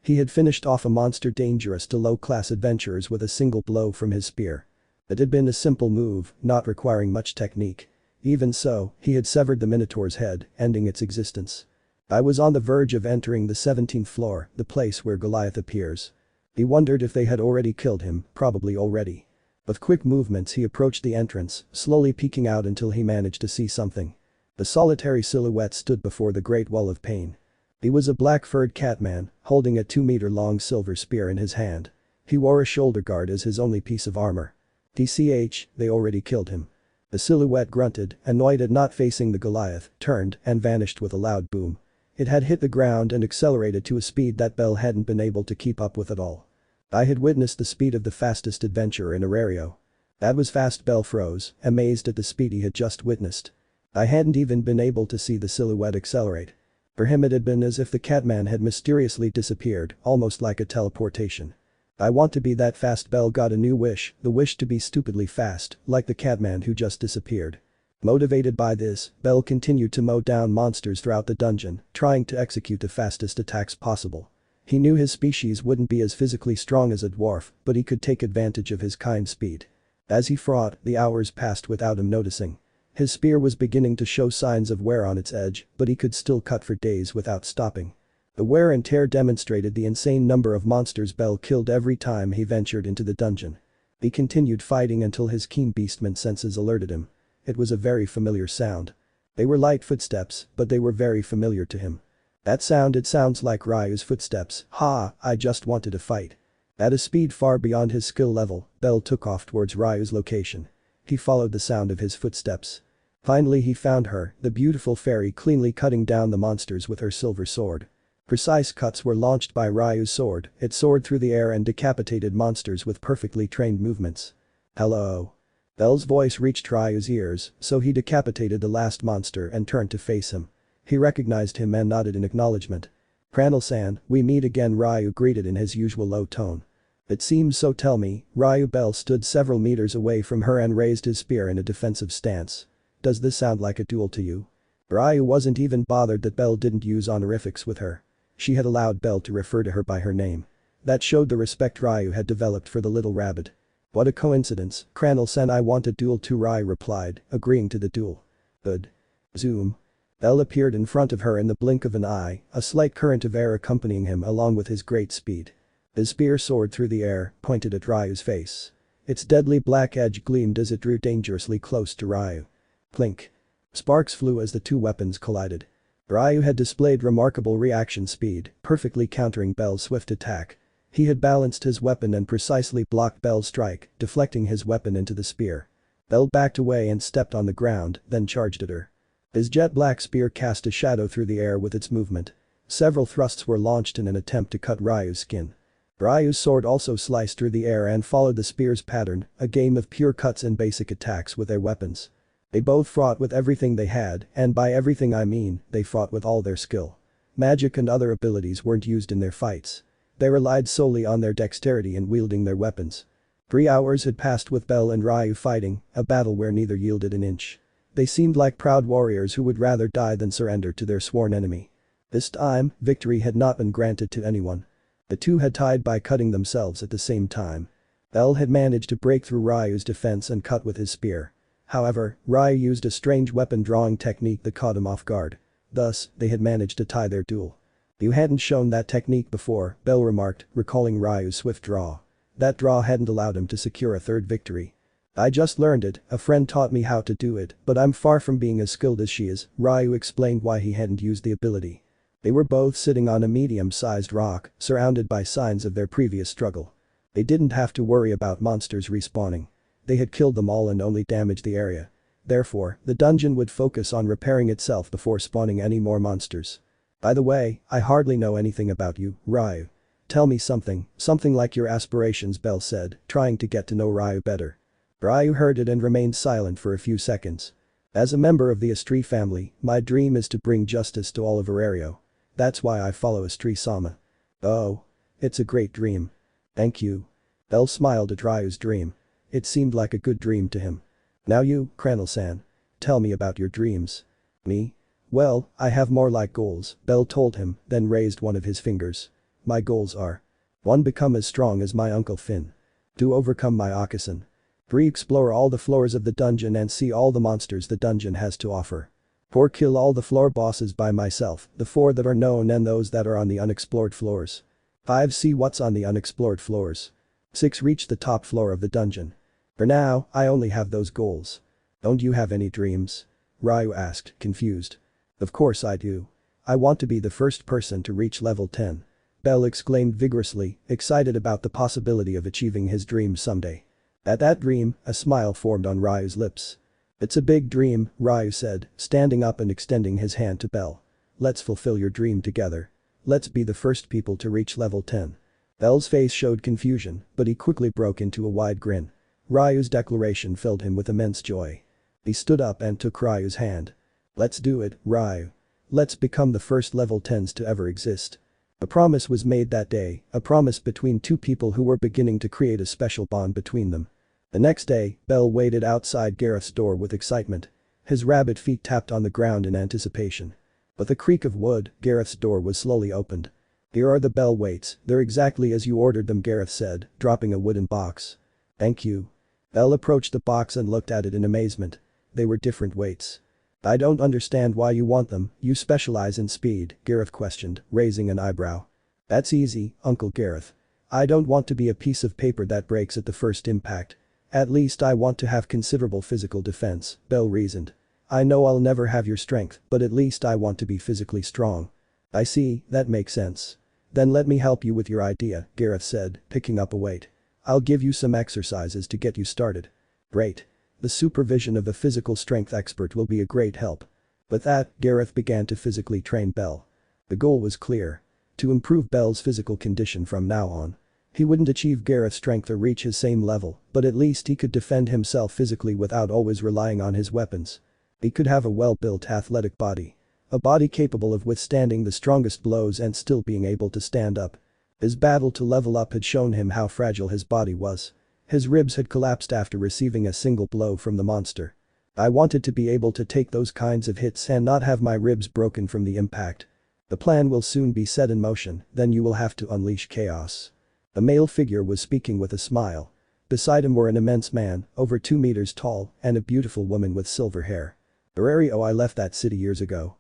He had finished off a monster dangerous to low-class adventurers with a single blow from his spear. It had been a simple move, not requiring much technique. Even so, he had severed the Minotaur's head, ending its existence. I was on the verge of entering the 17th floor, the place where Goliath appears. He wondered if they had already killed him, probably already. With quick movements he approached the entrance, slowly peeking out until he managed to see something. The solitary silhouette stood before the Great Wall of Pain. He was a black-furred catman, holding a 2-meter-long silver spear in his hand. He wore a shoulder guard as his only piece of armor. TCH, they already killed him. The silhouette grunted, annoyed at not facing the Goliath, turned and vanished with a loud boom. It had hit the ground and accelerated to a speed that Bell hadn't been able to keep up with at all. I had witnessed the speed of the fastest adventurer in Aurario. That was fast. Bell froze, amazed at the speed he had just witnessed. I hadn't even been able to see the silhouette accelerate. For him it had been as if the catman had mysteriously disappeared, almost like a teleportation. "I want to be that fast." Bell got a new wish, the wish to be stupidly fast, like the catman who just disappeared. Motivated by this, Bell continued to mow down monsters throughout the dungeon, trying to execute the fastest attacks possible. He knew his species wouldn't be as physically strong as a dwarf, but he could take advantage of his kind speed. As he fought, the hours passed without him noticing. His spear was beginning to show signs of wear on its edge, but he could still cut for days without stopping. The wear and tear demonstrated the insane number of monsters Bell killed every time he ventured into the dungeon. He continued fighting until his keen beastman senses alerted him. It was a very familiar sound. They were light footsteps, but they were very familiar to him. That sound, it sounds like Ryu's footsteps. Ha, I just wanted to fight. At a speed far beyond his skill level, Bell took off towards Ryu's location. He followed the sound of his footsteps. Finally he found her, the beautiful fairy cleanly cutting down the monsters with her silver sword. Precise cuts were launched by Ryu's sword, it soared through the air and decapitated monsters with perfectly trained movements. Hello. Bell's voice reached Ryu's ears, so he decapitated the last monster and turned to face him. He recognized him and nodded in acknowledgement. "Cranel-san, we meet again," Ryu greeted in his usual low tone. "It seems so, tell me." Ryu. Bell stood several meters away from her and raised his spear in a defensive stance. "Does this sound like a duel to you?" Ryu wasn't even bothered that Bell didn't use honorifics with her. She had allowed Bell to refer to her by her name. That showed the respect Ryu had developed for the little rabbit. "What a coincidence, Cranel-san, I want a duel too," Ryu replied, agreeing to the duel. "Good." Zoom. Bell appeared in front of her in the blink of an eye, a slight current of air accompanying him along with his great speed. His spear soared through the air, pointed at Ryu's face. Its deadly black edge gleamed as it drew dangerously close to Ryu. Clink. Sparks flew as the two weapons collided. Ryu had displayed remarkable reaction speed, perfectly countering Bell's swift attack. He had balanced his weapon and precisely blocked Bell's strike, deflecting his weapon into the spear. Bell backed away and stepped on the ground, then charged at her. His jet black spear cast a shadow through the air with its movement. Several thrusts were launched in an attempt to cut Ryu's skin. Ryu's sword also sliced through the air and followed the spear's pattern, a game of pure cuts and basic attacks with their weapons. They both fought with everything they had, and by everything I mean, they fought with all their skill. Magic and other abilities weren't used in their fights. They relied solely on their dexterity in wielding their weapons. 3 hours had passed with Bell and Ryu fighting, a battle where neither yielded an inch. They seemed like proud warriors who would rather die than surrender to their sworn enemy. This time, victory had not been granted to anyone. The two had tied by cutting themselves at the same time. Bell had managed to break through Ryu's defense and cut with his spear. However, Ryu used a strange weapon drawing technique that caught him off guard. Thus, they had managed to tie their duel. "You hadn't shown that technique before," Bell remarked, recalling Ryu's swift draw. That draw hadn't allowed him to secure a third victory. "I just learned it, a friend taught me how to do it, but I'm far from being as skilled as she is," Ryu explained why he hadn't used the ability. They were both sitting on a medium-sized rock, surrounded by signs of their previous struggle. They didn't have to worry about monsters respawning. They had killed them all and only damaged the area. Therefore, the dungeon would focus on repairing itself before spawning any more monsters. "By the way, I hardly know anything about you, Ryu. Tell me something like your aspirations," Bell said, trying to get to know Ryu better. Ryu heard it and remained silent for a few seconds. "As a member of the Astri family, my dream is to bring justice to all of Arario. That's why I follow Astri-sama." "Oh. It's a great dream. Thank you." Bell smiled at Ryu's dream. It seemed like a good dream to him. "Now you, Cranel-san. Tell me about your dreams." "Me? Well, I have more like goals," Bell told him, then raised one of his fingers. "My goals are 1. Become as strong as my Uncle Finn. 2. Overcome my Akasan. 3. Explore all the floors of the dungeon and see all the monsters the dungeon has to offer. 4. Kill all the floor bosses by myself, the 4 that are known and those that are on the unexplored floors. 5. See what's on the unexplored floors. 6. Reach the top floor of the dungeon. For now, I only have those goals. Don't you have any dreams?" Ryu asked, confused. "Of course I do. I want to be the first person to reach level 10. Bell exclaimed vigorously, excited about the possibility of achieving his dream someday. At that dream, a smile formed on Ryu's lips. "It's a big dream," Ryu said, standing up and extending his hand to Bell. "Let's fulfill your dream together. Let's be the first people to reach level 10. Bell's face showed confusion, but he quickly broke into a wide grin. Ryu's declaration filled him with immense joy. He stood up and took Ryu's hand. "Let's do it, Ryu. Let's become the first level 10s to ever exist." A promise was made that day, a promise between two people who were beginning to create a special bond between them. The next day, Bell waited outside Gareth's door with excitement. His rabbit feet tapped on the ground in anticipation. With a creak of wood, Gareth's door was slowly opened. "Here are the Bell weights, they're exactly as you ordered them," Gareth said, dropping a wooden box. "Thank you." Bell approached the box and looked at it in amazement. They were different weights. "I don't understand why you want them, you specialize in speed," Gareth questioned, raising an eyebrow. "That's easy, Uncle Gareth. I don't want to be a piece of paper that breaks at the first impact. At least I want to have considerable physical defense, Belle reasoned. I know I'll never have your strength, but at least I want to be physically strong. I see, that makes sense. Then let me help you with your idea, Gareth said, picking up a weight. I'll give you some exercises to get you started. Great. The supervision of a physical strength expert will be a great help. With that, Gareth began to physically train Belle. The goal was clear. To improve Belle's physical condition from now on. He wouldn't achieve Gareth's strength or reach his same level, but at least he could defend himself physically without always relying on his weapons. He could have a well-built athletic body. A body capable of withstanding the strongest blows and still being able to stand up. His battle to level up had shown him how fragile his body was. His ribs had collapsed after receiving a single blow from the monster. I wanted to be able to take those kinds of hits and not have my ribs broken from the impact. The plan will soon be set in motion, then you will have to unleash chaos. A male figure was speaking with a smile. Beside him were an immense man, over 2 meters tall, and a beautiful woman with silver hair. I left that city years ago.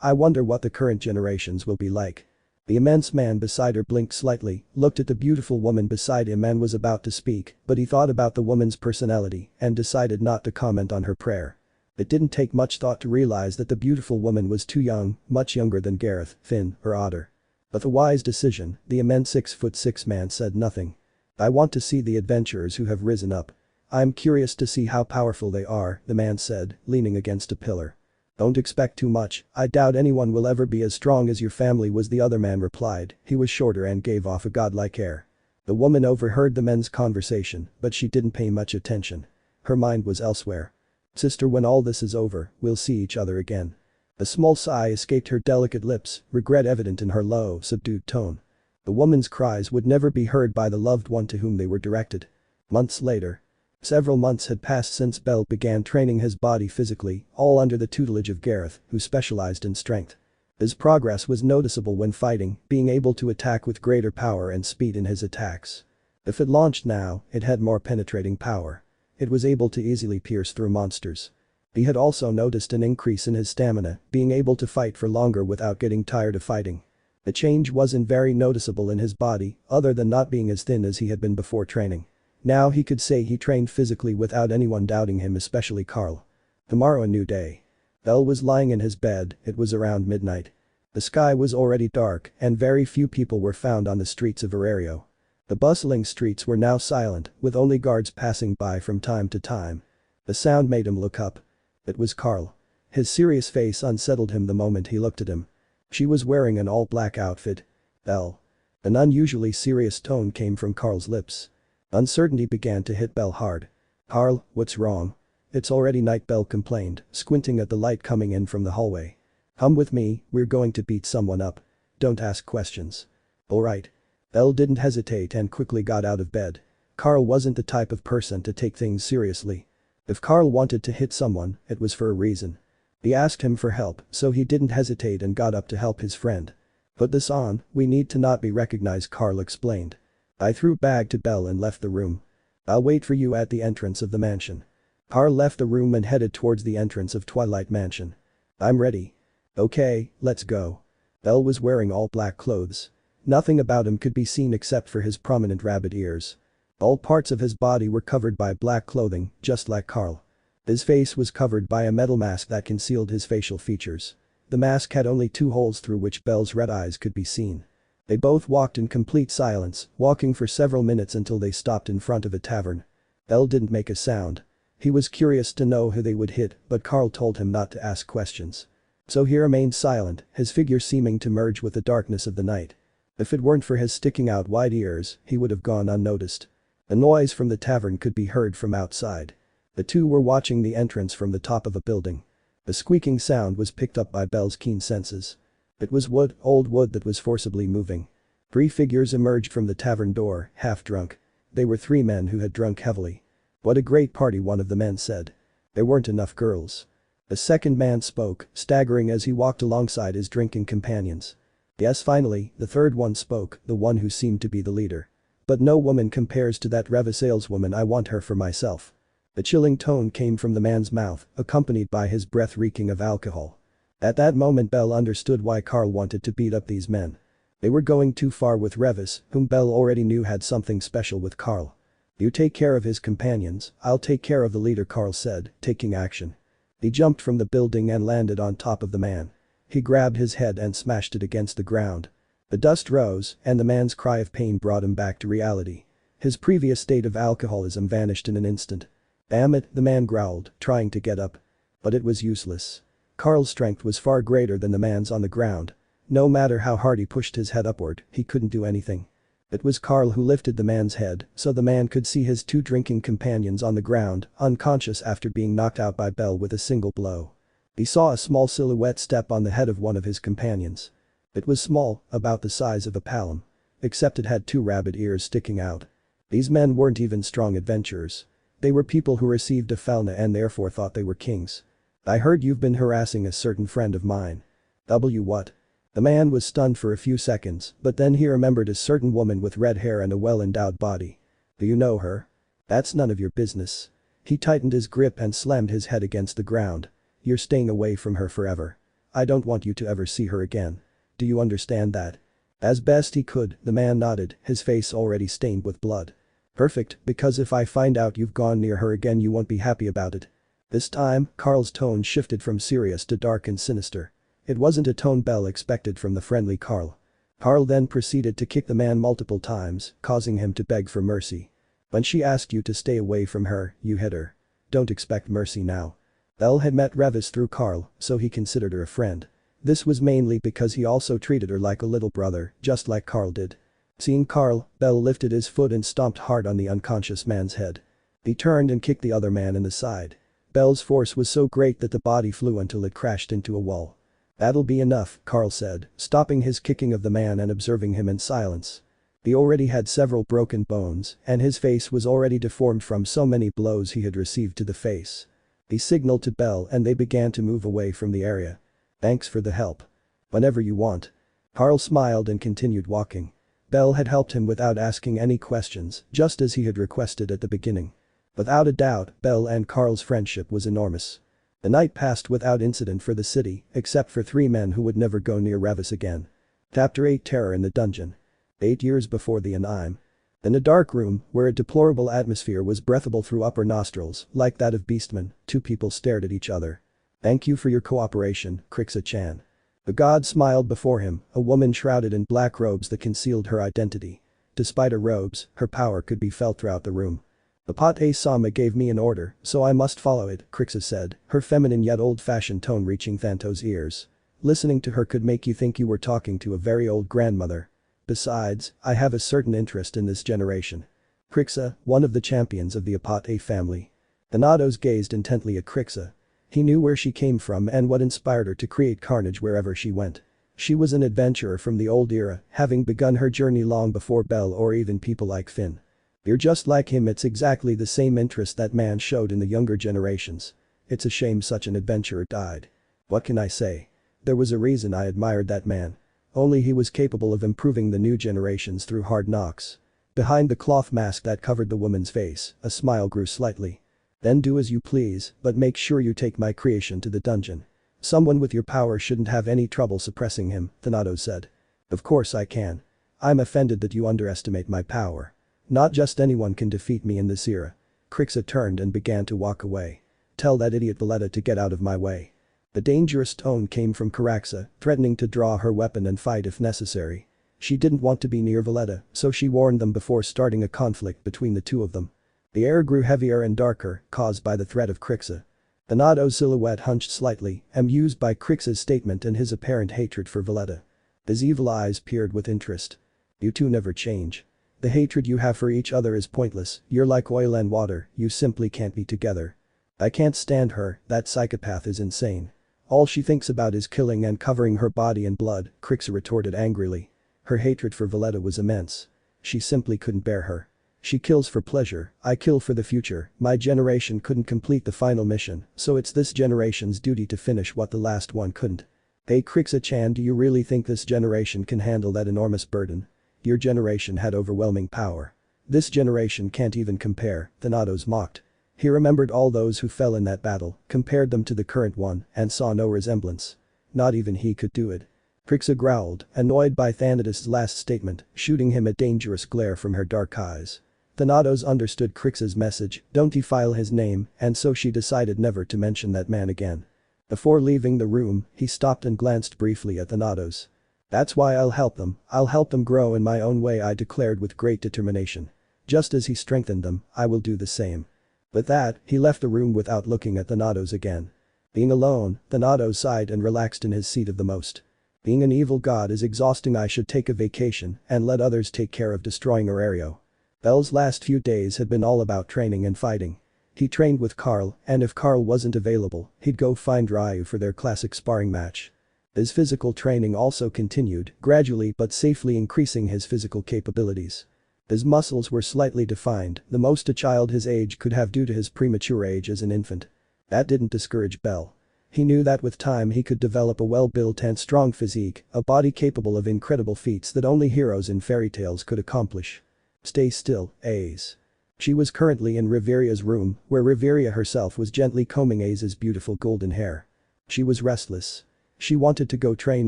I wonder what the current generations will be like. The immense man beside her blinked slightly, looked at the beautiful woman beside him and was about to speak, but he thought about the woman's personality and decided not to comment on her prayer. It didn't take much thought to realize that the beautiful woman was too young, much younger than Gareth, Finn, or Otter. But the wise decision, the immense 6'6" man said nothing. I want to see the adventurers who have risen up. I'm curious to see how powerful they are, the man said, leaning against a pillar. Don't expect too much, I doubt anyone will ever be as strong as your family was, the other man replied. He was shorter and gave off a godlike air. The woman overheard the men's conversation, but she didn't pay much attention. Her mind was elsewhere. Sister, when all this is over, we'll see each other again. A small sigh escaped her delicate lips, regret evident in her low, subdued tone. The woman's cries would never be heard by the loved one to whom they were directed. Months later. Several months had passed since Belle began training his body physically, all under the tutelage of Gareth, who specialized in strength. His progress was noticeable when fighting, being able to attack with greater power and speed in his attacks. If it launched now, it had more penetrating power. It was able to easily pierce through monsters. He had also noticed an increase in his stamina, being able to fight for longer without getting tired of fighting. The change wasn't very noticeable in his body, other than not being as thin as he had been before training. Now he could say he trained physically without anyone doubting him, especially Carl. Tomorrow a new day. Belle was lying in his bed, it was around midnight. The sky was already dark and very few people were found on the streets of Arario. The bustling streets were now silent, with only guards passing by from time to time. The sound made him look up. It was Carl. His serious face unsettled him the moment he looked at him. She was wearing an all-black outfit. Belle. An unusually serious tone came from Carl's lips. Uncertainty began to hit Belle hard. Carl, what's wrong? It's already night, Belle complained, squinting at the light coming in from the hallway. Come with me, we're going to beat someone up. Don't ask questions. Alright. Belle didn't hesitate and quickly got out of bed. Carl wasn't the type of person to take things seriously. If Carl wanted to hit someone, it was for a reason. He asked him for help, so he didn't hesitate and got up to help his friend. Put this on, we need to not be recognized, Carl explained. I threw a bag to Belle and left the room. I'll wait for you at the entrance of the mansion. Carl left the room and headed towards the entrance of Twilight Mansion. I'm ready. Okay, let's go. Belle was wearing all black clothes. Nothing about him could be seen except for his prominent rabbit ears. All parts of his body were covered by black clothing, just like Carl. His face was covered by a metal mask that concealed his facial features. The mask had only 2 holes through which Belle's red eyes could be seen. They both walked in complete silence, walking for several minutes until they stopped in front of a tavern. Belle didn't make a sound. He was curious to know who they would hit, but Carl told him not to ask questions. So he remained silent, his figure seeming to merge with the darkness of the night. If it weren't for his sticking out wide ears, he would have gone unnoticed. A noise from the tavern could be heard from outside. The two were watching the entrance from the top of a building. The squeaking sound was picked up by Belle's keen senses. It was wood, old wood that was forcibly moving. 3 figures emerged from the tavern door, half drunk. They were 3 men who had drunk heavily. What a great party, one of the men said. There weren't enough girls. A second man spoke, staggering as he walked alongside his drinking companions. Yes, finally, the third one spoke, the one who seemed to be the leader. But no woman compares to that Reva saleswoman, I want her for myself. The chilling tone came from the man's mouth, accompanied by his breath reeking of alcohol. At that moment Belle understood why Carl wanted to beat up these men. They were going too far with Revis, whom Bell already knew had something special with Carl. You take care of his companions, I'll take care of the leader, Carl said, taking action. He jumped from the building and landed on top of the man. He grabbed his head and smashed it against the ground. The dust rose, and the man's cry of pain brought him back to reality. His previous state of alcoholism vanished in an instant. Damn it, the man growled, trying to get up. But it was useless. Carl's strength was far greater than the man's on the ground. No matter how hard he pushed his head upward, he couldn't do anything. It was Carl who lifted the man's head so the man could see his two drinking companions on the ground, unconscious after being knocked out by Bell with a single blow. He saw a small silhouette step on the head of one of his companions. It was small, about the size of a palm. Except it had two rabbit ears sticking out. These men weren't even strong adventurers. They were people who received a felna and therefore thought they were kings. I heard you've been harassing a certain friend of mine. What? The man was stunned for a few seconds, but then he remembered a certain woman with red hair and a well-endowed body. Do you know her? That's none of your business. He tightened his grip and slammed his head against the ground. You're staying away from her forever. I don't want you to ever see her again. Do you understand that? As best he could, the man nodded, his face already stained with blood. Perfect, because if I find out you've gone near her again you won't be happy about it. This time, Carl's tone shifted from serious to dark and sinister. It wasn't a tone Bell expected from the friendly Carl. Carl then proceeded to kick the man multiple times, causing him to beg for mercy. When she asked you to stay away from her, you hit her. Don't expect mercy now. Bell had met Revis through Carl, so he considered her a friend. This was mainly because he also treated her like a little brother, just like Carl did. Seeing Carl, Bell lifted his foot and stomped hard on the unconscious man's head. He turned and kicked the other man in the side. Bell's force was so great that the body flew until it crashed into a wall. That'll be enough, Carl said, stopping his kicking of the man and observing him in silence. He already had several broken bones, and his face was already deformed from so many blows he had received to the face. He signaled to Bell and they began to move away from the area. Thanks for the help. Whenever you want. Carl smiled and continued walking. Bell had helped him without asking any questions, just as he had requested at the beginning. Without a doubt, Bell and Carl's friendship was enormous. The night passed without incident for the city, except for 3 men who would never go near Revis again. Chapter 8 Terror in the Dungeon. 8 years before the anime. In a dark room, where a deplorable atmosphere was breathable through upper nostrils, like that of beastmen, 2 people stared at each other. Thank you for your cooperation, Krixa-chan. The god smiled before him, a woman shrouded in black robes that concealed her identity. Despite her robes, her power could be felt throughout the room. The Pate-sama gave me an order, so I must follow it, Krixa said, her feminine yet old-fashioned tone reaching Thanto's ears. Listening to her could make you think you were talking to a very old grandmother. Besides, I have a certain interest in this generation. Krixa, one of the champions of the Apate family. Thanatos gazed intently at Krixa. He knew where she came from and what inspired her to create carnage wherever she went. She was an adventurer from the old era, having begun her journey long before Bell or even people like Finn. You're just like him, it's exactly the same interest that man showed in the younger generations. It's a shame such an adventurer died. What can I say? There was a reason I admired that man. Only he was capable of improving the new generations through hard knocks. Behind the cloth mask that covered the woman's face, a smile grew slightly. Then do as you please, but make sure you take my creation to the dungeon. Someone with your power shouldn't have any trouble suppressing him, Thanatos said. Of course I can. I'm offended that you underestimate my power. Not just anyone can defeat me in this era. Krixa turned and began to walk away. Tell that idiot Valletta to get out of my way. The dangerous tone came from Caraxa, threatening to draw her weapon and fight if necessary. She didn't want to be near Valletta, so she warned them before starting a conflict between the two of them. The air grew heavier and darker, caused by the threat of Krixa. Thanato's silhouette hunched slightly, amused by Krixa's statement and his apparent hatred for Valletta. His evil eyes peered with interest. You two never change. The hatred you have for each other is pointless, you're like oil and water, you simply can't be together. I can't stand her, that psychopath is insane. All she thinks about is killing and covering her body in blood, Krixa retorted angrily. Her hatred for Valletta was immense. She simply couldn't bear her. She kills for pleasure, I kill for the future, my generation couldn't complete the final mission, so it's this generation's duty to finish what the last one couldn't. Hey Krixa-chan, do you really think this generation can handle that enormous burden? Your generation had overwhelming power. This generation can't even compare, Thanatos mocked. He remembered all those who fell in that battle, compared them to the current one, and saw no resemblance. Not even he could do it. Crixa growled, annoyed by Thanatos' last statement, shooting him a dangerous glare from her dark eyes. Thanatos understood Crixa's message, don't defile his name, and so she decided never to mention that man again. Before leaving the room, he stopped and glanced briefly at Thanatos. That's why I'll help them grow in my own way, I declared with great determination. Just as he strengthened them, I will do the same. With that, he left the room without looking at Thanatos again. Being alone, Thanatos sighed and relaxed in his seat of the most. Being an evil god is exhausting, I should take a vacation and let others take care of destroying Aurelio. Bell's last few days had been all about training and fighting. He trained with Carl, and if Carl wasn't available, he'd go find Ryu for their classic sparring match. His physical training also continued, gradually but safely increasing his physical capabilities. His muscles were slightly defined, the most a child his age could have due to his premature age as an infant. That didn't discourage Bell. He knew that with time he could develop a well-built and strong physique, a body capable of incredible feats that only heroes in fairy tales could accomplish. Stay still, Ace. She was currently in Riveria's room, where Riveria herself was gently combing Ace's beautiful golden hair. She was restless. She wanted to go train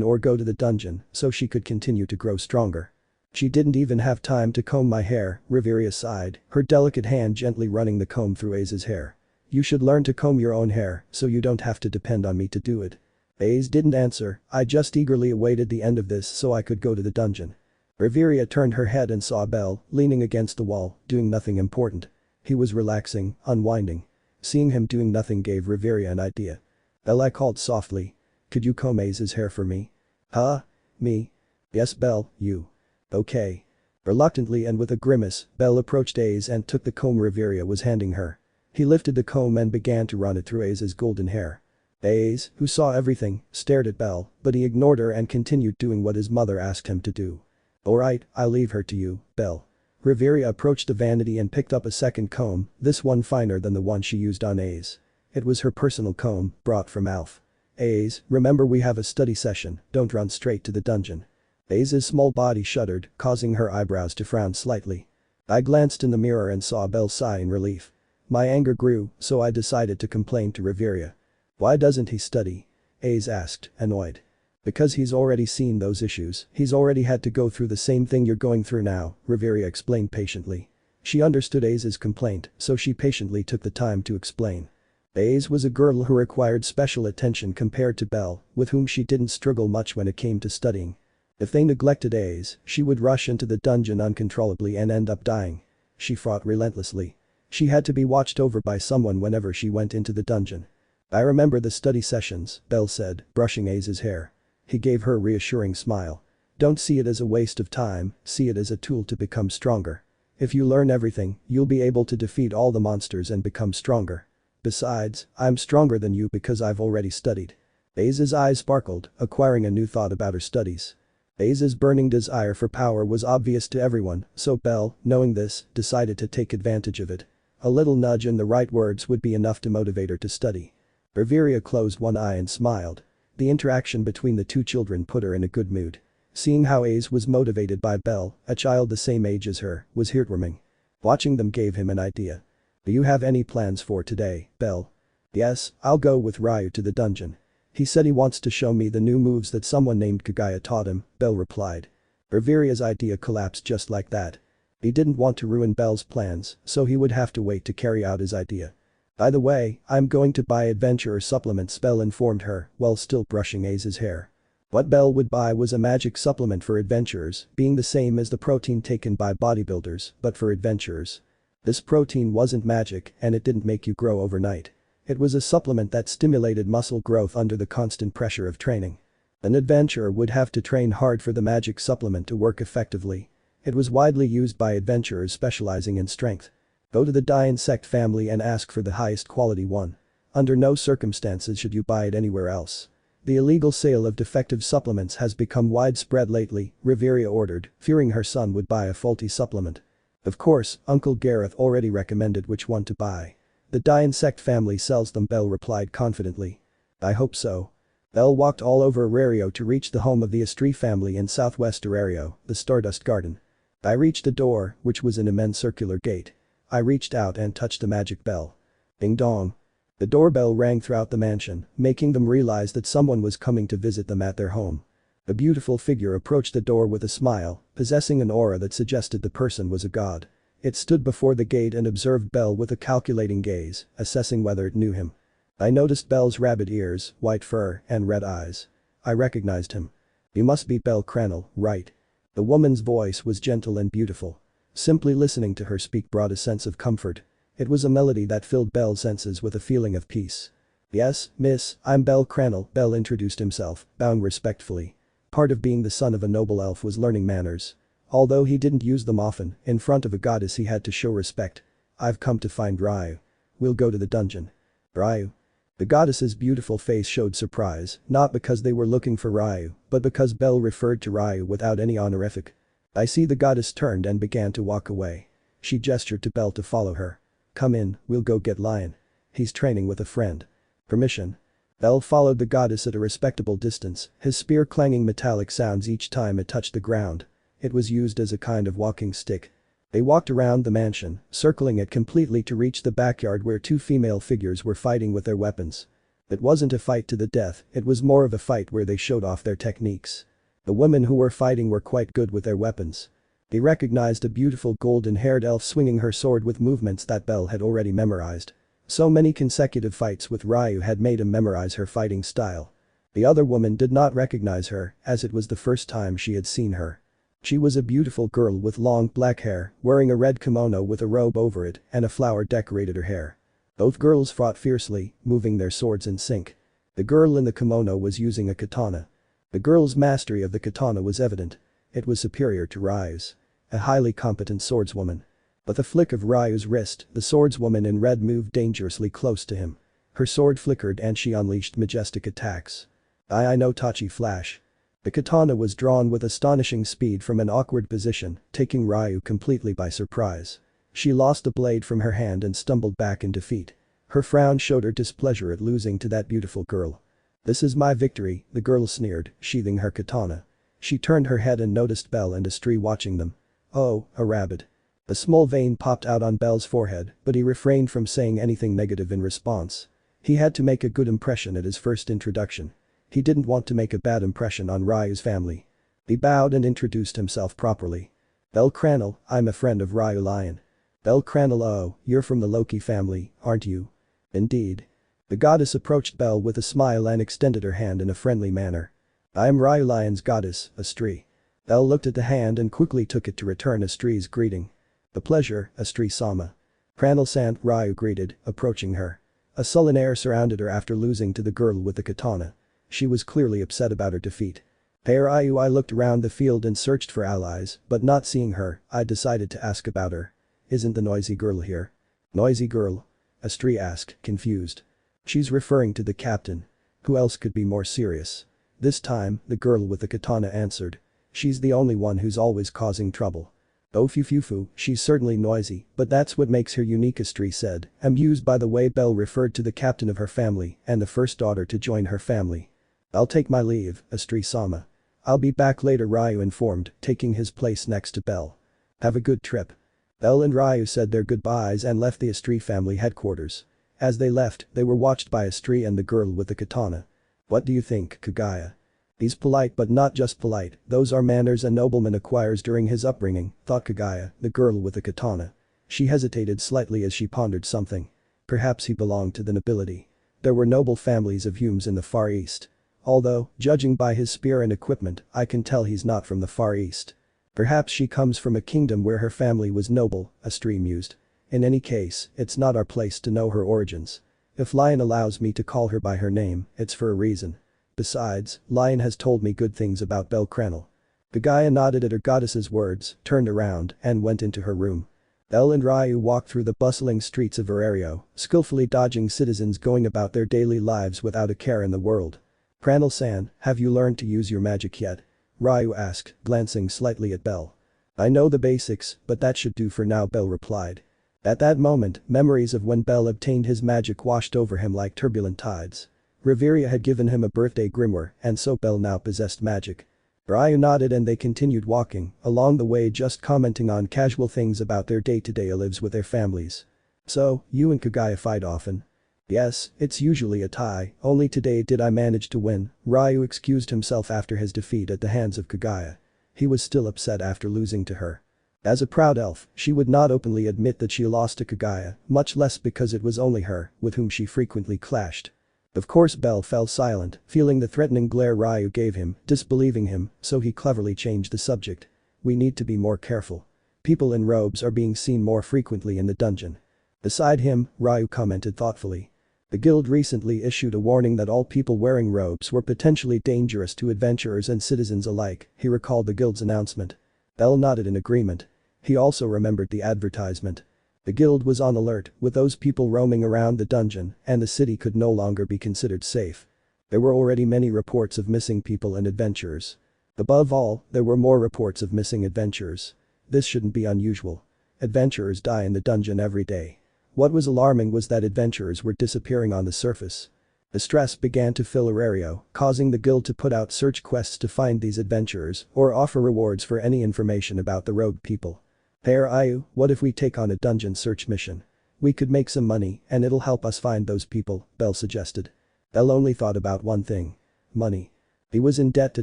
or go to the dungeon so she could continue to grow stronger. She didn't even have time to comb my hair, Riveria sighed, her delicate hand gently running the comb through Ace's hair. You should learn to comb your own hair so you don't have to depend on me to do it. Ace didn't answer, I just eagerly awaited the end of this so I could go to the dungeon. Riveria turned her head and saw Bell, leaning against the wall, doing nothing important. He was relaxing, unwinding. Seeing him doing nothing gave Riveria an idea. Bell, I called softly. Could you comb Ace's hair for me? Huh? Me? Yes, Bell, you. Okay. Reluctantly and with a grimace, Bell approached Ace and took the comb Riveria was handing her. He lifted the comb and began to run it through Ace's golden hair. Ace, who saw everything, stared at Bell, but he ignored her and continued doing what his mother asked him to do. Alright, I'll leave her to you, Bell. Riveria approached the vanity and picked up a second comb, this one finer than the one she used on Ace. It was her personal comb, brought from Alf. Ace, remember we have a study session, don't run straight to the dungeon. Ace's small body shuddered, causing her eyebrows to frown slightly. I glanced in the mirror and saw Bell sigh in relief. My anger grew, so I decided to complain to Riveria. Why doesn't he study? Ace asked, annoyed. Because he's already seen those issues, he's already had to go through the same thing you're going through now, Riveria explained patiently. She understood Ace's complaint, so she patiently took the time to explain. Ace was a girl who required special attention compared to Bell, with whom she didn't struggle much when it came to studying. If they neglected Ace, she would rush into the dungeon uncontrollably and end up dying. She fought relentlessly. She had to be watched over by someone whenever she went into the dungeon. I remember the study sessions, Bell said, brushing Ace's hair. He gave her a reassuring smile. Don't see it as a waste of time, see it as a tool to become stronger. If you learn everything, you'll be able to defeat all the monsters and become stronger. Besides, I'm stronger than you because I've already studied. Ace's eyes sparkled, acquiring a new thought about her studies. Ace's burning desire for power was obvious to everyone, so Bell, knowing this, decided to take advantage of it. A little nudge and the right words would be enough to motivate her to study. Riveria closed one eye and smiled. The interaction between the two children put her in a good mood. Seeing how Ace was motivated by Bell, a child the same age as her, was heartwarming. Watching them gave him an idea. Do you have any plans for today, Bell? Yes, I'll go with Ryu to the dungeon. He said he wants to show me the new moves that someone named Kagaya taught him, Bell replied. Riveria's idea collapsed just like that. He didn't want to ruin Bell's plans, so he would have to wait to carry out his idea. By the way, I'm going to buy adventurer supplements, Bell informed her, while still brushing Ace's hair. What Bell would buy was a magic supplement for adventurers, being the same as the protein taken by bodybuilders, but for adventurers. This protein wasn't magic and it didn't make you grow overnight. It was a supplement that stimulated muscle growth under the constant pressure of training. An adventurer would have to train hard for the magic supplement to work effectively. It was widely used by adventurers specializing in strength. Go to the dye insect family and ask for the highest quality one. Under no circumstances should you buy it anywhere else. The illegal sale of defective supplements has become widespread lately, Riveria ordered, fearing her son would buy a faulty supplement. Of course, Uncle Gareth already recommended which one to buy. The dye insect family sells them, Bell replied confidently. I hope so. Bell walked all over Arario to reach the home of the Estrie family in southwest Arario, the Stardust Garden. I reached the door, which was an immense circular gate. I reached out and touched the magic bell. Ding dong. The doorbell rang throughout the mansion, making them realize that someone was coming to visit them at their home. A beautiful figure approached the door with a smile, possessing an aura that suggested the person was a god. It stood before the gate and observed Belle with a calculating gaze, assessing whether it knew him. I noticed Belle's rabbit ears, white fur, and red eyes. I recognized him. You must be bellcranel, right? The woman's voice was gentle and beautiful. Simply listening to her speak brought a sense of comfort. It was a melody that filled Belle's senses with a feeling of peace. Yes, miss, I'm bellcranel, Belle introduced himself, bowing respectfully. Part of being the son of a noble elf was learning manners. Although he didn't use them often, in front of a goddess he had to show respect. I've come to find Ryu. We'll go to the dungeon. Ryu. The goddess's beautiful face showed surprise, not because they were looking for Ryu, but because Belle referred to Ryu without any honorific. I see the goddess turned and began to walk away. She gestured to Belle to follow her. Come in, we'll go get Lion. He's training with a friend. Permission. Belle followed the goddess at a respectable distance, his spear clanging metallic sounds each time it touched the ground. It was used as a kind of walking stick. They walked around the mansion, circling it completely to reach the backyard where two female figures were fighting with their weapons. It wasn't a fight to the death, it was more of a fight where they showed off their techniques. The women who were fighting were quite good with their weapons. They recognized a beautiful golden-haired elf swinging her sword with movements that Belle had already memorized. So many consecutive fights with Ryu had made him memorize her fighting style. The other woman did not recognize her, as it was the first time she had seen her. She was a beautiful girl with long black hair, wearing a red kimono with a robe over it, and a flower decorated her hair. Both girls fought fiercely, moving their swords in sync. The girl in the kimono was using a katana. The girl's mastery of the katana was evident. It was superior to Ryu's. A highly competent swordswoman. But the flick of Ryu's wrist, the swordswoman in red moved dangerously close to him. Her sword flickered and she unleashed majestic attacks. I know Tachi flash. The katana was drawn with astonishing speed from an awkward position, taking Ryu completely by surprise. She lost the blade from her hand and stumbled back in defeat. Her frown showed her displeasure at losing to that beautiful girl. This is my victory, the girl sneered, sheathing her katana. She turned her head and noticed Belle and Astri watching them. Oh, a rabbit. A small vein popped out on Belle's forehead, but he refrained from saying anything negative in response. He had to make a good impression at his first introduction. He didn't want to make a bad impression on Ryu's family. He bowed and introduced himself properly. Bellcranel, I'm a friend of Ryu Lion. Bellcranel, oh, you're from the Loki family, aren't you? Indeed. The goddess approached Belle with a smile and extended her hand in a friendly manner. I am Ryu Lion's goddess, Astri. Belle looked at the hand and quickly took it to return Astri's greeting. The pleasure, Astri-sama. Cranel-san, Ryu greeted, approaching her. A sullen air surrounded her after losing to the girl with the katana. She was clearly upset about her defeat. Hey Ryu, I looked around the field and searched for allies, but not seeing her, I decided to ask about her. Isn't the noisy girl here? Noisy girl? Astri asked, confused. She's referring to the captain. Who else could be more serious? This time, the girl with the katana answered. She's the only one who's always causing trouble. Oh fufufu, she's certainly noisy, but that's what makes her unique, Astri said, amused by the way Belle referred to the captain of her family and the first daughter to join her family. I'll take my leave, Astri-sama. I'll be back later, Ryu informed, taking his place next to Belle. Have a good trip. Belle and Ryu said their goodbyes and left the Astri family headquarters. As they left, they were watched by Astri and the girl with the katana. What do you think, Kagaya? He's polite but not just polite, those are manners a nobleman acquires during his upbringing, thought Kagaya, the girl with the katana. She hesitated slightly as she pondered something. Perhaps he belonged to the nobility. There were noble families of Humes in the Far East. Although, judging by his spear and equipment, I can tell he's not from the Far East. Perhaps she comes from a kingdom where her family was noble, Astri mused. In any case, it's not our place to know her origins. If Lion allows me to call her by her name, it's for a reason. Besides, Lion has told me good things about Bellcranel. Kagaya nodded at her goddess's words, turned around, and went into her room. Belle and Ryu walked through the bustling streets of Verario, skillfully dodging citizens going about their daily lives without a care in the world. Cranel-san, have you learned to use your magic yet? Ryu asked, glancing slightly at Belle. I know the basics, but that should do for now, Belle replied. At that moment, memories of when Belle obtained his magic washed over him like turbulent tides. Riveria had given him a birthday grimoire, and so Belle now possessed magic. Ryu nodded and they continued walking, along the way just commenting on casual things about their day-to-day lives with their families. So, you and Kagaya fight often? Yes, it's usually a tie, only today did I manage to win, Ryu excused himself after his defeat at the hands of Kaguya. He was still upset after losing to her. As a proud elf, she would not openly admit that she lost to Kaguya, much less because it was only her, with whom she frequently clashed. Of course Bell fell silent, feeling the threatening glare Ryu gave him, disbelieving him, so he cleverly changed the subject. We need to be more careful. People in robes are being seen more frequently in the dungeon. Beside him, Ryu commented thoughtfully. The guild recently issued a warning that all people wearing robes were potentially dangerous to adventurers and citizens alike, he recalled the guild's announcement. Bell nodded in agreement. He also remembered the advertisement. The guild was on alert, with those people roaming around the dungeon, and the city could no longer be considered safe. There were already many reports of missing people and adventurers. Above all, there were more reports of missing adventurers. This shouldn't be unusual. Adventurers die in the dungeon every day. What was alarming was that adventurers were disappearing on the surface. The stress began to fill Aurario, causing the guild to put out search quests to find these adventurers or offer rewards for any information about the rogue people. Hey Ryu, what if we take on a dungeon search mission? We could make some money and it'll help us find those people, Bell suggested. Bell only thought about one thing. Money. He was in debt to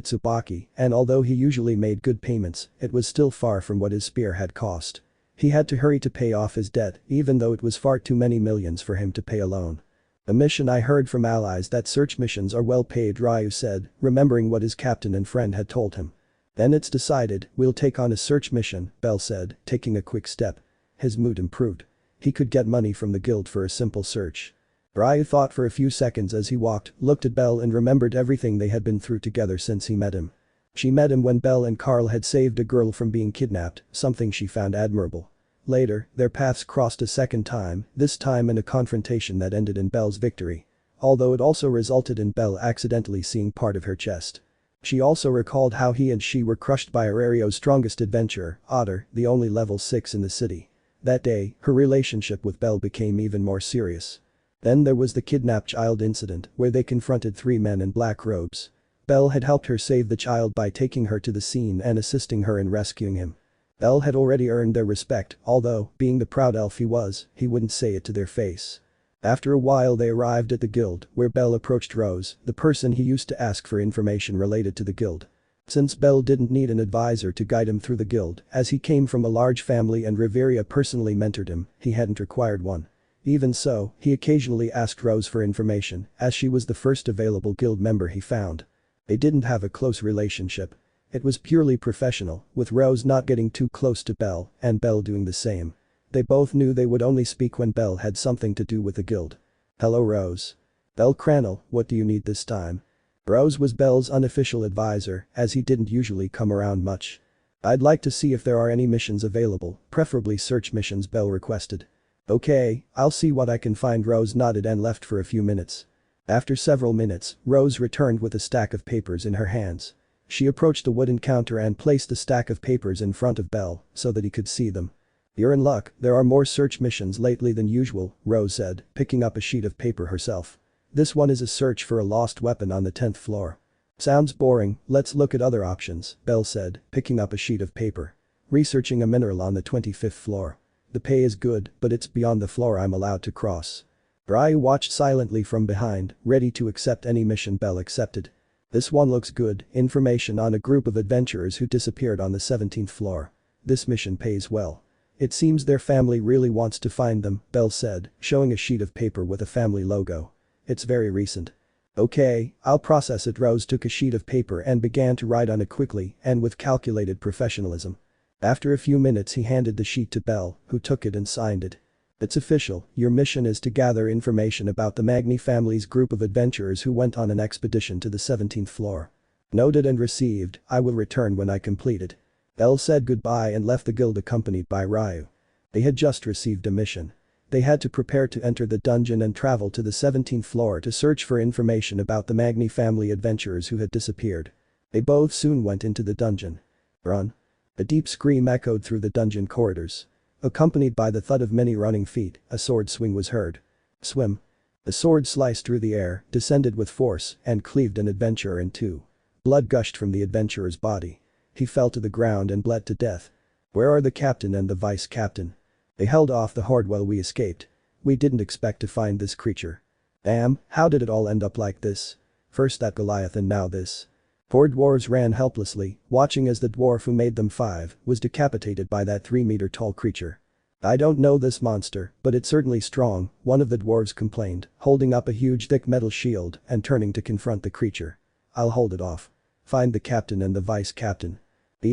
Tsubaki, and although he usually made good payments, it was still far from what his spear had cost. He had to hurry to pay off his debt, even though it was far too many millions for him to pay alone. A mission I heard from allies that search missions are well paid, Ryu said, remembering what his captain and friend had told him. Then it's decided, we'll take on a search mission, Bell said, taking a quick step. His mood improved. He could get money from the guild for a simple search. Ryu thought for a few seconds as he walked, looked at Bell and remembered everything they had been through together since he met him. She met him when Bell and Carl had saved a girl from being kidnapped, something she found admirable. Later, their paths crossed a second time, this time in a confrontation that ended in Bell's victory. Although it also resulted in Bell accidentally seeing part of her chest. She also recalled how he and she were crushed by Aurario's strongest adventurer, Otter, the only level 6 in the city. That day, her relationship with Bell became even more serious. Then there was the kidnapped child incident, where they confronted 3 men in black robes. Bell had helped her save the child by taking her to the scene and assisting her in rescuing him. Bell had already earned their respect, although, being the proud elf he was, he wouldn't say it to their face. After a while they arrived at the guild, where Bell approached Rose, the person he used to ask for information related to the guild. Since Bell didn't need an advisor to guide him through the guild, as he came from a large family and Riveria personally mentored him, he hadn't required one. Even so, he occasionally asked Rose for information, as she was the first available guild member he found. They didn't have a close relationship. It was purely professional, with Rose not getting too close to Bell, and Bell doing the same. They both knew they would only speak when Bell had something to do with the guild. Hello Rose. Bellcranel, what do you need this time? Rose was Bell's unofficial advisor, as he didn't usually come around much. I'd like to see if there are any missions available, preferably search missions, Bell requested. Okay, I'll see what I can find. Rose nodded and left for a few minutes. After several minutes, Rose returned with a stack of papers in her hands. She approached a wooden counter and placed the stack of papers in front of Bell, so that he could see them. You're in luck, there are more search missions lately than usual, Rose said, picking up a sheet of paper herself. This one is a search for a lost weapon on the 10th floor. Sounds boring, let's look at other options, Bell said, picking up a sheet of paper. Researching a mineral on the 25th floor. The pay is good, but it's beyond the floor I'm allowed to cross. Ryu watched silently from behind, ready to accept any mission Bell accepted. This one looks good, information on a group of adventurers who disappeared on the 17th floor. This mission pays well. It seems their family really wants to find them, Bell said, showing a sheet of paper with a family logo. It's very recent. Okay, I'll process it. Rose took a sheet of paper and began to write on it quickly and with calculated professionalism. After a few minutes he handed the sheet to Bell, who took it and signed it. It's official, your mission is to gather information about the Magni family's group of adventurers who went on an expedition to the 17th floor. Noted and received, I will return when I complete it. Bell said goodbye and left the guild accompanied by Ryu. They had just received a mission. They had to prepare to enter the dungeon and travel to the 17th floor to search for information about the Magni family adventurers who had disappeared. They both soon went into the dungeon. Run. A deep scream echoed through the dungeon corridors. Accompanied by the thud of many running feet, a sword swing was heard. Swim. The sword sliced through the air, descended with force, and cleaved an adventurer in two. Blood gushed from the adventurer's body. He fell to the ground and bled to death. Where are the captain and the vice captain? They held off the horde while we escaped. We didn't expect to find this creature. Damn, how did it all end up like this? First that Goliath and now this. Poor dwarves ran helplessly, watching as the dwarf who made them 5 was decapitated by that 3-meter tall creature. I don't know this monster, but it's certainly strong, one of the dwarves complained, holding up a huge thick metal shield and turning to confront the creature. I'll hold it off. Find the captain and the vice captain.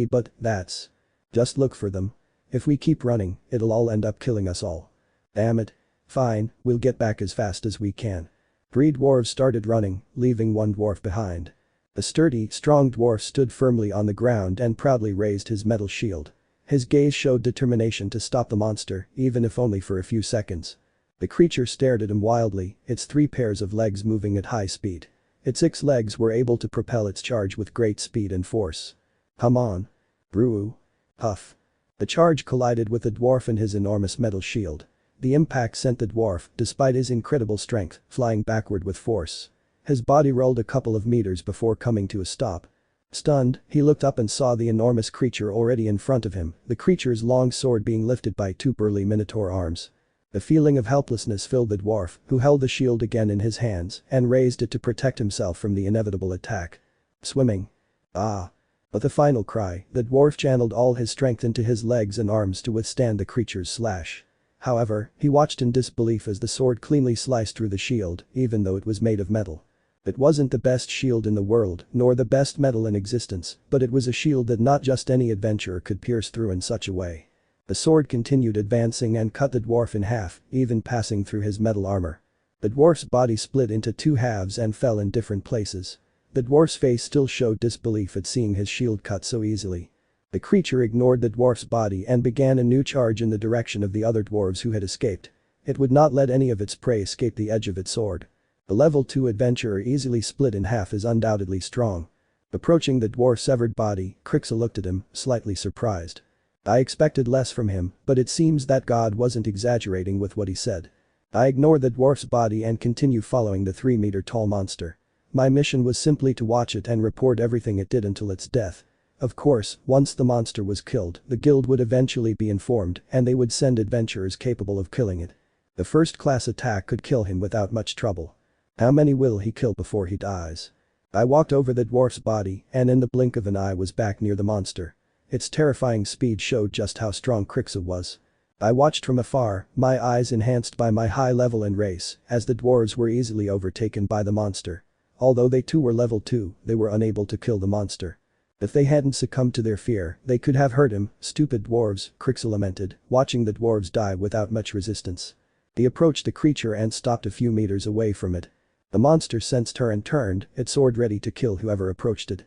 But that's. Just look for them. If we keep running, it'll all end up killing us all. Damn it. Fine, we'll get back as fast as we can. 3 dwarves started running, leaving 1 dwarf behind. The sturdy, strong dwarf stood firmly on the ground and proudly raised his metal shield. His gaze showed determination to stop the monster, even if only for a few seconds. The creature stared at him wildly, its 3 pairs of legs moving at high speed. Its 6 legs were able to propel its charge with great speed and force. Come on. Broo. Huff. The charge collided with the dwarf and his enormous metal shield. The impact sent the dwarf, despite his incredible strength, flying backward with force. His body rolled a couple of meters before coming to a stop. Stunned, he looked up and saw the enormous creature already in front of him, the creature's long sword being lifted by 2 burly minotaur arms. The feeling of helplessness filled the dwarf, who held the shield again in his hands and raised it to protect himself from the inevitable attack. Swimming. Ah. But the final cry, the dwarf channeled all his strength into his legs and arms to withstand the creature's slash. However, he watched in disbelief as the sword cleanly sliced through the shield, even though it was made of metal. It wasn't the best shield in the world, nor the best metal in existence, but it was a shield that not just any adventurer could pierce through in such a way. The sword continued advancing and cut the dwarf in half, even passing through his metal armor. The dwarf's body split into 2 halves and fell in different places. The dwarf's face still showed disbelief at seeing his shield cut so easily. The creature ignored the dwarf's body and began a new charge in the direction of the other dwarves who had escaped. It would not let any of its prey escape the edge of its sword. The level 2 adventurer easily split in half is undoubtedly strong. Approaching the dwarf's severed body, Krixa looked at him, slightly surprised. I expected less from him, but it seems that God wasn't exaggerating with what he said. I ignored the dwarf's body and continue following the 3-meter tall monster. My mission was simply to watch it and report everything it did until its death. Of course, once the monster was killed, the guild would eventually be informed and they would send adventurers capable of killing it. The first-class attack could kill him without much trouble. How many will he kill before he dies? I walked over the dwarf's body and in the blink of an eye was back near the monster. Its terrifying speed showed just how strong Krixa was. I watched from afar, my eyes enhanced by my high level and race, as the dwarves were easily overtaken by the monster. Although they too were level 2, they were unable to kill the monster. If they hadn't succumbed to their fear, they could have hurt him, stupid dwarves, Krixa lamented, watching the dwarves die without much resistance. He approached the creature and stopped a few meters away from it. The monster sensed her and turned, its sword ready to kill whoever approached it.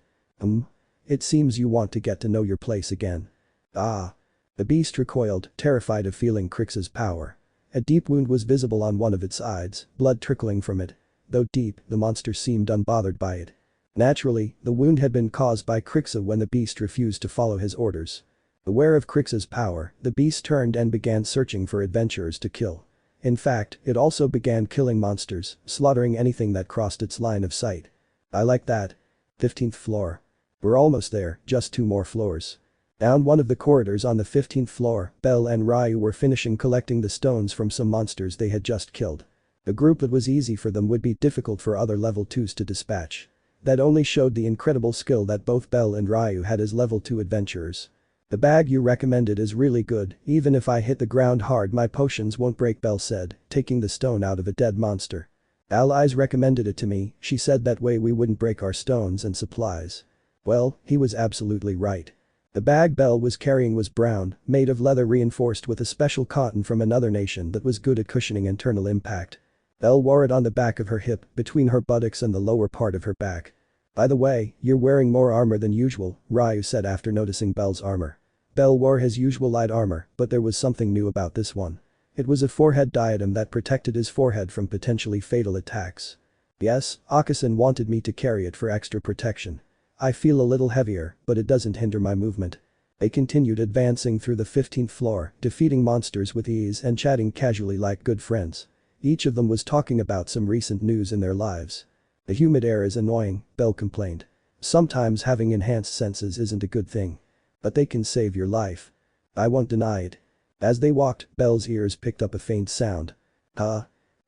It seems you want to get to know your place again. Ah. The beast recoiled, terrified of feeling Krixa's power. A deep wound was visible on one of its sides, blood trickling from it. Though deep, the monster seemed unbothered by it. Naturally, the wound had been caused by Krixa when the beast refused to follow his orders. Aware of Krixa's power, the beast turned and began searching for adventurers to kill. In fact, it also began killing monsters, slaughtering anything that crossed its line of sight. I like that. 15th floor. We're almost there, just 2 more floors. Down one of the corridors on the 15th floor, Belle and Ryu were finishing collecting the stones from some monsters they had just killed. A group that was easy for them would be difficult for other level 2s to dispatch. That only showed the incredible skill that both Belle and Ryu had as level 2 adventurers. The bag you recommended is really good, even if I hit the ground hard my potions won't break, Belle said, taking the stone out of a dead monster. Allies recommended it to me, she said, that way we wouldn't break our stones and supplies. Well, he was absolutely right. The bag Belle was carrying was brown, made of leather reinforced with a special cotton from another nation that was good at cushioning internal impact. Belle wore it on the back of her hip, between her buttocks and the lower part of her back. By the way, you're wearing more armor than usual, Ryu said after noticing Belle's armor. Belle wore his usual light armor, but there was something new about this one. It was a forehead diadem that protected his forehead from potentially fatal attacks. Yes, Akasan wanted me to carry it for extra protection. I feel a little heavier, but it doesn't hinder my movement. They continued advancing through the 15th floor, defeating monsters with ease and chatting casually like good friends. Each of them was talking about some recent news in their lives. The humid air is annoying, Belle complained. Sometimes having enhanced senses isn't a good thing. But they can save your life. I won't deny it. As they walked, Belle's ears picked up a faint sound.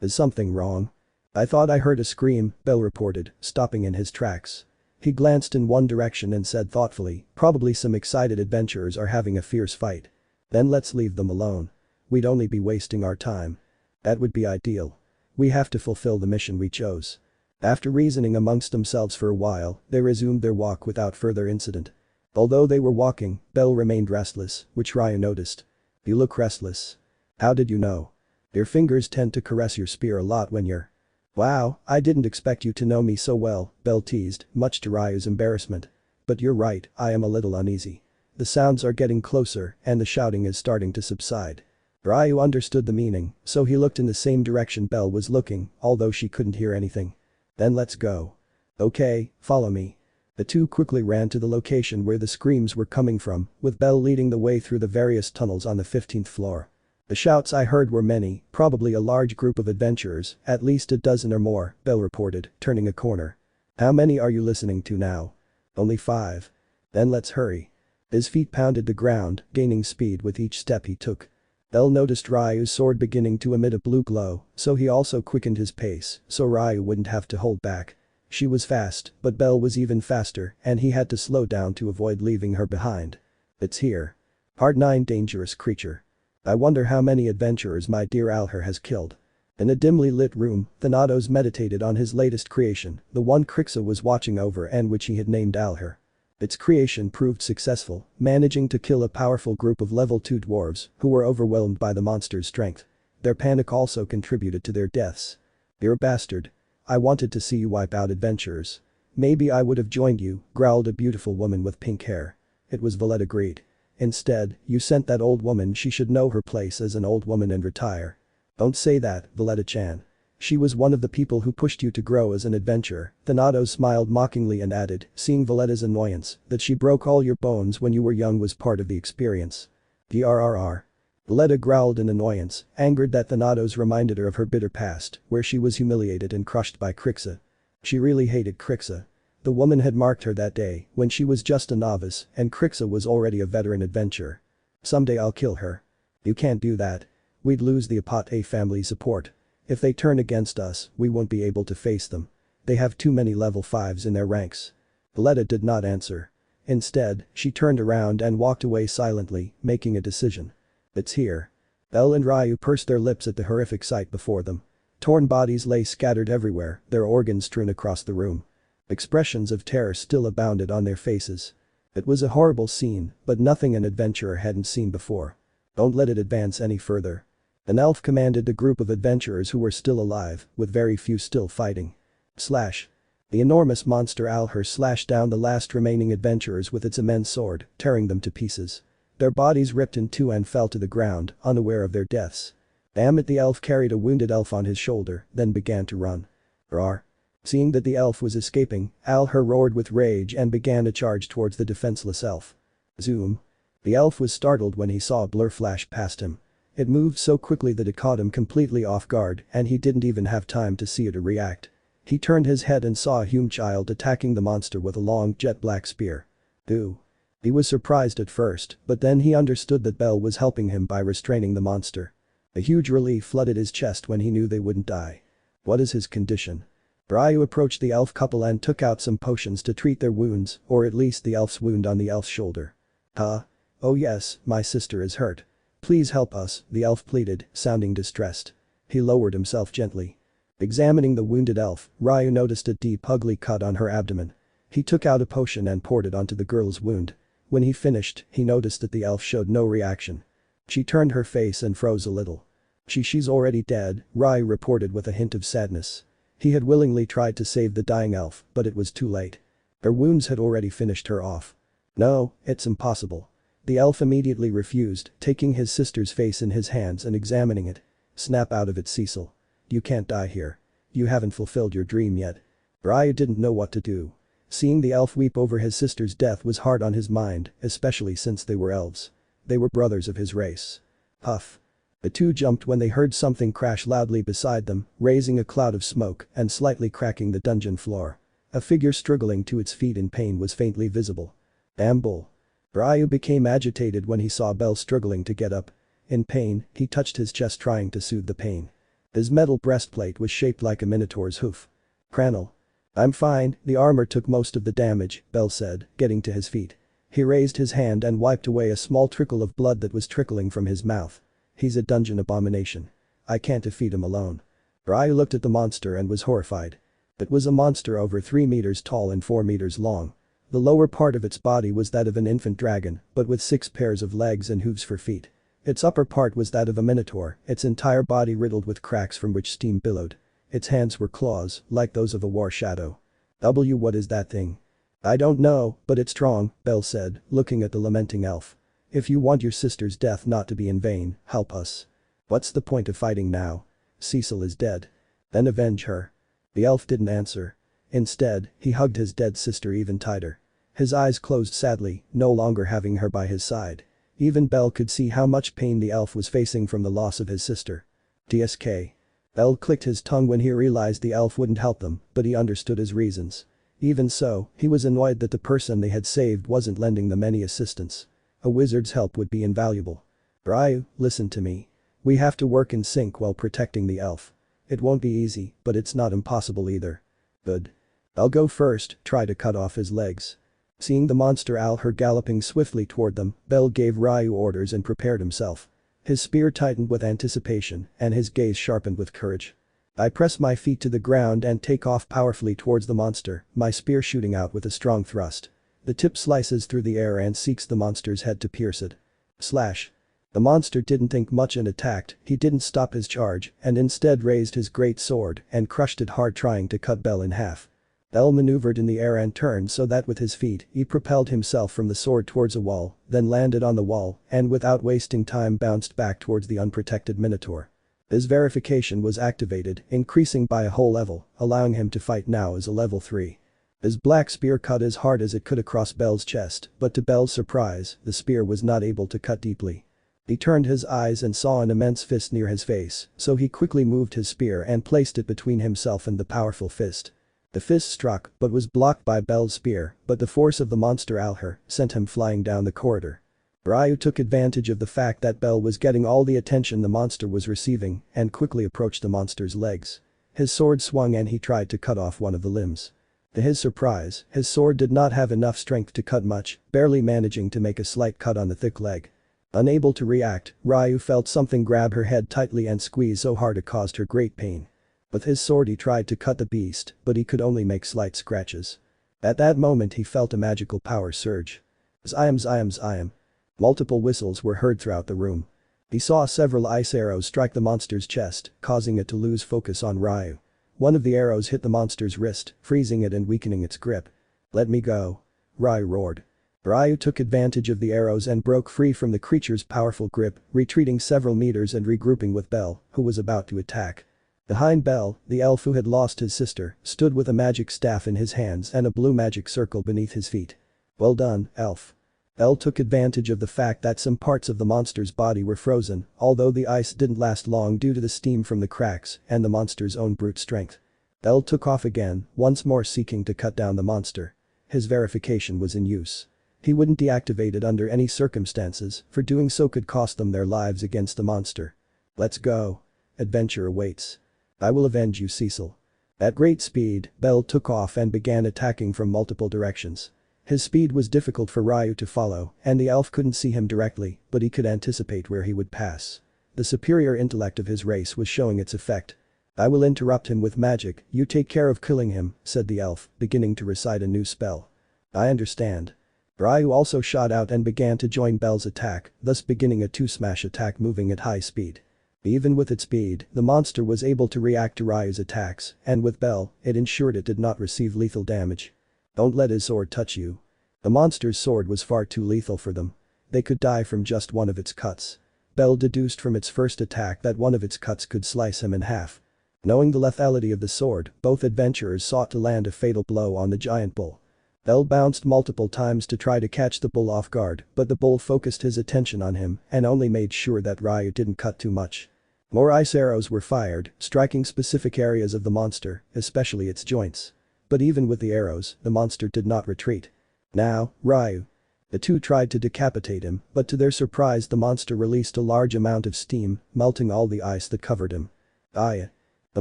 Is something wrong? I thought I heard a scream, Bell reported, stopping in his tracks. He glanced in one direction and said thoughtfully, probably some excited adventurers are having a fierce fight. Then let's leave them alone. We'd only be wasting our time. That would be ideal. We have to fulfill the mission we chose. After reasoning amongst themselves for a while, they resumed their walk without further incident. Although they were walking, Bell remained restless, which Ryu noticed. You look restless. How did you know? Your fingers tend to caress your spear a lot when you're… Wow, I didn't expect you to know me so well, Bell teased, much to Ryu's embarrassment. But you're right, I am a little uneasy. The sounds are getting closer and the shouting is starting to subside. Ryu understood the meaning, so he looked in the same direction Bell was looking, although she couldn't hear anything. Then let's go. Okay, follow me. The two quickly ran to the location where the screams were coming from, with Bell leading the way through the various tunnels on the 15th floor. The shouts I heard were many, probably a large group of adventurers, at least a dozen or more, Bell reported, turning a corner. How many are you listening to now? Only 5. Then let's hurry. His feet pounded the ground, gaining speed with each step he took. Bell noticed Ryu's sword beginning to emit a blue glow, so he also quickened his pace, so Ryu wouldn't have to hold back. She was fast, but Bell was even faster, and he had to slow down to avoid leaving her behind. It's here. Part 9 Dangerous creature. I wonder how many adventurers my dear Alhar has killed. In a dimly lit room, Thanatos meditated on his latest creation, the one Krixa was watching over and which he had named Alhar. Its creation proved successful, managing to kill a powerful group of level 2 dwarves who were overwhelmed by the monster's strength. Their panic also contributed to their deaths. You're a bastard. I wanted to see you wipe out adventurers. Maybe I would have joined you, growled a beautiful woman with pink hair. It was Valette agreed. Instead, you sent that old woman. She should know her place as an old woman and retire. Don't say that, Valletta-chan. She was one of the people who pushed you to grow as an adventurer. Thanatos smiled mockingly and added, seeing Valletta's annoyance, that she broke all your bones when you were young was part of the experience. Grrr. Valletta growled in annoyance, angered that Thanatos reminded her of her bitter past, where she was humiliated and crushed by Krixa. She really hated Krixa. The woman had marked her that day, when she was just a novice, and Krixa was already a veteran adventurer. Someday I'll kill her. You can't do that. We'd lose the Apate family support. If they turn against us, we won't be able to face them. They have too many level 5s in their ranks. Valletta did not answer. Instead, she turned around and walked away silently, making a decision. It's here. Bell and Ryu pursed their lips at the horrific sight before them. Torn bodies lay scattered everywhere, their organs strewn across the room. Expressions of terror still abounded on their faces. It was a horrible scene, but nothing an adventurer hadn't seen before. Don't let it advance any further. An elf commanded the group of adventurers who were still alive, with very few still fighting. Slash. The enormous monster Alhar slashed down the last remaining adventurers with its immense sword, tearing them to pieces. Their bodies ripped in two and fell to the ground, unaware of their deaths. Damn it, the elf carried a wounded elf on his shoulder, then began to run. Roar. Seeing that the elf was escaping, Alhar roared with rage and began a charge towards the defenseless elf. Zoom. The elf was startled when he saw a blur flash past him. It moved so quickly that it caught him completely off guard and he didn't even have time to see it or react. He turned his head and saw a human child attacking the monster with a long jet black spear. Ooh. He was surprised at first, but then he understood that Bell was helping him by restraining the monster. A huge relief flooded his chest when he knew they wouldn't die. What is his condition? Ryu approached the elf couple and took out some potions to treat their wounds, or at least the elf's wound on the elf's shoulder. Huh? Oh yes, my sister is hurt. Please help us, the elf pleaded, sounding distressed. He lowered himself gently. Examining the wounded elf, Ryu noticed a deep ugly cut on her abdomen. He took out a potion and poured it onto the girl's wound. When he finished, he noticed that the elf showed no reaction. She turned her face and froze a little. She's already dead, Ryu reported with a hint of sadness. He had willingly tried to save the dying elf, but it was too late. Her wounds had already finished her off. No, it's impossible. The elf immediately refused, taking his sister's face in his hands and examining it. Snap out of it, Cecil. You can't die here. You haven't fulfilled your dream yet. Ryu didn't know what to do. Seeing the elf weep over his sister's death was hard on his mind, especially since they were elves. They were brothers of his race. Huff. The two jumped when they heard something crash loudly beside them, raising a cloud of smoke and slightly cracking the dungeon floor. A figure struggling to its feet in pain was faintly visible. Damn bull. Ryu became agitated when he saw Bell struggling to get up. In pain, he touched his chest trying to soothe the pain. His metal breastplate was shaped like a minotaur's hoof. Cranel. I'm fine, the armor took most of the damage, Bell said, getting to his feet. He raised his hand and wiped away a small trickle of blood that was trickling from his mouth. He's a dungeon abomination. I can't defeat him alone. Ryu looked at the monster and was horrified. It was a monster over 3 meters tall and 4 meters long. The lower part of its body was that of an infant dragon, but with 6 pairs of legs and hooves for feet. Its upper part was that of a minotaur, its entire body riddled with cracks from which steam billowed. Its hands were claws, like those of a war shadow. What is that thing? I don't know, but it's strong, Bell said, looking at the lamenting elf. If you want your sister's death not to be in vain, help us. What's the point of fighting now? Cecil is dead. Then avenge her. The elf didn't answer. Instead, he hugged his dead sister even tighter. His eyes closed sadly, no longer having her by his side. Even Bell could see how much pain the elf was facing from the loss of his sister. TSK. Bell clicked his tongue when he realized the elf wouldn't help them, but he understood his reasons. Even so, he was annoyed that the person they had saved wasn't lending them any assistance. A wizard's help would be invaluable. Ryu, listen to me. We have to work in sync while protecting the elf. It won't be easy, but it's not impossible either. Good. I'll go first, try to cut off his legs. Seeing the monster Alhar galloping swiftly toward them, Bell gave Ryu orders and prepared himself. His spear tightened with anticipation, and his gaze sharpened with courage. I press my feet to the ground and take off powerfully towards the monster, my spear shooting out with a strong thrust. The tip slices through the air and seeks the monster's head to pierce it. Slash. The monster didn't think much and attacked, he didn't stop his charge, and instead raised his great sword and crushed it hard, trying to cut Bell in half. Bell maneuvered in the air and turned so that with his feet he propelled himself from the sword towards a wall, then landed on the wall and without wasting time bounced back towards the unprotected minotaur. His verification was activated, increasing by a whole level, allowing him to fight now as a level 3. His black spear cut as hard as it could across Bell's chest, but to Bell's surprise, the spear was not able to cut deeply. He turned his eyes and saw an immense fist near his face, so he quickly moved his spear and placed it between himself and the powerful fist. The fist struck but was blocked by Bell's spear, but the force of the monster Alhar sent him flying down the corridor. Ryu took advantage of the fact that Bell was getting all the attention the monster was receiving and quickly approached the monster's legs. His sword swung and he tried to cut off one of the limbs. To his surprise, his sword did not have enough strength to cut much, barely managing to make a slight cut on the thick leg. Unable to react, Ryu felt something grab her head tightly and squeeze so hard it caused her great pain. With his sword he tried to cut the beast, but he could only make slight scratches. At that moment he felt a magical power surge. Ziam. Multiple whistles were heard throughout the room. He saw several ice arrows strike the monster's chest, causing it to lose focus on Ryu. One of the arrows hit the monster's wrist, freezing it and weakening its grip. Let me go. Ryu roared. Ryu took advantage of the arrows and broke free from the creature's powerful grip, retreating several meters and regrouping with Bell, who was about to attack. Behind Bell, the elf who had lost his sister, stood with a magic staff in his hands and a blue magic circle beneath his feet. Well done, elf. Bell took advantage of the fact that some parts of the monster's body were frozen, although the ice didn't last long due to the steam from the cracks and the monster's own brute strength. Bell took off again, once more seeking to cut down the monster. His verification was in use. He wouldn't deactivate it under any circumstances, for doing so could cost them their lives against the monster. Let's go. Adventure awaits. I will avenge you, Cecil. At great speed, Bell took off and began attacking from multiple directions. His speed was difficult for Ryu to follow, and the elf couldn't see him directly, but he could anticipate where he would pass. The superior intellect of his race was showing its effect. I will interrupt him with magic, you take care of killing him, said the elf, beginning to recite a new spell. I understand. Ryu also shot out and began to join Bell's attack, thus beginning a 2-smash attack moving at high speed. Even with its speed, the monster was able to react to Ryu's attacks, and with Bell, it ensured it did not receive lethal damage. Don't let his sword touch you. The monster's sword was far too lethal for them. They could die from just one of its cuts. Bell deduced from its first attack that one of its cuts could slice him in half. Knowing the lethality of the sword, both adventurers sought to land a fatal blow on the giant bull. Bell bounced multiple times to try to catch the bull off guard, but the bull focused his attention on him and only made sure that Ryu didn't cut too much. More ice arrows were fired, striking specific areas of the monster, especially its joints. But even with the arrows, the monster did not retreat. Now, Ryu. The two tried to decapitate him, but to their surprise the monster released a large amount of steam, melting all the ice that covered him. Aya. The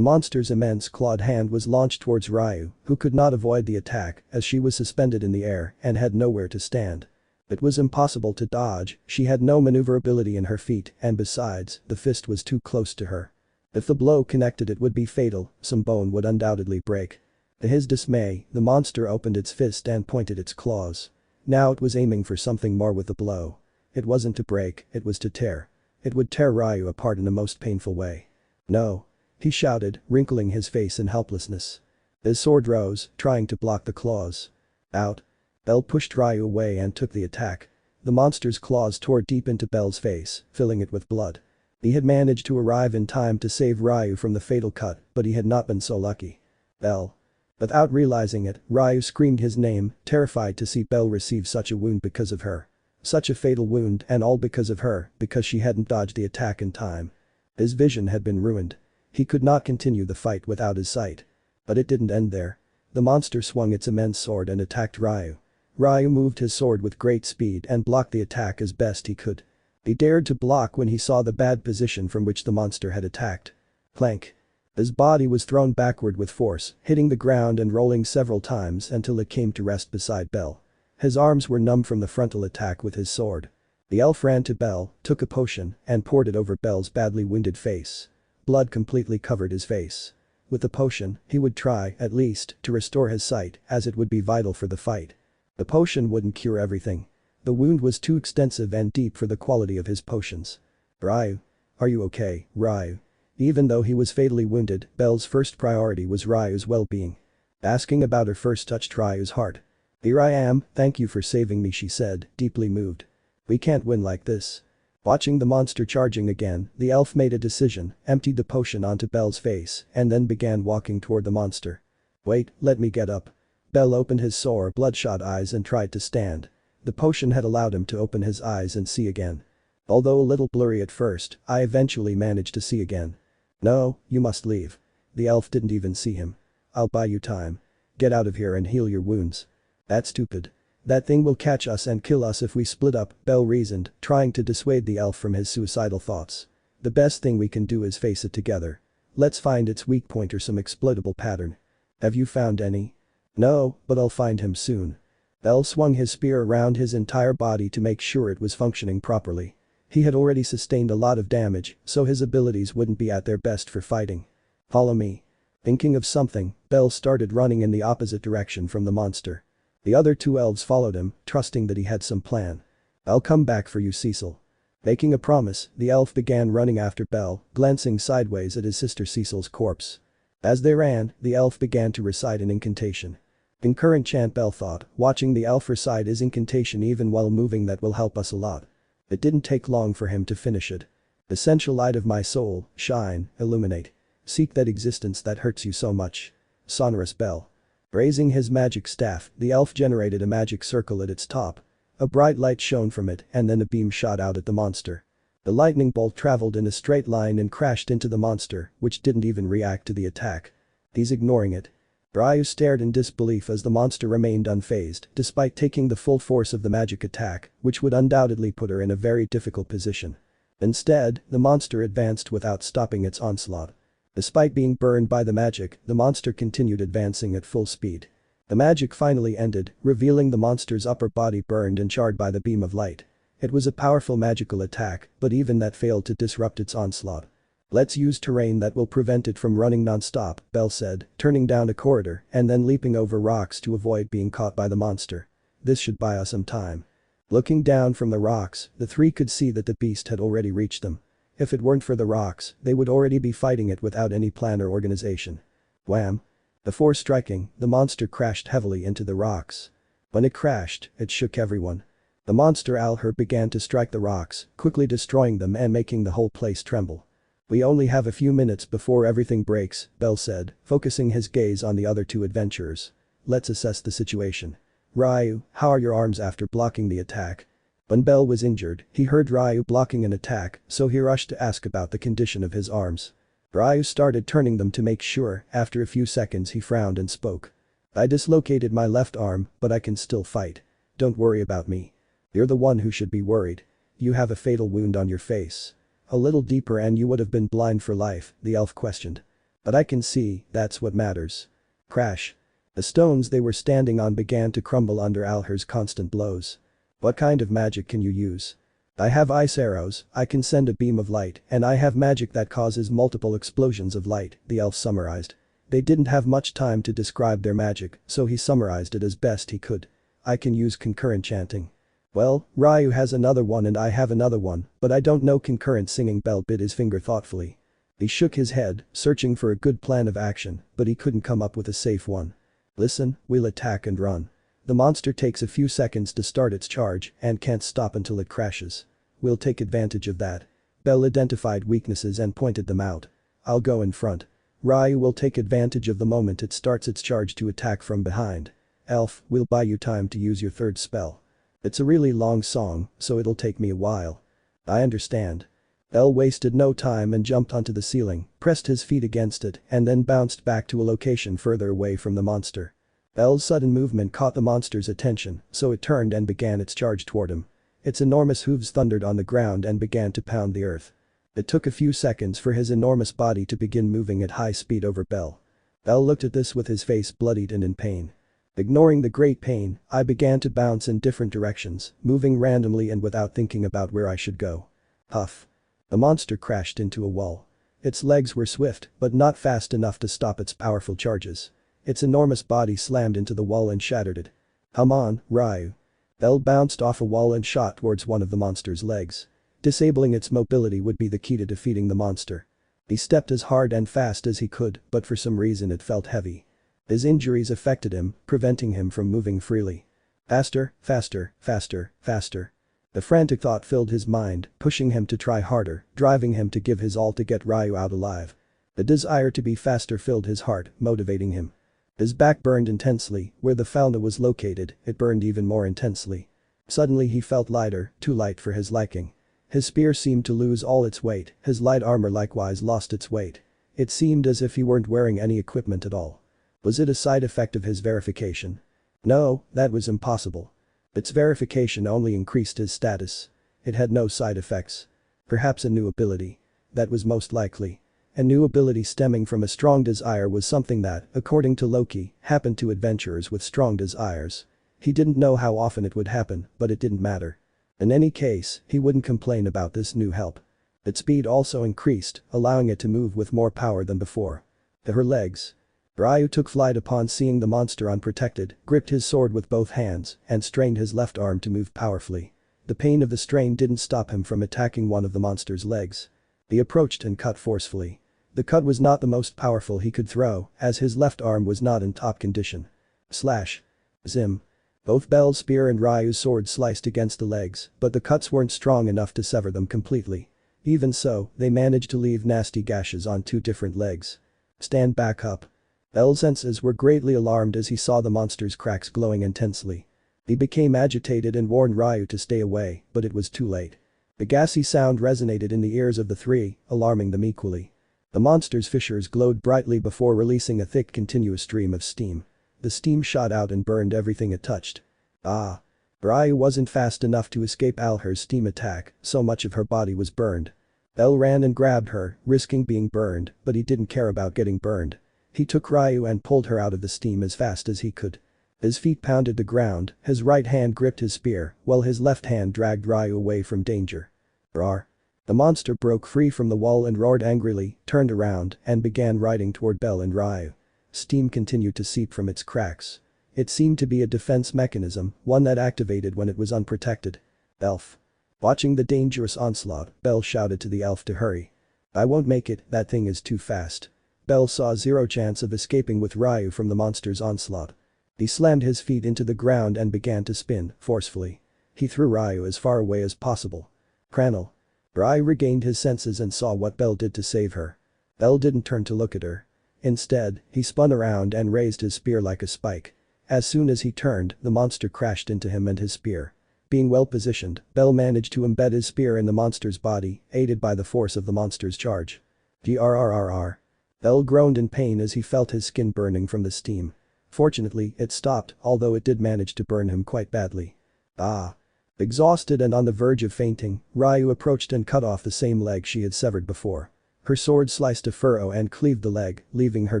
monster's immense clawed hand was launched towards Ryu, who could not avoid the attack as she was suspended in the air and had nowhere to stand. It was impossible to dodge, she had no maneuverability in her feet and besides, the fist was too close to her. If the blow connected it would be fatal, some bone would undoubtedly break. To his dismay, the monster opened its fist and pointed its claws. Now it was aiming for something more with the blow. It wasn't to break, it was to tear. It would tear Ryu apart in the most painful way. No. He shouted, wrinkling his face in helplessness. His sword rose, trying to block the claws. Out. Bell pushed Ryu away and took the attack. The monster's claws tore deep into Bell's face, filling it with blood. He had managed to arrive in time to save Ryu from the fatal cut, but he had not been so lucky. Bell. Without realizing it, Ryu screamed his name, terrified to see Bell receive such a wound because of her. Such a fatal wound and all because of her, because she hadn't dodged the attack in time. His vision had been ruined. He could not continue the fight without his sight. But it didn't end there. The monster swung its immense sword and attacked Ryu. Ryu moved his sword with great speed and blocked the attack as best he could. He dared to block when he saw the bad position from which the monster had attacked. Clank. His body was thrown backward with force, hitting the ground and rolling several times until it came to rest beside Bell. His arms were numb from the frontal attack with his sword. The elf ran to Bell, took a potion, and poured it over Bell's badly wounded face. Blood completely covered his face. With the potion, he would try, at least, to restore his sight, as it would be vital for the fight. The potion wouldn't cure everything. The wound was too extensive and deep for the quality of his potions. Ryu. Are you okay, Ryu? Even though he was fatally wounded, Bell's first priority was Ryu's well-being. Asking about her first touched Ryu's heart. Here I am, thank you for saving me, she said, deeply moved. We can't win like this. Watching the monster charging again, the elf made a decision, emptied the potion onto Bell's face, and then began walking toward the monster. Wait, let me get up. Bell opened his sore, bloodshot eyes and tried to stand. The potion had allowed him to open his eyes and see again. Although a little blurry at first, I eventually managed to see again. No, you must leave. The elf didn't even see him. I'll buy you time. Get out of here and heal your wounds. That's stupid. That thing will catch us and kill us if we split up, Bell reasoned, trying to dissuade the elf from his suicidal thoughts. The best thing we can do is face it together. Let's find its weak point or some exploitable pattern. Have you found any? No, but I'll find him soon. Bell swung his spear around his entire body to make sure it was functioning properly. He had already sustained a lot of damage, so his abilities wouldn't be at their best for fighting. Follow me. Thinking of something, Bell started running in the opposite direction from the monster. The other two elves followed him, trusting that he had some plan. I'll come back for you, Cecil. Making a promise, the elf began running after Bell, glancing sideways at his sister Cecil's corpse. As they ran, the elf began to recite an incantation. Concurrent chant, Bell thought, watching the elf recite his incantation even while moving, that will help us a lot. It didn't take long for him to finish it. Essential light of my soul, shine, illuminate. Seek that existence that hurts you so much. Sonorous bell. Raising his magic staff, the elf generated a magic circle at its top. A bright light shone from it and then a beam shot out at the monster. The lightning bolt traveled in a straight line and crashed into the monster, which didn't even react to the attack. He's ignoring it. Ryu stared in disbelief as the monster remained unfazed, despite taking the full force of the magic attack, which would undoubtedly put her in a very difficult position. Instead, the monster advanced without stopping its onslaught. Despite being burned by the magic, the monster continued advancing at full speed. The magic finally ended, revealing the monster's upper body burned and charred by the beam of light. It was a powerful magical attack, but even that failed to disrupt its onslaught. Let's use terrain that will prevent it from running non-stop, Bell said, turning down a corridor and then leaping over rocks to avoid being caught by the monster. This should buy us some time. Looking down from the rocks, the three could see that the beast had already reached them. If it weren't for the rocks, they would already be fighting it without any plan or organization. Wham! Before striking, the monster crashed heavily into the rocks. When it crashed, it shook everyone. The monster Alhar began to strike the rocks, quickly destroying them and making the whole place tremble. We only have a few minutes before everything breaks, Bell said, focusing his gaze on the other two adventurers. Let's assess the situation. Ryu, how are your arms after blocking the attack? When Bell was injured, he heard Ryu blocking an attack, so he rushed to ask about the condition of his arms. Ryu started turning them to make sure. After a few seconds he frowned and spoke. I dislocated my left arm, but I can still fight. Don't worry about me. You're the one who should be worried. You have a fatal wound on your face. A little deeper and you would have been blind for life, the elf questioned. But I can see, that's what matters. Crash. The stones they were standing on began to crumble under Alhar's constant blows. What kind of magic can you use? I have ice arrows, I can send a beam of light, and I have magic that causes multiple explosions of light, the elf summarized. They didn't have much time to describe their magic, so he summarized it as best he could. I can use concurrent chanting. Well, Ryu has another one and I have another one, but I don't know concurrent singing. Bell bit his finger thoughtfully. He shook his head, searching for a good plan of action, but he couldn't come up with a safe one. Listen, we'll attack and run. The monster takes a few seconds to start its charge and can't stop until it crashes. We'll take advantage of that. Bell identified weaknesses and pointed them out. I'll go in front. Ryu will take advantage of the moment it starts its charge to attack from behind. Elf, we'll buy you time to use your third spell. It's a really long song, so it'll take me a while. I understand. Bell wasted no time and jumped onto the ceiling, pressed his feet against it, and then bounced back to a location further away from the monster. Bell's sudden movement caught the monster's attention, so it turned and began its charge toward him. Its enormous hooves thundered on the ground and began to pound the earth. It took a few seconds for his enormous body to begin moving at high speed over Bell. Bell looked at this with his face bloodied and in pain. Ignoring the great pain, I began to bounce in different directions, moving randomly and without thinking about where I should go. Huff. The monster crashed into a wall. Its legs were swift, but not fast enough to stop its powerful charges. Its enormous body slammed into the wall and shattered it. Come on, Ryu. Bell bounced off a wall and shot towards one of the monster's legs. Disabling its mobility would be the key to defeating the monster. He stepped as hard and fast as he could, but for some reason it felt heavy. His injuries affected him, preventing him from moving freely. Faster, faster, faster, faster. The frantic thought filled his mind, pushing him to try harder, driving him to give his all to get Ryu out alive. The desire to be faster filled his heart, motivating him. His back burned intensely, where the fauna was located, it burned even more intensely. Suddenly he felt lighter, too light for his liking. His spear seemed to lose all its weight, his light armor likewise lost its weight. It seemed as if he weren't wearing any equipment at all. Was it a side effect of his verification? No, that was impossible. Its verification only increased his status. It had no side effects. Perhaps a new ability. That was most likely. A new ability stemming from a strong desire was something that, according to Loki, happened to adventurers with strong desires. He didn't know how often it would happen, but it didn't matter. In any case, he wouldn't complain about this new help. Its speed also increased, allowing it to move with more power than before. Her legs. Ryu took flight upon seeing the monster unprotected, gripped his sword with both hands, and strained his left arm to move powerfully. The pain of the strain didn't stop him from attacking one of the monster's legs. He approached and cut forcefully. The cut was not the most powerful he could throw, as his left arm was not in top condition. Slash. Zim. Both Bell's spear and Ryu's sword sliced against the legs, but the cuts weren't strong enough to sever them completely. Even so, they managed to leave nasty gashes on two different legs. Stand back up. Bell's senses were greatly alarmed as he saw the monster's cracks glowing intensely. He became agitated and warned Ryu to stay away, but it was too late. The gassy sound resonated in the ears of the three, alarming them equally. The monster's fissures glowed brightly before releasing a thick continuous stream of steam. The steam shot out and burned everything it touched. Ah. Ryu wasn't fast enough to escape Alhar's steam attack, so much of her body was burned. Bell ran and grabbed her, risking being burned, but he didn't care about getting burned. He took Ryu and pulled her out of the steam as fast as he could. His feet pounded the ground, his right hand gripped his spear, while his left hand dragged Ryu away from danger. Roar. The monster broke free from the wall and roared angrily, turned around, and began riding toward Bell and Ryu. Steam continued to seep from its cracks. It seemed to be a defense mechanism, one that activated when it was unprotected. Elf. Watching the dangerous onslaught, Bell shouted to the elf to hurry. I won't make it, that thing is too fast. Bell saw zero chance of escaping with Ryu from the monster's onslaught. He slammed his feet into the ground and began to spin, forcefully. He threw Ryu as far away as possible. Bellcranel. Ryu regained his senses and saw what Bell did to save her. Bell didn't turn to look at her. Instead, he spun around and raised his spear like a spike. As soon as he turned, the monster crashed into him and his spear. Being well positioned, Bell managed to embed his spear in the monster's body, aided by the force of the monster's charge. Grrrr. Bell groaned in pain as he felt his skin burning from the steam. Fortunately, it stopped, although it did manage to burn him quite badly. Ah. Exhausted and on the verge of fainting, Ryu approached and cut off the same leg she had severed before. Her sword sliced a furrow and cleaved the leg, leaving her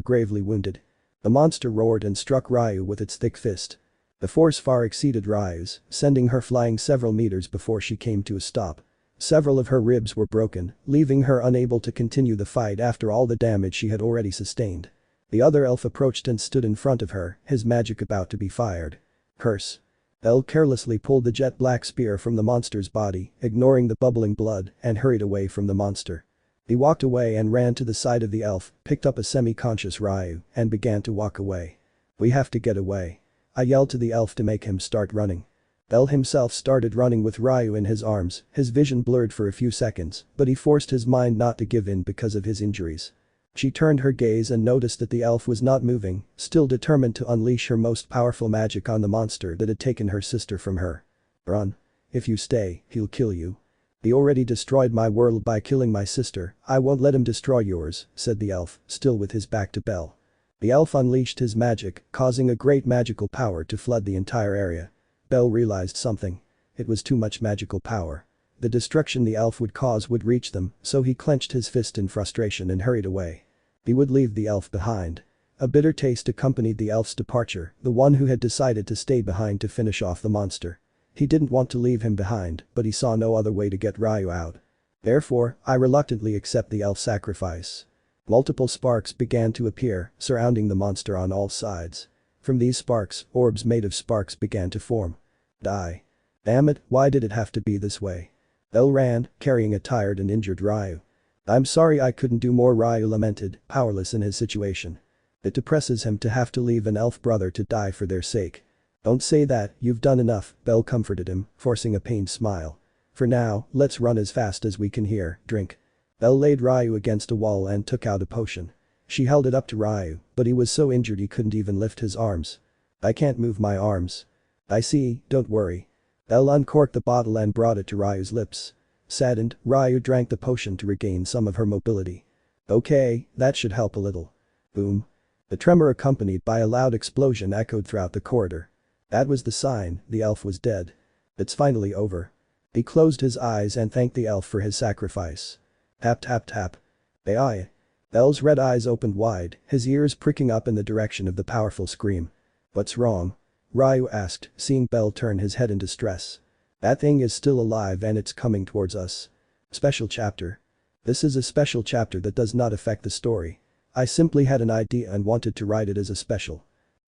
gravely wounded. The monster roared and struck Ryu with its thick fist. The force far exceeded Ryu's, sending her flying several meters before she came to a stop. Several of her ribs were broken, leaving her unable to continue the fight after all the damage she had already sustained. The other elf approached and stood in front of her, his magic about to be fired. Curse. El carelessly pulled the jet black spear from the monster's body, ignoring the bubbling blood, and hurried away from the monster. He walked away and ran to the side of the elf, picked up a semi-conscious Ryu, and began to walk away. We have to get away. I yelled to the elf to make him start running. El himself started running with Ryu in his arms, his vision blurred for a few seconds, but he forced his mind not to give in because of his injuries. She turned her gaze and noticed that the elf was not moving, still determined to unleash her most powerful magic on the monster that had taken her sister from her. Run. If you stay, he'll kill you. He already destroyed my world by killing my sister, I won't let him destroy yours, said the elf, still with his back to Belle. The elf unleashed his magic, causing a great magical power to flood the entire area. Belle realized something. It was too much magical power. The destruction the elf would cause would reach them, so he clenched his fist in frustration and hurried away. He would leave the elf behind. A bitter taste accompanied the elf's departure, the one who had decided to stay behind to finish off the monster. He didn't want to leave him behind, but he saw no other way to get Ryu out. Therefore, I reluctantly accept the elf's sacrifice. Multiple sparks began to appear, surrounding the monster on all sides. From these sparks, orbs made of sparks began to form. Die. Damn it, why did it have to be this way? El ran, carrying a tired and injured Ryu. I'm sorry I couldn't do more, Ryu lamented, powerless in his situation. It depresses him to have to leave an elf brother to die for their sake. Don't say that, you've done enough, Belle comforted him, forcing a pained smile. For now, let's run as fast as we can here, drink. Belle laid Ryu against a wall and took out a potion. She held it up to Ryu, but he was so injured he couldn't even lift his arms. I can't move my arms. I see, don't worry. Elle uncorked the bottle and brought it to Ryu's lips. Saddened, Ryu drank the potion to regain some of her mobility. Okay, that should help a little. Boom. The tremor accompanied by a loud explosion echoed throughout the corridor. That was the sign, the elf was dead. It's finally over. He closed his eyes and thanked the elf for his sacrifice. Tap tap tap. Ai. El's red eyes opened wide, his ears pricking up in the direction of the powerful scream. What's wrong? Ryu asked, seeing Belle turn his head in distress. That thing is still alive and it's coming towards us. Special chapter. This is a special chapter that does not affect the story. I simply had an idea and wanted to write it as a special.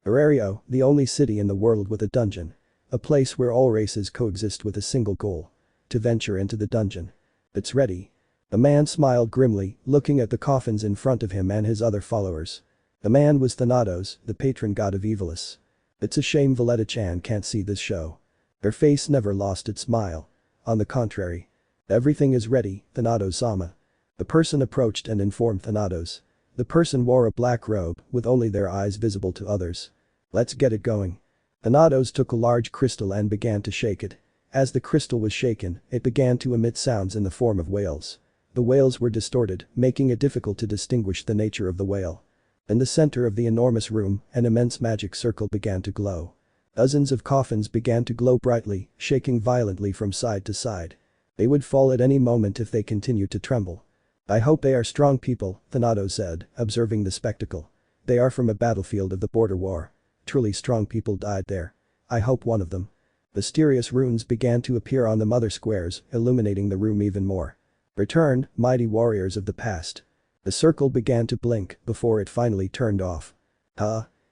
Arario, the only city in the world with a dungeon. A place where all races coexist with a single goal. To venture into the dungeon. It's ready. The man smiled grimly, looking at the coffins in front of him and his other followers. The man was Thanatos, the patron god of Evilis. It's a shame Valletta-chan can't see this show. Her face never lost its smile. On the contrary. Everything is ready, Thanatos-sama. The person approached and informed Thanatos. The person wore a black robe, with only their eyes visible to others. Let's get it going. Thanatos took a large crystal and began to shake it. As the crystal was shaken, it began to emit sounds in the form of wails. The wails were distorted, making it difficult to distinguish the nature of the wail. In the center of the enormous room, an immense magic circle began to glow. Dozens of coffins began to glow brightly, shaking violently from side to side. They would fall at any moment if they continued to tremble. I hope they are strong people, Thanatos said, observing the spectacle. They are from a battlefield of the border war. Truly strong people died there. I hope one of them. Mysterious runes began to appear on the mother squares, illuminating the room even more. Return, mighty warriors of the past. The circle began to blink before it finally turned off.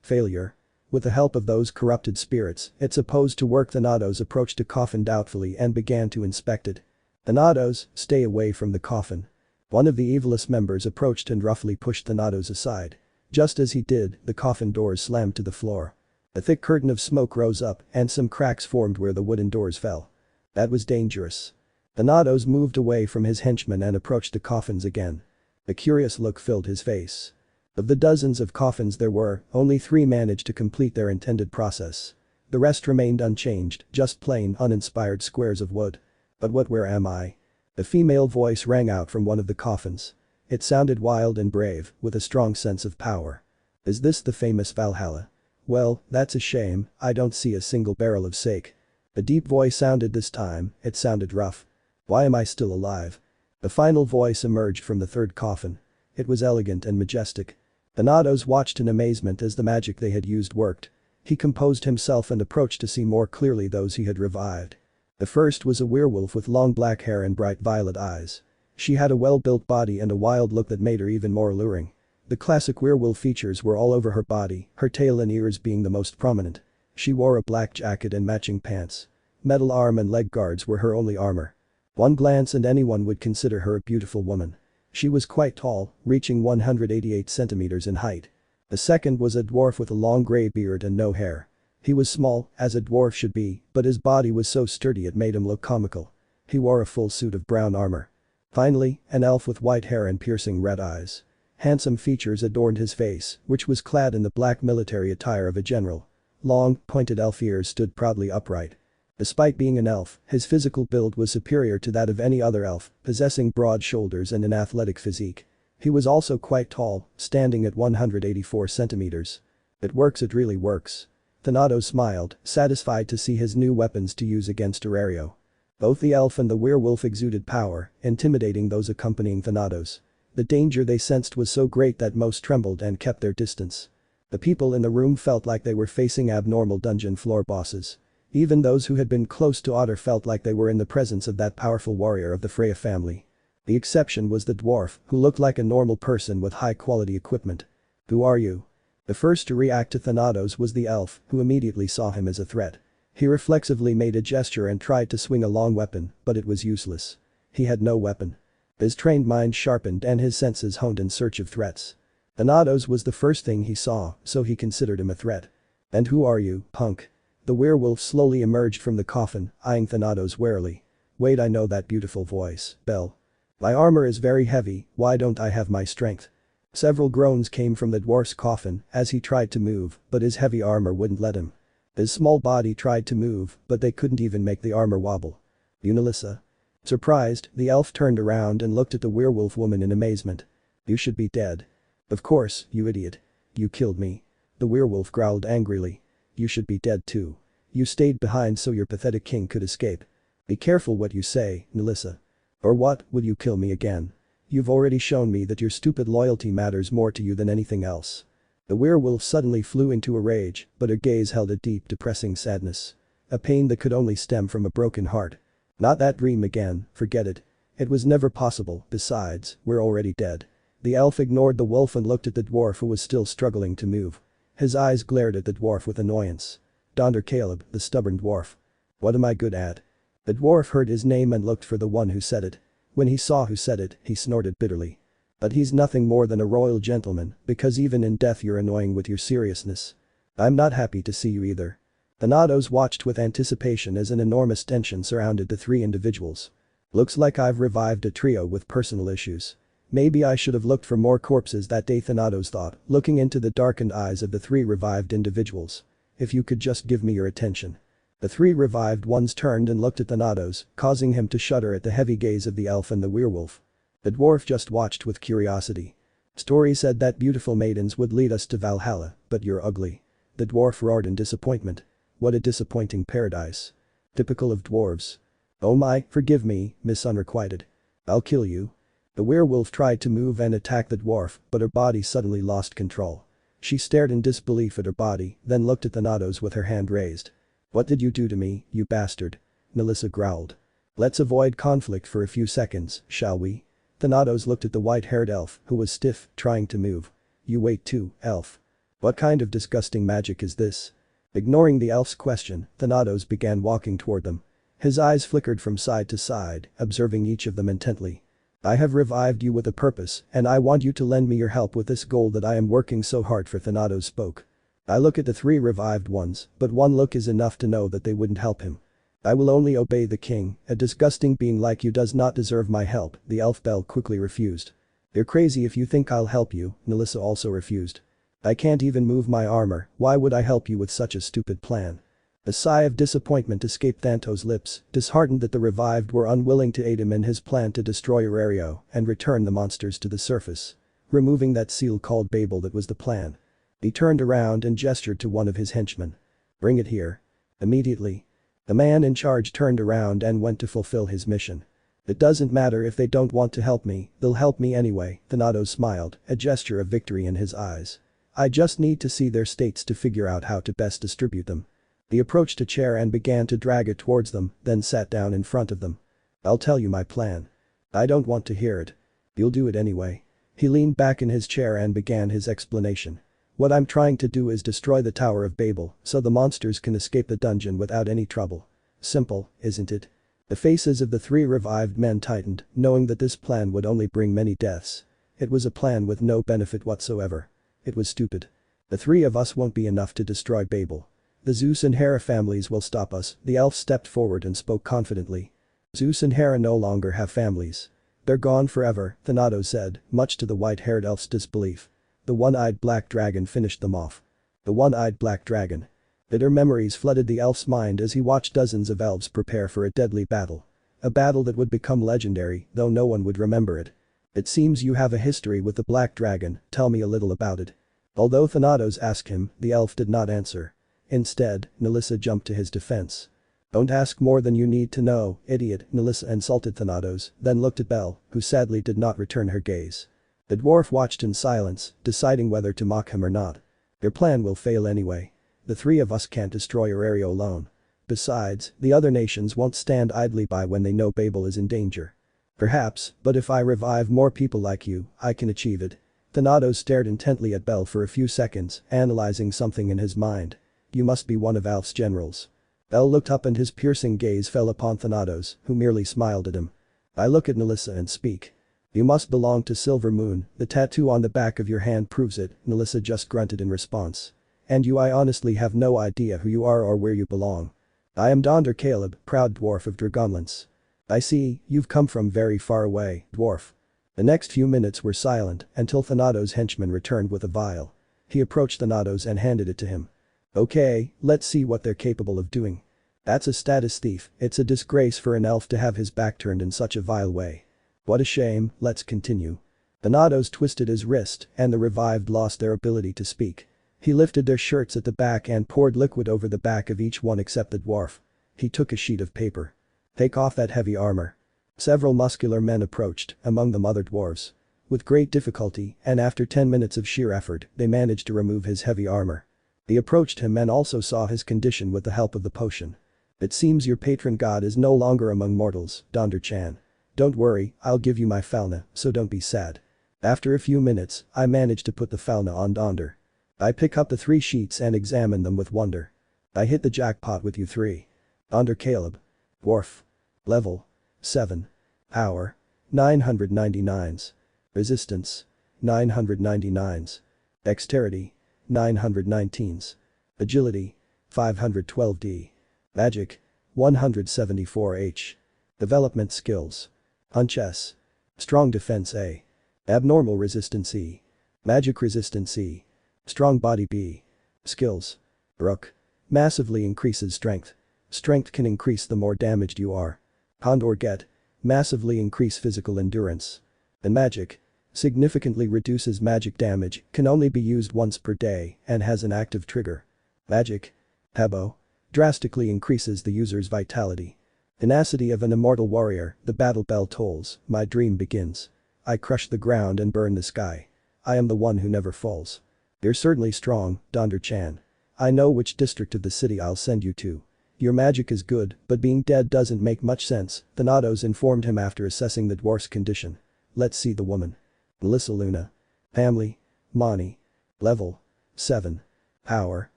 Failure. With the help of those corrupted spirits, it's supposed to work. Thanatos approached a coffin doubtfully and began to inspect it. Thanatos, stay away from the coffin. One of the Evilis members approached and roughly pushed Thanatos aside. Just as he did, the coffin doors slammed to the floor. A thick curtain of smoke rose up and some cracks formed where the wooden doors fell. That was dangerous. Thanatos moved away from his henchmen and approached the coffins again. A curious look filled his face. Of the dozens of coffins there were, only 3 managed to complete their intended process. The rest remained unchanged, just plain uninspired squares of wood. But where am I? A female voice rang out from one of the coffins. It sounded wild and brave, with a strong sense of power. Is this the famous Valhalla? Well, that's a shame, I don't see a single barrel of sake. The deep voice sounded this time, it sounded rough. Why am I still alive? The final voice emerged from the third coffin. It was elegant and majestic. Thanatos watched in amazement as the magic they had used worked. He composed himself and approached to see more clearly those he had revived. The first was a werewolf with long black hair and bright violet eyes. She had a well-built body and a wild look that made her even more alluring. The classic werewolf features were all over her body, her tail and ears being the most prominent. She wore a black jacket and matching pants. Metal arm and leg guards were her only armor. One glance and anyone would consider her a beautiful woman. She was quite tall, reaching 188 centimeters in height. The second was a dwarf with a long gray beard and no hair. He was small, as a dwarf should be, but his body was so sturdy it made him look comical. He wore a full suit of brown armor. Finally, an elf with white hair and piercing red eyes. Handsome features adorned his face, which was clad in the black military attire of a general. Long, pointed elf ears stood proudly upright. Despite being an elf, his physical build was superior to that of any other elf, possessing broad shoulders and an athletic physique. He was also quite tall, standing at 184 centimeters. It works, it really works. Thanatos smiled, satisfied to see his new weapons to use against Aurario. Both the elf and the werewolf exuded power, intimidating those accompanying Thanatos. The danger they sensed was so great that most trembled and kept their distance. The people in the room felt like they were facing abnormal dungeon floor bosses. Even those who had been close to Otter felt like they were in the presence of that powerful warrior of the Freya family. The exception was the dwarf, who looked like a normal person with high-quality equipment. "Who are you?" The first to react to Thanatos was the elf, who immediately saw him as a threat. He reflexively made a gesture and tried to swing a long weapon, but it was useless. He had no weapon. His trained mind sharpened and his senses honed in search of threats. Thanatos was the first thing he saw, so he considered him a threat. "And who are you, punk?" The werewolf slowly emerged from the coffin, eyeing Thanatos warily. "Wait, I know that beautiful voice, Bell. My armor is very heavy, why don't I have my strength?" Several groans came from the dwarf's coffin as he tried to move, but his heavy armor wouldn't let him. His small body tried to move, but they couldn't even make the armor wobble. "Unalissa?" Surprised, the elf turned around and looked at the werewolf woman in amazement. "You should be dead." "Of course, you idiot. You killed me." The werewolf growled angrily. "You should be dead too. You stayed behind so your pathetic king could escape. Be careful what you say, Nalissa. Or what, will you kill me again? You've already shown me that your stupid loyalty matters more to you than anything else." The werewolf suddenly flew into a rage, but her gaze held a deep, depressing sadness. A pain that could only stem from a broken heart. "Not that dream again, forget it. It was never possible, besides, we're already dead." The elf ignored the wolf and looked at the dwarf who was still struggling to move. His eyes glared at the dwarf with annoyance. Donder Caleb, the stubborn dwarf. "What am I good at?" The dwarf heard his name and looked for the one who said it. When he saw who said it, he snorted bitterly. "But he's nothing more than a royal gentleman, because even in death you're annoying with your seriousness." "I'm not happy to see you either." Thanatos watched with anticipation as an enormous tension surrounded the three individuals. "Looks like I've revived a trio with personal issues. Maybe I should have looked for more corpses that day," Thanatos thought, looking into the darkened eyes of the three revived individuals. "If you could just give me your attention." The three revived ones turned and looked at Thanatos, causing him to shudder at the heavy gaze of the elf and the werewolf. The dwarf just watched with curiosity. "Story said that beautiful maidens would lead us to Valhalla, but you're ugly." The dwarf roared in disappointment. "What a disappointing paradise. Typical of dwarves." "Oh my, forgive me, Miss Unrequited. I'll kill you." The werewolf tried to move and attack the dwarf, but her body suddenly lost control. She stared in disbelief at her body, then looked at Thanatos with her hand raised. "What did you do to me, you bastard?" Nalissa growled. "Let's avoid conflict for a few seconds, shall we?" Thanatos looked at the white-haired elf, who was stiff, trying to move. "You wait too, elf. What kind of disgusting magic is this?" Ignoring the elf's question, Thanatos began walking toward them. His eyes flickered from side to side, observing each of them intently. "I have revived you with a purpose, and I want you to lend me your help with this goal that I am working so hard for." Thanatos spoke. I look at the three revived ones, but one look is enough to know that they wouldn't help him. "I will only obey the king, a disgusting being like you does not deserve my help," the elf Bell quickly refused. "You're crazy if you think I'll help you," Nalissa also refused. "I can't even move my armor, why would I help you with such a stupid plan?" A sigh of disappointment escaped Thanatos' lips, disheartened that the revived were unwilling to aid him in his plan to destroy Aurario and return the monsters to the surface. Removing that seal called Babel, that was the plan. He turned around and gestured to one of his henchmen. "Bring it here." Immediately. The man in charge turned around and went to fulfill his mission. It doesn't matter if they don't want to help me, they'll help me anyway, Thanatos smiled, a gesture of victory in his eyes. I just need to see their states to figure out how to best distribute them. He approached a chair and began to drag it towards them, then sat down in front of them. I'll tell you my plan. I don't want to hear it. You'll do it anyway. He leaned back in his chair and began his explanation. What I'm trying to do is destroy the Tower of Babel so the monsters can escape the dungeon without any trouble. Simple, isn't it? The faces of the three revived men tightened, knowing that this plan would only bring many deaths. It was a plan with no benefit whatsoever. It was stupid. The three of us won't be enough to destroy Babel. The Zeus and Hera families will stop us, the elf stepped forward and spoke confidently. Zeus and Hera no longer have families. They're gone forever, Thanatos said, much to the white-haired elf's disbelief. The one-eyed black dragon finished them off. The one-eyed black dragon. Bitter memories flooded the elf's mind as he watched dozens of elves prepare for a deadly battle. A battle that would become legendary, though no one would remember it. It seems you have a history with the black dragon, tell me a little about it. Although Thanatos asked him, the elf did not answer. Instead, Nelissa jumped to his defense. Don't ask more than you need to know, idiot, Nelissa insulted Thanatos, then looked at Belle, who sadly did not return her gaze. The dwarf watched in silence, deciding whether to mock him or not. Their plan will fail anyway. The three of us can't destroy your area alone. Besides, the other nations won't stand idly by when they know Babel is in danger. Perhaps, but if I revive more people like you, I can achieve it. Thanatos stared intently at Belle for a few seconds, analyzing something in his mind. You must be one of Alf's generals. Belle looked up and his piercing gaze fell upon Thanatos, who merely smiled at him. I look at Nelissa and speak. You must belong to Silver Moon, the tattoo on the back of your hand proves it, Nelissa just grunted in response. And you, I honestly have no idea who you are or where you belong. I am Donder Caleb, proud dwarf of Dragonlance. I see, you've come from very far away, dwarf. The next few minutes were silent until Thanatos' henchman returned with a vial. He approached Thanatos and handed it to him. Okay, let's see what they're capable of doing. That's a status thief, it's a disgrace for an elf to have his back turned in such a vile way. What a shame, let's continue. Thanatos twisted his wrist and the revived lost their ability to speak. He lifted their shirts at the back and poured liquid over the back of each one except the dwarf. He took a sheet of paper. Take off that heavy armor. Several muscular men approached, among them other dwarves. With great difficulty, and after 10 minutes of sheer effort, they managed to remove his heavy armor. They approached him and also saw his condition with the help of the potion. It seems your patron god is no longer among mortals, Donder-chan. Don't worry, I'll give you my Falna, so don't be sad. After a few minutes, I managed to put the Falna on Donder. I pick up the 3 sheets and examine them with wonder. I hit the jackpot with you 3. Donder Caleb. Dwarf. Level. 7. Power. 999s. Resistance. 999s. Dexterity. 919s. Agility. 512d. Magic. 174h. Development skills. Punch S. Strong defense A. Abnormal resistance E. Magic resistance E. Strong body B. Skills. Rook. Massively increases strength. Strength can increase the more damaged you are. Condor Get. Massively increase physical endurance. And magic. Significantly reduces magic damage, can only be used once per day, and has an active trigger. Magic. Hebo. Drastically increases the user's vitality. Tenacity of an immortal warrior, the battle bell tolls, my dream begins. I crush the ground and burn the sky. I am the one who never falls. You're certainly strong, Donder-chan. I know which district of the city I'll send you to. Your magic is good, but being dead doesn't make much sense, Thanatos informed him after assessing the dwarf's condition. Let's see the woman. Melissa Luna. Family. Mani. Level. 7. Power.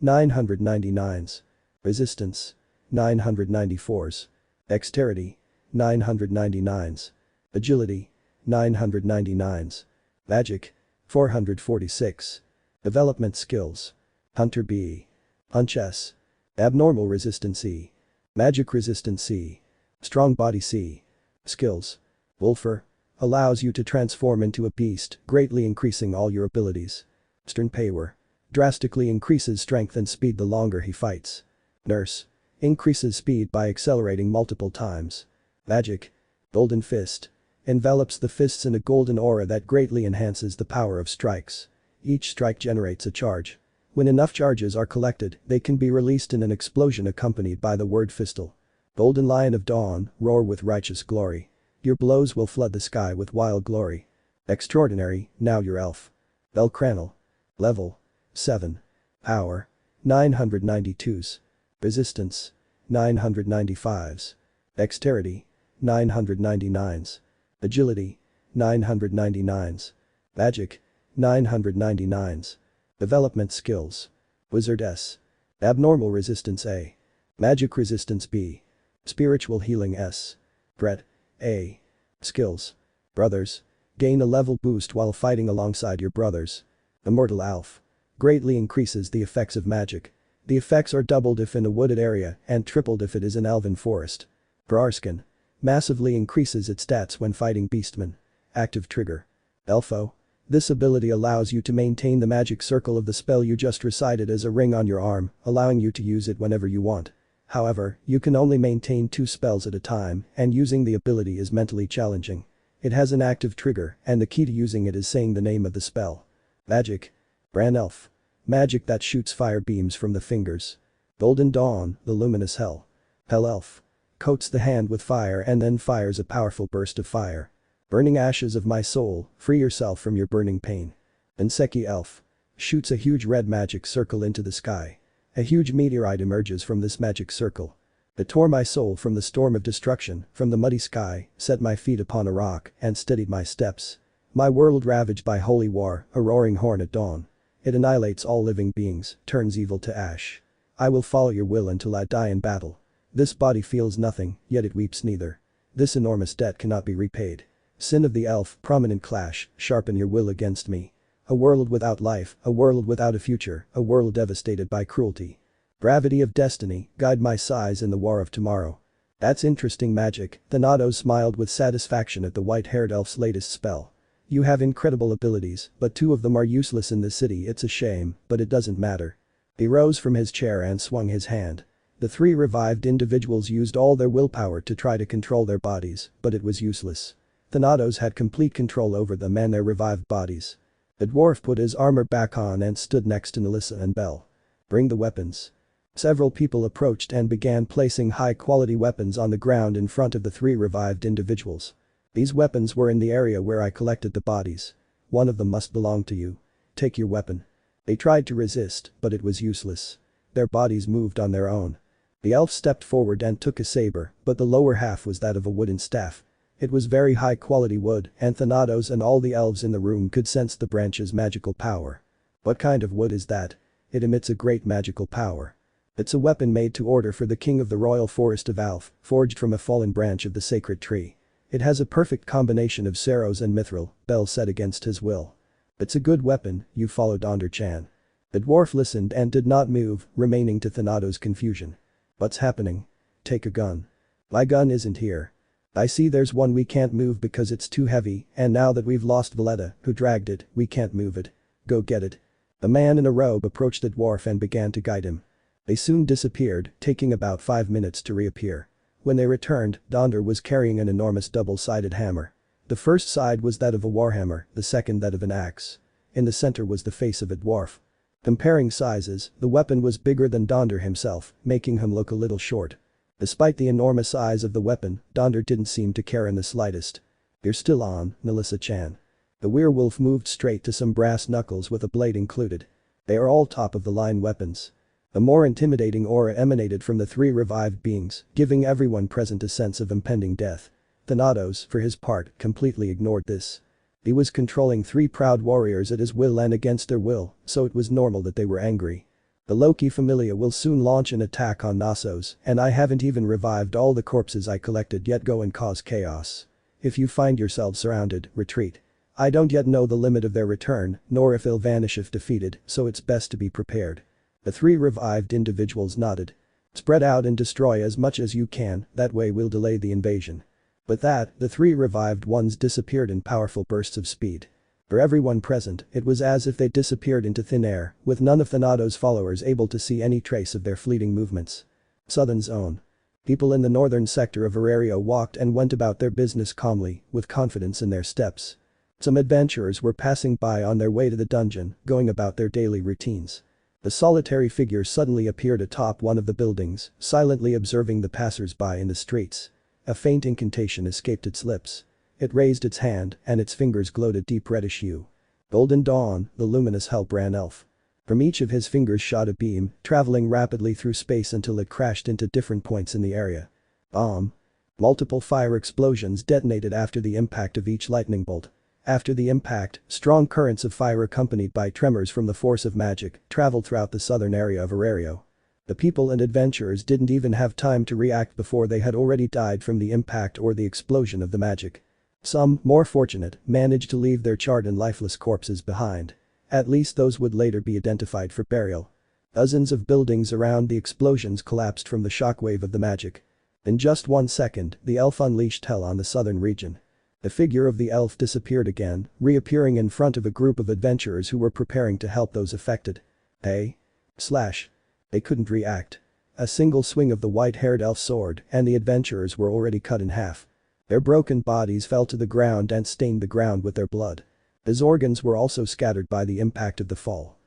999s. Resistance. 994s. Dexterity. 999s. Agility. 999s. Magic. 446. Development skills. Hunter B. Punch S. Abnormal resistance E. Magic resistance E. Strong body C. Skills. Wolfer. Allows you to transform into a beast, greatly increasing all your abilities. Stern Paywar. Drastically increases strength and speed the longer he fights. Nurse. Increases speed by accelerating multiple times. Magic. Golden Fist. Envelops the fists in a golden aura that greatly enhances the power of strikes. Each strike generates a charge. When enough charges are collected, they can be released in an explosion accompanied by the word fistal. Golden Lion of Dawn, roar with righteous glory. Your blows will flood the sky with wild glory. Extraordinary, now your elf. Bellcranel. Level 7. Power 992s. Resistance 995s. Dexterity 999s. Agility 999s. Magic 999s. Development skills. Wizard S. Abnormal resistance A. Magic resistance B. Spiritual healing S. Threat A. Skills. Brothers. Gain a level boost while fighting alongside your brothers. Immortal Alf. Greatly increases the effects of magic. The effects are doubled if in a wooded area and tripled if it is an elven forest. Brarskin. Massively increases its stats when fighting beastmen. Active trigger. Elfo. This ability allows you to maintain the magic circle of the spell you just recited as a ring on your arm, allowing you to use it whenever you want. However, you can only maintain 2 spells at a time, and using the ability is mentally challenging. It has an active trigger, and the key to using it is saying the name of the spell. Magic. Bran Elf. Magic that shoots fire beams from the fingers. Golden Dawn, the luminous hell. Hell Elf. Coats the hand with fire and then fires a powerful burst of fire. Burning ashes of my soul, free yourself from your burning pain. Inseki Elf. Shoots a huge red magic circle into the sky. A huge meteorite emerges from this magic circle. It tore my soul from the storm of destruction, from the muddy sky, set my feet upon a rock, and steadied my steps. My world ravaged by holy war, a roaring horn at dawn. It annihilates all living beings, turns evil to ash. I will follow your will until I die in battle. This body feels nothing, yet it weeps neither. This enormous debt cannot be repaid. Sin of the elf, prominent clash, sharpen your will against me. A world without life, a world without a future, a world devastated by cruelty. Gravity of destiny, guide my sighs in the war of tomorrow. That's interesting magic, Thanatos smiled with satisfaction at the white-haired elf's latest spell. You have incredible abilities, but 2 of them are useless in the city. It's a shame, but it doesn't matter. He rose from his chair and swung his hand. The 3 revived individuals used all their willpower to try to control their bodies, but it was useless. Thanatos had complete control over them and their revived bodies. The dwarf put his armor back on and stood next to Nelissa and Belle. Bring the weapons. Several people approached and began placing high-quality weapons on the ground in front of the 3 revived individuals. These weapons were in the area where I collected the bodies. One of them must belong to you. Take your weapon. They tried to resist, but it was useless. Their bodies moved on their own. The elf stepped forward and took a saber, but the lower half was that of a wooden staff. It was very high-quality wood, and Thanatos and all the elves in the room could sense the branch's magical power. What kind of wood is that? It emits a great magical power. It's a weapon made to order for the king of the royal forest of Alf, forged from a fallen branch of the sacred tree. It has a perfect combination of Saros and Mithril, Bell said against his will. It's a good weapon, you followed Onder-chan. The dwarf listened and did not move, remaining to Thanatos' confusion. What's happening? Take a gun. My gun isn't here. I see there's one we can't move because it's too heavy, and now that we've lost Valletta, who dragged it, we can't move it. Go get it. The man in a robe approached the dwarf and began to guide him. They soon disappeared, taking about 5 minutes to reappear. When they returned, Donder was carrying an enormous double-sided hammer. The first side was that of a warhammer, the second that of an axe. In the center was the face of a dwarf. Comparing sizes, the weapon was bigger than Donder himself, making him look a little short. Despite the enormous size of the weapon, Donder didn't seem to care in the slightest. You're still on, Nelissa-chan. The werewolf moved straight to some brass knuckles with a blade included. They are all top-of-the-line weapons. A more intimidating aura emanated from the 3 revived beings, giving everyone present a sense of impending death. Thanatos, for his part, completely ignored this. He was controlling 3 proud warriors at his will and against their will, so it was normal that they were angry. The Loki familia will soon launch an attack on Knossos, and I haven't even revived all the corpses I collected yet. Go and cause chaos. If you find yourselves surrounded, retreat. I don't yet know the limit of their return, nor if they'll vanish if defeated, so it's best to be prepared. The 3 revived individuals nodded. Spread out and destroy as much as you can, that way we'll delay the invasion. With that, the 3 revived ones disappeared in powerful bursts of speed. For everyone present, it was as if they disappeared into thin air, with none of Thanatos' followers able to see any trace of their fleeting movements. Southern Zone. People in the northern sector of Aurario walked and went about their business calmly, with confidence in their steps. Some adventurers were passing by on their way to the dungeon, going about their daily routines. The solitary figure suddenly appeared atop one of the buildings, silently observing the passers-by in the streets. A faint incantation escaped its lips. It raised its hand, and its fingers glowed a deep reddish hue. Golden Dawn, the luminous Hellbrand elf. From each of his fingers shot a beam, traveling rapidly through space until it crashed into different points in the area. Bomb. Multiple fire explosions detonated after the impact of each lightning bolt. After the impact, strong currents of fire accompanied by tremors from the force of magic traveled throughout the southern area of Arario. The people and adventurers didn't even have time to react before they had already died from the impact or the explosion of the magic. Some, more fortunate, managed to leave their charred and lifeless corpses behind. At least those would later be identified for burial. Dozens of buildings around the explosions collapsed from the shockwave of the magic. In just 1 second, the elf unleashed hell on the southern region. The figure of the elf disappeared again, reappearing in front of a group of adventurers who were preparing to help those affected. Hey? Slash. They couldn't react. A single swing of the white-haired elf's sword, and the adventurers were already cut in half. Their broken bodies fell to the ground and stained the ground with their blood. His organs were also scattered by the impact of the fall.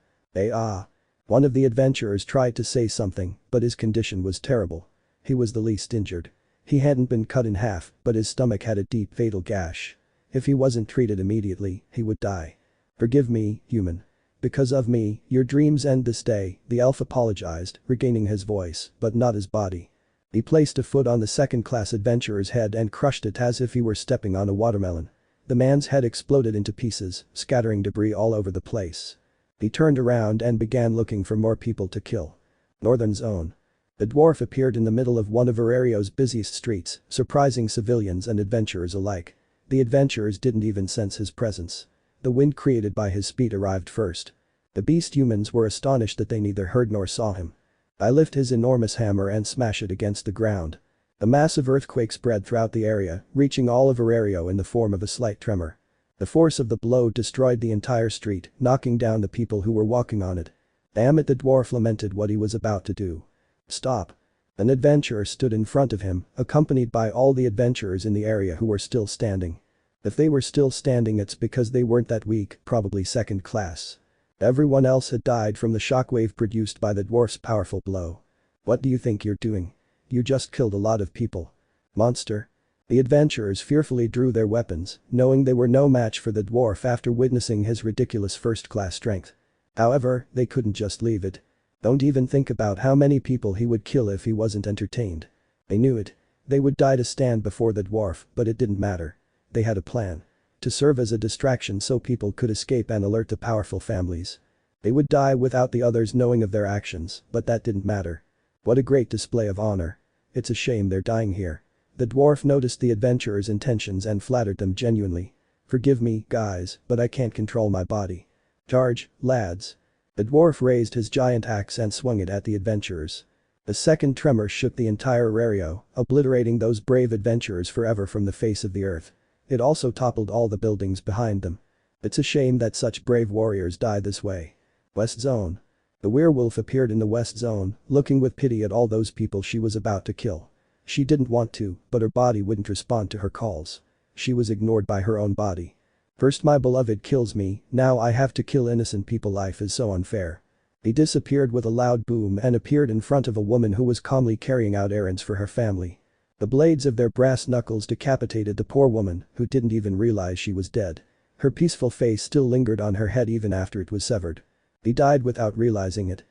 One of the adventurers tried to say something, but his condition was terrible. He was the least injured. He hadn't been cut in half, but his stomach had a deep fatal gash. If he wasn't treated immediately, he would die. Forgive me, human. Because of me, your dreams end this day, the elf apologized, regaining his voice, but not his body. He placed a foot on the second-class adventurer's head and crushed it as if he were stepping on a watermelon. The man's head exploded into pieces, scattering debris all over the place. He turned around and began looking for more people to kill. Northern Zone. The dwarf appeared in the middle of one of Arario's busiest streets, surprising civilians and adventurers alike. The adventurers didn't even sense his presence. The wind created by his speed arrived first. The beast humans were astonished that they neither heard nor saw him. I lift his enormous hammer and smash it against the ground. A massive earthquake spread throughout the area, reaching all of Arario in the form of a slight tremor. The force of the blow destroyed the entire street, knocking down the people who were walking on it. Damn it, the dwarf lamented what he was about to do. Stop. An adventurer stood in front of him, accompanied by all the adventurers in the area who were still standing. If they were still standing, it's because they weren't that weak, probably second class. Everyone else had died from the shockwave produced by the dwarf's powerful blow. What do you think you're doing? You just killed a lot of people. Monster. The adventurers fearfully drew their weapons, knowing they were no match for the dwarf after witnessing his ridiculous first-class strength. However, they couldn't just leave it. Don't even think about how many people he would kill if he wasn't entertained. They knew it. They would die to stand before the dwarf, but it didn't matter. They had a plan. To serve as a distraction so people could escape and alert the powerful families. They would die without the others knowing of their actions, but that didn't matter. What a great display of honor. It's a shame they're dying here. The dwarf noticed the adventurers' intentions and flattered them genuinely. Forgive me, guys, but I can't control my body. Charge, lads. The dwarf raised his giant axe and swung it at the adventurers. The second tremor shook the entire Arario, obliterating those brave adventurers forever from the face of the earth. It also toppled all the buildings behind them. It's a shame that such brave warriors die this way. West Zone. The werewolf appeared in the West Zone, looking with pity at all those people she was about to kill. She didn't want to, but her body wouldn't respond to her calls. She was ignored by her own body. First my beloved kills me, now I have to kill innocent people. Life is so unfair. He disappeared with a loud boom and appeared in front of a woman who was calmly carrying out errands for her family. The blades of their brass knuckles decapitated the poor woman, who didn't even realize she was dead. Her peaceful face still lingered on her head even after it was severed. He died without realizing it.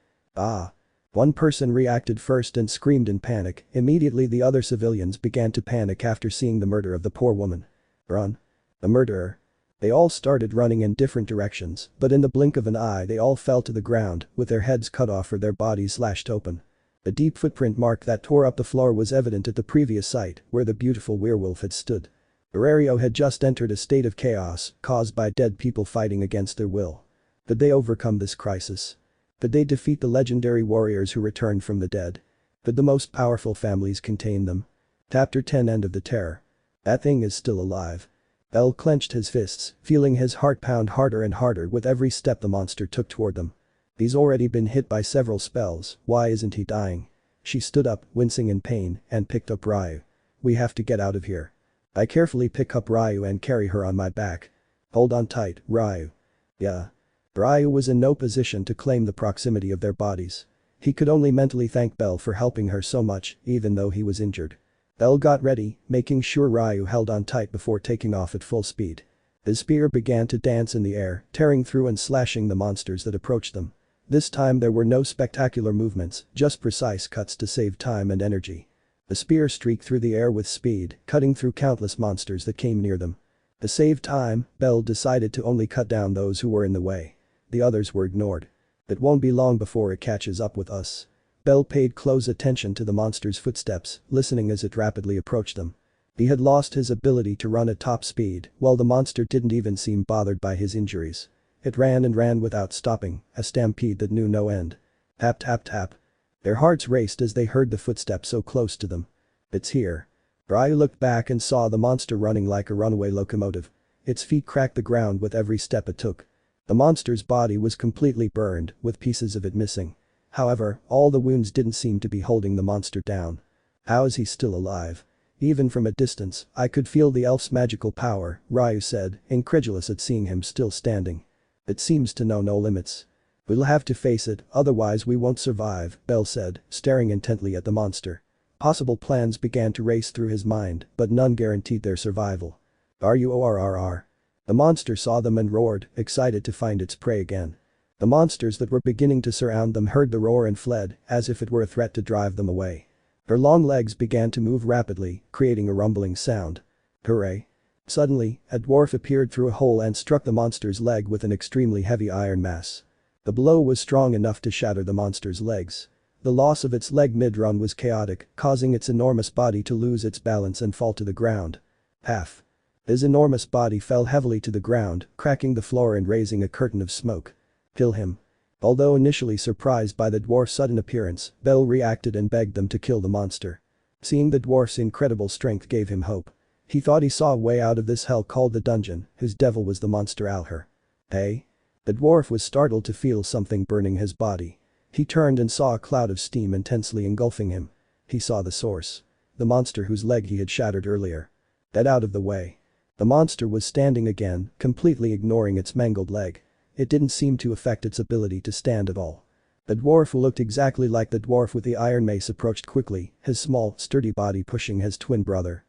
One person reacted first and screamed in panic. Immediately the other civilians began to panic after seeing the murder of the poor woman. Run. The murderer. They all started running in different directions, but in the blink of an eye they all fell to the ground, with their heads cut off or their bodies slashed open. A deep footprint mark that tore up the floor was evident at the previous site, where the beautiful werewolf had stood. Arario had just entered a state of chaos, caused by dead people fighting against their will. Could they overcome this crisis? Could they defeat the legendary warriors who returned from the dead? Could the most powerful families contain them? Chapter 10. End of the Terror. That thing is still alive. Bell clenched his fists, feeling his heart pound harder and harder with every step the monster took toward them. He's already been hit by several spells, why isn't he dying? She stood up, wincing in pain, and picked up Ryu. We have to get out of here. I carefully pick up Ryu and carry her on my back. Hold on tight, Ryu. Yeah. Ryu was in no position to claim the proximity of their bodies. He could only mentally thank Bell for helping her so much, even though he was injured. Bell got ready, making sure Ryu held on tight before taking off at full speed. His spear began to dance in the air, tearing through and slashing the monsters that approached them. This time there were no spectacular movements, just precise cuts to save time and energy. The spear streaked through the air with speed, cutting through countless monsters that came near them. To save time, Bell decided to only cut down those who were in the way. The others were ignored. It won't be long before it catches up with us. Bell paid close attention to the monster's footsteps, listening as it rapidly approached them. He had lost his ability to run at top speed, while the monster didn't even seem bothered by his injuries. It ran and ran without stopping, a stampede that knew no end. Tap tap tap. Their hearts raced as they heard the footsteps so close to them. It's here. Ryu looked back and saw the monster running like a runaway locomotive. Its feet cracked the ground with every step it took. The monster's body was completely burned, with pieces of it missing. However, all the wounds didn't seem to be holding the monster down. How is he still alive? Even from a distance, I could feel the elf's magical power, Ryu said, incredulous at seeing him still standing. It seems to know no limits. We'll have to face it, otherwise we won't survive, Bell said, staring intently at the monster. Possible plans began to race through his mind, but none guaranteed their survival. RUORRR. The monster saw them and roared, excited to find its prey again. The monsters that were beginning to surround them heard the roar and fled, as if it were a threat to drive them away. Her long legs began to move rapidly, creating a rumbling sound. Hooray. Suddenly, a dwarf appeared through a hole and struck the monster's leg with an extremely heavy iron mass. The blow was strong enough to shatter the monster's legs. The loss of its leg mid-run was chaotic, causing its enormous body to lose its balance and fall to the ground. Half. His enormous body fell heavily to the ground, cracking the floor and raising a curtain of smoke. Kill him. Although initially surprised by the dwarf's sudden appearance, Bell reacted and begged them to kill the monster. Seeing the dwarf's incredible strength gave him hope. He thought he saw a way out of this hell called the dungeon, whose devil was the monster Alhar. Hey? The dwarf was startled to feel something burning his body. He turned and saw a cloud of steam intensely engulfing him. He saw the source. The monster whose leg he had shattered earlier. Get out of the way. The monster was standing again, completely ignoring its mangled leg. It didn't seem to affect its ability to stand at all. The dwarf who looked exactly like the dwarf with the iron mace approached quickly, his small, sturdy body pushing his twin brother.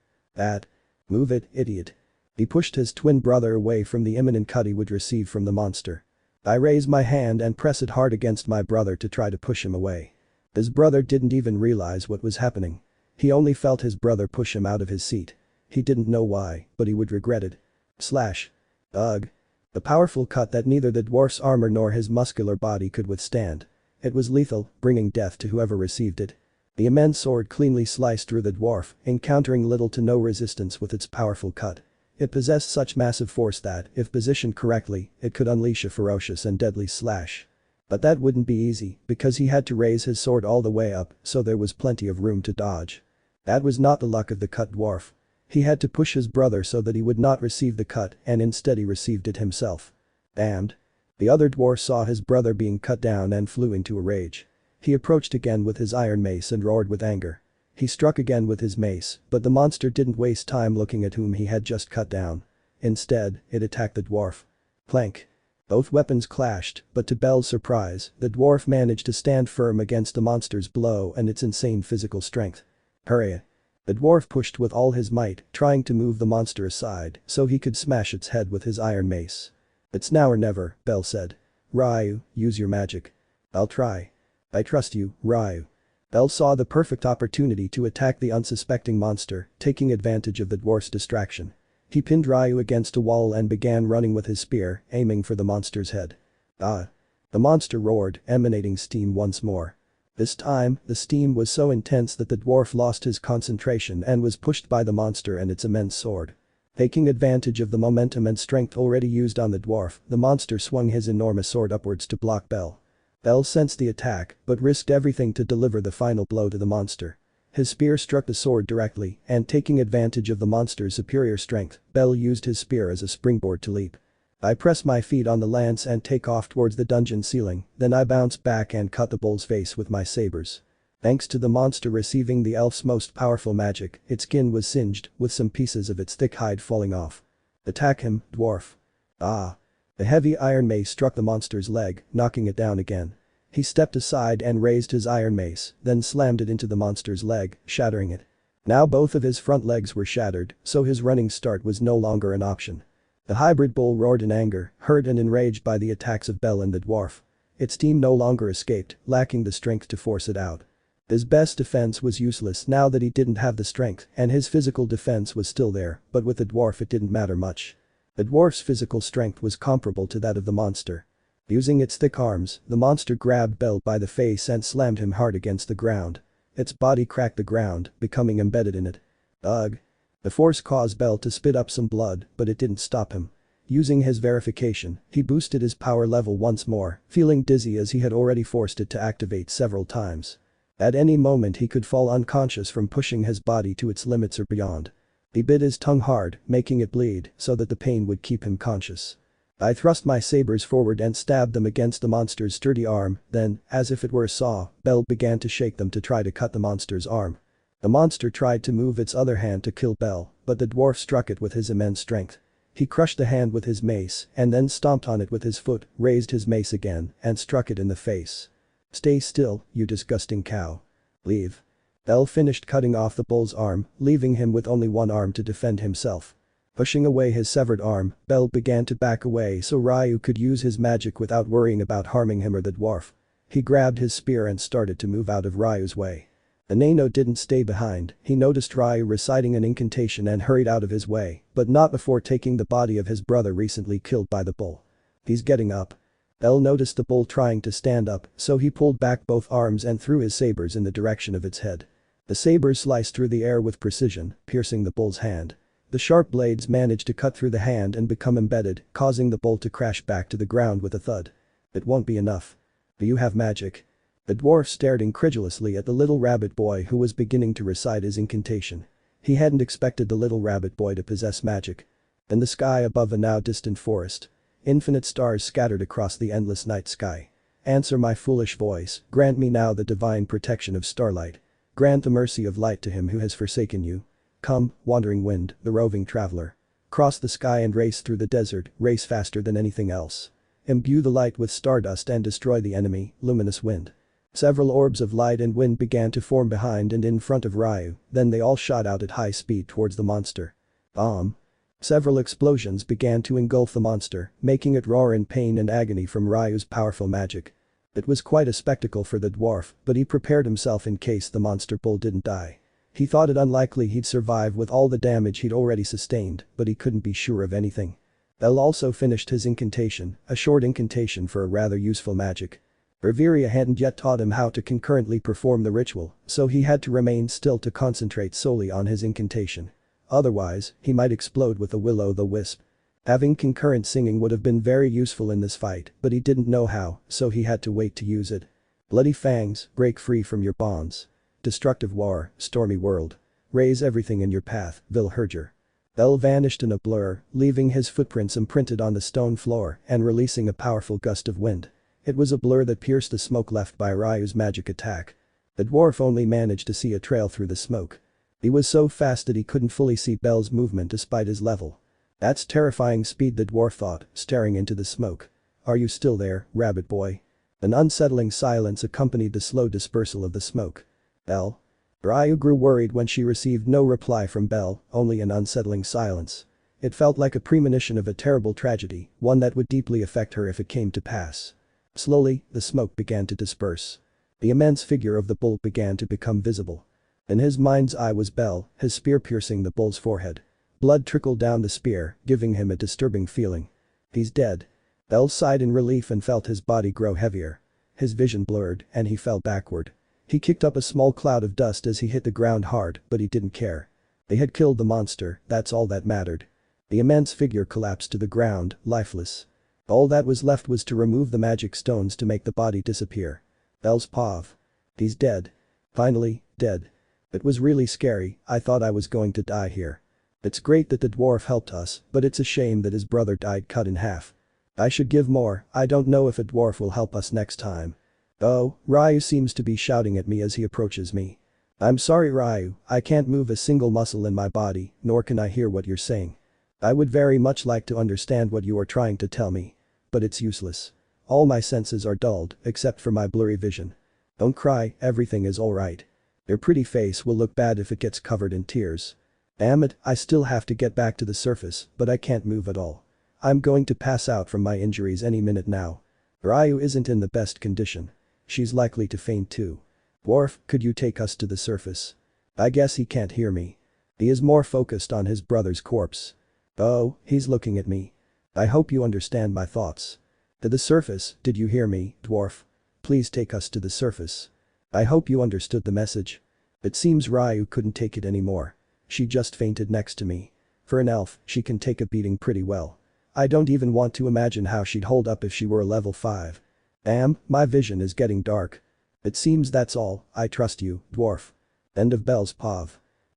Move it, idiot. He pushed his twin brother away from the imminent cut he would receive from the monster. I raise my hand and press it hard against my brother to try to push him away. His brother didn't even realize what was happening. He only felt his brother push him out of his seat. He didn't know why, but he would regret it. Slash. Ugh. The powerful cut that neither the dwarf's armor nor his muscular body could withstand. It was lethal, bringing death to whoever received it. The immense sword cleanly sliced through the dwarf, encountering little to no resistance with its powerful cut. It possessed such massive force that, if positioned correctly, it could unleash a ferocious and deadly slash. But that wouldn't be easy, because he had to raise his sword all the way up, so there was plenty of room to dodge. That was not the luck of the cut dwarf. He had to push his brother so that he would not receive the cut, and instead he received it himself. Damned. The other dwarf saw his brother being cut down and flew into a rage. He approached again with his iron mace and roared with anger. He struck again with his mace, but the monster didn't waste time looking at whom he had just cut down. Instead, it attacked the dwarf. Clank. Both weapons clashed, but to Bell's surprise, the dwarf managed to stand firm against the monster's blow and its insane physical strength. Hurry. The dwarf pushed with all his might, trying to move the monster aside so he could smash its head with his iron mace. It's now or never, Bell said. Ryu, use your magic. I'll try. I trust you, Ryu. Bell saw the perfect opportunity to attack the unsuspecting monster, taking advantage of the dwarf's distraction. He pinned Ryu against a wall and began running with his spear, aiming for the monster's head. Ah! The monster roared, emanating steam once more. This time, the steam was so intense that the dwarf lost his concentration and was pushed by the monster and its immense sword. Taking advantage of the momentum and strength already used on the dwarf, the monster swung his enormous sword upwards to block Bell. Bell sensed the attack, but risked everything to deliver the final blow to the monster. His spear struck the sword directly, and taking advantage of the monster's superior strength, Bell used his spear as a springboard to leap. I press my feet on the lance and take off towards the dungeon ceiling, then I bounce back and cut the bull's face with my sabers. Thanks to the monster receiving the elf's most powerful magic, its skin was singed, with some pieces of its thick hide falling off. Attack him, dwarf. Ah. The heavy iron mace struck the monster's leg, knocking it down again. He stepped aside and raised his iron mace, then slammed it into the monster's leg, shattering it. Now both of his front legs were shattered, so his running start was no longer an option. The hybrid bull roared in anger, hurt and enraged by the attacks of Bell and the dwarf. Its team no longer escaped, lacking the strength to force it out. His best defense was useless now that he didn't have the strength, and his physical defense was still there, but with the dwarf it didn't matter much. The dwarf's physical strength was comparable to that of the monster. Using its thick arms, the monster grabbed Bell by the face and slammed him hard against the ground. Its body cracked the ground, becoming embedded in it. Ugh. The force caused Bell to spit up some blood, but it didn't stop him. Using his verification, he boosted his power level once more, feeling dizzy as he had already forced it to activate several times. At any moment he could fall unconscious from pushing his body to its limits or beyond. He bit his tongue hard, making it bleed, so that the pain would keep him conscious. I thrust my sabers forward and stabbed them against the monster's sturdy arm, then, as if it were a saw, Bell began to shake them to try to cut the monster's arm. The monster tried to move its other hand to kill Bell, but the dwarf struck it with his immense strength. He crushed the hand with his mace, and then stomped on it with his foot, raised his mace again, and struck it in the face. "Stay still, you disgusting cow. Leave." Bell finished cutting off the bull's arm, leaving him with only one arm to defend himself. Pushing away his severed arm, Bell began to back away so Ryu could use his magic without worrying about harming him or the dwarf. He grabbed his spear and started to move out of Ryu's way. The Nano didn't stay behind, he noticed Ryu reciting an incantation and hurried out of his way, but not before taking the body of his brother recently killed by the bull. He's getting up. Bell noticed the bull trying to stand up, so he pulled back both arms and threw his sabers in the direction of its head. The sabers sliced through the air with precision, piercing the bull's hand. The sharp blades managed to cut through the hand and become embedded, causing the bull to crash back to the ground with a thud. "It won't be enough. Do you have magic?" The dwarf stared incredulously at the little rabbit boy who was beginning to recite his incantation. He hadn't expected the little rabbit boy to possess magic. In the sky above a now distant forest, infinite stars scattered across the endless night sky. "Answer my foolish voice, grant me now the divine protection of starlight. Grant the mercy of light to him who has forsaken you. Come, wandering wind, the roving traveler. Cross the sky and race through the desert, race faster than anything else. Imbue the light with stardust and destroy the enemy, luminous wind." Several orbs of light and wind began to form behind and in front of Ryu, then they all shot out at high speed towards the monster. Bomb. Several explosions began to engulf the monster, making it roar in pain and agony from Ryu's powerful magic. It was quite a spectacle for the dwarf, but he prepared himself in case the monster bull didn't die. He thought it unlikely he'd survive with all the damage he'd already sustained, but he couldn't be sure of anything. Bell also finished his incantation, a short incantation for a rather useful magic. Reveria hadn't yet taught him how to concurrently perform the ritual, so he had to remain still to concentrate solely on his incantation. Otherwise, he might explode with a will-o'-the-wisp. Having concurrent singing would have been very useful in this fight, but he didn't know how, so he had to wait to use it. Bloody fangs, break free from your bonds. Destructive war, stormy world. Raise everything in your path, Vilherger. Bell vanished in a blur, leaving his footprints imprinted on the stone floor and releasing a powerful gust of wind. It was a blur that pierced the smoke left by Ryu's magic attack. The dwarf only managed to see a trail through the smoke. He was so fast that he couldn't fully see Bell's movement despite his level. "That's terrifying speed," the dwarf thought, staring into the smoke. "Are you still there, rabbit boy?" An unsettling silence accompanied the slow dispersal of the smoke. "Bell?" Ryu grew worried when she received no reply from Bell, only an unsettling silence. It felt like a premonition of a terrible tragedy, one that would deeply affect her if it came to pass. Slowly, the smoke began to disperse. The immense figure of the bull began to become visible. In his mind's eye was Bell, his spear piercing the bull's forehead. Blood trickled down the spear, giving him a disturbing feeling. "He's dead." Bell sighed in relief and felt his body grow heavier. His vision blurred, and he fell backward. He kicked up a small cloud of dust as he hit the ground hard, but he didn't care. They had killed the monster, that's all that mattered. The immense figure collapsed to the ground, lifeless. All that was left was to remove the magic stones to make the body disappear. Bell's pav. "He's dead. Finally, dead. It was really scary, I thought I was going to die here. It's great that the dwarf helped us, but it's a shame that his brother died cut in half. I should give more, I don't know if a dwarf will help us next time." "Oh," Ryu seems to be shouting at me as he approaches me. "I'm sorry Ryu, I can't move a single muscle in my body, nor can I hear what you're saying. I would very much like to understand what you are trying to tell me." but it's useless. All my senses are dulled, except for my blurry vision. Don't cry, everything is alright. Your pretty face will look bad if it gets covered in tears. Damn it, I still have to get back to the surface, but I can't move at all. I'm going to pass out from my injuries any minute now. Ryu isn't in the best condition. She's likely to faint too. Dwarf, could you take us to the surface? I guess he can't hear me. He is more focused on his brother's corpse. Oh, he's looking at me. I hope you understand my thoughts. To the surface, did you hear me, dwarf? Please take us to the surface. I hope you understood the message. It seems Ryu couldn't take it anymore. She just fainted next to me. For an elf, she can take a beating pretty well. I don't even want to imagine how she'd hold up if she were a level 5. Damn, my vision is getting dark. It seems that's all, I trust you, dwarf. End of Bell's POV.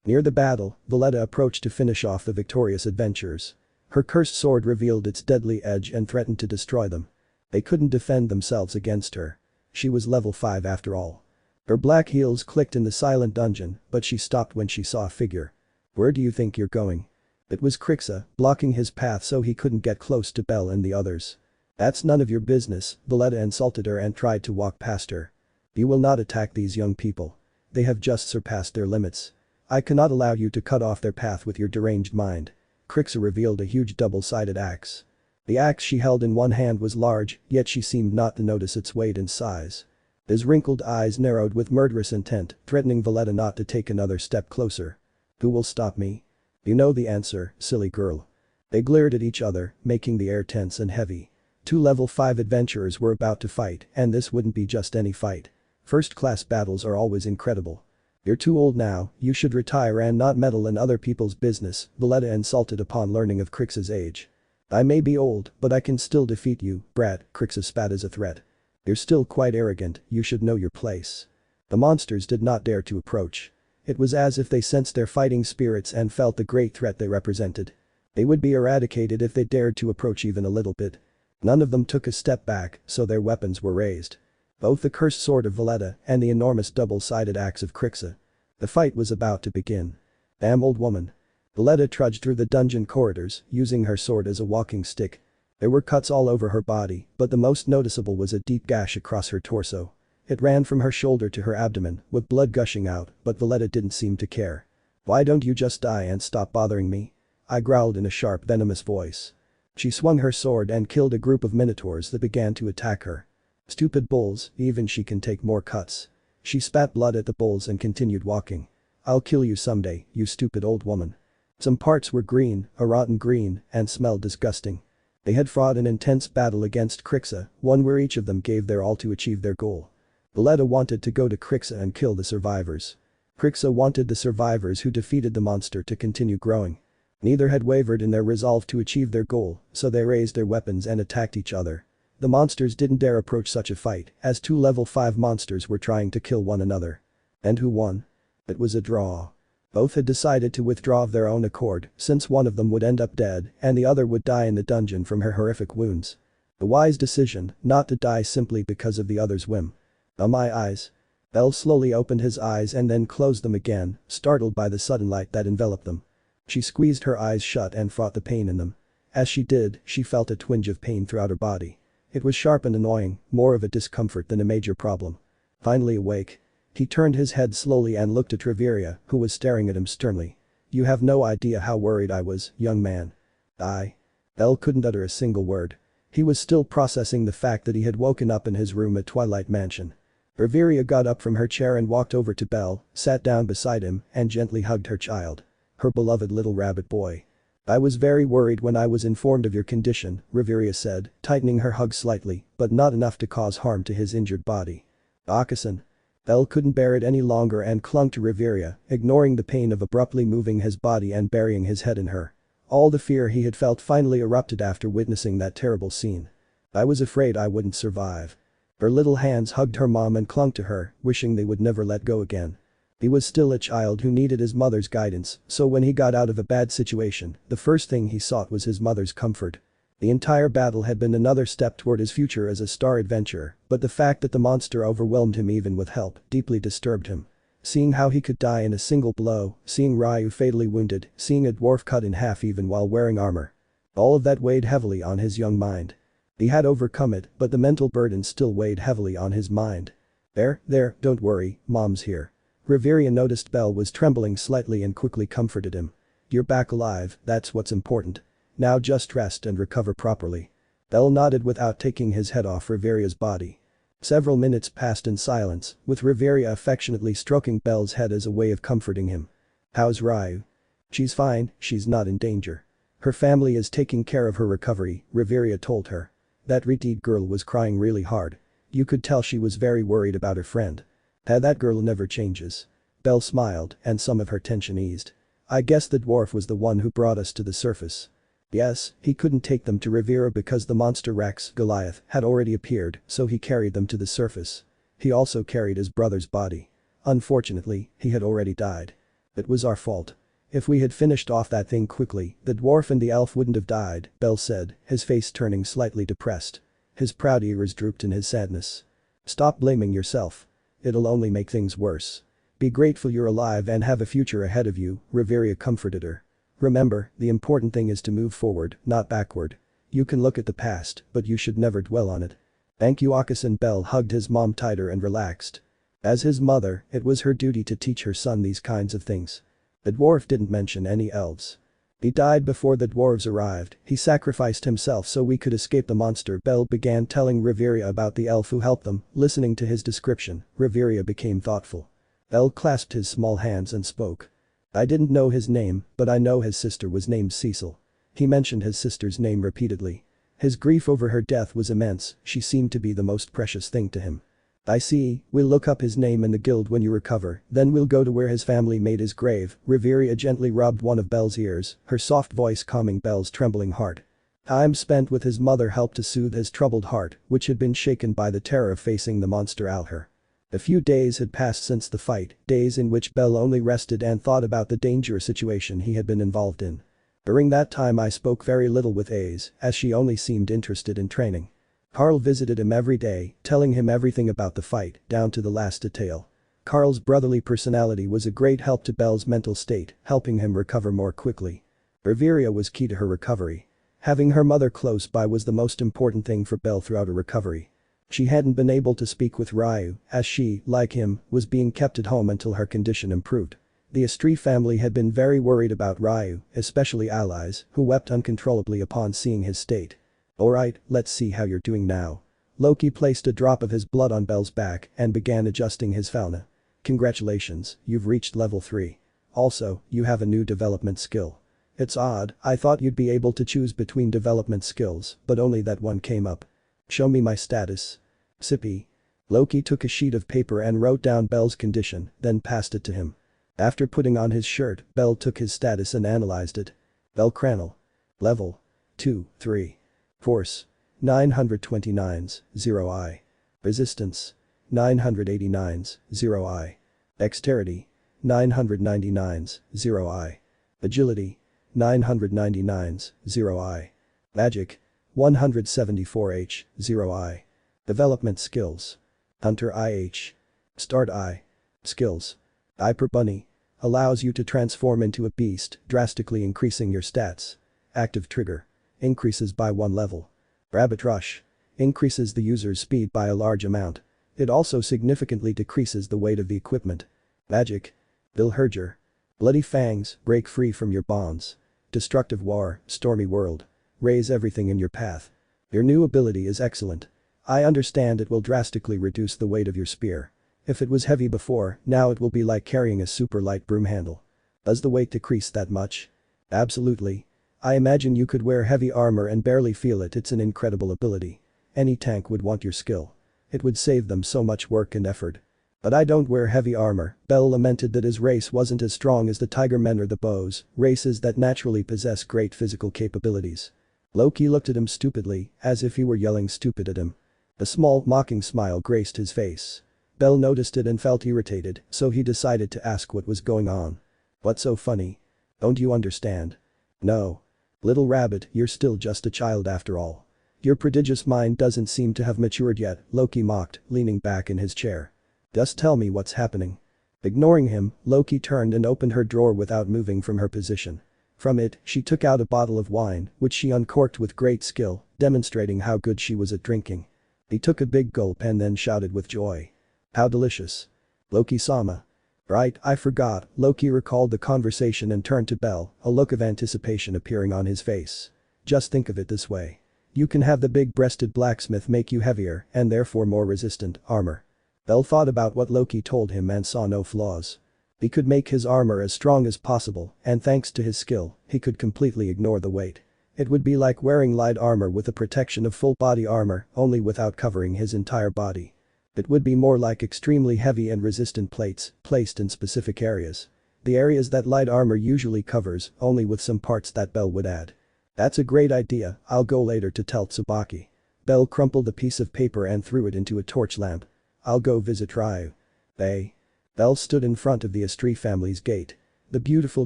Near the battle, Valletta approached to finish off the victorious adventurers. Her cursed sword revealed its deadly edge and threatened to destroy them. They couldn't defend themselves against her. She was level 5 after all. Her black heels clicked in the silent dungeon, but she stopped when she saw a figure. Where do you think you're going? It was Crixa, blocking his path so he couldn't get close to Bell and the others. That's none of your business, Valletta insulted her and tried to walk past her. You will not attack these young people. They have just surpassed their limits. I cannot allow you to cut off their path with your deranged mind. Crixa revealed a huge double-sided axe. The axe she held in one hand was large, yet she seemed not to notice its weight and size. His wrinkled eyes narrowed with murderous intent, threatening Valletta not to take another step closer. Who will stop me? You know the answer, silly girl. They glared at each other, making the air tense and heavy. 2 level 5 adventurers were about to fight, and this wouldn't be just any fight. First-class battles are always incredible. You're too old now, you should retire and not meddle in other people's business, Valletta insulted upon learning of Crixa's age. I may be old, but I can still defeat you, brat, Crixa spat as a threat. You're still quite arrogant, you should know your place. The monsters did not dare to approach. It was as if they sensed their fighting spirits and felt the great threat they represented. They would be eradicated if they dared to approach even a little bit. None of them took a step back, so their weapons were raised. Both the cursed sword of Valletta and the enormous double-sided axe of Crixa. The fight was about to begin. Damn old woman. Valletta trudged through the dungeon corridors, using her sword as a walking stick. There were cuts all over her body, but the most noticeable was a deep gash across her torso. It ran from her shoulder to her abdomen, with blood gushing out, but Valletta didn't seem to care. Why don't you just die and stop bothering me? I growled in a sharp, venomous voice. She swung her sword and killed a group of minotaurs that began to attack her. Stupid bulls, even she can take more cuts. She spat blood at the bulls and continued walking. I'll kill you someday, you stupid old woman. Some parts were green, a rotten green, and smelled disgusting. They had fought an intense battle against Crixa, one where each of them gave their all to achieve their goal. Valletta wanted to go to Crixa and kill the survivors. Crixa wanted the survivors who defeated the monster to continue growing. Neither had wavered in their resolve to achieve their goal, so they raised their weapons and attacked each other. The monsters didn't dare approach such a fight, as 2 level 5 monsters were trying to kill one another. And who won? It was a draw. Both had decided to withdraw of their own accord, since one of them would end up dead and the other would die in the dungeon from her horrific wounds. A wise decision, not to die simply because of the other's whim. Oh my eyes. Bell slowly opened his eyes and then closed them again, startled by the sudden light that enveloped them. She squeezed her eyes shut and fought the pain in them. As she did, she felt a twinge of pain throughout her body. It was sharp and annoying, more of a discomfort than a major problem. Finally awake. He turned his head slowly and looked at Riveria, who was staring at him sternly. You have no idea how worried I was, young man. Bell couldn't utter a single word. He was still processing the fact that he had woken up in his room at Twilight Mansion. Riveria got up from her chair and walked over to Bell, sat down beside him, and gently hugged her child. Her beloved little rabbit boy. I was very worried when I was informed of your condition, Riveria said, tightening her hug slightly, but not enough to cause harm to his injured body. Akasan. Bell couldn't bear it any longer and clung to Riveria, ignoring the pain of abruptly moving his body and burying his head in her. All the fear he had felt finally erupted after witnessing that terrible scene. I was afraid I wouldn't survive. Her little hands hugged her mom and clung to her, wishing they would never let go again. He was still a child who needed his mother's guidance, so when he got out of a bad situation, the first thing he sought was his mother's comfort. The entire battle had been another step toward his future as a star adventurer, but the fact that the monster overwhelmed him even with help deeply disturbed him. Seeing how he could die in a single blow, seeing Ryu fatally wounded, seeing a dwarf cut in half even while wearing armor. All of that weighed heavily on his young mind. He had overcome it, but the mental burden still weighed heavily on his mind. There, don't worry, Mom's here. Riveria noticed Belle was trembling slightly and quickly comforted him. You're back alive, that's what's important. Now just rest and recover properly. Belle nodded without taking his head off Riveria's body. Several minutes passed in silence, with Riveria affectionately stroking Belle's head as a way of comforting him. How's Ryu? She's fine, she's not in danger. Her family is taking care of her recovery, Riveria told her. That retard girl was crying really hard. You could tell she was very worried about her friend. That girl never changes. Belle smiled, and some of her tension eased. I guess the dwarf was the one who brought us to the surface. Yes, he couldn't take them to Riviera because the monster Rex, Goliath, had already appeared, so he carried them to the surface. He also carried his brother's body. Unfortunately, he had already died. It was our fault. If we had finished off that thing quickly, the dwarf and the elf wouldn't have died, Belle said, his face turning slightly depressed. His proud ears drooped in his sadness. Stop blaming yourself. It'll only make things worse. Be grateful you're alive and have a future ahead of you, Riveria comforted her. Remember, the important thing is to move forward, not backward. You can look at the past, but you should never dwell on it. Thank you. And Belle hugged his mom tighter and relaxed. As his mother, it was her duty to teach her son these kinds of things. The dwarf didn't mention any elves. He died before the dwarves arrived, he sacrificed himself so we could escape the monster. Belle began telling Riveria about the elf who helped them, listening to his description, Riveria became thoughtful. Belle clasped his small hands and spoke. I didn't know his name, but I know his sister was named Cecil. He mentioned his sister's name repeatedly. His grief over her death was immense, she seemed to be the most precious thing to him. I see, we'll look up his name in the guild when you recover, then we'll go to where his family made his grave. Riveria gently rubbed one of Belle's ears, her soft voice calming Belle's trembling heart. Time spent with his mother helped to soothe his troubled heart, which had been shaken by the terror of facing the monster Alhar. A few days had passed since the fight, days in which Belle only rested and thought about the dangerous situation he had been involved in. During that time I spoke very little with Aze, as she only seemed interested in training. Carl visited him every day, telling him everything about the fight, down to the last detail. Carl's brotherly personality was a great help to Belle's mental state, helping him recover more quickly. Riveria was key to her recovery. Having her mother close by was the most important thing for Belle throughout her recovery. She hadn't been able to speak with Ryu, as she, like him, was being kept at home until her condition improved. The Estrie family had been very worried about Ryu, especially allies, who wept uncontrollably upon seeing his state. Alright, let's see how you're doing now. Loki placed a drop of his blood on Belle's back and began adjusting his fauna. Congratulations, you've reached level 3. Also, you have a new development skill. It's odd, I thought you'd be able to choose between development skills, but only that one came up. Show me my status. Sippy. Loki took a sheet of paper and wrote down Belle's condition, then passed it to him. After putting on his shirt, Belle took his status and analyzed it. Bellcranel. Level. 2, 3. Force. 929s, 0I. Resistance. 989s, 0I. Dexterity. 999s, 0I. Agility. 999s, 0I. Magic. 174H, 0I. Development skills. Hunter IH. Start I. Skills. Hyper Bunny. Allows you to transform into a beast, drastically increasing your stats. Active Trigger. Increases by 1 level. Rabbit Rush. Increases the user's speed by a large amount. It also significantly decreases the weight of the equipment. Magic. Bilherger. Bloody Fangs, break free from your bonds. Destructive War, Stormy World. Raise everything in your path. Your new ability is excellent. I understand it will drastically reduce the weight of your spear. If it was heavy before, now it will be like carrying a super light broom handle. Does the weight decrease that much? Absolutely. I imagine you could wear heavy armor and barely feel it. It's an incredible ability. Any tank would want your skill. It would save them so much work and effort. But I don't wear heavy armor. Belle lamented that his race wasn't as strong as the tiger men or the bows, races that naturally possess great physical capabilities. Loki looked at him stupidly, as if he were yelling stupid at him. A small, mocking smile graced his face. Belle noticed it and felt irritated, so he decided to ask what was going on. What's so funny? Don't you understand? No. Little rabbit, you're still just a child after all. Your prodigious mind doesn't seem to have matured yet, Loki mocked, leaning back in his chair. Just tell me what's happening. Ignoring him, Loki turned and opened her drawer without moving from her position. From it, she took out a bottle of wine, which she uncorked with great skill, demonstrating how good she was at drinking. He took a big gulp and then shouted with joy. How delicious. Loki-sama. Right, I forgot. Loki recalled the conversation and turned to Bell, a look of anticipation appearing on his face. Just think of it this way. You can have the big-breasted blacksmith make you heavier and therefore more resistant armor. Bell thought about what Loki told him and saw no flaws. He could make his armor as strong as possible, and thanks to his skill, he could completely ignore the weight. It would be like wearing light armor with the protection of full body armor, only without covering his entire body. It would be more like extremely heavy and resistant plates, placed in specific areas. The areas that light armor usually covers, only with some parts that Bell would add. That's a great idea, I'll go later to tell Tsubaki. Bell crumpled a piece of paper and threw it into a torch lamp. I'll go visit Ryu. Bell stood in front of the Astri family's gate. The beautiful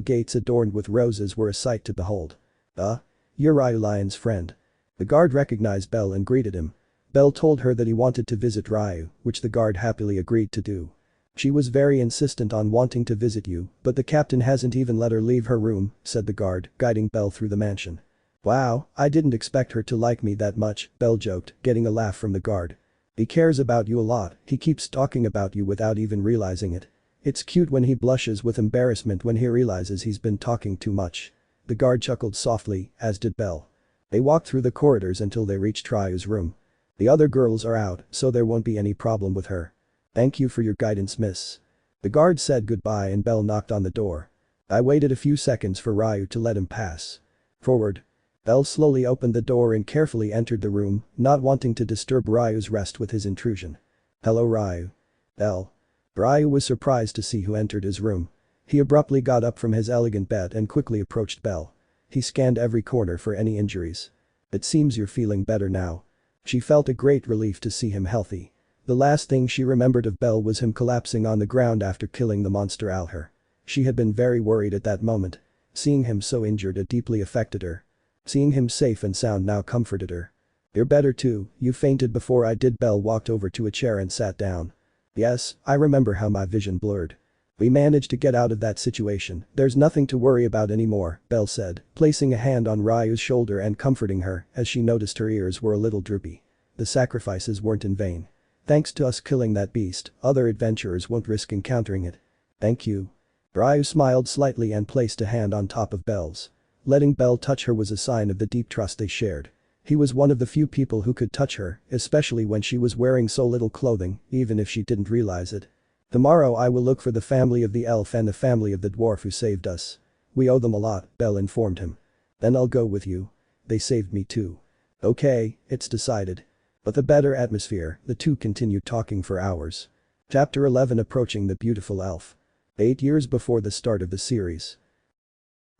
gates adorned with roses were a sight to behold. You're Ryu Lion's friend. The guard recognized Bell and greeted him. Bell told her that he wanted to visit Ryu, which the guard happily agreed to do. She was very insistent on wanting to visit you, but the captain hasn't even let her leave her room, said the guard, guiding Bell through the mansion. Wow, I didn't expect her to like me that much, Bell joked, getting a laugh from the guard. He cares about you a lot, he keeps talking about you without even realizing it. It's cute when he blushes with embarrassment when he realizes he's been talking too much. The guard chuckled softly, as did Bell. They walked through the corridors until they reached Ryu's room. The other girls are out, so there won't be any problem with her. Thank you for your guidance, miss. The guard said goodbye and Bell knocked on the door. I waited a few seconds for Ryu to let him pass. Forward. Bell slowly opened the door and carefully entered the room, not wanting to disturb Ryu's rest with his intrusion. Hello Ryu. Bell. Ryu was surprised to see who entered his room. He abruptly got up from his elegant bed and quickly approached Bell. He scanned every corner for any injuries. It seems you're feeling better now. She felt a great relief to see him healthy. The last thing she remembered of Bell was him collapsing on the ground after killing the monster Alhar. She had been very worried at that moment. Seeing him so injured it deeply affected her. Seeing him safe and sound now comforted her. You're better too, you fainted before I did. Bell walked over to a chair and sat down. Yes, I remember how my vision blurred. We managed to get out of that situation, there's nothing to worry about anymore, Bell said, placing a hand on Ryu's shoulder and comforting her as she noticed her ears were a little droopy. The sacrifices weren't in vain. Thanks to us killing that beast, other adventurers won't risk encountering it. Thank you. Ryu smiled slightly and placed a hand on top of Bell's. Letting Bell touch her was a sign of the deep trust they shared. He was one of the few people who could touch her, especially when she was wearing so little clothing, even if she didn't realize it. Tomorrow I will look for the family of the elf and the family of the dwarf who saved us. We owe them a lot, Bell informed him. Then I'll go with you. They saved me too. Okay, it's decided. But the better atmosphere, the two continued talking for hours. Chapter 11 Approaching the Beautiful Elf. 8 years before the start of the series.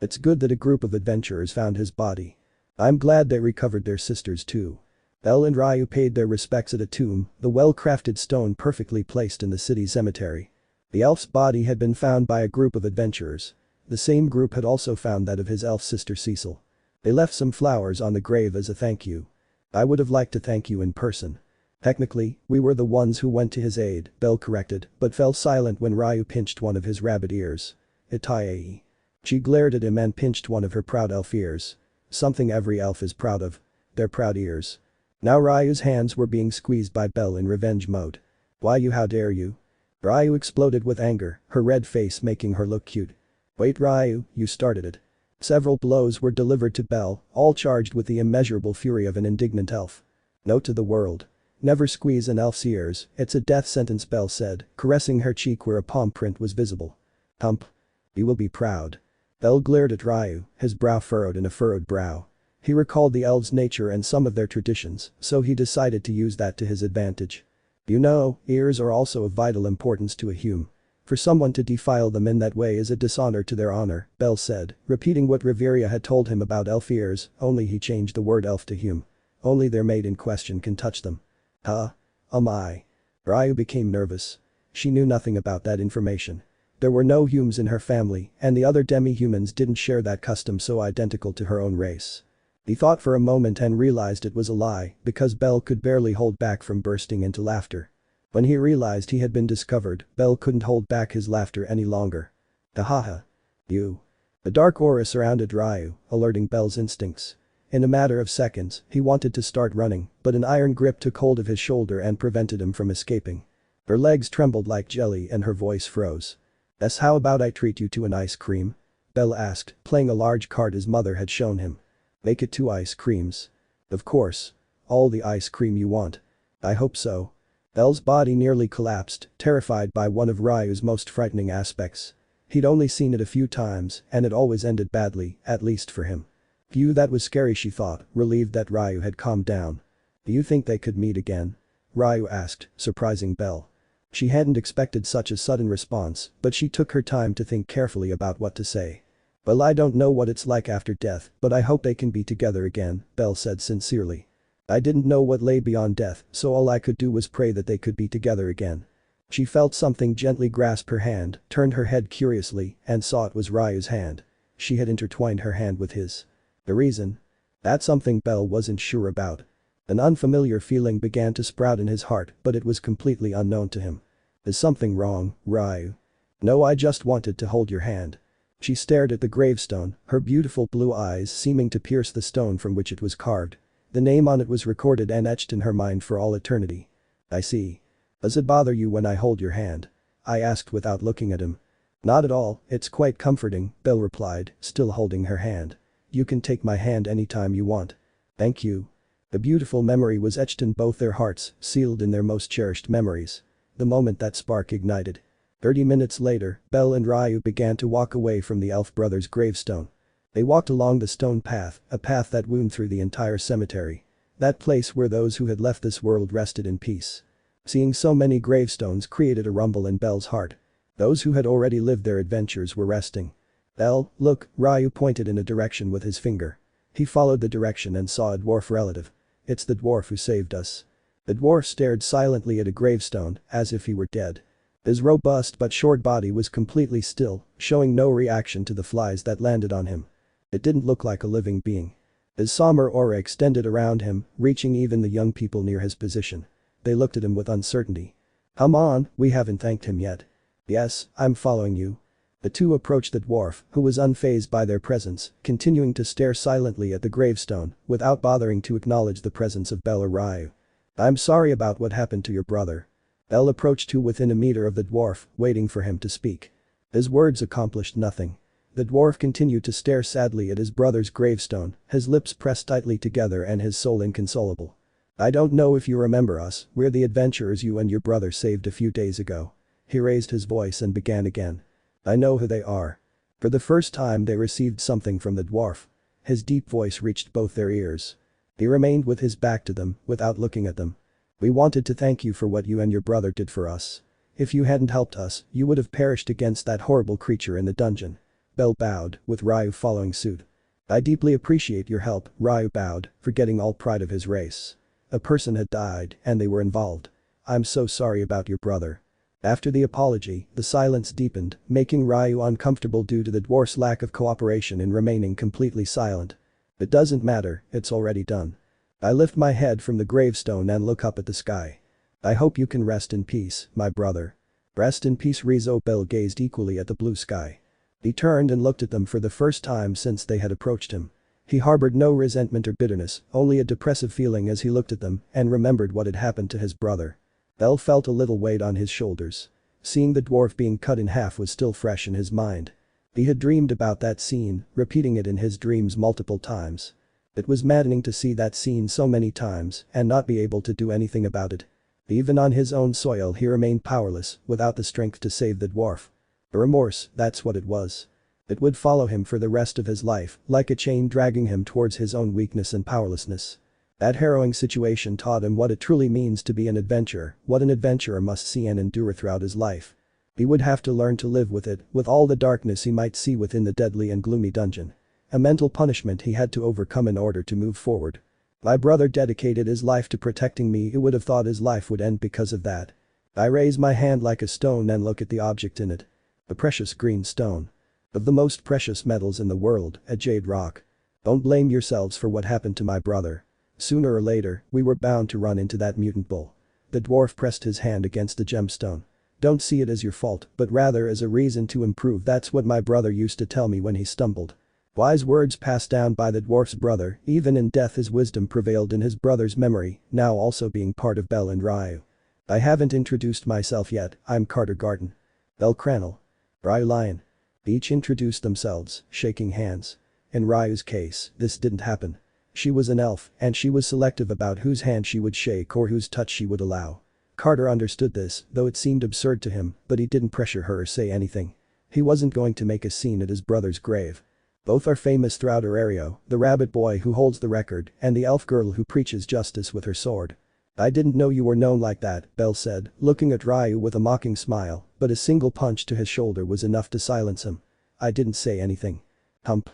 It's good that a group of adventurers found his body. I'm glad they recovered their sisters too. Bell and Ryu paid their respects at a tomb, the well-crafted stone perfectly placed in the city cemetery. The elf's body had been found by a group of adventurers. The same group had also found that of his elf sister Cecil. They left some flowers on the grave as a thank you. I would have liked to thank you in person. Technically, we were the ones who went to his aid, Bell corrected, but fell silent when Ryu pinched one of his rabbit ears. Itaei. She glared at him and pinched one of her proud elf ears. Something every elf is proud of. Their proud ears. Now Ryu's hands were being squeezed by Bell in revenge mode. Why you, how dare you? Ryu exploded with anger, her red face making her look cute. Wait Ryu, you started it. Several blows were delivered to Bell, all charged with the immeasurable fury of an indignant elf. Note to the world. Never squeeze an elf's ears, it's a death sentence, Bell said, caressing her cheek where a palm print was visible. Hump. You will be proud. Bell glared at Ryu, his brow furrowed in a furrowed brow. He recalled the elves' nature and some of their traditions, so he decided to use that to his advantage. You know, ears are also of vital importance to a hume. For someone to defile them in that way is a dishonor to their honor, Bell said, repeating what Riveria had told him about elf ears, only he changed the word elf to hume. Only their mate in question can touch them. Huh? Oh my. Ryu became nervous. She knew nothing about that information. There were no humes in her family, and the other demi-humans didn't share that custom so identical to her own race. He thought for a moment and realized it was a lie, because Bell could barely hold back from bursting into laughter. When he realized he had been discovered, Bell couldn't hold back his laughter any longer. Hahaha. You. The dark aura surrounded Ryu, alerting Belle's instincts. In a matter of seconds, he wanted to start running, but an iron grip took hold of his shoulder and prevented him from escaping. Her legs trembled like jelly and her voice froze. "How about I treat you to an ice cream?" Belle asked, playing a large card his mother had shown him. "Make it 2 ice creams." "Of course. All the ice cream you want." "I hope so." Belle's body nearly collapsed, terrified by one of Ryu's most frightening aspects. He'd only seen it a few times, and it always ended badly, at least for him. Phew, that was scary, she thought, relieved that Ryu had calmed down. "Do you think they could meet again?" Ryu asked, surprising Belle. She hadn't expected such a sudden response, but she took her time to think carefully about what to say. "Well, I don't know what it's like after death, but I hope they can be together again," Belle said sincerely. "I didn't know what lay beyond death, so all I could do was pray that they could be together again." She felt something gently grasp her hand, turned her head curiously, and saw it was Ryu's hand. She had intertwined her hand with his. The reason? That's something Belle wasn't sure about. An unfamiliar feeling began to sprout in his heart, but it was completely unknown to him. "Is something wrong, Ryu?" "No, I just wanted to hold your hand." She stared at the gravestone, her beautiful blue eyes seeming to pierce the stone from which it was carved. The name on it was recorded and etched in her mind for all eternity. "I see. Does it bother you when I hold your hand?" I asked without looking at him. "Not at all, it's quite comforting," Belle replied, still holding her hand. "You can take my hand anytime you want." "Thank you." The beautiful memory was etched in both their hearts, sealed in their most cherished memories. The moment that spark ignited. 30 minutes later, Belle and Ryu began to walk away from the elf brothers' gravestone. They walked along the stone path, a path that wound through the entire cemetery. That place where those who had left this world rested in peace. Seeing so many gravestones created a rumble in Belle's heart. Those who had already lived their adventures were resting. "Belle, look," Ryu pointed in a direction with his finger. He followed the direction and saw a dwarf relative. "It's the dwarf who saved us." The dwarf stared silently at a gravestone, as if he were dead. His robust but short body was completely still, showing no reaction to the flies that landed on him. It didn't look like a living being. His somber aura extended around him, reaching even the young people near his position. They looked at him with uncertainty. "Come on, we haven't thanked him yet." "Yes, I'm following you." The two approached the dwarf, who was unfazed by their presence, continuing to stare silently at the gravestone, without bothering to acknowledge the presence of Belle or Ryu. "I'm sorry about what happened to your brother." Belle approached to within a meter of the dwarf, waiting for him to speak. His words accomplished nothing. The dwarf continued to stare sadly at his brother's gravestone, his lips pressed tightly together and his soul inconsolable. "I don't know if you remember us, we're the adventurers you and your brother saved a few days ago." He raised his voice and began again. "I know who they are." For the first time they received something from the dwarf. His deep voice reached both their ears. He remained with his back to them, without looking at them. "We wanted to thank you for what you and your brother did for us. If you hadn't helped us, you would have perished against that horrible creature in the dungeon." Belle bowed, with Ryu following suit. "I deeply appreciate your help," Ryu bowed, forgetting all pride of his race. A person had died, and they were involved. "I'm so sorry about your brother." After the apology, the silence deepened, making Ryu uncomfortable due to the dwarf's lack of cooperation in remaining completely silent. "It doesn't matter, it's already done." I lift my head from the gravestone and look up at the sky. "I hope you can rest in peace, my brother." "Rest in peace, Rizzo." Belle gazed equally at the blue sky. He turned and looked at them for the first time since they had approached him. He harbored no resentment or bitterness, only a depressive feeling as he looked at them and remembered what had happened to his brother. Belle felt a little weight on his shoulders. Seeing the dwarf being cut in half was still fresh in his mind. He had dreamed about that scene, repeating it in his dreams multiple times. It was maddening to see that scene so many times and not be able to do anything about it. Even on his own soil he remained powerless, without the strength to save the dwarf. A remorse, that's what it was. It would follow him for the rest of his life, like a chain dragging him towards his own weakness and powerlessness. That harrowing situation taught him what it truly means to be an adventurer, what an adventurer must see and endure throughout his life. He would have to learn to live with it, with all the darkness he might see within the deadly and gloomy dungeon. A mental punishment he had to overcome in order to move forward. My brother dedicated his life to protecting me. Who would have thought his life would end because of that? I raise my hand like a stone and look at the object in it. A precious green stone. Of the most precious metals in the world, a jade rock. Don't blame yourselves for what happened to my brother. Sooner or later, we were bound to run into that mutant bull. The dwarf pressed his hand against the gemstone. Don't see it as your fault, but rather as a reason to improve. That's what my brother used to tell me when he stumbled. Wise words passed down by the dwarf's brother. Even in death his wisdom prevailed in his brother's memory, now also being part of Belle and Ryu. I haven't introduced myself yet, I'm Carter Garden. Bellcranel. Ryu Lion. Each introduced themselves, shaking hands. In Ryu's case, this didn't happen. She was an elf, and she was selective about whose hand she would shake or whose touch she would allow. Carter understood this, though it seemed absurd to him, but he didn't pressure her or say anything. He wasn't going to make a scene at his brother's grave. Both are famous throughout her area, the rabbit boy who holds the record and the elf girl who preaches justice with her sword. I didn't know you were known like that, Belle said, looking at Ryu with a mocking smile, but a single punch to his shoulder was enough to silence him. I didn't say anything. Hump.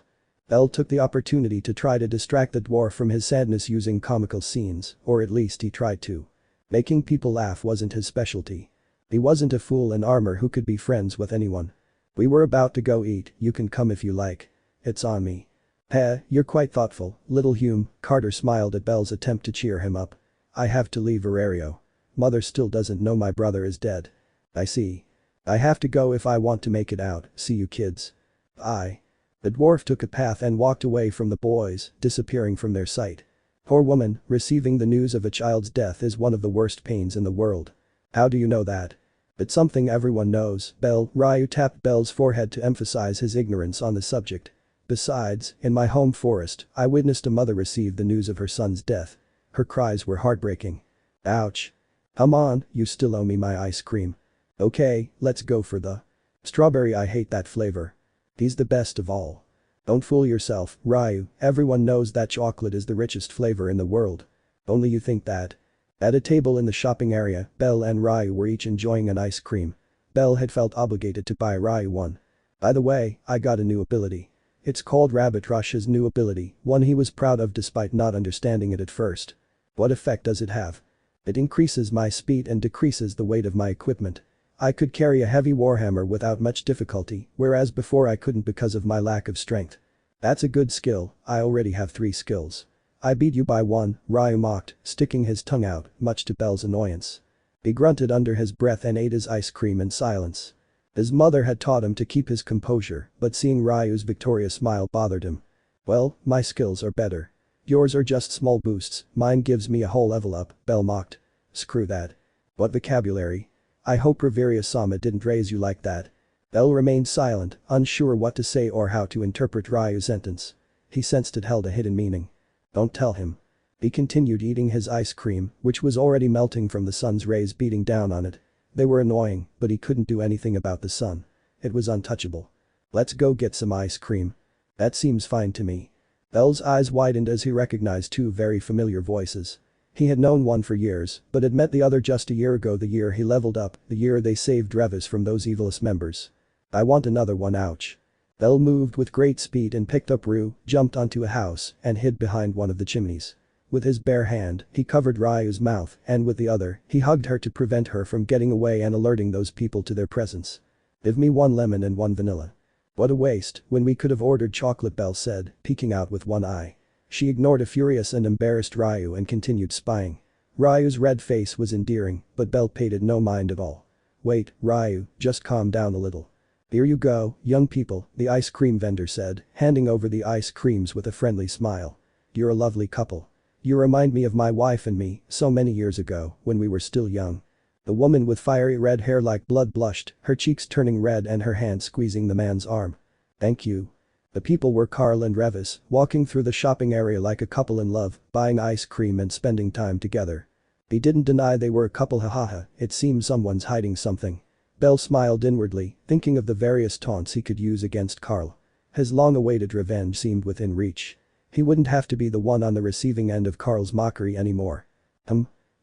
Belle took the opportunity to try to distract the dwarf from his sadness using comical scenes, or at least he tried to. Making people laugh wasn't his specialty. He wasn't a fool in armor who could be friends with anyone. We were about to go eat, you can come if you like. It's on me. You're quite thoughtful, little Hume, Carter smiled at Belle's attempt to cheer him up. I have to leave Verario. Mother still doesn't know my brother is dead. I see. I have to go if I want to make it out, see you kids. Bye. The dwarf took a path and walked away from the boys, disappearing from their sight. Poor woman, receiving the news of a child's death is one of the worst pains in the world. How do you know that? It's something everyone knows, Belle. Ryu tapped Belle's forehead to emphasize his ignorance on the subject. Besides, in my home forest, I witnessed a mother receive the news of her son's death. Her cries were heartbreaking. Ouch. Come on, you still owe me my ice cream. Okay, let's go for the strawberry. I hate that flavor. He's the best of all. Don't fool yourself, Ryu, everyone knows that chocolate is the richest flavor in the world. Only you think that. At a table in the shopping area, Belle and Ryu were each enjoying an ice cream. Belle had felt obligated to buy Ryu one. By the way, I got a new ability. It's called Rabbit Rush, his new ability, one he was proud of despite not understanding it at first. What effect does it have? It increases my speed and decreases the weight of my equipment. I could carry a heavy warhammer without much difficulty, whereas before I couldn't because of my lack of strength. That's a good skill, I already have 3 skills. I beat you by 1, Ryu mocked, sticking his tongue out, much to Belle's annoyance. He grunted under his breath and ate his ice cream in silence. His mother had taught him to keep his composure, but seeing Ryu's victorious smile bothered him. Well, my skills are better. Yours are just small boosts, mine gives me a whole level up, Belle mocked. Screw that. What vocabulary. I hope Reveria-sama didn't raise you like that. Belle remained silent, unsure what to say or how to interpret Ryu's sentence. He sensed it held a hidden meaning. Don't tell him. He continued eating his ice cream, which was already melting from the sun's rays beating down on it. They were annoying, but he couldn't do anything about the sun. It was untouchable. Let's go get some ice cream. That seems fine to me. Belle's eyes widened as he recognized 2 very familiar voices. He had known one for years, but had met the other just a year ago, the year he leveled up, the year they saved Revis from those Evilis members. I want another one, ouch. Belle moved with great speed and picked up Ryu, jumped onto a house, and hid behind one of the chimneys. With his bare hand, he covered Ryu's mouth, and with the other, he hugged her to prevent her from getting away and alerting those people to their presence. Give me 1 lemon and 1 vanilla. What a waste, when we could have ordered chocolate, Belle said, peeking out with one eye. She ignored a furious and embarrassed Ryu and continued spying. Ryu's red face was endearing, but Belle paid it no mind at all. Wait, Ryu, just calm down a little. Here you go, young people, the ice cream vendor said, handing over the ice creams with a friendly smile. You're a lovely couple. You remind me of my wife and me, so many years ago, when we were still young. The woman with fiery red hair like blood blushed, her cheeks turning red and her hand squeezing the man's arm. Thank you. The people were Carl and Revis, walking through the shopping area like a couple in love, buying ice cream and spending time together. He didn't deny they were a couple, hahaha, it seems someone's hiding something. Belle smiled inwardly, thinking of the various taunts he could use against Carl. His long-awaited revenge seemed within reach. He wouldn't have to be the one on the receiving end of Carl's mockery anymore.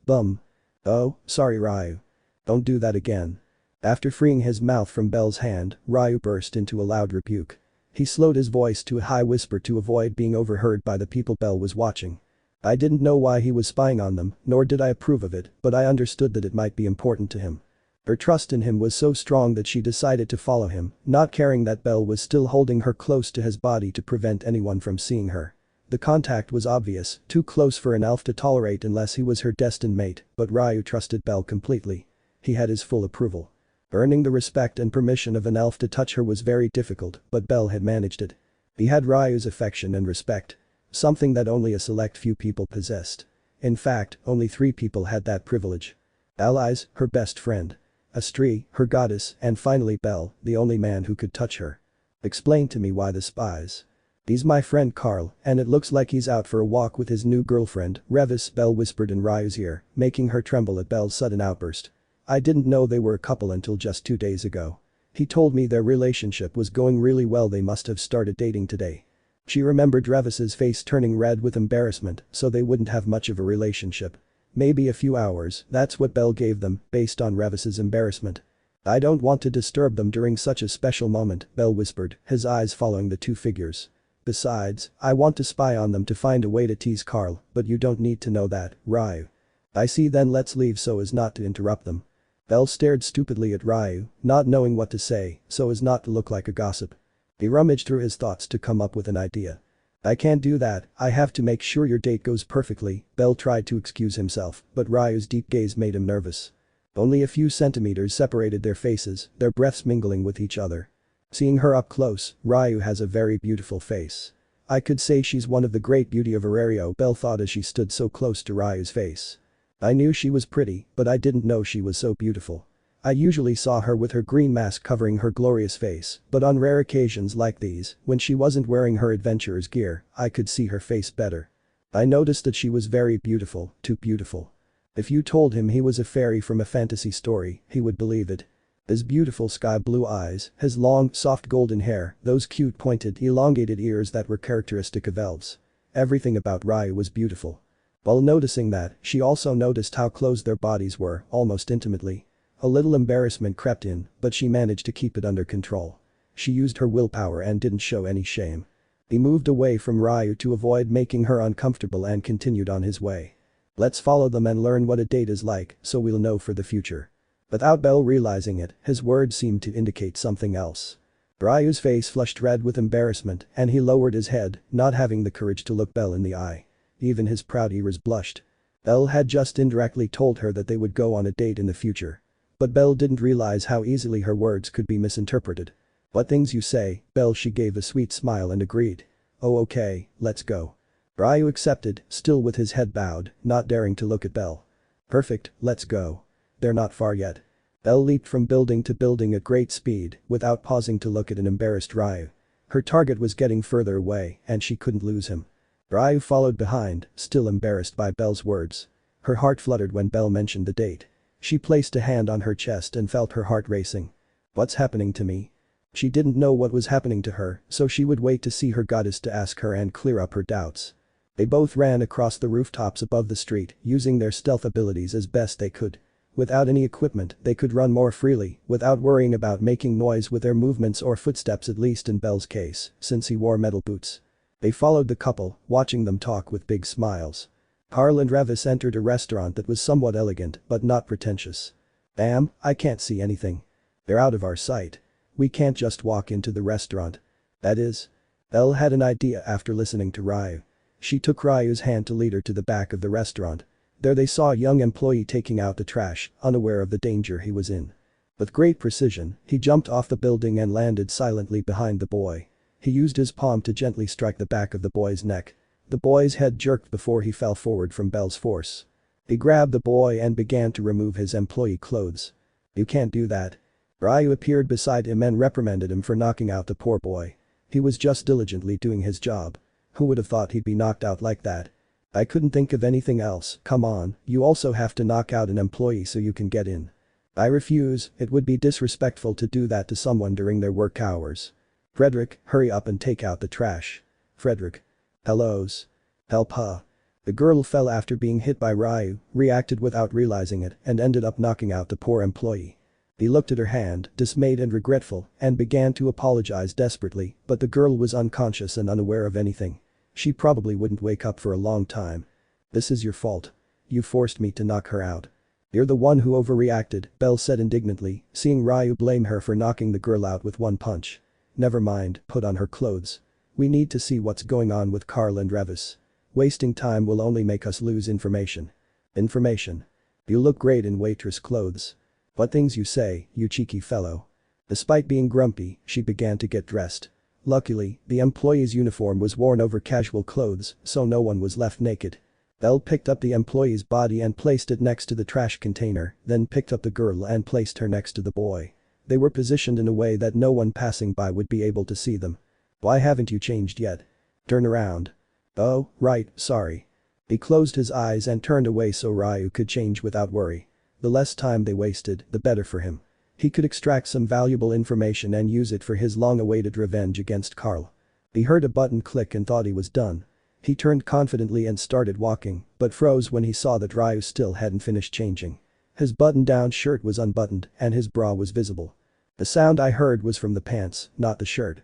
Bum. Oh, sorry Ryu. Don't do that again. After freeing his mouth from Belle's hand, Ryu burst into a loud rebuke. He slowed his voice to a high whisper to avoid being overheard by the people Belle was watching. I didn't know why he was spying on them, nor did I approve of it, but I understood that it might be important to him. Her trust in him was so strong that she decided to follow him, not caring that Belle was still holding her close to his body to prevent anyone from seeing her. The contact was obvious, too close for an elf to tolerate unless he was her destined mate, but Ryu trusted Belle completely. He had his full approval. Earning the respect and permission of an elf to touch her was very difficult, but Belle had managed it. He had Ryu's affection and respect. Something that only a select few people possessed. In fact, only 3 people had that privilege. Allies, her best friend. Astri, her goddess, and finally Belle, the only man who could touch her. Explain to me why the spies. He's my friend Carl, and it looks like he's out for a walk with his new girlfriend, Revis, Belle whispered in Ryu's ear, making her tremble at Belle's sudden outburst. I didn't know they were a couple until just 2 days ago. He told me their relationship was going really well, they must have started dating today. She remembered Revis's face turning red with embarrassment, so they wouldn't have much of a relationship. Maybe a few hours, that's what Belle gave them, based on Revis's embarrassment. I don't want to disturb them during such a special moment, Belle whispered, his eyes following the 2 figures. Besides, I want to spy on them to find a way to tease Carl, but you don't need to know that, Ryu. I see, then let's leave so as not to interrupt them. Belle stared stupidly at Ryu, not knowing what to say, so as not to look like a gossip. He rummaged through his thoughts to come up with an idea. I can't do that, I have to make sure your date goes perfectly, Belle tried to excuse himself, but Ryu's deep gaze made him nervous. Only a few centimeters separated their faces, their breaths mingling with each other. Seeing her up close, Ryu has a very beautiful face. I could say she's one of the great beauty of Arario, Belle thought as she stood so close to Ryu's face. I knew she was pretty, but I didn't know she was so beautiful. I usually saw her with her green mask covering her glorious face, but on rare occasions like these, when she wasn't wearing her adventurer's gear, I could see her face better. I noticed that she was very beautiful, too beautiful. If you told him he was a fairy from a fantasy story, he would believe it. His beautiful sky blue eyes, his long, soft golden hair, those cute pointed, elongated ears that were characteristic of elves. Everything about Ryu was beautiful. While noticing that, she also noticed how close their bodies were, almost intimately. A little embarrassment crept in, but she managed to keep it under control. She used her willpower and didn't show any shame. He moved away from Ryu to avoid making her uncomfortable and continued on his way. Let's follow them and learn what a date is like, so we'll know for the future. Without Belle realizing it, his words seemed to indicate something else. Ryu's face flushed red with embarrassment and he lowered his head, not having the courage to look Belle in the eye. Even his proud ears blushed. Belle had just indirectly told her that they would go on a date in the future. But Belle didn't realize how easily her words could be misinterpreted. What things you say, Belle, she gave a sweet smile and agreed. Oh okay, let's go. Ryu accepted, still with his head bowed, not daring to look at Belle. Perfect, let's go. They're not far yet. Belle leaped from building to building at great speed, without pausing to look at an embarrassed Ryu. Her target was getting further away, and she couldn't lose him. Ryu followed behind, still embarrassed by Belle's words. Her heart fluttered when Belle mentioned the date. She placed a hand on her chest and felt her heart racing. What's happening to me? She didn't know what was happening to her, so she would wait to see her goddess to ask her and clear up her doubts. They both ran across the rooftops above the street, using their stealth abilities as best they could. Without any equipment, they could run more freely, without worrying about making noise with their movements or footsteps, at least in Belle's case, since he wore metal boots. They followed the couple, watching them talk with big smiles. Carl and Revis entered a restaurant that was somewhat elegant but not pretentious. Damn, I can't see anything. They're out of our sight. We can't just walk into the restaurant. That is. Belle had an idea after listening to Ryu. She took Ryu's hand to lead her to the back of the restaurant. There they saw a young employee taking out the trash, unaware of the danger he was in. With great precision, he jumped off the building and landed silently behind the boy. He used his palm to gently strike the back of the boy's neck. The boy's head jerked before he fell forward from Belle's force. He grabbed the boy and began to remove his employee clothes. You can't do that. Ryu appeared beside him and reprimanded him for knocking out the poor boy. He was just diligently doing his job. Who would have thought he'd be knocked out like that? I couldn't think of anything else, come on, you also have to knock out an employee so you can get in. I refuse, it would be disrespectful to do that to someone during their work hours. Frederick, hurry up and take out the trash. Frederick. Hellos. Help huh. The girl fell after being hit by Ryu, reacted without realizing it, and ended up knocking out the poor employee. He looked at her hand, dismayed and regretful, and began to apologize desperately, but the girl was unconscious and unaware of anything. She probably wouldn't wake up for a long time. This is your fault. You forced me to knock her out. You're the one who overreacted, Belle said indignantly, seeing Ryu blame her for knocking the girl out with one punch. Never mind, put on her clothes. We need to see what's going on with Carl and Revis. Wasting time will only make us lose information. Information. You look great in waitress clothes. What things you say, you cheeky fellow. Despite being grumpy, she began to get dressed. Luckily, the employee's uniform was worn over casual clothes, so no one was left naked. Belle picked up the employee's body and placed it next to the trash container, then picked up the girl and placed her next to the boy. They were positioned in a way that no one passing by would be able to see them. Why haven't you changed yet? Turn around. Oh, right, sorry. He closed his eyes and turned away so Ryu could change without worry. The less time they wasted, the better for him. He could extract some valuable information and use it for his long-awaited revenge against Carl. He heard a button click and thought he was done. He turned confidently and started walking, but froze when he saw that Ryu still hadn't finished changing. His button-down shirt was unbuttoned and his bra was visible. The sound I heard was from the pants, not the shirt.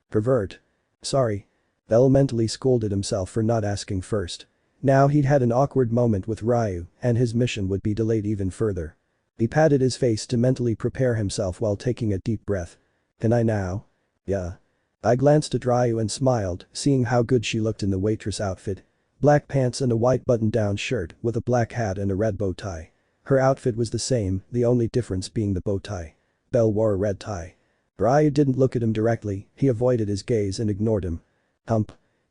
Pervert. Sorry. Bell mentally scolded himself for not asking first. Now he'd had an awkward moment with Ryu, and his mission would be delayed even further. He patted his face to mentally prepare himself while taking a deep breath. Can I now? Yeah. I glanced at Ryu and smiled, seeing how good she looked in the waitress outfit. Black pants and a white button-down shirt with a black hat and a red bow tie. Her outfit was the same, the only difference being the bow tie. Belle wore a red tie. Ryu didn't look at him directly, he avoided his gaze and ignored him.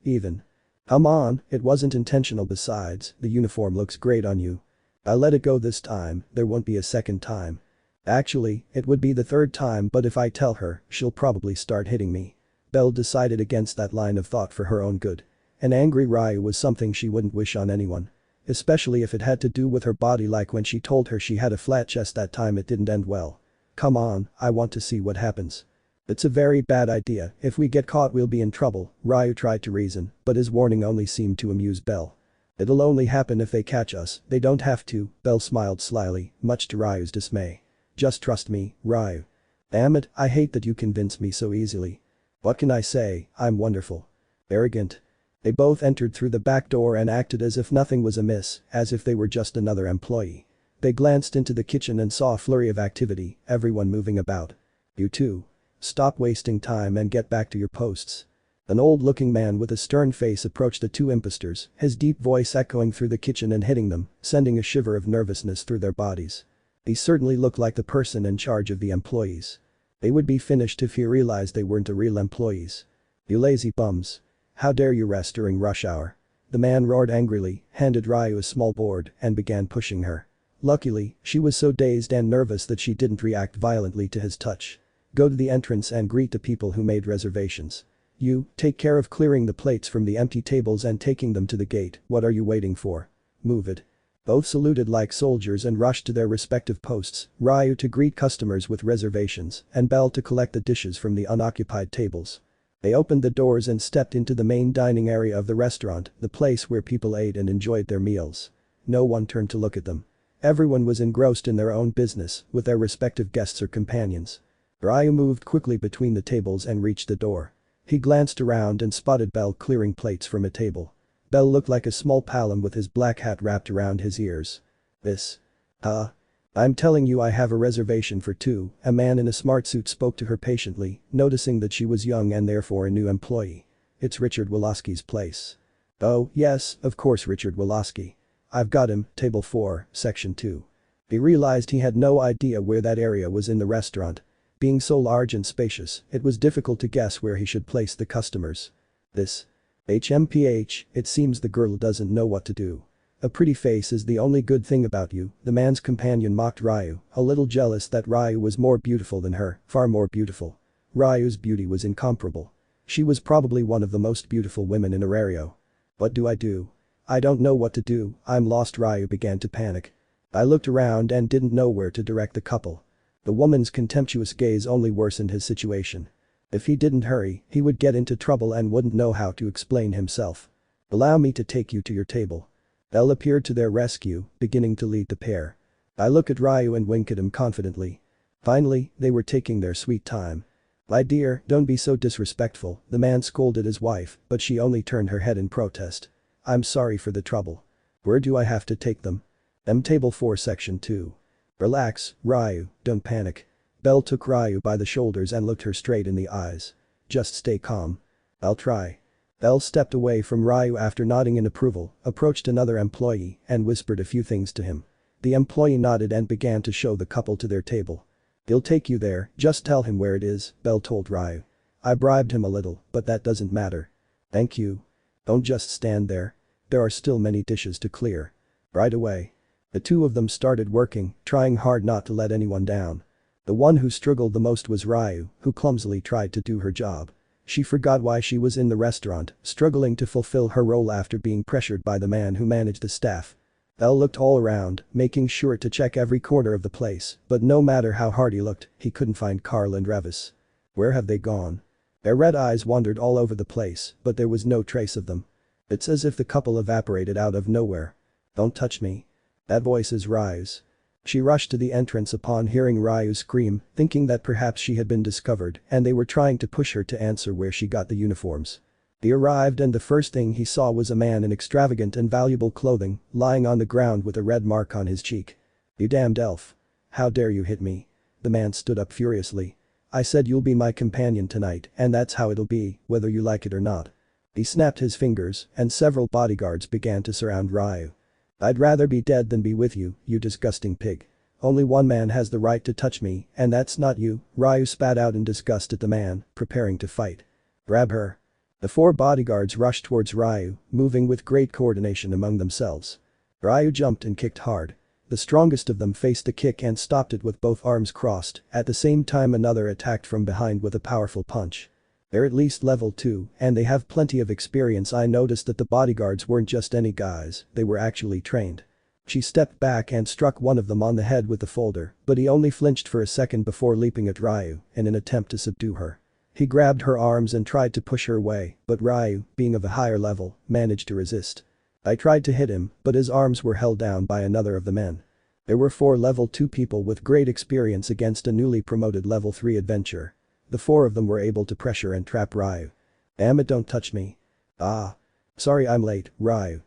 Even. Come on, it wasn't intentional besides, the uniform looks great on you. I let it go this time, there won't be a second time. Actually, it would be the third time but if I tell her, she'll probably start hitting me. Belle decided against that line of thought for her own good. An angry Ryu was something she wouldn't wish on anyone. Especially if it had to do with her body like when she told her she had a flat chest that time it didn't end well. Come on, I want to see what happens. It's a very bad idea, if we get caught we'll be in trouble, Ryu tried to reason, but his warning only seemed to amuse Belle. It'll only happen if they catch us, they don't have to, Belle smiled slyly, much to Ryu's dismay. Just trust me, Ryu. Damn it, I hate that you convince me so easily. What can I say, I'm wonderful. Arrogant. They both entered through the back door and acted as if nothing was amiss, as if they were just another employee. They glanced into the kitchen and saw a flurry of activity, everyone moving about. You two. Stop wasting time and get back to your posts. An old-looking man with a stern face approached the two imposters, his deep voice echoing through the kitchen and hitting them, sending a shiver of nervousness through their bodies. He certainly looked like the person in charge of the employees. They would be finished if he realized they weren't real employees. You lazy bums. How dare you rest during rush hour? The man roared angrily, handed Ryu a small board, and began pushing her. Luckily, she was so dazed and nervous that she didn't react violently to his touch. Go to the entrance and greet the people who made reservations. You, take care of clearing the plates from the empty tables and taking them to the gate, what are you waiting for? Move it. Both saluted like soldiers and rushed to their respective posts, Ryu to greet customers with reservations, and Belle to collect the dishes from the unoccupied tables. They opened the doors and stepped into the main dining area of the restaurant, the place where people ate and enjoyed their meals. No one turned to look at them. Everyone was engrossed in their own business, with their respective guests or companions. Ryu moved quickly between the tables and reached the door. He glanced around and spotted Belle clearing plates from a table. Belle looked like a small Palom with his black hat wrapped around his ears. This. I'm telling you I have a reservation for two, a man in a smart suit spoke to her patiently, noticing that she was young and therefore a new employee. It's Richard Woloski's place. Oh, yes, of course Richard Woloski. I've got him, table 4, section 2. He realized he had no idea where that area was in the restaurant. Being so large and spacious, it was difficult to guess where he should place the customers. This. HMPH, it seems the girl doesn't know what to do. A pretty face is the only good thing about you, the man's companion mocked Ryu, a little jealous that Ryu was more beautiful than her, far more beautiful. Ryu's beauty was incomparable. She was probably one of the most beautiful women in Arario. What do I do? I don't know what to do, I'm lost. Ryu began to panic. I looked around and didn't know where to direct the couple. The woman's contemptuous gaze only worsened his situation. If he didn't hurry, he would get into trouble and wouldn't know how to explain himself. Allow me to take you to your table. Belle appeared to their rescue, beginning to lead the pair. I look at Ryu and wink at him confidently. Finally, they were taking their sweet time. My dear, don't be so disrespectful, the man scolded his wife, but she only turned her head in protest. I'm sorry for the trouble. Where do I have to take them? Table 4 section 2. Relax, Ryu, don't panic. Belle took Ryu by the shoulders and looked her straight in the eyes. Just stay calm. I'll try. Belle stepped away from Ryu after nodding in approval, approached another employee and whispered a few things to him. The employee nodded and began to show the couple to their table. "He'll take you there, just tell him where it is," Belle told Ryu. "I bribed him a little, but that doesn't matter." "Thank you." "Don't just stand there. There are still many dishes to clear." "Right away." The two of them started working, trying hard not to let anyone down. The one who struggled the most was Ryu, who clumsily tried to do her job. She forgot why she was in the restaurant, struggling to fulfill her role after being pressured by the man who managed the staff. Elle looked all around, making sure to check every corner of the place, but no matter how hard he looked, he couldn't find Carl and Revis. Where have they gone? Their red eyes wandered all over the place, but there was no trace of them. It's as if the couple evaporated out of nowhere. "Don't touch me." That voice is Ryu's. She rushed to the entrance upon hearing Ryu scream, thinking that perhaps she had been discovered and they were trying to push her to answer where she got the uniforms. He arrived and the first thing he saw was a man in extravagant and valuable clothing, lying on the ground with a red mark on his cheek. "You damned elf. How dare you hit me?" The man stood up furiously. "I said you'll be my companion tonight and that's how it'll be, whether you like it or not." He snapped his fingers and several bodyguards began to surround Ryu. "I'd rather be dead than be with you, you disgusting pig. Only one man has the right to touch me, and that's not you," Ryu spat out in disgust at the man, preparing to fight. "Grab her." The four bodyguards rushed towards Ryu, moving with great coordination among themselves. Ryu jumped and kicked hard. The strongest of them faced a kick and stopped it with both arms crossed, at the same time another attacked from behind with a powerful punch. "They're at least level 2 and they have plenty of experience." I noticed that the bodyguards weren't just any guys, they were actually trained. She stepped back and struck one of them on the head with the folder, but he only flinched for a second before leaping at Ryu in an attempt to subdue her. He grabbed her arms and tried to push her away, but Ryu, being of a higher level, managed to resist. I tried to hit him, but his arms were held down by another of the men. There were 4 level 2 people with great experience against a newly promoted level 3 adventurer. The 4 of them were able to pressure and trap Ryu. "Damn it, don't touch me." "Ah. Sorry I'm late, Ryu."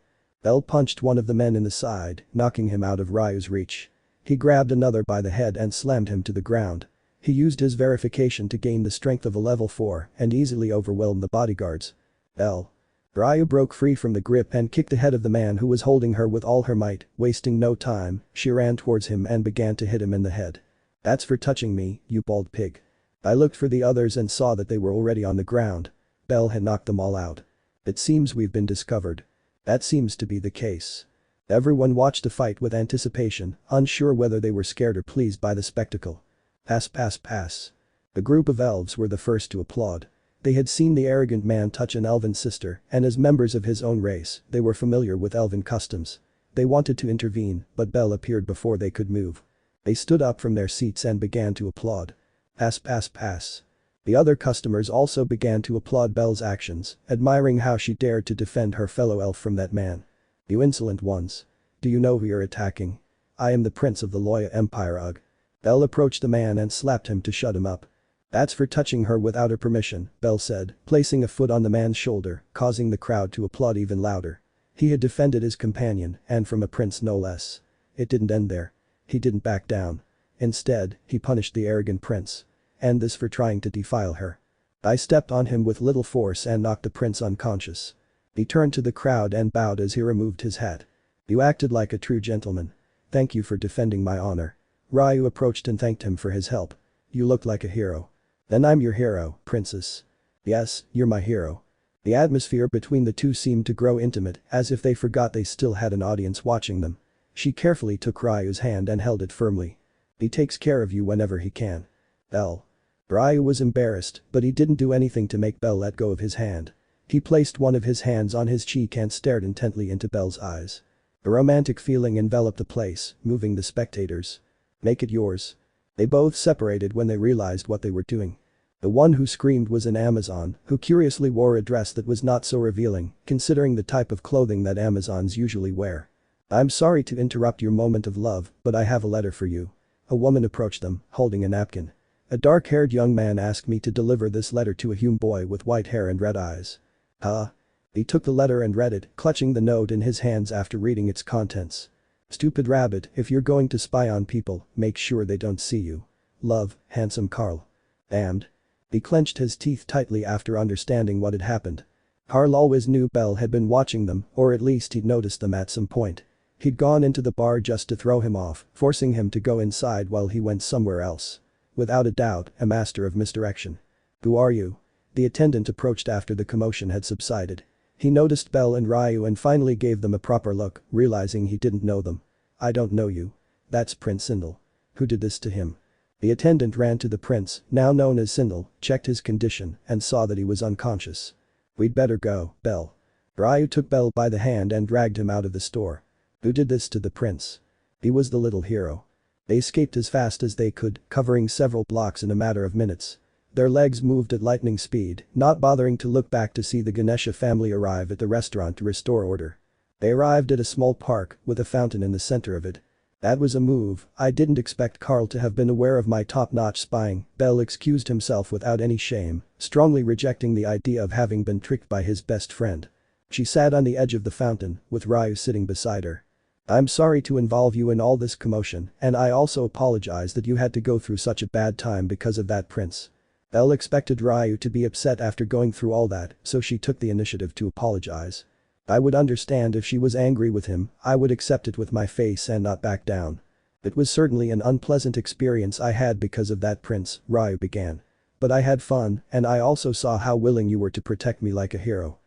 Elle punched one of the men in the side, knocking him out of Ryu's reach. He grabbed another by the head and slammed him to the ground. He used his verification to gain the strength of a level 4 and easily overwhelmed the bodyguards. Elle. Ryu broke free from the grip and kicked the head of the man who was holding her with all her might, wasting no time, she ran towards him and began to hit him in the head. "That's for touching me, you bald pig." I looked for the others and saw that they were already on the ground. Belle had knocked them all out. "It seems we've been discovered." That seems to be the case. Everyone watched the fight with anticipation, unsure whether they were scared or pleased by the spectacle. Pass, pass, pass. The group of elves were the first to applaud. They had seen the arrogant man touch an elven sister, and as members of his own race, they were familiar with elven customs. They wanted to intervene, but Belle appeared before they could move. They stood up from their seats and began to applaud. Pass, pass, pass. The other customers also began to applaud Belle's actions, admiring how she dared to defend her fellow elf from that man. "You insolent ones. Do you know who you're attacking? I am the prince of the Loya Empire. Ugh." Belle approached the man and slapped him to shut him up. "That's for touching her without her permission," Belle said, placing a foot on the man's shoulder, causing the crowd to applaud even louder. He had defended his companion, and from a prince no less. It didn't end there. He didn't back down. Instead, he punished the arrogant prince. And this for trying to defile her. I stepped on him with little force and knocked the prince unconscious. He turned to the crowd and bowed as he removed his hat. "You acted like a true gentleman. Thank you for defending my honor." Ryu approached and thanked him for his help. "You looked like a hero." "Then I'm your hero, princess." "Yes, you're my hero." The atmosphere between the two seemed to grow intimate, as if they forgot they still had an audience watching them. She carefully took Ryu's hand and held it firmly. "He takes care of you whenever he can." "Belle." Ryu was embarrassed, but he didn't do anything to make Belle let go of his hand. He placed one of his hands on his cheek and stared intently into Belle's eyes. A romantic feeling enveloped the place, moving the spectators. "Make it yours." They both separated when they realized what they were doing. The one who screamed was an Amazon, who curiously wore a dress that was not so revealing, considering the type of clothing that Amazons usually wear. "I'm sorry to interrupt your moment of love, but I have a letter for you." A woman approached them, holding a napkin. "A dark-haired young man asked me to deliver this letter to a human boy with white hair and red eyes." "Huh?" He took the letter and read it, clutching the note in his hands after reading its contents. "Stupid rabbit, if you're going to spy on people, make sure they don't see you. Love, handsome Carl." Damned. He clenched his teeth tightly after understanding what had happened. Carl always knew Belle had been watching them, or at least he'd noticed them at some point. He'd gone into the bar just to throw him off, forcing him to go inside while he went somewhere else. Without a doubt, a master of misdirection. "Who are you?" The attendant approached after the commotion had subsided. He noticed Belle and Ryu and finally gave them a proper look, realizing he didn't know them. "I don't know you. That's Prince Sindel. Who did this to him?" The attendant ran to the prince, now known as Sindel, checked his condition, and saw that he was unconscious. "We'd better go, Belle." Ryu took Belle by the hand and dragged him out of the store. "Who did this to the prince?" "He was the little hero." They escaped as fast as they could, covering several blocks in a matter of minutes. Their legs moved at lightning speed, not bothering to look back to see the Ganesha family arrive at the restaurant to restore order. They arrived at a small park, with a fountain in the center of it. "That was a move. I didn't expect Carl to have been aware of my top-notch spying," Belle excused himself without any shame, strongly rejecting the idea of having been tricked by his best friend. She sat on the edge of the fountain, with Ryu sitting beside her. "I'm sorry to involve you in all this commotion, and I also apologize that you had to go through such a bad time because of that prince." Belle expected Ryu to be upset after going through all that, so she took the initiative to apologize. "I would understand if she was angry with him, I would accept it with my face and not back down. It was certainly an unpleasant experience I had because of that prince," Ryu began. "But I had fun, and I also saw how willing you were to protect me like a hero."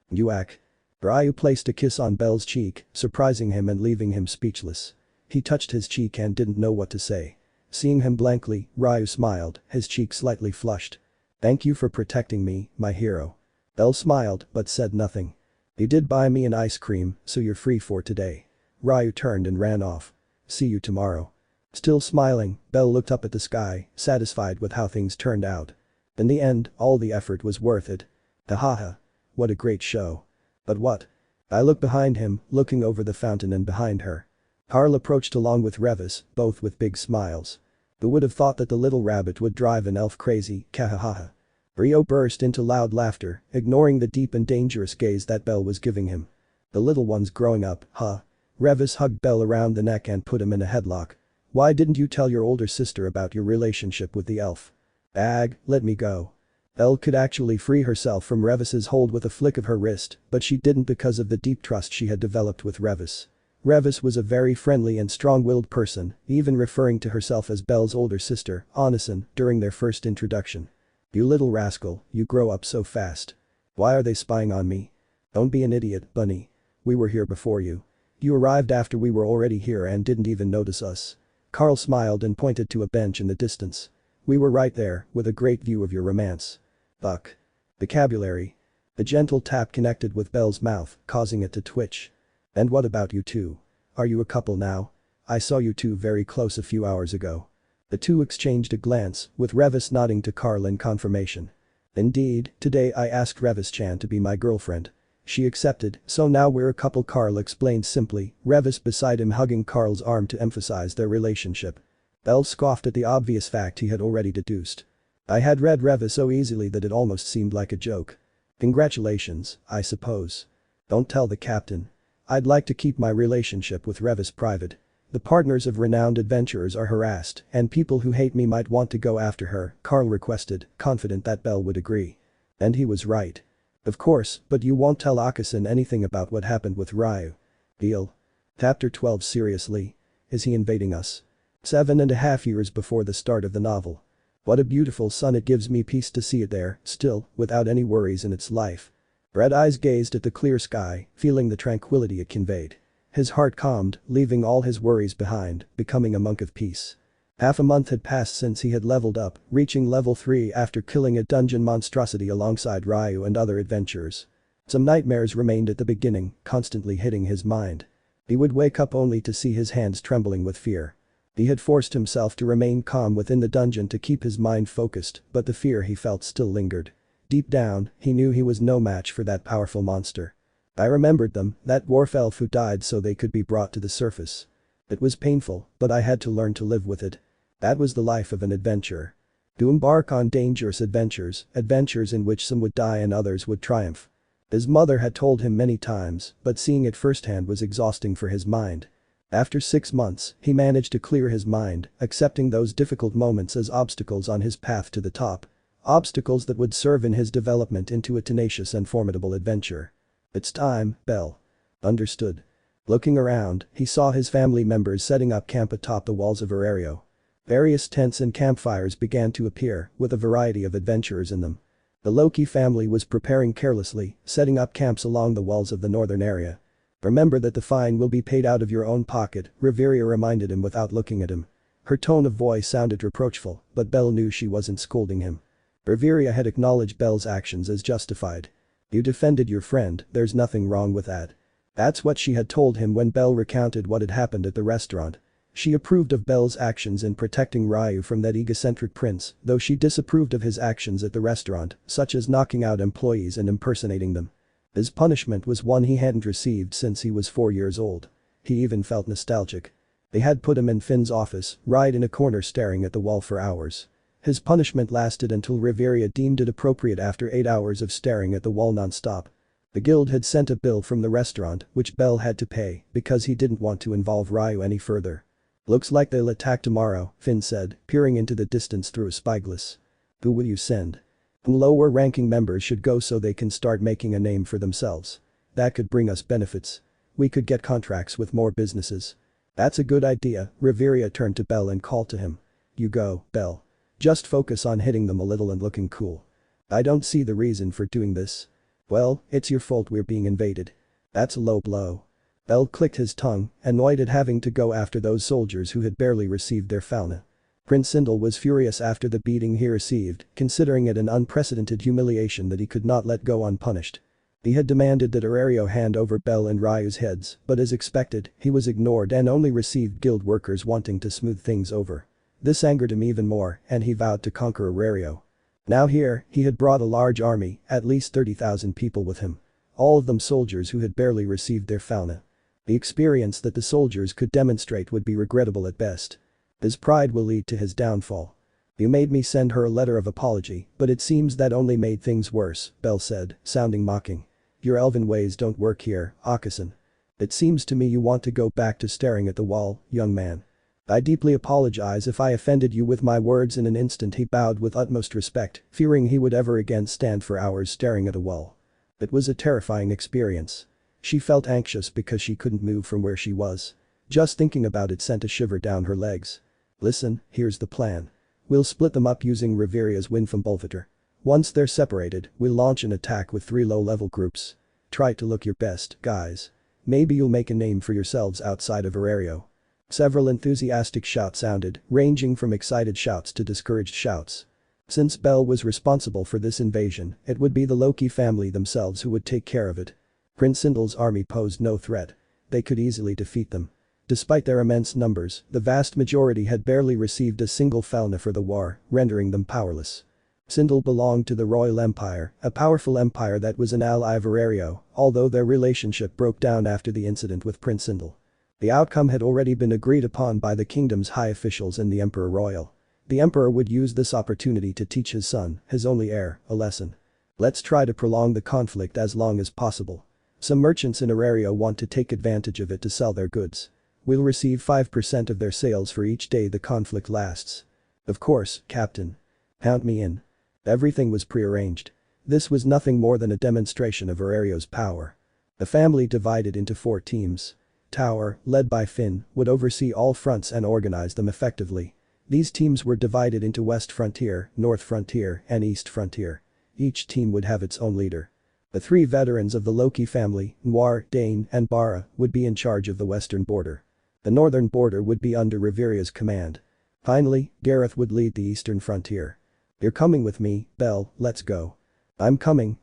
You act. Ryu placed a kiss on Belle's cheek, surprising him and leaving him speechless. He touched his cheek and didn't know what to say. Seeing him blankly, Ryu smiled, his cheek slightly flushed. "Thank you for protecting me, my hero." Belle smiled but said nothing. "You did buy me an ice cream, so you're free for today." Ryu turned and ran off. "See you tomorrow." Still smiling, Belle looked up at the sky, satisfied with how things turned out. In the end, all the effort was worth it. Haha. What a great show. But what? I looked behind him, looking over the fountain and behind her. Carl approached along with Revis, both with big smiles. Who would have thought that the little rabbit would drive an elf crazy, kahaha. Rio burst into loud laughter, ignoring the deep and dangerous gaze that Belle was giving him. "The little one's growing up, huh?" Revis hugged Belle around the neck and put him in a headlock. "Why didn't you tell your older sister about your relationship with the elf?" "Ag, let me go." Belle could actually free herself from Revis's hold with a flick of her wrist, but she didn't because of the deep trust she had developed with Revis. Revis was a very friendly and strong-willed person, even referring to herself as Belle's older sister, Onison, during their first introduction. "You little rascal, you grow up so fast. Why are they spying on me?" "Don't be an idiot, Bunny. We were here before you. You arrived after we were already here and didn't even notice us." Carl smiled and pointed to a bench in the distance. "We were right there, with a great view of your romance." "Fuck. Vocabulary." The gentle tap connected with Belle's mouth, causing it to twitch. "And what about you two? Are you a couple now? I saw you two very close a few hours ago." The two exchanged a glance, with Revis nodding to Carl in confirmation. "Indeed, today I asked Revis-chan to be my girlfriend. She accepted, so now we're a couple," Carl explained simply, Revis beside him hugging Carl's arm to emphasize their relationship. Belle scoffed at the obvious fact he had already deduced. "I had read Revis so easily that it almost seemed like a joke." "Congratulations, I suppose." "Don't tell the captain. I'd like to keep my relationship with Revis private. The partners of renowned adventurers are harassed, and people who hate me might want to go after her," Carl requested, confident that Belle would agree. And he was right. "Of course, but you won't tell Akasan anything about what happened with Ryu. Deal?" Chapter 12. Seriously? Is he invading us? 7.5 years before the start of the novel. What a beautiful sun, it gives me peace to see it there, still, without any worries in its life. Red Eyes gazed at the clear sky, feeling the tranquility it conveyed. His heart calmed, leaving all his worries behind, becoming a monk of peace. Half a month had passed since he had leveled up, reaching level 3 after killing a dungeon monstrosity alongside Ryu and other adventurers. Some nightmares remained at the beginning, constantly hitting his mind. He would wake up only to see his hands trembling with fear. He had forced himself to remain calm within the dungeon to keep his mind focused, but the fear he felt still lingered. Deep down, he knew he was no match for that powerful monster. I remembered them, that dwarf elf who died so they could be brought to the surface. It was painful, but I had to learn to live with it. That was the life of an adventurer. To embark on dangerous adventures in which some would die and others would triumph. His mother had told him many times, but seeing it firsthand was exhausting for his mind. After 6 months, he managed to clear his mind, accepting those difficult moments as obstacles on his path to the top. Obstacles that would serve in his development into a tenacious and formidable adventurer. "It's time, Belle." "Understood." Looking around, he saw his family members setting up camp atop the walls of Aurario. Various tents and campfires began to appear, with a variety of adventurers in them. The Loki family was preparing carelessly, setting up camps along the walls of the northern area. "Remember that the fine will be paid out of your own pocket," Reveria reminded him without looking at him. Her tone of voice sounded reproachful, but Bell knew she wasn't scolding him. Reveria had acknowledged Bell's actions as justified. "You defended your friend, there's nothing wrong with that." That's what she had told him when Bell recounted what had happened at the restaurant. She approved of Bell's actions in protecting Ryu from that egocentric prince, though she disapproved of his actions at the restaurant, such as knocking out employees and impersonating them. His punishment was one he hadn't received since he was 4 years old. He even felt nostalgic. They had put him in Finn's office, right in a corner staring at the wall for hours. His punishment lasted until Reveria deemed it appropriate after 8 hours of staring at the wall non-stop. The guild had sent a bill from the restaurant, which Bell had to pay, because he didn't want to involve Ryu any further. "Looks like they'll attack tomorrow," Finn said, peering into the distance through a spyglass. "Who will you send?" "Lower-ranking members should go so they can start making a name for themselves. That could bring us benefits. We could get contracts with more businesses." "That's a good idea," Reveria turned to Bell and called to him. "You go, Bell. Just focus on hitting them a little and looking cool. I don't see the reason for doing this." "Well, it's your fault we're being invaded." "That's a low blow." Bell clicked his tongue, annoyed at having to go after those soldiers who had barely received their fauna. Prince Sindel was furious after the beating he received, considering it an unprecedented humiliation that he could not let go unpunished. He had demanded that Aurario hand over Bell and Ryu's heads, but as expected, he was ignored and only received guild workers wanting to smooth things over. This angered him even more, and he vowed to conquer Aurario. Now here, he had brought a large army, at least 30,000 people with him. All of them soldiers who had barely received their fauna. The experience that the soldiers could demonstrate would be regrettable at best. His pride will lead to his downfall. "You made me send her a letter of apology, but it seems that only made things worse," Bell said, sounding mocking. "Your elven ways don't work here, Akasan. It seems to me you want to go back to staring at the wall, young man. I deeply apologize if I offended you with my words." In an instant he bowed with utmost respect, fearing he would ever again stand for hours staring at a wall. It was a terrifying experience. She felt anxious because she couldn't move from where she was. Just thinking about it sent a shiver down her legs. "Listen, here's the plan. We'll split them up using Reveria's Winfumbolvator. Once they're separated, we'll launch an attack with 3 low-level groups. Try to look your best, guys. Maybe you'll make a name for yourselves outside of Aurario." Several enthusiastic shouts sounded, ranging from excited shouts to discouraged shouts. Since Bell was responsible for this invasion, it would be the Loki family themselves who would take care of it. Prince Sindel's army posed no threat. They could easily defeat them. Despite their immense numbers, the vast majority had barely received a single fauna for the war, rendering them powerless. Sindel belonged to the Royal Empire, a powerful empire that was an ally of Aurario, although their relationship broke down after the incident with Prince Sindel. The outcome had already been agreed upon by the kingdom's high officials and the Emperor Royal. The Emperor would use this opportunity to teach his son, his only heir, a lesson. "Let's try to prolong the conflict as long as possible. Some merchants in Aurario want to take advantage of it to sell their goods. We'll receive 5% of their sales for each day the conflict lasts." "Of course, Captain. Count me in." Everything was prearranged. This was nothing more than a demonstration of Aurario's power. The family divided into 4 teams. Tower, led by Finn, would oversee all fronts and organize them effectively. These teams were divided into West Frontier, North Frontier, and East Frontier. Each team would have its own leader. The 3 veterans of the Loki family, Noir, Dane, and Bara, would be in charge of the western border. The northern border would be under Reveria's command. Finally, Gareth would lead the eastern frontier. "You're coming with me, Bell, let's go." I'm coming."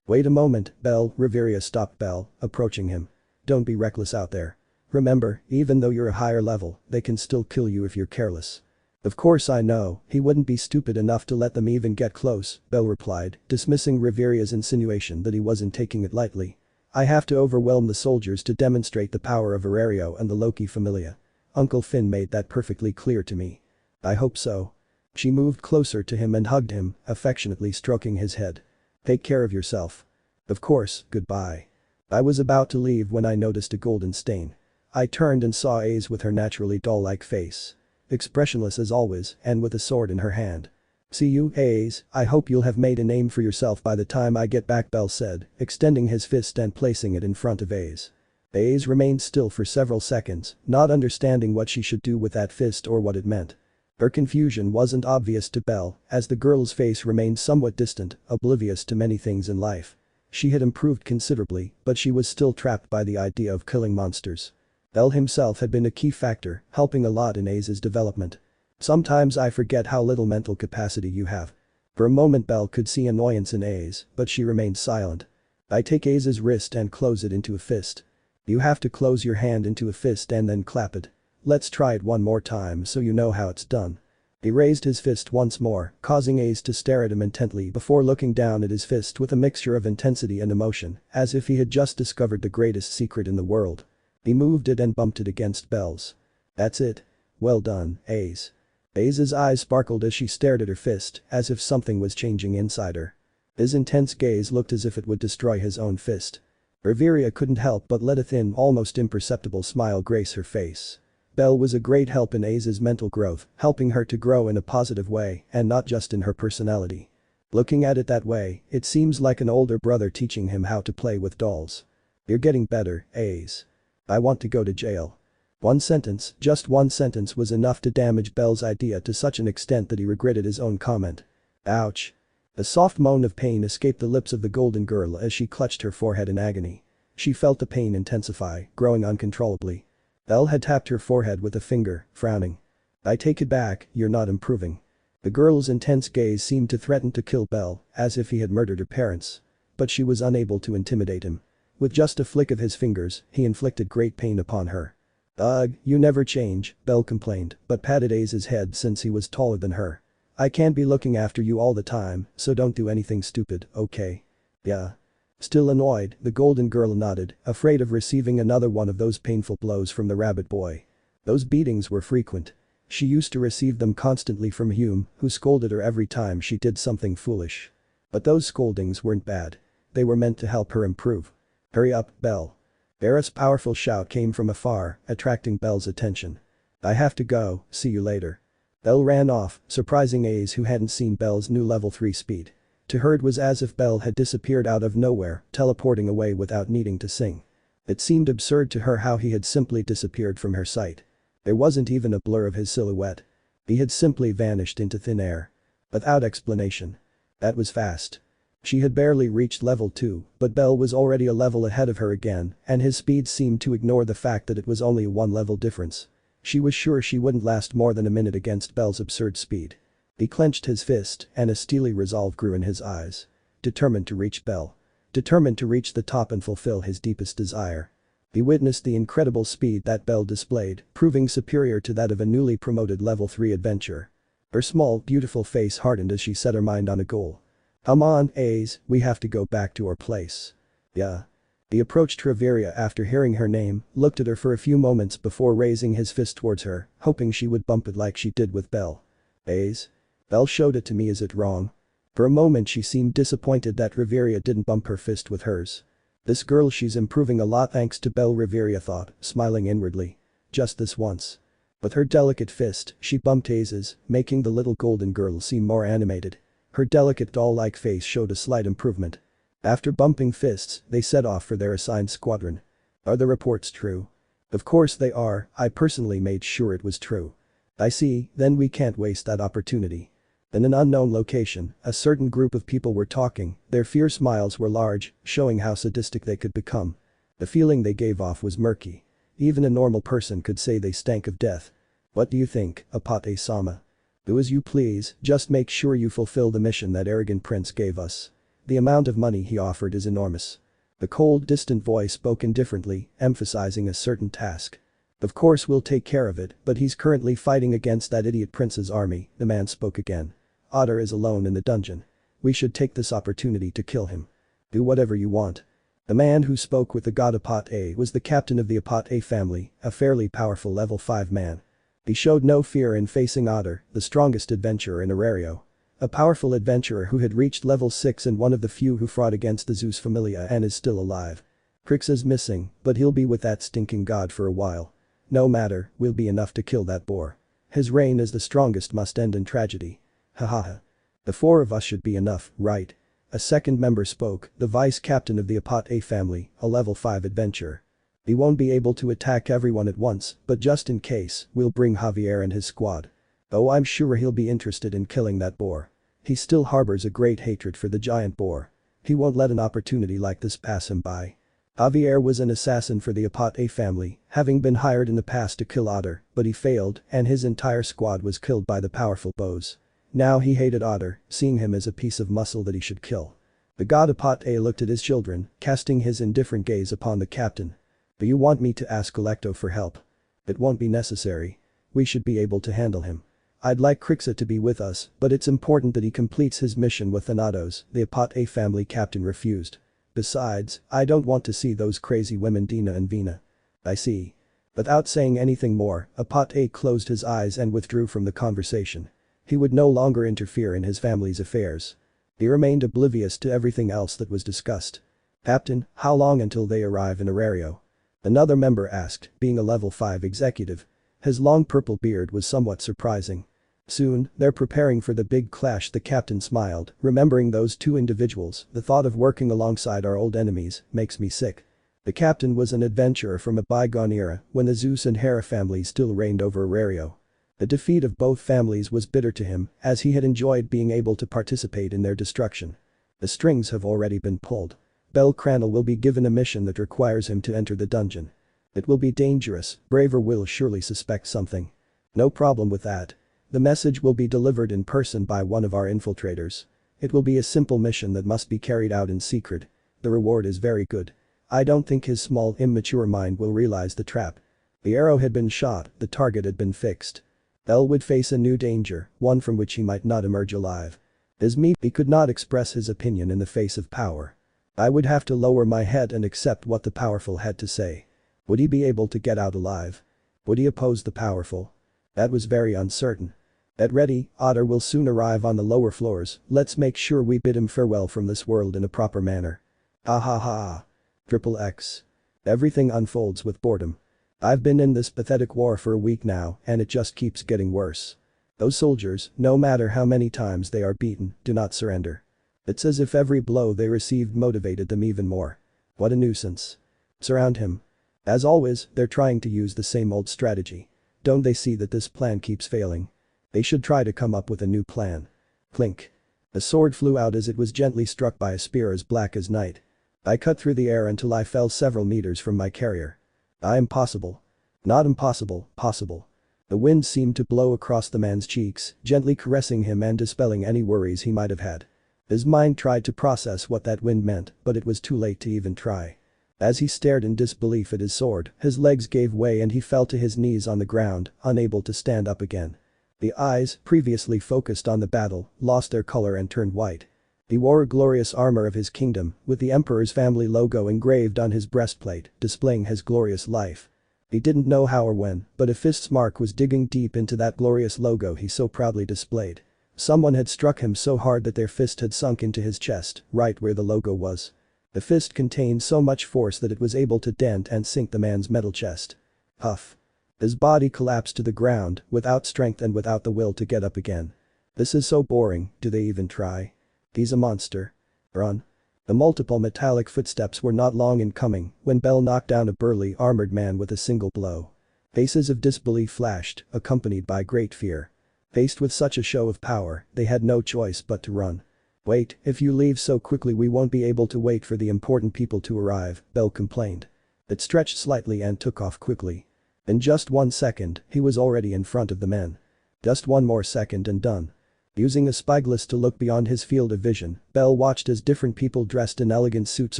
"Wait a moment, Bell," Reveria stopped Bell, approaching him. "Don't be reckless out there. Remember, even though you're a higher level, they can still kill you if you're careless." "Of course I know, he wouldn't be stupid enough to let them even get close," Bell replied, dismissing Reveria's insinuation that he wasn't taking it lightly. "I have to overwhelm the soldiers to demonstrate the power of Aurario and the Loki familia. Uncle Finn made that perfectly clear to me." "I hope so." She moved closer to him and hugged him, affectionately stroking his head. "Take care of yourself." "Of course, goodbye." I was about to leave when I noticed a golden stain. I turned and saw Aze with her naturally doll-like face. Expressionless as always and with a sword in her hand. "See you, Aze, I hope you'll have made a name for yourself by the time I get back," Bell said, extending his fist and placing it in front of Aze. Aze remained still for several seconds, not understanding what she should do with that fist or what it meant. Her confusion wasn't obvious to Belle, as the girl's face remained somewhat distant, oblivious to many things in life. She had improved considerably, but she was still trapped by the idea of killing monsters. Belle himself had been a key factor, helping a lot in Aze's development. Sometimes I forget how little mental capacity you have. For a moment Belle could see annoyance in Aze, but she remained silent. I take Aze's wrist and close it into a fist. You have to close your hand into a fist and then clap it. Let's try it one more time so you know how it's done. He raised his fist once more, causing Aze to stare at him intently before looking down at his fist with a mixture of intensity and emotion, as if he had just discovered the greatest secret in the world. He moved it and bumped it against Belle's. That's it. Well done, Aze. Aze's eyes sparkled as she stared at her fist, as if something was changing inside her. His intense gaze looked as if it would destroy his own fist. Reveria couldn't help but let a thin, almost imperceptible smile grace her face. Belle was a great help in Aze's mental growth, helping her to grow in a positive way and not just in her personality. Looking at it that way, it seems like an older brother teaching him how to play with dolls. You're getting better, Aze. I want to go to jail. One sentence, just one sentence was enough to damage Belle's idea to such an extent that he regretted his own comment. Ouch. A soft moan of pain escaped the lips of the golden girl as she clutched her forehead in agony. She felt the pain intensify, growing uncontrollably. Belle had tapped her forehead with a finger, frowning. I take it back, you're not improving. The girl's intense gaze seemed to threaten to kill Belle, as if he had murdered her parents. But she was unable to intimidate him. With just a flick of his fingers, he inflicted great pain upon her. Ugh, you never change, Belle complained, but patted Aze's head since he was taller than her. I can't be looking after you all the time, so don't do anything stupid, okay? Yeah. Still annoyed, the golden girl nodded, afraid of receiving another one of those painful blows from the rabbit boy. Those beatings were frequent. She used to receive them constantly from Hume, who scolded her every time she did something foolish. But those scoldings weren't bad. They were meant to help her improve. Hurry up, Belle. Barrett's powerful shout came from afar, attracting Belle's attention. I have to go, see you later. Belle ran off, surprising Aze who hadn't seen Belle's new level 3 speed. To her it was as if Belle had disappeared out of nowhere, teleporting away without needing to sing. It seemed absurd to her how he had simply disappeared from her sight. There wasn't even a blur of his silhouette. He had simply vanished into thin air. Without explanation. That was fast. She had barely reached level 2, but Belle was already a level ahead of her again, and his speed seemed to ignore the fact that it was only a 1 level difference. She was sure she wouldn't last more than a minute against Belle's absurd speed. He clenched his fist, and a steely resolve grew in his eyes. Determined to reach Belle. Determined to reach the top and fulfill his deepest desire. He witnessed the incredible speed that Belle displayed, proving superior to that of a newly promoted level 3 adventurer. Her small, beautiful face hardened as she set her mind on a goal. Come on, Aze, we have to go back to our place. Yeah. He approached Reveria after hearing her name, looked at her for a few moments before raising his fist towards her, hoping she would bump it like she did with Belle. Aze? Belle showed it to me, is it wrong? For a moment she seemed disappointed that Reveria didn't bump her fist with hers. This girl, she's improving a lot thanks to Belle, Reveria thought, smiling inwardly. Just this once. With her delicate fist, she bumped Aze's, making the little golden girl seem more animated. Her delicate doll-like face showed a slight improvement. After bumping fists, they set off for their assigned squadron. Are the reports true? Of course they are, I personally made sure it was true. I see, then we can't waste that opportunity. In an unknown location, a certain group of people were talking, their fierce smiles were large, showing how sadistic they could become. The feeling they gave off was murky. Even a normal person could say they stank of death. What do you think, Apate-sama? Do as you please, just make sure you fulfill the mission that arrogant prince gave us. The amount of money he offered is enormous. The cold, distant voice spoke indifferently, emphasizing a certain task. Of course we'll take care of it, but he's currently fighting against that idiot prince's army, the man spoke again. Otter is alone in the dungeon. We should take this opportunity to kill him. Do whatever you want. The man who spoke with the god Apate was the captain of the Apate family, a fairly powerful level 5 man. He showed no fear in facing Otter, the strongest adventurer in Arario. A powerful adventurer who had reached level 6 and one of the few who fought against the Zeus familia and is still alive. Crix is missing, but he'll be with that stinking god for a while. No matter, we'll be enough to kill that boar. His reign as the strongest must end in tragedy. Hahaha. The 4 of us should be enough, right? A second member spoke, the vice captain of the Apate family, a level 5 adventurer. We won't be able to attack everyone at once, but just in case, we'll bring Javier and his squad. Oh, I'm sure he'll be interested in killing that boar. He still harbors a great hatred for the giant boar. He won't let an opportunity like this pass him by. Javier was an assassin for the Apate family, having been hired in the past to kill Otter, but he failed and his entire squad was killed by the powerful bows. Now he hated Otter, seeing him as a piece of muscle that he should kill. The god Apate looked at his children, casting his indifferent gaze upon the captain. Do you want me to ask Electo for help? It won't be necessary. We should be able to handle him. I'd like Crixa to be with us, but it's important that he completes his mission with Thanatos, the Apate family captain refused. Besides, I don't want to see those crazy women Dina and Vina. I see. Without saying anything more, Apate closed his eyes and withdrew from the conversation. He would no longer interfere in his family's affairs. He remained oblivious to everything else that was discussed. Captain, how long until they arrive in Arario? Another member asked, being a level 5 executive. His long purple beard was somewhat surprising. Soon, they're preparing for the big clash. The captain smiled, remembering those two individuals. The thought of working alongside our old enemies makes me sick. The captain was an adventurer from a bygone era when the Zeus and Hera families still reigned over Arario. The defeat of both families was bitter to him, as he had enjoyed being able to participate in their destruction. The strings have already been pulled. Bellcranel will be given a mission that requires him to enter the dungeon. It will be dangerous, Braver will surely suspect something. No problem with that. The message will be delivered in person by one of our infiltrators. It will be a simple mission that must be carried out in secret. The reward is very good. I don't think his small, immature mind will realize the trap. The arrow had been shot, the target had been fixed. Bell would face a new danger, one from which he might not emerge alive. As me, he could not express his opinion in the face of power. I would have to lower my head and accept what the powerful had to say. Would he be able to get out alive? Would he oppose the powerful? That was very uncertain. Get ready, Otter will soon arrive on the lower floors, let's make sure we bid him farewell from this world in a proper manner. Ha ha ha. Triple X. Everything unfolds with boredom. I've been in this pathetic war for a week now and it just keeps getting worse. Those soldiers, no matter how many times they are beaten, do not surrender. It's as if every blow they received motivated them even more. What a nuisance. Surround him. As always, they're trying to use the same old strategy. Don't they see that this plan keeps failing? They should try to come up with a new plan. Clink. A sword flew out as it was gently struck by a spear as black as night. I cut through the air until I fell several meters from my carrier. Impossible. Not impossible, possible. The wind seemed to blow across the man's cheeks, gently caressing him and dispelling any worries he might have had. His mind tried to process what that wind meant, but it was too late to even try. As he stared in disbelief at his sword, his legs gave way and he fell to his knees on the ground, unable to stand up again. The eyes, previously focused on the battle, lost their color and turned white. He wore a glorious armor of his kingdom, with the Emperor's family logo engraved on his breastplate, displaying his glorious life. He didn't know how or when, but a fist's mark was digging deep into that glorious logo he so proudly displayed. Someone had struck him so hard that their fist had sunk into his chest, right where the logo was. The fist contained so much force that it was able to dent and sink the man's metal chest. Huff. His body collapsed to the ground, without strength and without the will to get up again. This is so boring, do they even try? He's a monster. Run. The multiple metallic footsteps were not long in coming when Bell knocked down a burly armored man with a single blow. Faces of disbelief flashed, accompanied by great fear. Faced with such a show of power, they had no choice but to run. Wait, if you leave so quickly we won't be able to wait for the important people to arrive, Bell complained. It stretched slightly and took off quickly. In just 1 second, he was already in front of the men. Just one more second and done. Using a spyglass to look beyond his field of vision, Bell watched as different people dressed in elegant suits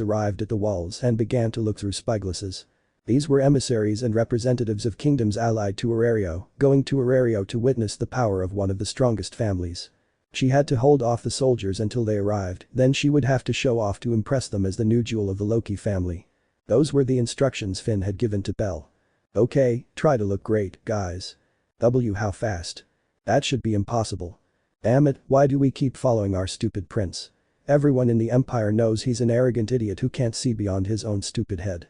arrived at the walls and began to look through spyglasses. These were emissaries and representatives of kingdoms allied to Arario, going to Arario to witness the power of one of the strongest families. She had to hold off the soldiers until they arrived, then she would have to show off to impress them as the new jewel of the Loki family. Those were the instructions Finn had given to Bell. Okay, try to look great, guys. How fast? That should be impossible. Damn it, why do we keep following our stupid prince? Everyone in the Empire knows he's an arrogant idiot who can't see beyond his own stupid head.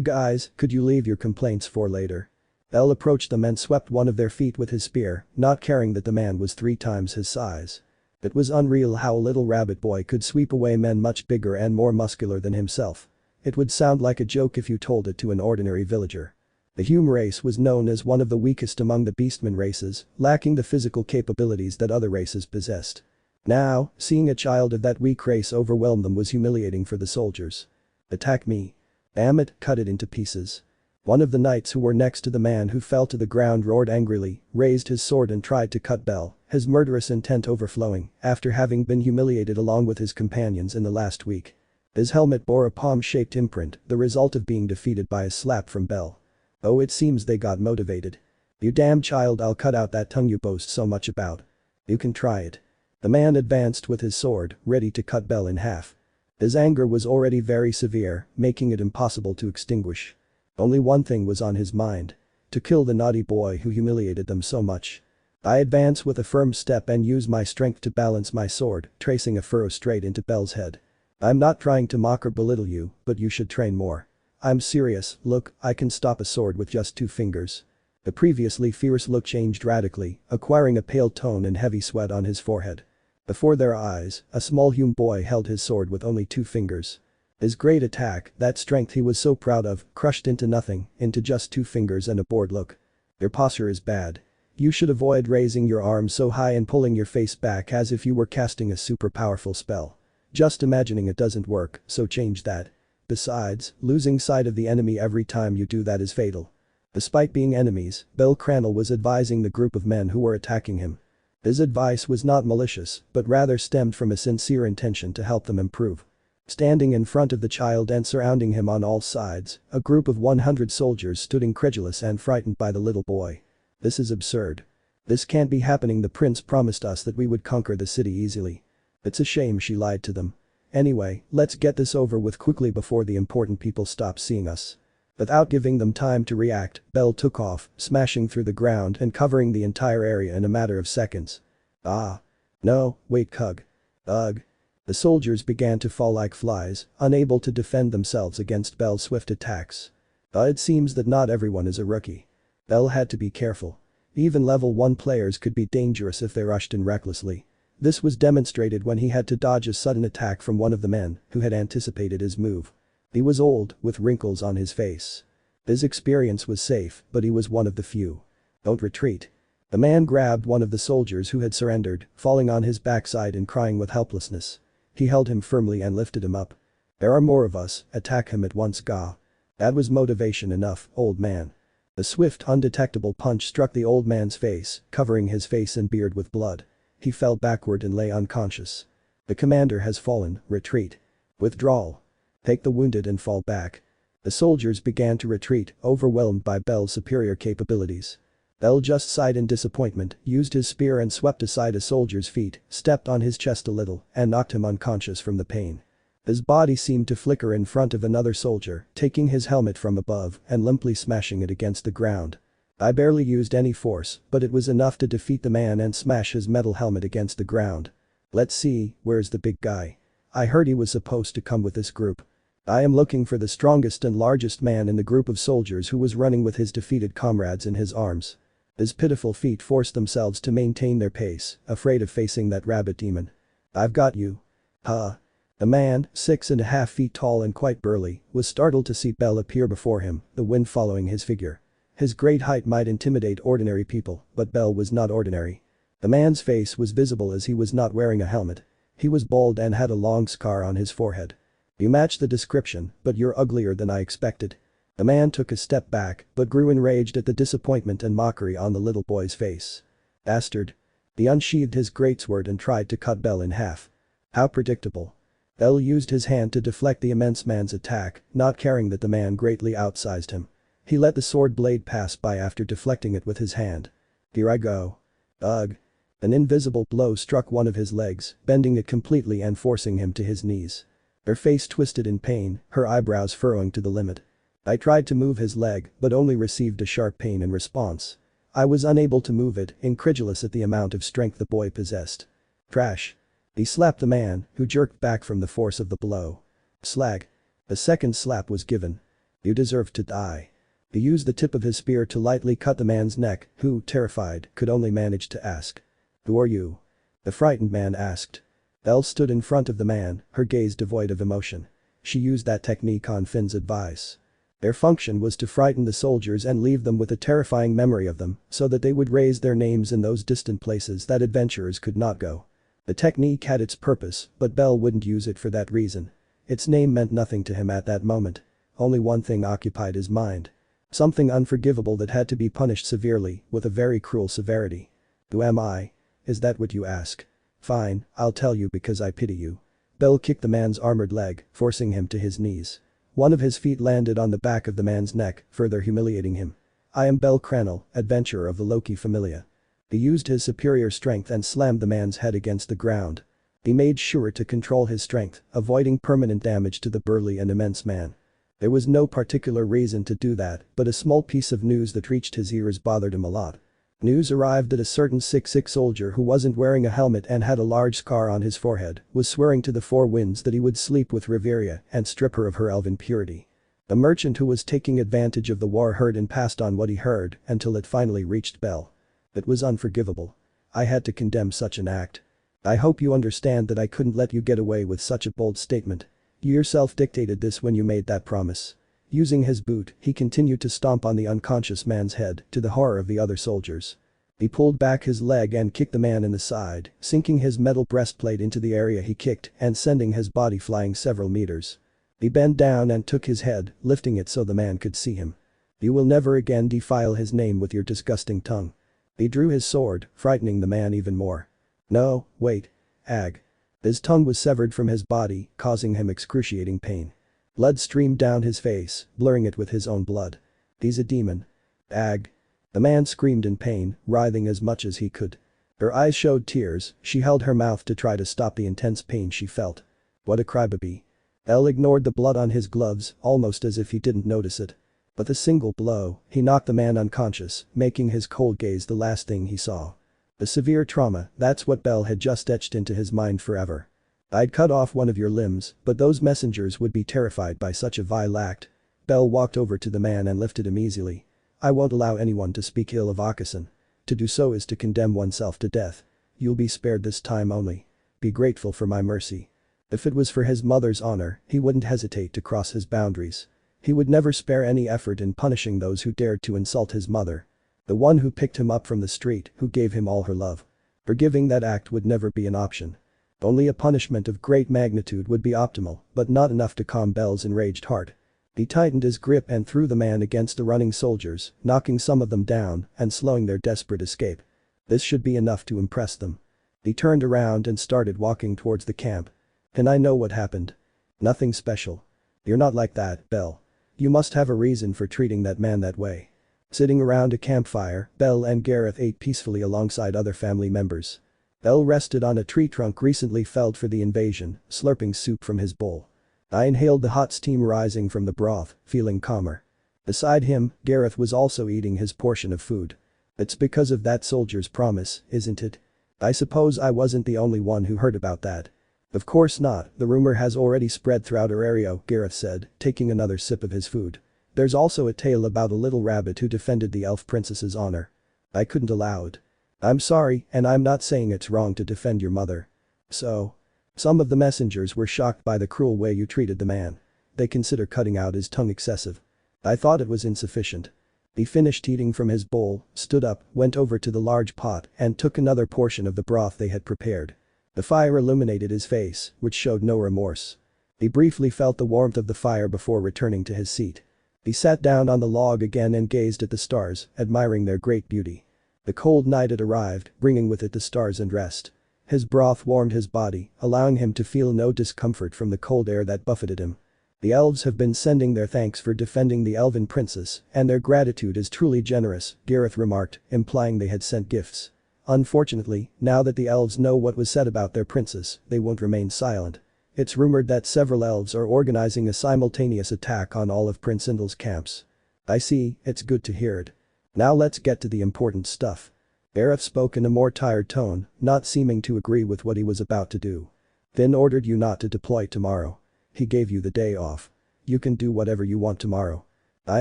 Guys, could you leave your complaints for later? Bell approached them and swept one of their feet with his spear, not caring that the man was 3 times his size. It was unreal how a little rabbit boy could sweep away men much bigger and more muscular than himself. It would sound like a joke if you told it to an ordinary villager. The human race was known as one of the weakest among the beastmen races, lacking the physical capabilities that other races possessed. Now, seeing a child of that weak race overwhelm them was humiliating for the soldiers. Attack me. Damn it, cut it into pieces. One of the knights who were next to the man who fell to the ground roared angrily, raised his sword and tried to cut Bell, his murderous intent overflowing after having been humiliated along with his companions in the last week. His helmet bore a palm-shaped imprint, the result of being defeated by a slap from Bell. Oh, it seems they got motivated. You damn child, I'll cut out that tongue you boast so much about. You can try it. The man advanced with his sword, ready to cut Bell in half. His anger was already very severe, making it impossible to extinguish. Only one thing was on his mind. To kill the naughty boy who humiliated them so much. I advance with a firm step and use my strength to balance my sword, tracing a furrow straight into Bell's head. I'm not trying to mock or belittle you, but you should train more. I'm serious, look, I can stop a sword with just 2 fingers. The previously fierce look changed radically, acquiring a pale tone and heavy sweat on his forehead. Before their eyes, a small human boy held his sword with only 2 fingers. His great attack, that strength he was so proud of, crushed into nothing, into just 2 fingers and a bored look. Your posture is bad. You should avoid raising your arms so high and pulling your face back as if you were casting a super powerful spell. Just imagining it doesn't work, so change that. Besides, losing sight of the enemy every time you do that is fatal. Despite being enemies, Bellcranel was advising the group of men who were attacking him. His advice was not malicious, but rather stemmed from a sincere intention to help them improve. Standing in front of the child and surrounding him on all sides, a group of 100 soldiers stood incredulous and frightened by the little boy. This is absurd. This can't be happening. The prince promised us that we would conquer the city easily. It's a shame she lied to them. Anyway, let's get this over with quickly before the important people stop seeing us. Without giving them time to react, Bell took off, smashing through the ground and covering the entire area in a matter of seconds. Ah. No, wait, Cug. Ugh. The soldiers began to fall like flies, unable to defend themselves against Bell's swift attacks. It seems that not everyone is a rookie. Bell had to be careful. Even level 1 players could be dangerous if they rushed in recklessly. This was demonstrated when he had to dodge a sudden attack from one of the men who had anticipated his move. He was old, with wrinkles on his face. His experience was safe, but he was one of the few. Don't retreat. The man grabbed one of the soldiers who had surrendered, falling on his backside and crying with helplessness. He held him firmly and lifted him up. There are more of us, attack him at once, Ga. That was motivation enough, old man. The swift, undetectable punch struck the old man's face, covering his face and beard with blood. He fell backward and lay unconscious. The commander has fallen, retreat. Withdrawal. Take the wounded and fall back. The soldiers began to retreat, overwhelmed by Bell's superior capabilities. Bell just sighed in disappointment, used his spear and swept aside a soldier's feet, stepped on his chest a little, and knocked him unconscious from the pain. His body seemed to flicker in front of another soldier, taking his helmet from above and limply smashing it against the ground. I barely used any force, but it was enough to defeat the man and smash his metal helmet against the ground. Let's see, where's the big guy? I heard he was supposed to come with this group. I am looking for the strongest and largest man in the group of soldiers who was running with his defeated comrades in his arms. His pitiful feet forced themselves to maintain their pace, afraid of facing that rabbit demon. I've got you. Huh. The man, 6.5 feet tall and quite burly, was startled to see Bell appear before him, the wind following his figure. His great height might intimidate ordinary people, but Bell was not ordinary. The man's face was visible as he was not wearing a helmet. He was bald and had a long scar on his forehead. You match the description, but you're uglier than I expected. The man took a step back, but grew enraged at the disappointment and mockery on the little boy's face. Bastard. He unsheathed his greatsword and tried to cut Bell in half. How predictable. Bell used his hand to deflect the immense man's attack, not caring that the man greatly outsized him. He let the sword blade pass by after deflecting it with his hand. Here I go. Ugh. An invisible blow struck one of his legs, bending it completely and forcing him to his knees. Her face twisted in pain, her eyebrows furrowing to the limit. I tried to move his leg, but only received a sharp pain in response. I was unable to move it, incredulous at the amount of strength the boy possessed. Trash. He slapped the man, who jerked back from the force of the blow. Slag. A second slap was given. You deserve to die. He used the tip of his spear to lightly cut the man's neck, who, terrified, could only manage to ask. Who are you? The frightened man asked. Bell stood in front of the man, her gaze devoid of emotion. She used that technique on Finn's advice. Their function was to frighten the soldiers and leave them with a terrifying memory of them so that they would raise their names in those distant places that adventurers could not go. The technique had its purpose, but Bell wouldn't use it for that reason. Its name meant nothing to him at that moment. Only one thing occupied his mind. Something unforgivable that had to be punished severely, with a very cruel severity. Who am I? Is that what you ask? Fine, I'll tell you because I pity you. Bell kicked the man's armored leg, forcing him to his knees. One of his feet landed on the back of the man's neck, further humiliating him. I am bellcranel, adventurer of the Loki familia. He used his superior strength and slammed the man's head against the ground. He made sure to control his strength, avoiding permanent damage to the burly and immense man. There was no particular reason to do that, but a small piece of news that reached his ears bothered him a lot. News arrived that a certain sick soldier who wasn't wearing a helmet and had a large scar on his forehead was swearing to the four winds that he would sleep with Riveria and strip her of her elven purity. The merchant who was taking advantage of the war heard and passed on what he heard until it finally reached Bell. It was unforgivable. I had to condemn such an act. I hope you understand that I couldn't let you get away with such a bold statement. You yourself dictated this when you made that promise. Using his boot, he continued to stomp on the unconscious man's head, to the horror of the other soldiers. He pulled back his leg and kicked the man in the side, sinking his metal breastplate into the area he kicked and sending his body flying several meters. He bent down and took his head, lifting it so the man could see him. You will never again defile his name with your disgusting tongue. He drew his sword, frightening the man even more. No, wait. Ag. His tongue was severed from his body, causing him excruciating pain. Blood streamed down his face, blurring it with his own blood. He's a demon. Ag. The man screamed in pain, writhing as much as he could. Her eyes showed tears, she held her mouth to try to stop the intense pain she felt. What a crybaby. El ignored the blood on his gloves, almost as if he didn't notice it. With a single blow, he knocked the man unconscious, making his cold gaze the last thing he saw. The severe trauma, that's what Bell had just etched into his mind forever. I'd cut off one of your limbs, but those messengers would be terrified by such a vile act. Bell walked over to the man and lifted him easily. I won't allow anyone to speak ill of Akasan. To do so is to condemn oneself to death. You'll be spared this time only. Be grateful for my mercy. If it was for his mother's honor, he wouldn't hesitate to cross his boundaries. He would never spare any effort in punishing those who dared to insult his mother. The one who picked him up from the street, who gave him all her love. Forgiving that act would never be an option. Only a punishment of great magnitude would be optimal, but not enough to calm Bell's enraged heart. He tightened his grip and threw the man against the running soldiers, knocking some of them down and slowing their desperate escape. This should be enough to impress them. He turned around and started walking towards the camp. And I know what happened. Nothing special. You're not like that, Bell. You must have a reason for treating that man that way. Sitting around a campfire, Bell and Gareth ate peacefully alongside other family members. Bell rested on a tree trunk recently felled for the invasion, slurping soup from his bowl. I inhaled the hot steam rising from the broth, feeling calmer. Beside him, Gareth was also eating his portion of food. It's because of that soldier's promise, isn't it? I suppose I wasn't the only one who heard about that. Of course not, the rumor has already spread throughout our area, Gareth said, taking another sip of his food. There's also a tale about a little rabbit who defended the elf princess's honor. I couldn't allow it. I'm sorry, and I'm not saying it's wrong to defend your mother. So. Some of the messengers were shocked by the cruel way you treated the man. They consider cutting out his tongue excessive. I thought it was insufficient. He finished eating from his bowl, stood up, went over to the large pot and took another portion of the broth they had prepared. The fire illuminated his face, which showed no remorse. He briefly felt the warmth of the fire before returning to his seat. He sat down on the log again and gazed at the stars, admiring their great beauty. The cold night had arrived, bringing with it the stars and rest. His broth warmed his body, allowing him to feel no discomfort from the cold air that buffeted him. The elves have been sending their thanks for defending the elven princess, and their gratitude is truly generous, Gareth remarked, implying they had sent gifts. Unfortunately, now that the elves know what was said about their princess, they won't remain silent. It's rumored that several elves are organizing a simultaneous attack on all of Prince Indel's camps. I see, it's good to hear it. Now let's get to the important stuff. Gareth spoke in a more tired tone, not seeming to agree with what he was about to do. Finn ordered you not to deploy tomorrow. He gave you the day off. You can do whatever you want tomorrow. I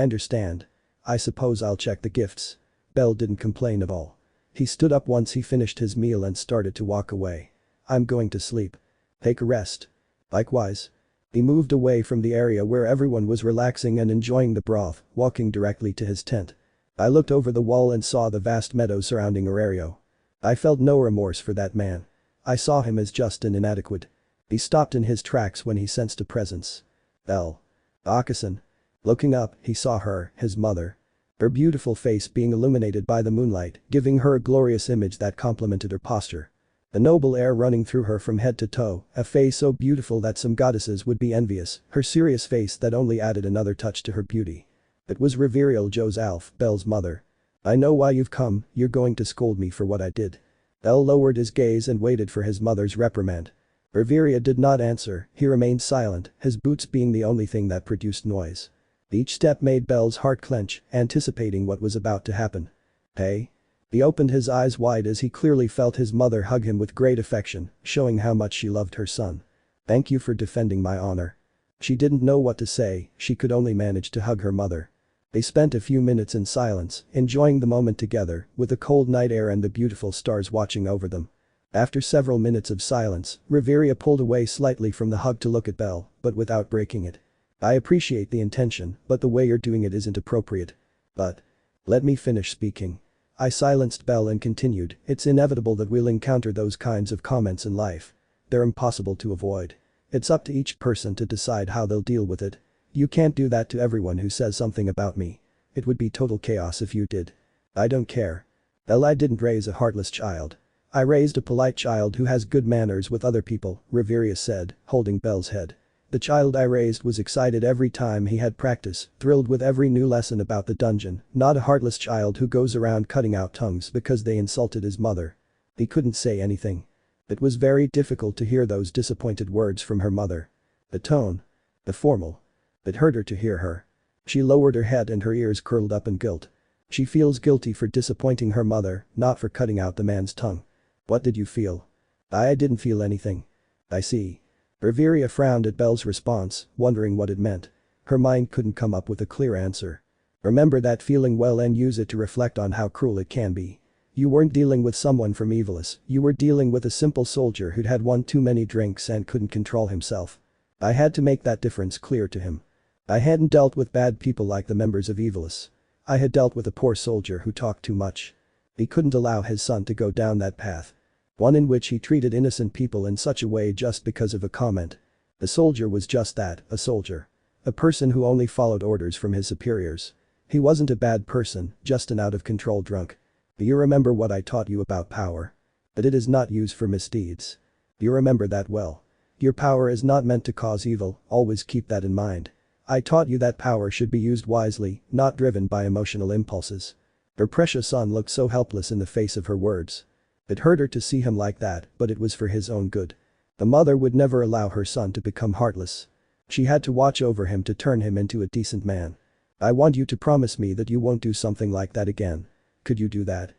understand. I suppose I'll check the gifts. Bell didn't complain at all. He stood up once he finished his meal and started to walk away. I'm going to sleep. Take a rest. Likewise. He moved away from the area where everyone was relaxing and enjoying the broth, walking directly to his tent. I looked over the wall and saw the vast meadow surrounding Aurario. I felt no remorse for that man. I saw him as just and inadequate. He stopped in his tracks when he sensed a presence. Belle. Akasan. Looking up, he saw her, his mother. Her beautiful face being illuminated by the moonlight, giving her a glorious image that complemented her posture. A noble air running through her from head to toe, a face so beautiful that some goddesses would be envious, her serious face that only added another touch to her beauty. It was Reverial Joe's Alf, Belle's mother. I know why you've come, you're going to scold me for what I did. Belle lowered his gaze and waited for his mother's reprimand. Reveria did not answer, he remained silent, his boots being the only thing that produced noise. Each step made Belle's heart clench, anticipating what was about to happen. Hey? He opened his eyes wide as he clearly felt his mother hug him with great affection, showing how much she loved her son. Thank you for defending my honor. She didn't know what to say, she could only manage to hug her mother. They spent a few minutes in silence, enjoying the moment together, with the cold night air and the beautiful stars watching over them. After several minutes of silence, Reveria pulled away slightly from the hug to look at Belle, but without breaking it. I appreciate the intention, but the way you're doing it isn't appropriate. But. Let me finish speaking. I silenced Belle and continued, it's inevitable that we'll encounter those kinds of comments in life. They're impossible to avoid. It's up to each person to decide how they'll deal with it. You can't do that to everyone who says something about me. It would be total chaos if you did. I don't care. Belle, I didn't raise a heartless child. I raised a polite child who has good manners with other people, Reveria said, holding Belle's head. The child I raised was excited every time he had practice, thrilled with every new lesson about the dungeon, not a heartless child who goes around cutting out tongues because they insulted his mother. He couldn't say anything. It was very difficult to hear those disappointed words from her mother. The tone. The formal. It hurt her to hear her. She lowered her head and her ears curled up in guilt. She feels guilty for disappointing her mother, not for cutting out the man's tongue. What did you feel? I didn't feel anything. I see. Reveria frowned at Belle's response, wondering what it meant. Her mind couldn't come up with a clear answer. Remember that feeling well and use it to reflect on how cruel it can be. You weren't dealing with someone from Evilis, you were dealing with a simple soldier who'd had one too many drinks and couldn't control himself. I had to make that difference clear to him. I hadn't dealt with bad people like the members of Evilis. I had dealt with a poor soldier who talked too much. He couldn't allow his son to go down that path. One in which he treated innocent people in such a way just because of a comment. The soldier was just that, a soldier. A person who only followed orders from his superiors. He wasn't a bad person, just an out-of-control drunk. You remember what I taught you about power? That it is not used for misdeeds. You remember that well. Your power is not meant to cause evil, always keep that in mind. I taught you that power should be used wisely, not driven by emotional impulses. Her precious son looked so helpless in the face of her words. It hurt her to see him like that, but it was for his own good. The mother would never allow her son to become heartless. She had to watch over him to turn him into a decent man. I want you to promise me that you won't do something like that again. Could you do that?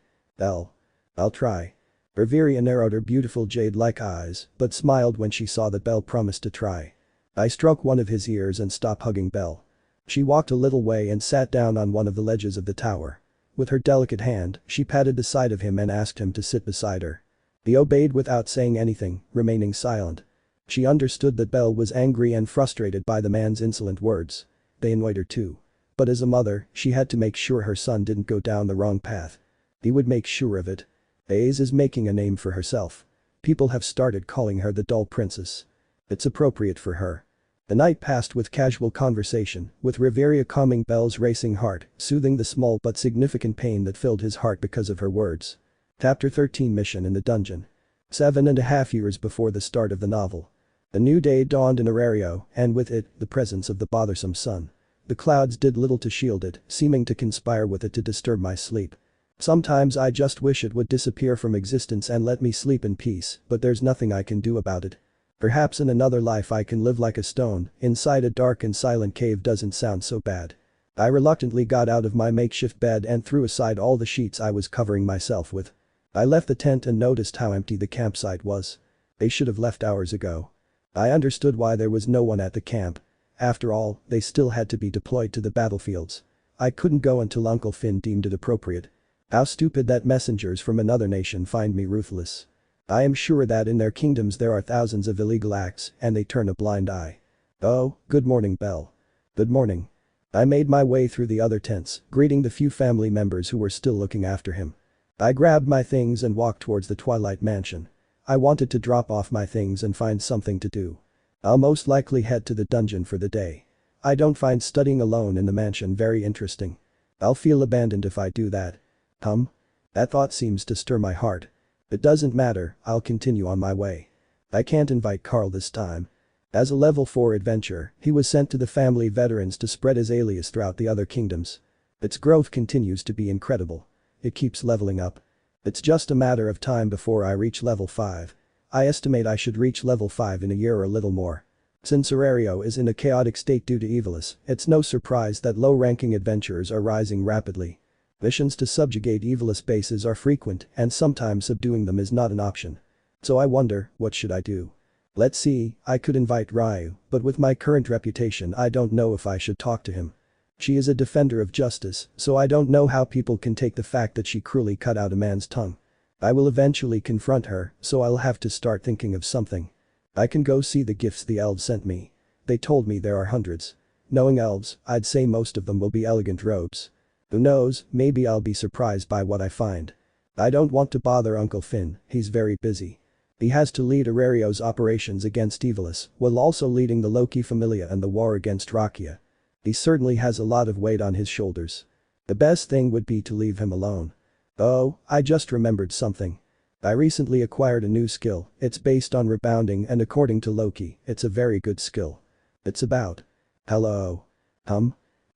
I'll try. Reveria narrowed her beautiful jade-like eyes, but smiled when she saw that Belle promised to try. I stroked one of his ears and stopped hugging Belle. She walked a little way and sat down on one of the ledges of the tower. With her delicate hand, she patted the side of him and asked him to sit beside her. He obeyed without saying anything, remaining silent. She understood that Belle was angry and frustrated by the man's insolent words. They annoyed her too. But as a mother, she had to make sure her son didn't go down the wrong path. He would make sure of it. Aze is making a name for herself. People have started calling her the doll princess. It's appropriate for her. The night passed with casual conversation, with Reveria calming Belle's racing heart, soothing the small but significant pain that filled his heart because of her words. Chapter 13 Mission in the Dungeon. 7.5 years before the start of the novel. The new day dawned in Aurario, and with it, the presence of the bothersome sun. The clouds did little to shield it, seeming to conspire with it to disturb my sleep. Sometimes I just wish it would disappear from existence and let me sleep in peace, but there's nothing I can do about it. Perhaps in another life I can live like a stone, inside a dark and silent cave doesn't sound so bad. I reluctantly got out of my makeshift bed and threw aside all the sheets I was covering myself with. I left the tent and noticed how empty the campsite was. They should have left hours ago. I understood why there was no one at the camp. After all, they still had to be deployed to the battlefields. I couldn't go until Uncle Finn deemed it appropriate. How stupid that messengers from another nation find me ruthless. I am sure that in their kingdoms there are thousands of illegal acts and they turn a blind eye. Oh, good morning, Belle. Good morning. I made my way through the other tents, greeting the few family members who were still looking after him. I grabbed my things and walked towards the Twilight Mansion. I wanted to drop off my things and find something to do. I'll most likely head to the dungeon for the day. I don't find studying alone in the mansion very interesting. I'll feel abandoned if I do that. That thought seems to stir my heart. It doesn't matter, I'll continue on my way. I can't invite Carl this time. As a level 4 adventurer, he was sent to the family veterans to spread his alias throughout the other kingdoms. Its growth continues to be incredible. It keeps leveling up. It's just a matter of time before I reach level 5. I estimate I should reach level 5 in a year or a little more. Since Aurario is in a chaotic state due to Evilis, it's no surprise that low-ranking adventurers are rising rapidly. Missions to subjugate Evilis bases are frequent and sometimes subduing them is not an option. So I wonder, what should I do? Let's see, I could invite Ryu, but with my current reputation I don't know if I should talk to him. She is a defender of justice, so I don't know how people can take the fact that she cruelly cut out a man's tongue. I will eventually confront her, so I'll have to start thinking of something. I can go see the gifts the elves sent me. They told me there are hundreds. Knowing elves, I'd say most of them will be elegant robes. Who knows, maybe I'll be surprised by what I find. I don't want to bother Uncle Finn, he's very busy. He has to lead Aurario's operations against Evilis, while also leading the Loki familia and the war against Rakia. He certainly has a lot of weight on his shoulders. The best thing would be to leave him alone. Oh, I just remembered something. I recently acquired a new skill, it's based on rebounding and according to Loki, it's a very good skill. It's about. Hello.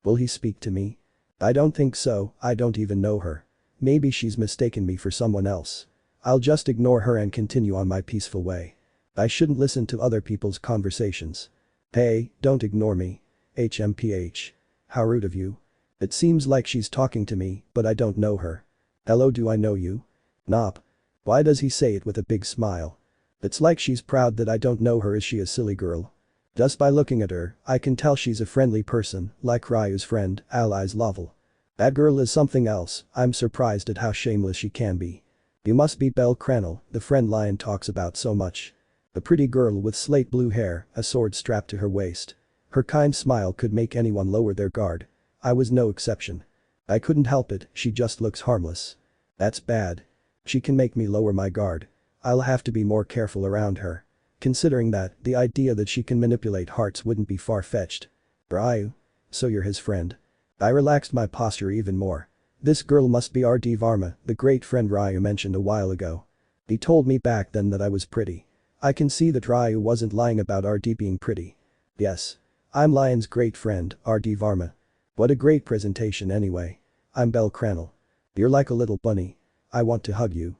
Will he speak to me? I don't think so, I don't even know her. Maybe she's mistaken me for someone else. I'll just ignore her and continue on my peaceful way. I shouldn't listen to other people's conversations. Hey, don't ignore me. HMPH. How rude of you. It seems like she's talking to me, but I don't know her. Hello, do I know you? Nope. Why does he say it with a big smile? It's like she's proud that I don't know her. Is she a silly girl? Just by looking at her, I can tell she's a friendly person, like Ryu's friend, Allies Lovel. That girl is something else, I'm surprised at how shameless she can be. You must be bellcranel, the friend Lion talks about so much. A pretty girl with slate blue hair, a sword strapped to her waist. Her kind smile could make anyone lower their guard. I was no exception. I couldn't help it, she just looks harmless. That's bad. She can make me lower my guard. I'll have to be more careful around her. Considering that, the idea that she can manipulate hearts wouldn't be far-fetched. Ryu? So you're his friend. I relaxed my posture even more. This girl must be R.D. Varma, the great friend Ryu mentioned a while ago. He told me back then that I was pretty. I can see that Ryu wasn't lying about R.D. being pretty. Yes. I'm Lion's great friend, R.D. Varma. What a great presentation anyway. I'm bellcranel. You're like a little bunny. I want to hug you.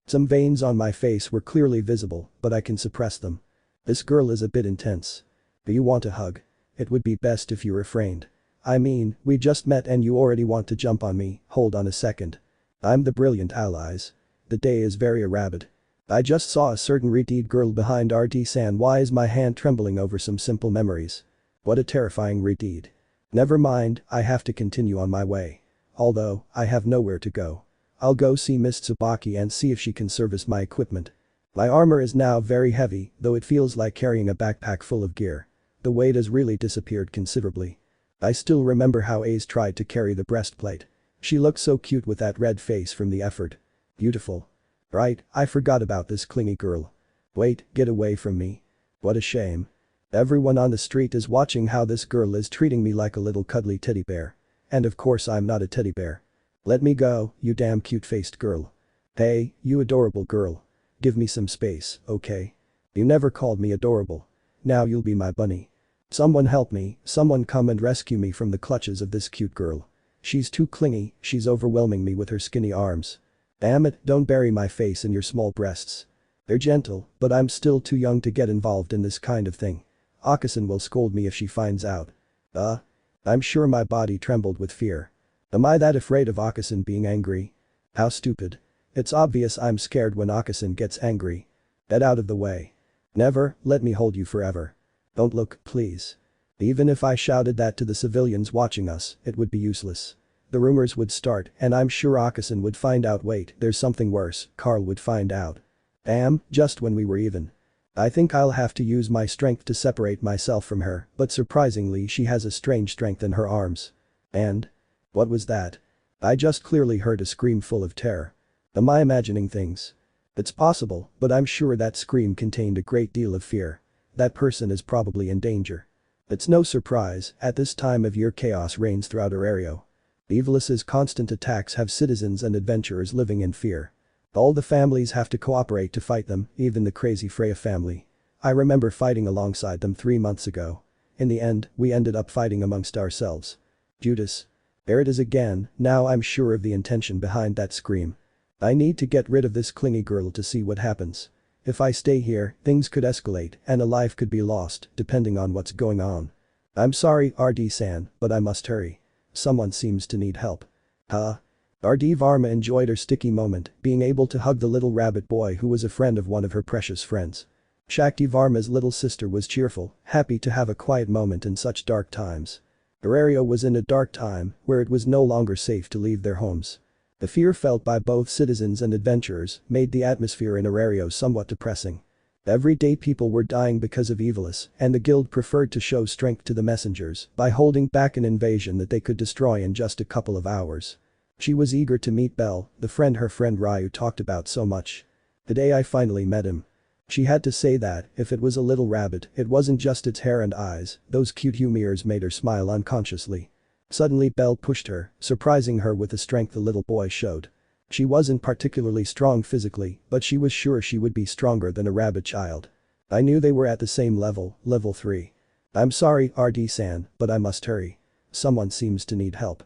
Some veins on my face were clearly visible, but I can suppress them. This girl is a bit intense. Do you want a hug? It would be best if you refrained. I mean, we just met and you already want to jump on me, hold on a second. I'm the brilliant allies. The day is very rabid. I just saw a certain redeed girl behind RD-san. Why is my hand trembling over some simple memories? What a terrifying redeed. Never mind, I have to continue on my way. Although, I have nowhere to go. I'll go see Miss Tsubaki and see if she can service my equipment. My armor is now very heavy, though it feels like carrying a backpack full of gear. The weight has really disappeared considerably. I still remember how Ace tried to carry the breastplate. She looked so cute with that red face from the effort. Beautiful. Right, I forgot about this clingy girl. Wait, get away from me. What a shame. Everyone on the street is watching how this girl is treating me like a little cuddly teddy bear. And of course I'm not a teddy bear. Let me go, you damn cute-faced girl. Hey, you adorable girl. Give me some space, okay? You never called me adorable. Now you'll be my bunny. Someone help me, someone come and rescue me from the clutches of this cute girl. She's too clingy, she's overwhelming me with her skinny arms. Damn it, don't bury my face in your small breasts. They're gentle, but I'm still too young to get involved in this kind of thing. Akasan will scold me if she finds out. I'm sure my body trembled with fear. Am I that afraid of Akasan being angry? How stupid. It's obvious I'm scared when Akasan gets angry. Get out of the way. Never, let me hold you forever. Don't look, please. Even if I shouted that to the civilians watching us, it would be useless. The rumors would start and I'm sure Akasan would find out. Wait, there's something worse, Carl would find out. Damn, just when we were even. I think I'll have to use my strength to separate myself from her, but surprisingly she has a strange strength in her arms. And? What was that? I just clearly heard a scream full of terror. Am I imagining things? It's possible, but I'm sure that scream contained a great deal of fear. That person is probably in danger. It's no surprise, at this time of year chaos reigns throughout our area. Evilis's constant attacks have citizens and adventurers living in fear. All the families have to cooperate to fight them, even the crazy Freya family. I remember fighting alongside them 3 months ago. In the end, we ended up fighting amongst ourselves. Judas. There it is again, now I'm sure of the intention behind that scream. I need to get rid of this clingy girl to see what happens. If I stay here, things could escalate and a life could be lost, depending on what's going on. I'm sorry, RD-san, but I must hurry. Someone seems to need help. Huh? RD Varma enjoyed her sticky moment, being able to hug the little rabbit boy who was a friend of one of her precious friends. Shakti Varma's little sister was cheerful, happy to have a quiet moment in such dark times. Her area was in a dark time, where it was no longer safe to leave their homes. The fear felt by both citizens and adventurers made the atmosphere in Aurario somewhat depressing. Everyday people were dying because of Evilis, and the guild preferred to show strength to the messengers by holding back an invasion that they could destroy in just a couple of hours. She was eager to meet Belle, the friend her friend Ryu talked about so much. The day I finally met him. She had to say that, if it was a little rabbit, it wasn't just its hair and eyes, those cute humors made her smile unconsciously. Suddenly Belle pushed her, surprising her with the strength the little boy showed. She wasn't particularly strong physically, but she was sure she would be stronger than a rabbit child. I knew they were at the same level, level 3. I'm sorry, RD-san, but I must hurry. Someone seems to need help.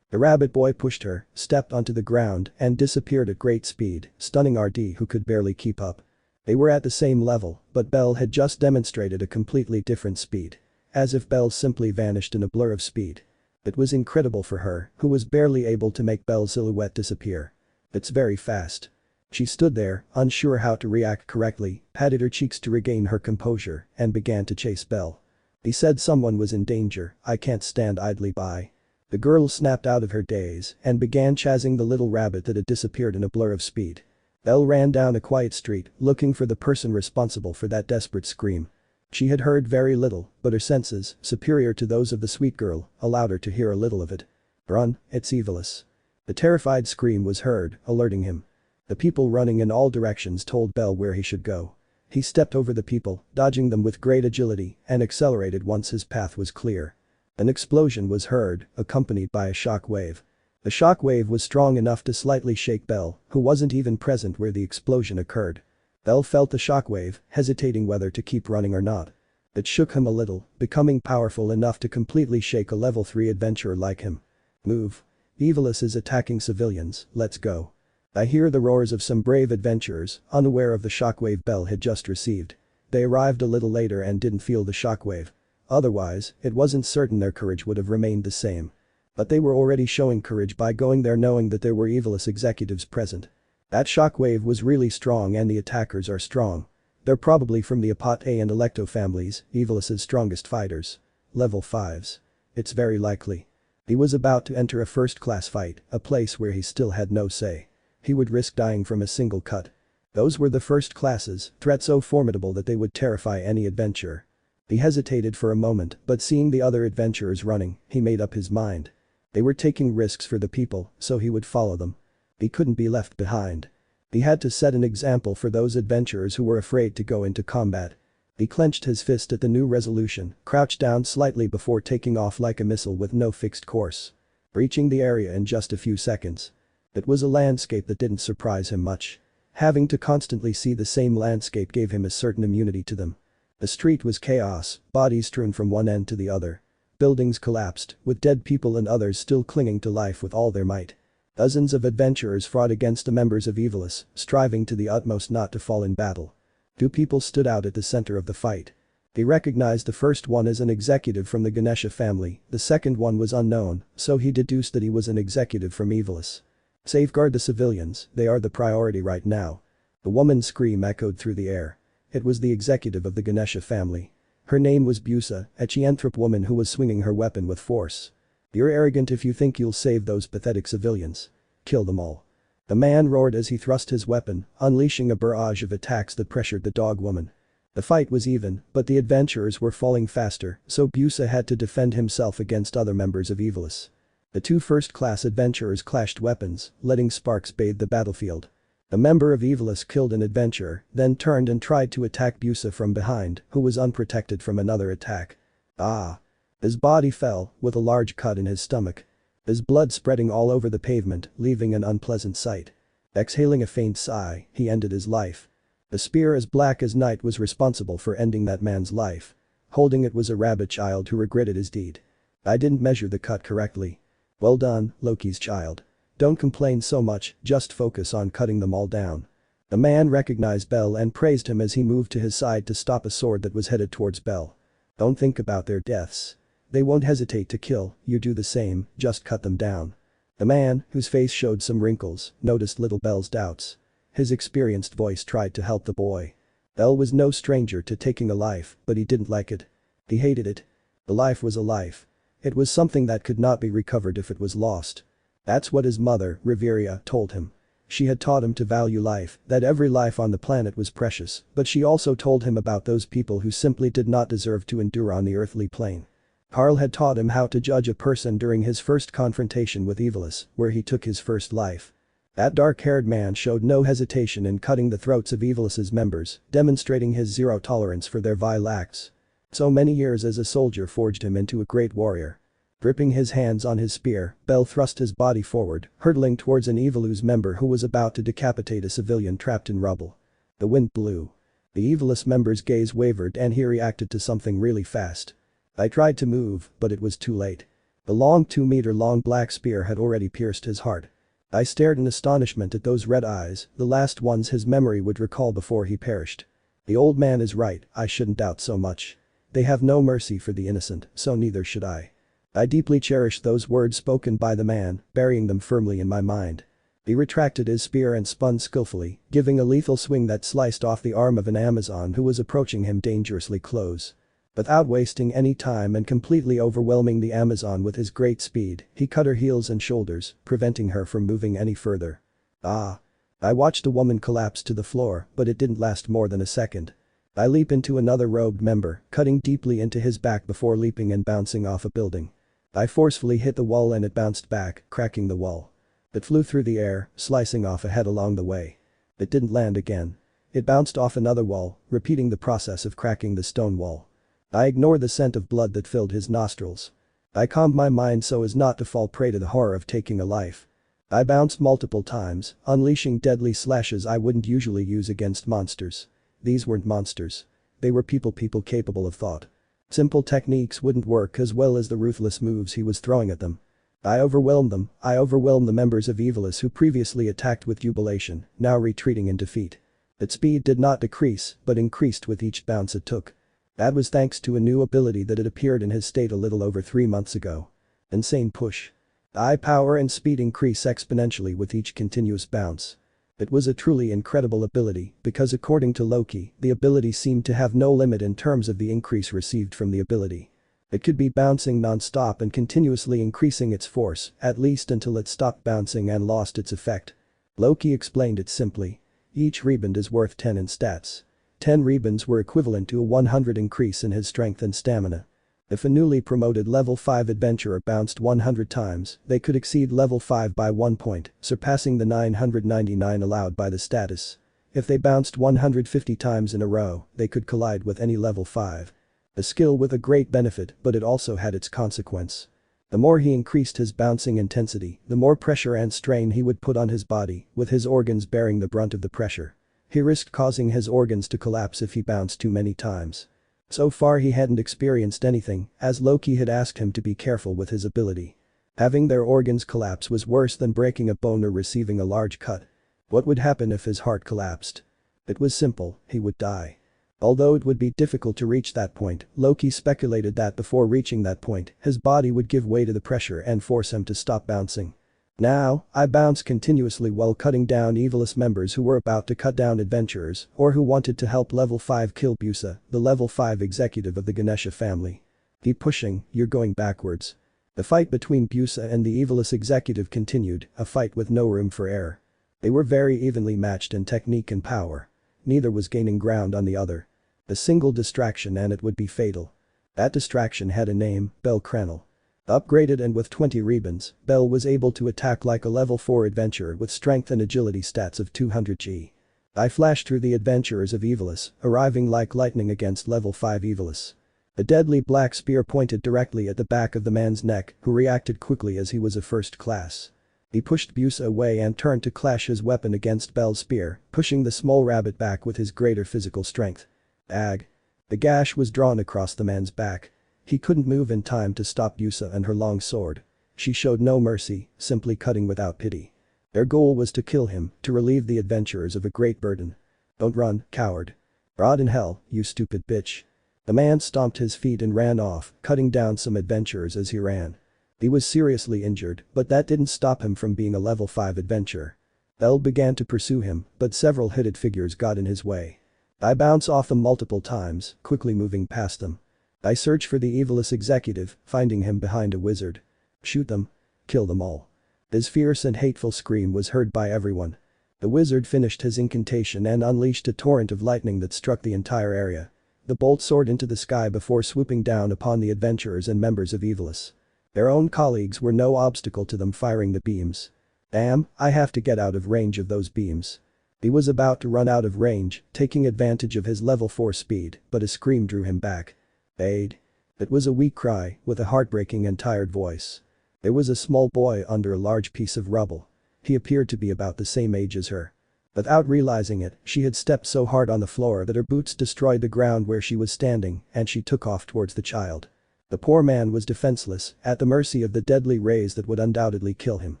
The rabbit boy pushed her, stepped onto the ground, and disappeared at great speed, stunning RD who could barely keep up. They were at the same level, but Belle had just demonstrated a completely different speed. As if Belle simply vanished in a blur of speed. It was incredible for her, who was barely able to make Belle's silhouette disappear. It's very fast. She stood there, unsure how to react correctly, patted her cheeks to regain her composure, and began to chase Belle. He said someone was in danger, I can't stand idly by. The girl snapped out of her daze and began chasing the little rabbit that had disappeared in a blur of speed. Belle ran down a quiet street, looking for the person responsible for that desperate scream. She had heard very little, but her senses, superior to those of the sweet girl, allowed her to hear a little of it. Run, it's Evilis. The terrified scream was heard, alerting him. The people running in all directions told Belle where he should go. He stepped over the people, dodging them with great agility, and accelerated once his path was clear. An explosion was heard, accompanied by a shock wave. The shock wave was strong enough to slightly shake Belle, who wasn't even present where the explosion occurred. Belle felt the shock wave, hesitating whether to keep running or not. It shook him a little, becoming powerful enough to completely shake a level 3 adventurer like him. Move. Evilis is attacking civilians, let's go. I hear the roars of some brave adventurers, unaware of the shockwave Belle had just received. They arrived a little later and didn't feel the shockwave. Otherwise, it wasn't certain their courage would have remained the same. But they were already showing courage by going there knowing that there were Evilis executives present. That shockwave was really strong and the attackers are strong. They're probably from the Apate and Electo families, Evilis's strongest fighters. Level 5s. It's very likely. He was about to enter a first-class fight, a place where he still had no say. He would risk dying from a single cut. Those were the first classes, threats so formidable that they would terrify any adventurer. He hesitated for a moment, but seeing the other adventurers running, he made up his mind. They were taking risks for the people, so he would follow them. He couldn't be left behind. He had to set an example for those adventurers who were afraid to go into combat. He clenched his fist at the new resolution, crouched down slightly before taking off like a missile with no fixed course. Reaching the area in just a few seconds. It was a landscape that didn't surprise him much. Having to constantly see the same landscape gave him a certain immunity to them. The street was chaos, bodies strewn from one end to the other. Buildings collapsed, with dead people and others still clinging to life with all their might. Dozens of adventurers fought against the members of Evilis, striving to the utmost not to fall in battle. Two people stood out at the center of the fight. He recognized the first one as an executive from the Ganesha family, the second one was unknown, so he deduced that he was an executive from Evilis. Safeguard the civilians, they are the priority right now. The woman's scream echoed through the air. It was the executive of the Ganesha family. Her name was Busa, a Chianthrop woman who was swinging her weapon with force. You're arrogant if you think you'll save those pathetic civilians. Kill them all. The man roared as he thrust his weapon, unleashing a barrage of attacks that pressured the dog woman. The fight was even, but the adventurers were falling faster, so Busa had to defend himself against other members of Evilis. The two first-class adventurers clashed weapons, letting sparks bathe the battlefield. A member of Evilis killed an adventurer, then turned and tried to attack Busa from behind, who was unprotected from another attack. Ah! His body fell, with a large cut in his stomach. His blood spreading all over the pavement, leaving an unpleasant sight. Exhaling a faint sigh, he ended his life. A spear as black as night was responsible for ending that man's life. Holding it was a rabbit child who regretted his deed. I didn't measure the cut correctly. Well done, Loki's child. Don't complain so much, just focus on cutting them all down. The man recognized Bell and praised him as he moved to his side to stop a sword that was headed towards Bell. Don't think about their deaths. They won't hesitate to kill, you do the same, just cut them down. The man, whose face showed some wrinkles, noticed little Bell's doubts. His experienced voice tried to help the boy. Bell was no stranger to taking a life, but he didn't like it. He hated it. A life was a life. It was something that could not be recovered if it was lost. That's what his mother, Riveria, told him. She had taught him to value life, that every life on the planet was precious, but she also told him about those people who simply did not deserve to endure on the earthly plane. Carl had taught him how to judge a person during his first confrontation with Evilis, where he took his first life. That dark-haired man showed no hesitation in cutting the throats of Evilis's members, demonstrating his zero tolerance for their vile acts. So many years as a soldier forged him into a great warrior. Gripping his hands on his spear, Bell thrust his body forward, hurtling towards an Evilis member who was about to decapitate a civilian trapped in rubble. The wind blew. The Evilis member's gaze wavered and he reacted to something really fast. I tried to move, but it was too late. The long 2-meter-long black spear had already pierced his heart. I stared in astonishment at those red eyes, the last ones his memory would recall before he perished. The old man is right, I shouldn't doubt so much. They have no mercy for the innocent, so neither should I. I deeply cherished those words spoken by the man, burying them firmly in my mind. He retracted his spear and spun skillfully, giving a lethal swing that sliced off the arm of an Amazon who was approaching him dangerously close. Without wasting any time and completely overwhelming the Amazon with his great speed, he cut her heels and shoulders, preventing her from moving any further. Ah! I watched the woman collapse to the floor, but it didn't last more than a second. I leap into another robed member, cutting deeply into his back before leaping and bouncing off a building. I forcefully hit the wall and it bounced back, cracking the wall. It flew through the air, slicing off a head along the way. It didn't land again. It bounced off another wall, repeating the process of cracking the stone wall. I ignored the scent of blood that filled his nostrils. I calmed my mind so as not to fall prey to the horror of taking a life. I bounced multiple times, unleashing deadly slashes I wouldn't usually use against monsters. These weren't monsters. They were people capable of thought. Simple techniques wouldn't work as well as the ruthless moves he was throwing at them. I overwhelmed them. I overwhelmed the members of Evilis who previously attacked with jubilation, now retreating in defeat. Its speed did not decrease, but increased with each bounce it took. That was thanks to a new ability that had appeared in his state a little over 3 months ago. Insane push. Eye power and speed increase exponentially with each continuous bounce. It was a truly incredible ability because according to Loki, the ability seemed to have no limit in terms of the increase received from the ability. It could be bouncing non-stop and continuously increasing its force, at least until it stopped bouncing and lost its effect. Loki explained it simply. Each rebound is worth 10 in stats. 10 rebounds were equivalent to a 100 increase in his strength and stamina. If a newly promoted level 5 adventurer bounced 100 times, they could exceed level 5 by 1 point, surpassing the 999 allowed by the status. If they bounced 150 times in a row, they could collide with any level 5. A skill with a great benefit, but it also had its consequence. The more he increased his bouncing intensity, the more pressure and strain he would put on his body, with his organs bearing the brunt of the pressure. He risked causing his organs to collapse if he bounced too many times. So far he hadn't experienced anything, as Loki had asked him to be careful with his ability. Having their organs collapse was worse than breaking a bone or receiving a large cut. What would happen if his heart collapsed? It was simple, he would die. Although it would be difficult to reach that point, Loki speculated that before reaching that point, his body would give way to the pressure and force him to stop bouncing. Now, I bounced continuously while cutting down Evilis members who were about to cut down adventurers or who wanted to help level 5 kill Busa, the level 5 executive of the Ganesha family. Keep pushing, you're going backwards. The fight between Busa and the Evilis executive continued, a fight with no room for error. They were very evenly matched in technique and power. Neither was gaining ground on the other. A single distraction and it would be fatal. That distraction had a name, bellcranel. Upgraded and with 20 ribbons, Bell was able to attack like a level 4 adventurer with strength and agility stats of 200 G. I flashed through the adventurers of Evilis, arriving like lightning against level 5 Evilis. A deadly black spear pointed directly at the back of the man's neck, who reacted quickly as he was a first class. He pushed Busa away and turned to clash his weapon against Bell's spear, pushing the small rabbit back with his greater physical strength. Ag. The gash was drawn across the man's back. He couldn't move in time to stop Busa and her long sword. She showed no mercy, simply cutting without pity. Their goal was to kill him, to relieve the adventurers of a great burden. Don't run, coward. Rot in hell, you stupid bitch. The man stomped his feet and ran off, cutting down some adventurers as he ran. He was seriously injured, but that didn't stop him from being a level 5 adventurer. Bell began to pursue him, but several hooded figures got in his way. I bounced off them multiple times, quickly moving past them. I searched for the Evilis executive, finding him behind a wizard. Shoot them. Kill them all. His fierce and hateful scream was heard by everyone. The wizard finished his incantation and unleashed a torrent of lightning that struck the entire area. The bolt soared into the sky before swooping down upon the adventurers and members of Evilis. Their own colleagues were no obstacle to them firing the beams. Damn, I have to get out of range of those beams. He was about to run out of range, taking advantage of his level 4 speed, but a scream drew him back. Aid. It was a weak cry, with a heartbreaking and tired voice. There was a small boy under a large piece of rubble. He appeared to be about the same age as her. Without realizing it, she had stepped so hard on the floor that her boots destroyed the ground where she was standing, and she took off towards the child. The poor man was defenseless, at the mercy of the deadly rays that would undoubtedly kill him.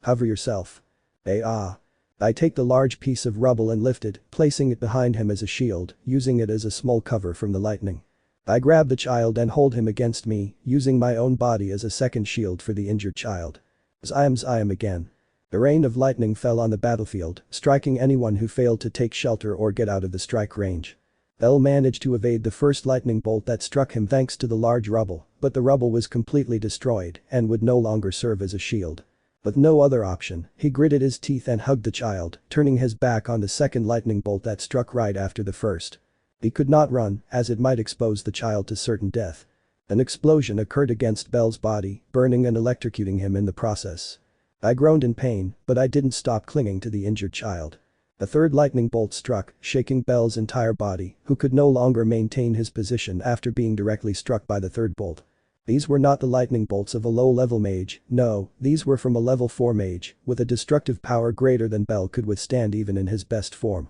Cover yourself. I take the large piece of rubble and lift it, placing it behind him as a shield, using it as a small cover from the lightning. I grab the child and hold him against me, using my own body as a second shield for the injured child. Zayam again. The rain of lightning fell on the battlefield, striking anyone who failed to take shelter or get out of the strike range. Bell managed to evade the first lightning bolt that struck him thanks to the large rubble, but the rubble was completely destroyed and would no longer serve as a shield. With no other option, he gritted his teeth and hugged the child, turning his back on the second lightning bolt that struck right after the first. He could not run, as it might expose the child to certain death. An explosion occurred against Bell's body, burning and electrocuting him in the process. I groaned in pain, but I didn't stop clinging to the injured child. A third lightning bolt struck, shaking Bell's entire body, who could no longer maintain his position after being directly struck by the third bolt. These were not the lightning bolts of a low-level mage, no, these were from a level 4 mage, with a destructive power greater than Bell could withstand even in his best form.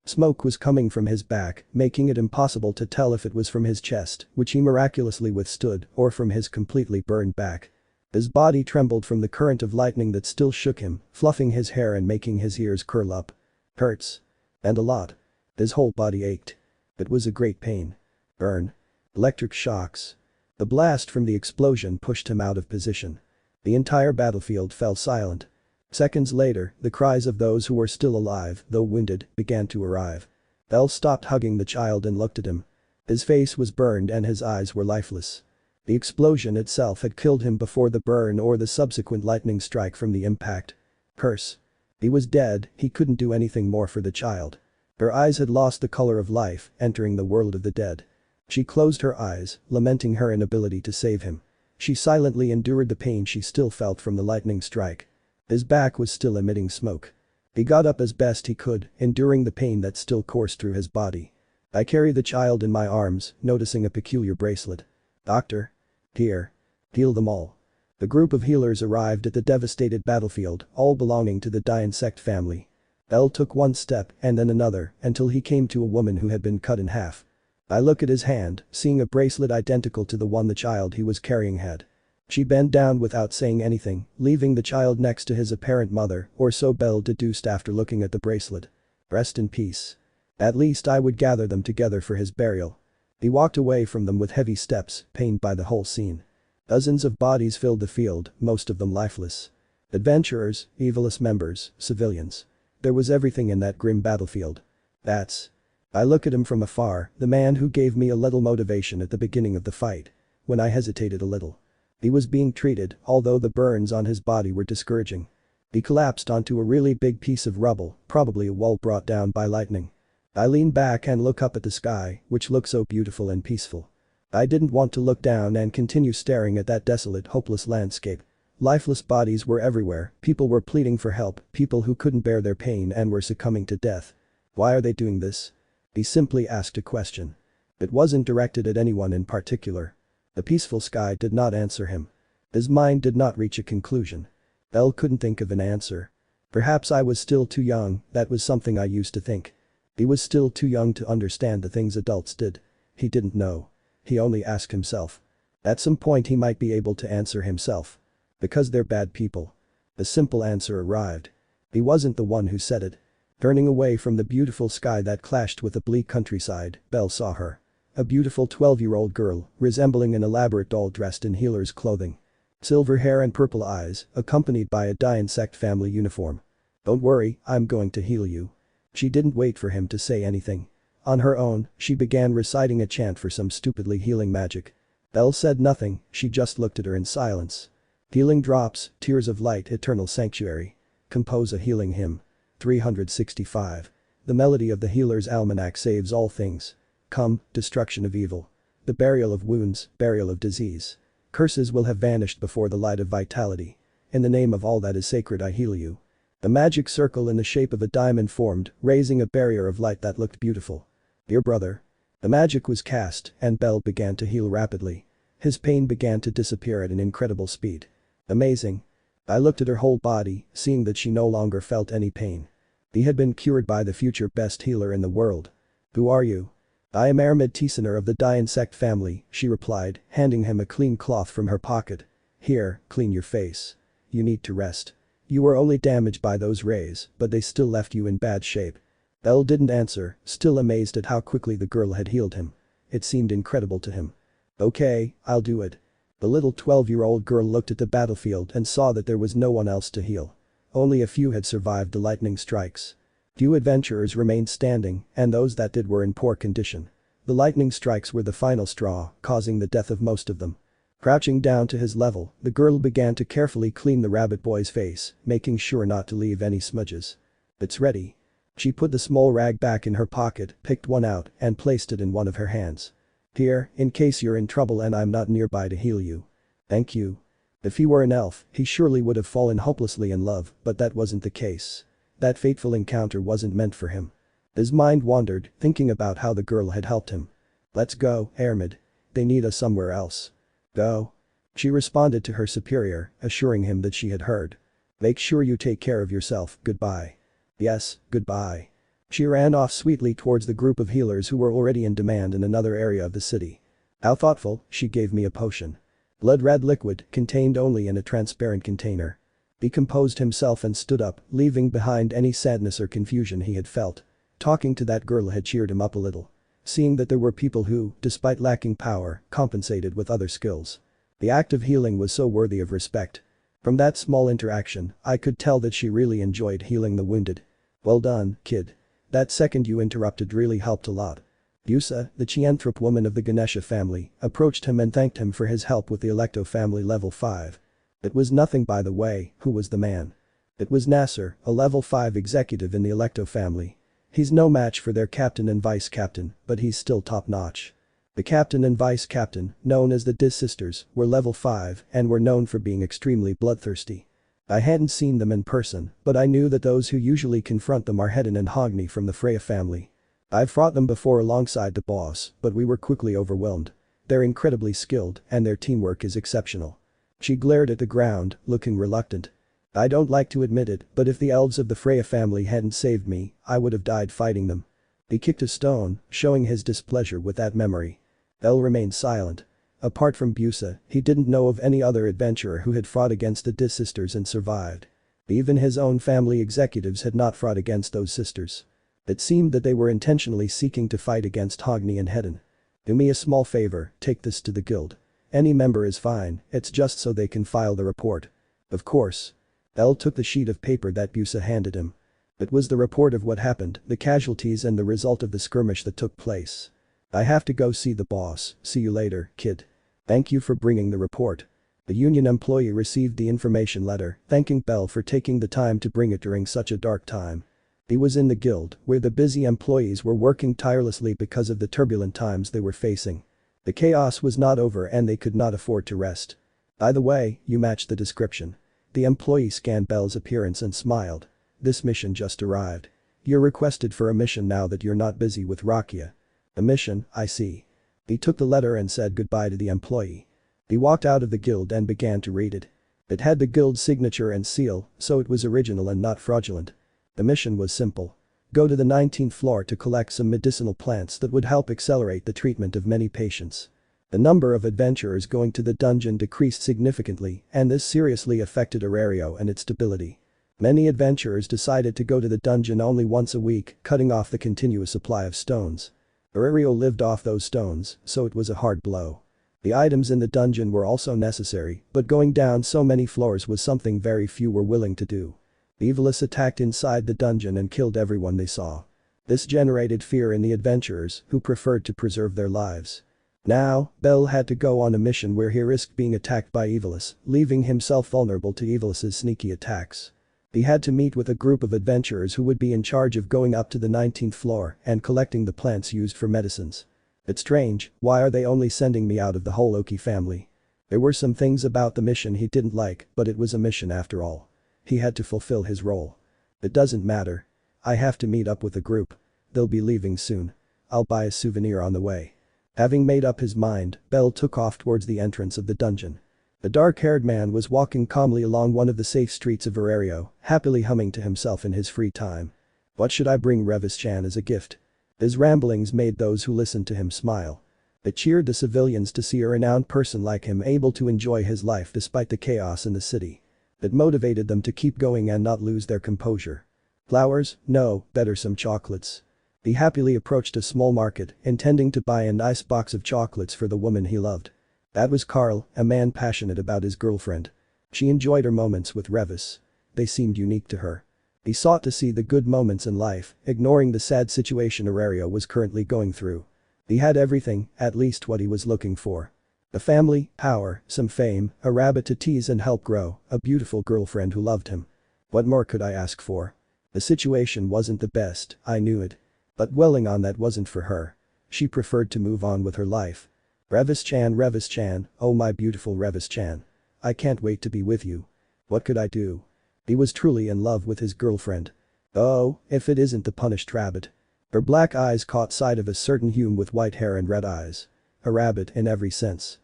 Smoke was coming from his back, making it impossible to tell if it was from his chest, which he miraculously withstood, or from his completely burned back. His body trembled from the current of lightning that still shook him, fluffing his hair and making his ears curl up. Hurts. And a lot. His whole body ached. It was a great pain. Burn. Electric shocks. The blast from the explosion pushed him out of position. The entire battlefield fell silent. Seconds later, the cries of those who were still alive, though winded, began to arrive. Bell stopped hugging the child and looked at him. His face was burned and his eyes were lifeless. The explosion itself had killed him before the burn or the subsequent lightning strike from the impact. Curse. He was dead, he couldn't do anything more for the child. Her eyes had lost the color of life, entering the world of the dead. She closed her eyes, lamenting her inability to save him. She silently endured the pain she still felt from the lightning strike. His back was still emitting smoke. He got up as best he could, enduring the pain that still coursed through his body. I carried the child in my arms, noticing a peculiar bracelet. Doctor? Here. Heal them all. The group of healers arrived at the devastated battlefield, all belonging to the insect family. Bell took one step and then another until he came to a woman who had been cut in half. I looked at his hand, seeing a bracelet identical to the one the child he was carrying had. She bent down without saying anything, leaving the child next to his apparent mother, or so Bell deduced after looking at the bracelet. Rest in peace. At least I would gather them together for his burial. He walked away from them with heavy steps, pained by the whole scene. Dozens of bodies filled the field, most of them lifeless. Adventurers, Evilis members, civilians. There was everything in that grim battlefield. I look at him from afar, the man who gave me a little motivation at the beginning of the fight. When I hesitated a little. He was being treated, although the burns on his body were discouraging. He collapsed onto a really big piece of rubble, probably a wall brought down by lightning. I lean back and look up at the sky, which looked so beautiful and peaceful. I didn't want to look down and continue staring at that desolate, hopeless landscape. Lifeless bodies were everywhere, people were pleading for help, people who couldn't bear their pain and were succumbing to death. Why are they doing this? He simply asked a question. It wasn't directed at anyone in particular. The peaceful sky did not answer him. His mind did not reach a conclusion. Bell couldn't think of an answer. Perhaps I was still too young, that was something I used to think. He was still too young to understand the things adults did. He didn't know. He only asked himself. At some point he might be able to answer himself. Because they're bad people. The simple answer arrived. He wasn't the one who said it. Turning away from the beautiful sky that clashed with the bleak countryside, Belle saw her. A beautiful 12-year-old girl, resembling an elaborate doll dressed in healer's clothing. Silver hair and purple eyes, accompanied by a dye insect family uniform. "Don't worry, I'm going to heal you." She didn't wait for him to say anything. On her own, she began reciting a chant for some stupidly healing magic. Belle said nothing, she just looked at her in silence. Healing drops, tears of light, eternal sanctuary. Compose a healing hymn. 365. The melody of the healer's almanac saves all things. Come, destruction of evil. The burial of wounds, burial of disease. Curses will have vanished before the light of vitality. In the name of all that is sacred I heal you. The magic circle in the shape of a diamond formed, raising a barrier of light that looked beautiful. "Dear brother." The magic was cast, and Bell began to heal rapidly. His pain began to disappear at an incredible speed. Amazing. I looked at her whole body, seeing that she no longer felt any pain. He had been cured by the future best healer in the world. "Who are you?" "I am Aramid Tisaner of the dye insect family," she replied, handing him a clean cloth from her pocket. "Here, clean your face. You need to rest. You were only damaged by those rays, but they still left you in bad shape." Bell didn't answer, still amazed at how quickly the girl had healed him. It seemed incredible to him. "Okay, I'll do it." The little 12-year-old girl looked at the battlefield and saw that there was no one else to heal. Only a few had survived the lightning strikes. Few adventurers remained standing, and those that did were in poor condition. The lightning strikes were the final straw, causing the death of most of them. Crouching down to his level, the girl began to carefully clean the rabbit boy's face, making sure not to leave any smudges. "It's ready." She put the small rag back in her pocket, picked one out, and placed it in one of her hands. "Here, in case you're in trouble and I'm not nearby to heal you." "Thank you." If he were an elf, he surely would have fallen hopelessly in love, but that wasn't the case. That fateful encounter wasn't meant for him. His mind wandered, thinking about how the girl had helped him. "Let's go, Aramid. They need us somewhere else." "Go." She responded to her superior, assuring him that she had heard. "Make sure you take care of yourself, goodbye." "Yes, goodbye." She ran off sweetly towards the group of healers who were already in demand in another area of the city. "How thoughtful, she gave me a potion. Blood red liquid, contained only in a transparent container." He composed himself and stood up, leaving behind any sadness or confusion he had felt. Talking to that girl had cheered him up a little. Seeing that there were people who, despite lacking power, compensated with other skills. The act of healing was so worthy of respect. From that small interaction, I could tell that she really enjoyed healing the wounded. "Well done, kid. That second you interrupted really helped a lot." Busa, the Chianthrope woman of the Ganesha family, approached him and thanked him for his help with the Electo family level 5. It was nothing by the way, who was the man? It was Nasser, a level 5 executive in the Electo family. He's no match for their captain and vice captain, but he's still top notch. The captain and vice captain, known as the Diz sisters, were level 5 and were known for being extremely bloodthirsty. I hadn't seen them in person, but I knew that those who usually confront them are Hedon and Hogni from the Freya family. I've fought them before alongside the boss, but we were quickly overwhelmed. They're incredibly skilled and their teamwork is exceptional. She glared at the ground, looking reluctant. I don't like to admit it, but if the elves of the Freya family hadn't saved me, I would have died fighting them. He kicked a stone, showing his displeasure with that memory. El remained silent. Apart from Busa, he didn't know of any other adventurer who had fought against the Diz sisters and survived. Even his own family executives had not fought against those sisters. It seemed that they were intentionally seeking to fight against Hogni and Hedon. "Do me a small favor, take this to the guild. Any member is fine, it's just so they can file the report." "Of course." El took the sheet of paper that Busa handed him. It was the report of what happened, the casualties and the result of the skirmish that took place. "I have to go see the boss, see you later, kid. Thank you for bringing the report." The union employee received the information letter, thanking Bell for taking the time to bring it during such a dark time. He was in the guild, where the busy employees were working tirelessly because of the turbulent times they were facing. The chaos was not over and they could not afford to rest. By the way, you match the description. The employee scanned Bell's appearance and smiled. This mission just arrived. You're requested for a mission now that you're not busy with Rakia. A mission, I see. He took the letter and said goodbye to the employee. He walked out of the guild and began to read it. It had the guild signature and seal, so it was original and not fraudulent. The mission was simple. Go to the 19th floor to collect some medicinal plants that would help accelerate the treatment of many patients. The number of adventurers going to the dungeon decreased significantly, and this seriously affected Aurario and its stability. Many adventurers decided to go to the dungeon only once a week, cutting off the continuous supply of stones. Aurario lived off those stones, so it was a hard blow. The items in the dungeon were also necessary, but going down so many floors was something very few were willing to do. The Evilis attacked inside the dungeon and killed everyone they saw. This generated fear in the adventurers, who preferred to preserve their lives. Now, Bell had to go on a mission where he risked being attacked by Evilis, leaving himself vulnerable to Evilis's sneaky attacks. He had to meet with a group of adventurers who would be in charge of going up to the 19th floor and collecting the plants used for medicines. It's strange, why are they only sending me out of the whole Loki family? There were some things about the mission he didn't like, but it was a mission after all. He had to fulfill his role. It doesn't matter. I have to meet up with the group. They'll be leaving soon. I'll buy a souvenir on the way. Having made up his mind, Bell took off towards the entrance of the dungeon. The dark-haired man was walking calmly along one of the safe streets of Aurario, happily humming to himself in his free time. What should I bring Revis-chan as a gift? His ramblings made those who listened to him smile. It cheered the civilians to see a renowned person like him able to enjoy his life despite the chaos in the city. It motivated them to keep going and not lose their composure. Flowers? No, better some chocolates. He happily approached a small market, intending to buy a nice box of chocolates for the woman he loved. That was Carl, a man passionate about his girlfriend. She enjoyed her moments with Revis. They seemed unique to her. He sought to see the good moments in life, ignoring the sad situation Aurario was currently going through. He had everything, at least what he was looking for. A family, power, some fame, a rabbit to tease and help grow, a beautiful girlfriend who loved him. What more could I ask for? The situation wasn't the best, I knew it. But dwelling on that wasn't for her. She preferred to move on with her life. Revis-chan, oh my beautiful Revis-chan. I can't wait to be with you. What could I do? He was truly in love with his girlfriend. Oh, if it isn't the punished rabbit. Her black eyes caught sight of a certain human with white hair and red eyes. A rabbit in every sense.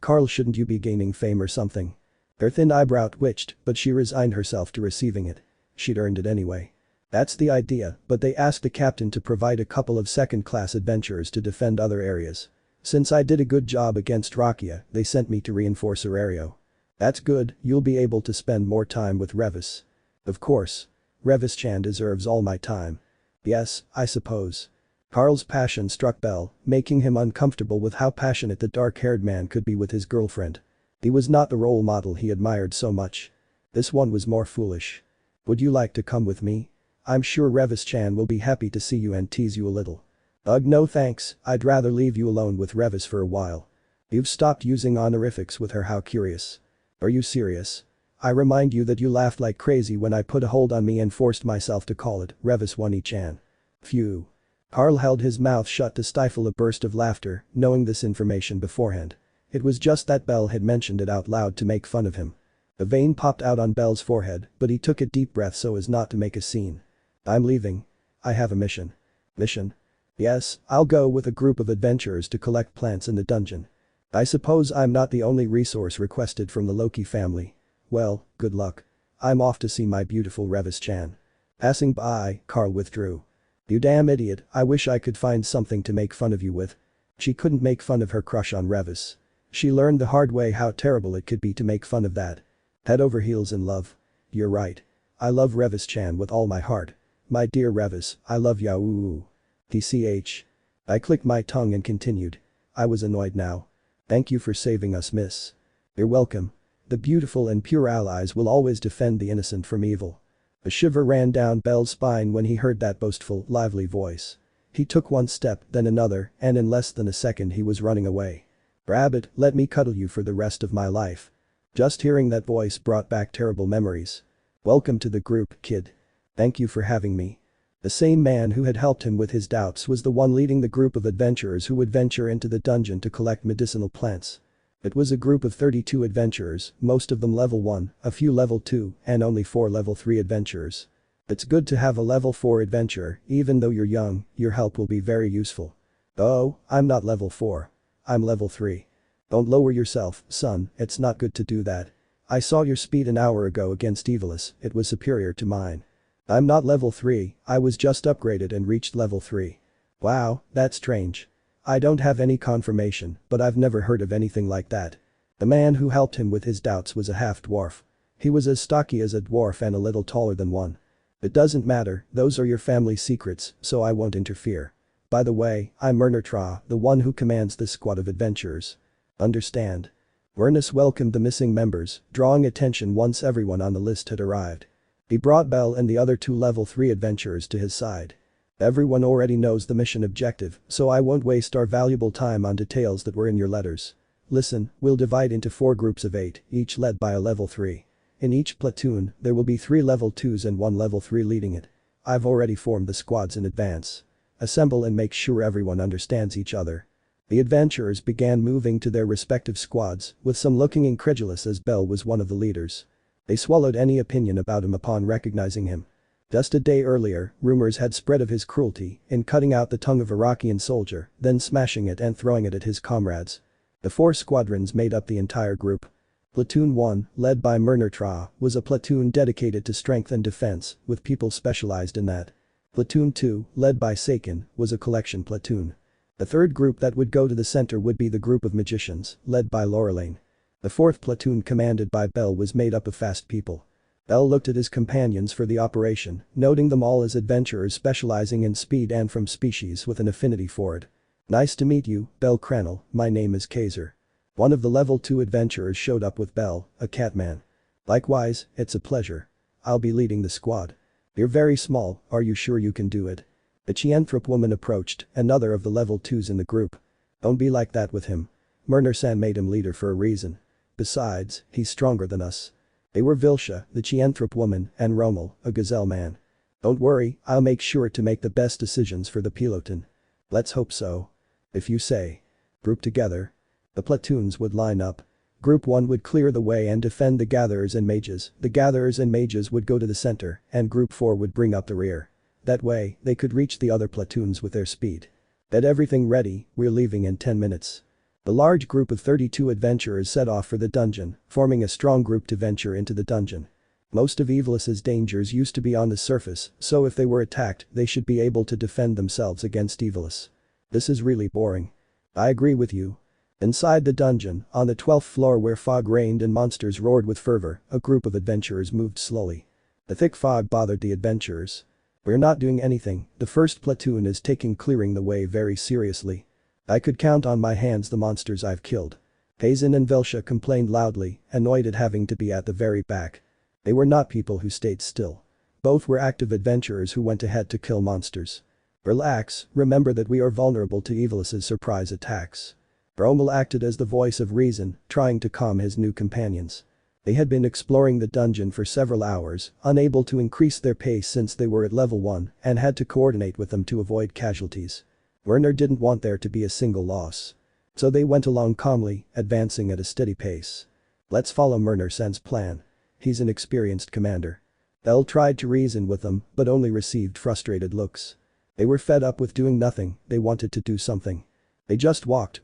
Carl, shouldn't you be gaining fame or something? Her thin eyebrow twitched, but she resigned herself to receiving it. She'd earned it anyway. That's the idea, but they asked the captain to provide a couple of second-class adventurers to defend other areas. Since I did a good job against Rakia, they sent me to reinforce Aurario. That's good, you'll be able to spend more time with Revis. Of course. Revis-chan deserves all my time. Yes, I suppose. Carl's passion struck Bell, making him uncomfortable with how passionate the dark-haired man could be with his girlfriend. He was not the role model he admired so much. This one was more foolish. Would you like to come with me? I'm sure Revis-chan will be happy to see you and tease you a little. Ugh, no thanks, I'd rather leave you alone with Revis for a while. You've stopped using honorifics with her, how curious. Are you serious? I remind you that you laughed like crazy when I put a hold on me and forced myself to call it Revis-chan. Phew. Carl held his mouth shut to stifle a burst of laughter, knowing this information beforehand. It was just that Bell had mentioned it out loud to make fun of him. A vein popped out on Bell's forehead, but he took a deep breath so as not to make a scene. I'm leaving. I have a mission. Mission? Yes, I'll go with a group of adventurers to collect plants in the dungeon. I suppose I'm not the only resource requested from the Loki family. Well, good luck. I'm off to see my beautiful Revis-chan. Passing by, Carl withdrew. You damn idiot, I wish I could find something to make fun of you with. She couldn't make fun of her crush on Revis. She learned the hard way how terrible it could be to make fun of that. Head over heels in love. You're right. I love Revis-chan with all my heart. My dear Revis, I love ya ooh. TCH. I clicked my tongue and continued. I was annoyed now. Thank you for saving us, miss. You're welcome. The beautiful and pure allies will always defend the innocent from evil. A shiver ran down Bell's spine when he heard that boastful, lively voice. He took one step, then another, and in less than a second he was running away. Rabbit, let me cuddle you for the rest of my life. Just hearing that voice brought back terrible memories. Welcome to the group, kid. Thank you for having me. The same man who had helped him with his doubts was the one leading the group of adventurers who would venture into the dungeon to collect medicinal plants. It was a group of 32 adventurers, most of them level 1, a few level 2, and only 4 level 3 adventurers. It's good to have a level 4 adventurer, even though you're young, your help will be very useful. Oh, I'm not level 4. I'm level 3. Don't lower yourself, son, it's not good to do that. I saw your speed an hour ago against Evilis, it was superior to mine. I'm not level 3, I was just upgraded and reached level 3. Wow, that's strange. I don't have any confirmation, but I've never heard of anything like that. The man who helped him with his doubts was a half-dwarf. He was as stocky as a dwarf and a little taller than one. It doesn't matter, those are your family secrets, so I won't interfere. By the way, I'm Mernertra, the one who commands this squad of adventurers. Understand? Wernus welcomed the missing members, drawing attention once everyone on the list had arrived. He brought Bell and the other 2 level 3 adventurers to his side. Everyone already knows the mission objective, so I won't waste our valuable time on details that were in your letters. Listen, we'll divide into 4 groups of 8, each led by a level 3. In each platoon, there will be 3 level 2s and 1 level 3 leading it. I've already formed the squads in advance. Assemble and make sure everyone understands each other. The adventurers began moving to their respective squads, with some looking incredulous as Bell was one of the leaders. They swallowed any opinion about him upon recognizing him. Just a day earlier, rumors had spread of his cruelty in cutting out the tongue of a Iraqian soldier, then smashing it and throwing it at his comrades. The 4 squadrons made up the entire group. Platoon 1, led by Mernertra, was a platoon dedicated to strength and defense, with people specialized in that. Platoon 2, led by Sakin, was a collection platoon. The third group that would go to the center would be the group of magicians, led by Lorelaine. The 4th platoon commanded by Bell was made up of fast people. Bell looked at his companions for the operation, noting them all as adventurers specializing in speed and from species with an affinity for it. Nice to meet you, bellcranel, my name is Kaiser. One of the level 2 adventurers showed up with Bell, a catman. Likewise, it's a pleasure. I'll be leading the squad. You're very small, are you sure you can do it? The Chianthrop woman approached, another of the level 2s in the group. Don't be like that with him. Murner-san made him leader for a reason. Besides, he's stronger than us. They were Vilsha, the Chianthrop woman, and Rommel, a gazelle man. Don't worry, I'll make sure to make the best decisions for the peloton. Let's hope so. If you say. Group together. The platoons would line up. Group 1 would clear the way and defend the gatherers and mages, the gatherers and mages would go to the center, and Group 4 would bring up the rear. That way, they could reach the other platoons with their speed. Get everything ready, we're leaving in 10 minutes. The large group of 32 adventurers set off for the dungeon, forming a strong group to venture into the dungeon. Most of Evilis's dangers used to be on the surface, so if they were attacked, they should be able to defend themselves against Evilis. This is really boring. I agree with you. Inside the dungeon, on the 12th floor where fog reigned and monsters roared with fervor, a group of adventurers moved slowly. The thick fog bothered the adventurers. We're not doing anything, the 1st platoon is taking clearing the way very seriously. I could count on my hands the monsters I've killed. Hazen and Vilsha complained loudly, annoyed at having to be at the very back. They were not people who stayed still. Both were active adventurers who went ahead to kill monsters. Relax, remember that we are vulnerable to Evilis's surprise attacks. Rommel acted as the voice of reason, trying to calm his new companions. They had been exploring the dungeon for several hours, unable to increase their pace since they were at level 1 and had to coordinate with them to avoid casualties. Werner didn't want there to be a single loss. So they went along calmly, advancing at a steady pace. Let's follow Murner-san's plan. He's an experienced commander. Bell tried to reason with them, but only received frustrated looks. They were fed up with doing nothing, they wanted to do something. They just walked,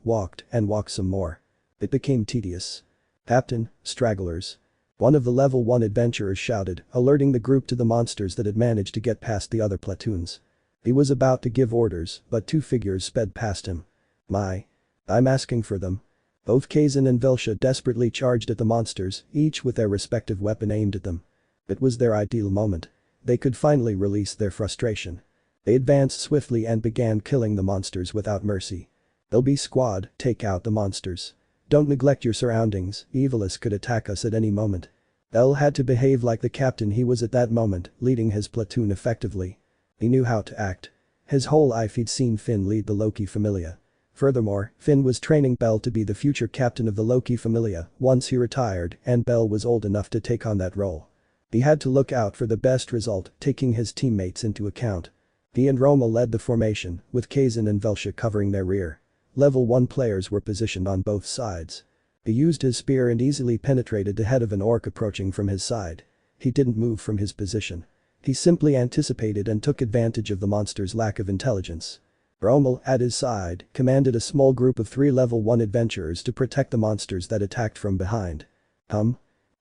and walked some more. It became tedious. Captain, stragglers. One of the level 1 adventurers shouted, alerting the group to the monsters that had managed to get past the other platoons. He was about to give orders, but 2 figures sped past him. I'm asking for them. Both Kazan and Vilsha desperately charged at the monsters, each with their respective weapon aimed at them. It was their ideal moment. They could finally release their frustration. They advanced swiftly and began killing the monsters without mercy. They'll be squad, take out the monsters. Don't neglect your surroundings, Evilis could attack us at any moment. Bell had to behave like the captain he was at that moment, leading his platoon effectively. He knew how to act. His whole life he'd seen Finn lead the Loki familia. Furthermore, Finn was training Bell to be the future captain of the Loki familia once he retired and Bell was old enough to take on that role. He had to look out for the best result, taking his teammates into account. He and Roma led the formation, with Kazan and Velsha covering their rear. Level 1 players were positioned on both sides. He used his spear and easily penetrated the head of an orc approaching from his side. He didn't move from his position. He simply anticipated and took advantage of the monster's lack of intelligence. Rommel, at his side, commanded a small group of 3 level 1 adventurers to protect the monsters that attacked from behind.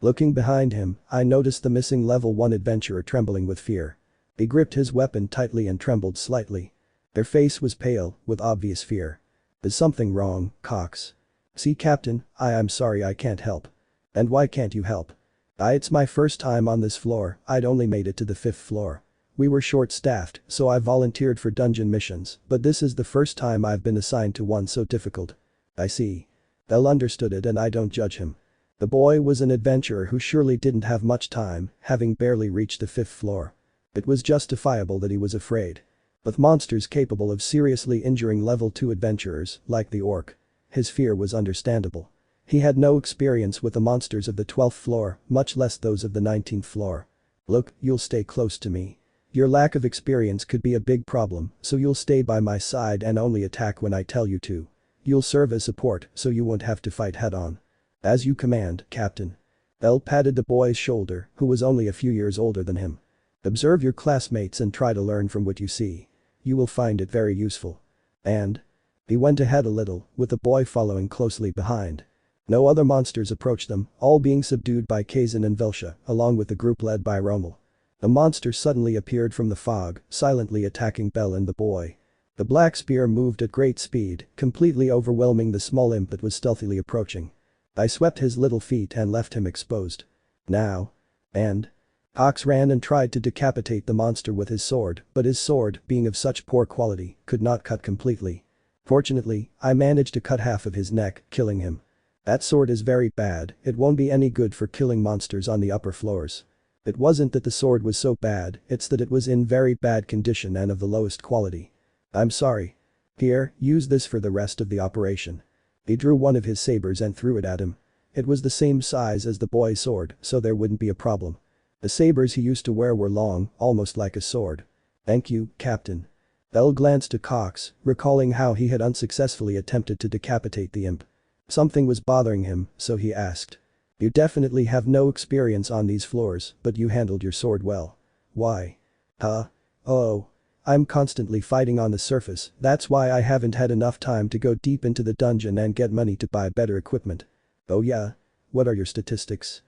Looking behind him, I noticed the missing level 1 adventurer trembling with fear. He gripped his weapon tightly and trembled slightly. Their face was pale, with obvious fear. Is something wrong, Cox? See, Captain, I'm sorry I can't help. And why can't you help? It's my first time on this floor, I'd only made it to the 5th floor. We were short-staffed, so I volunteered for dungeon missions, but this is the first time I've been assigned to one so difficult. I see. Bell understood it and I don't judge him. The boy was an adventurer who surely didn't have much time, having barely reached the 5th floor. It was justifiable that he was afraid. With monsters capable of seriously injuring level 2 adventurers, like the orc, his fear was understandable. He had no experience with the monsters of the 12th floor, much less those of the 19th floor. Look, you'll stay close to me. Your lack of experience could be a big problem, so you'll stay by my side and only attack when I tell you to. You'll serve as support, so you won't have to fight head-on. As you command, Captain. Bell patted the boy's shoulder, who was only a few years older than him. Observe your classmates and try to learn from what you see. You will find it very useful. And? He went ahead a little, with the boy following closely behind. No other monsters approached them, all being subdued by Kazan and Velsha, along with the group led by Rommel. The monster suddenly appeared from the fog, silently attacking Bell and the boy. The black spear moved at great speed, completely overwhelming the small imp that was stealthily approaching. I swept his little feet and left him exposed. Now. And? Cox ran and tried to decapitate the monster with his sword, but his sword, being of such poor quality, could not cut completely. Fortunately, I managed to cut half of his neck, killing him. That sword is very bad, it won't be any good for killing monsters on the upper floors. It wasn't that the sword was so bad, it's that it was in very bad condition and of the lowest quality. I'm sorry. Here, use this for the rest of the operation. He drew one of his sabers and threw it at him. It was the same size as the boy's sword, so there wouldn't be a problem. The sabers he used to wear were long, almost like a sword. Thank you, Captain. Bell glanced to Cox, recalling how he had unsuccessfully attempted to decapitate the imp. Something was bothering him, so he asked. You definitely have no experience on these floors, but you handled your sword well. Why? Oh. I'm constantly fighting on the surface, that's why I haven't had enough time to go deep into the dungeon and get money to buy better equipment. Oh yeah? What are your statistics?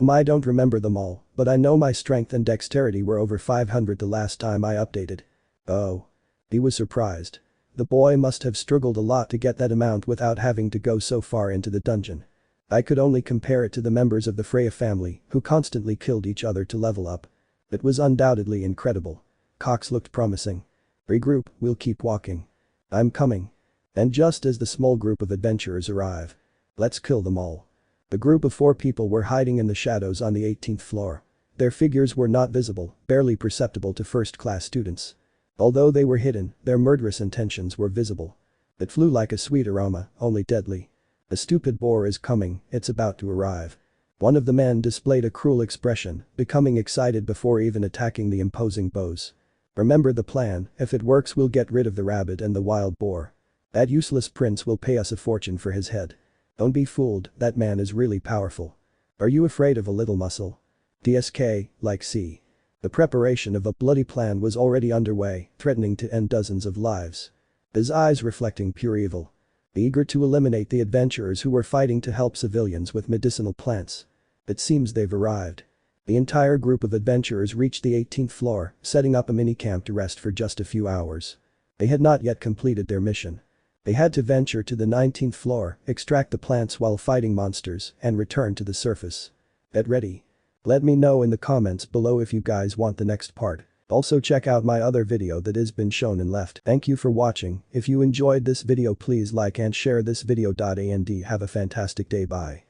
I don't remember them all, but I know my strength and dexterity were over 500 the last time I updated. Oh. He was surprised. The boy must have struggled a lot to get that amount without having to go so far into the dungeon. I could only compare it to the members of the Freya family, who constantly killed each other to level up. It was undoubtedly incredible. Cox looked promising. Regroup, we'll keep walking. I'm coming. And just as the small group of adventurers arrive. Let's kill them all. The group of 4 people were hiding in the shadows on the 18th floor. Their figures were not visible, barely perceptible to first-class students. Although they were hidden, their murderous intentions were visible. It flew like a sweet aroma, only deadly. The stupid boar is coming, it's about to arrive. One of the men displayed a cruel expression, becoming excited before even attacking the imposing bows. Remember the plan, if it works we'll get rid of the rabbit and the wild boar. That useless prince will pay us a fortune for his head. Don't be fooled, that man is really powerful. Are you afraid of a little muscle? DSK, like C. The preparation of a bloody plan was already underway, threatening to end dozens of lives. His eyes reflecting pure evil. Eager to eliminate the adventurers who were fighting to help civilians with medicinal plants. It seems they've arrived. The entire group of adventurers reached the 18th floor, setting up a mini-camp to rest for just a few hours. They had not yet completed their mission. They had to venture to the 19th floor, extract the plants while fighting monsters, and return to the surface. Get ready. Let me know in the comments below if you guys want the next part. Also check out my other video that has been shown and left. Thank you for watching. If you enjoyed this video please like and share this video. And have a fantastic day. Bye.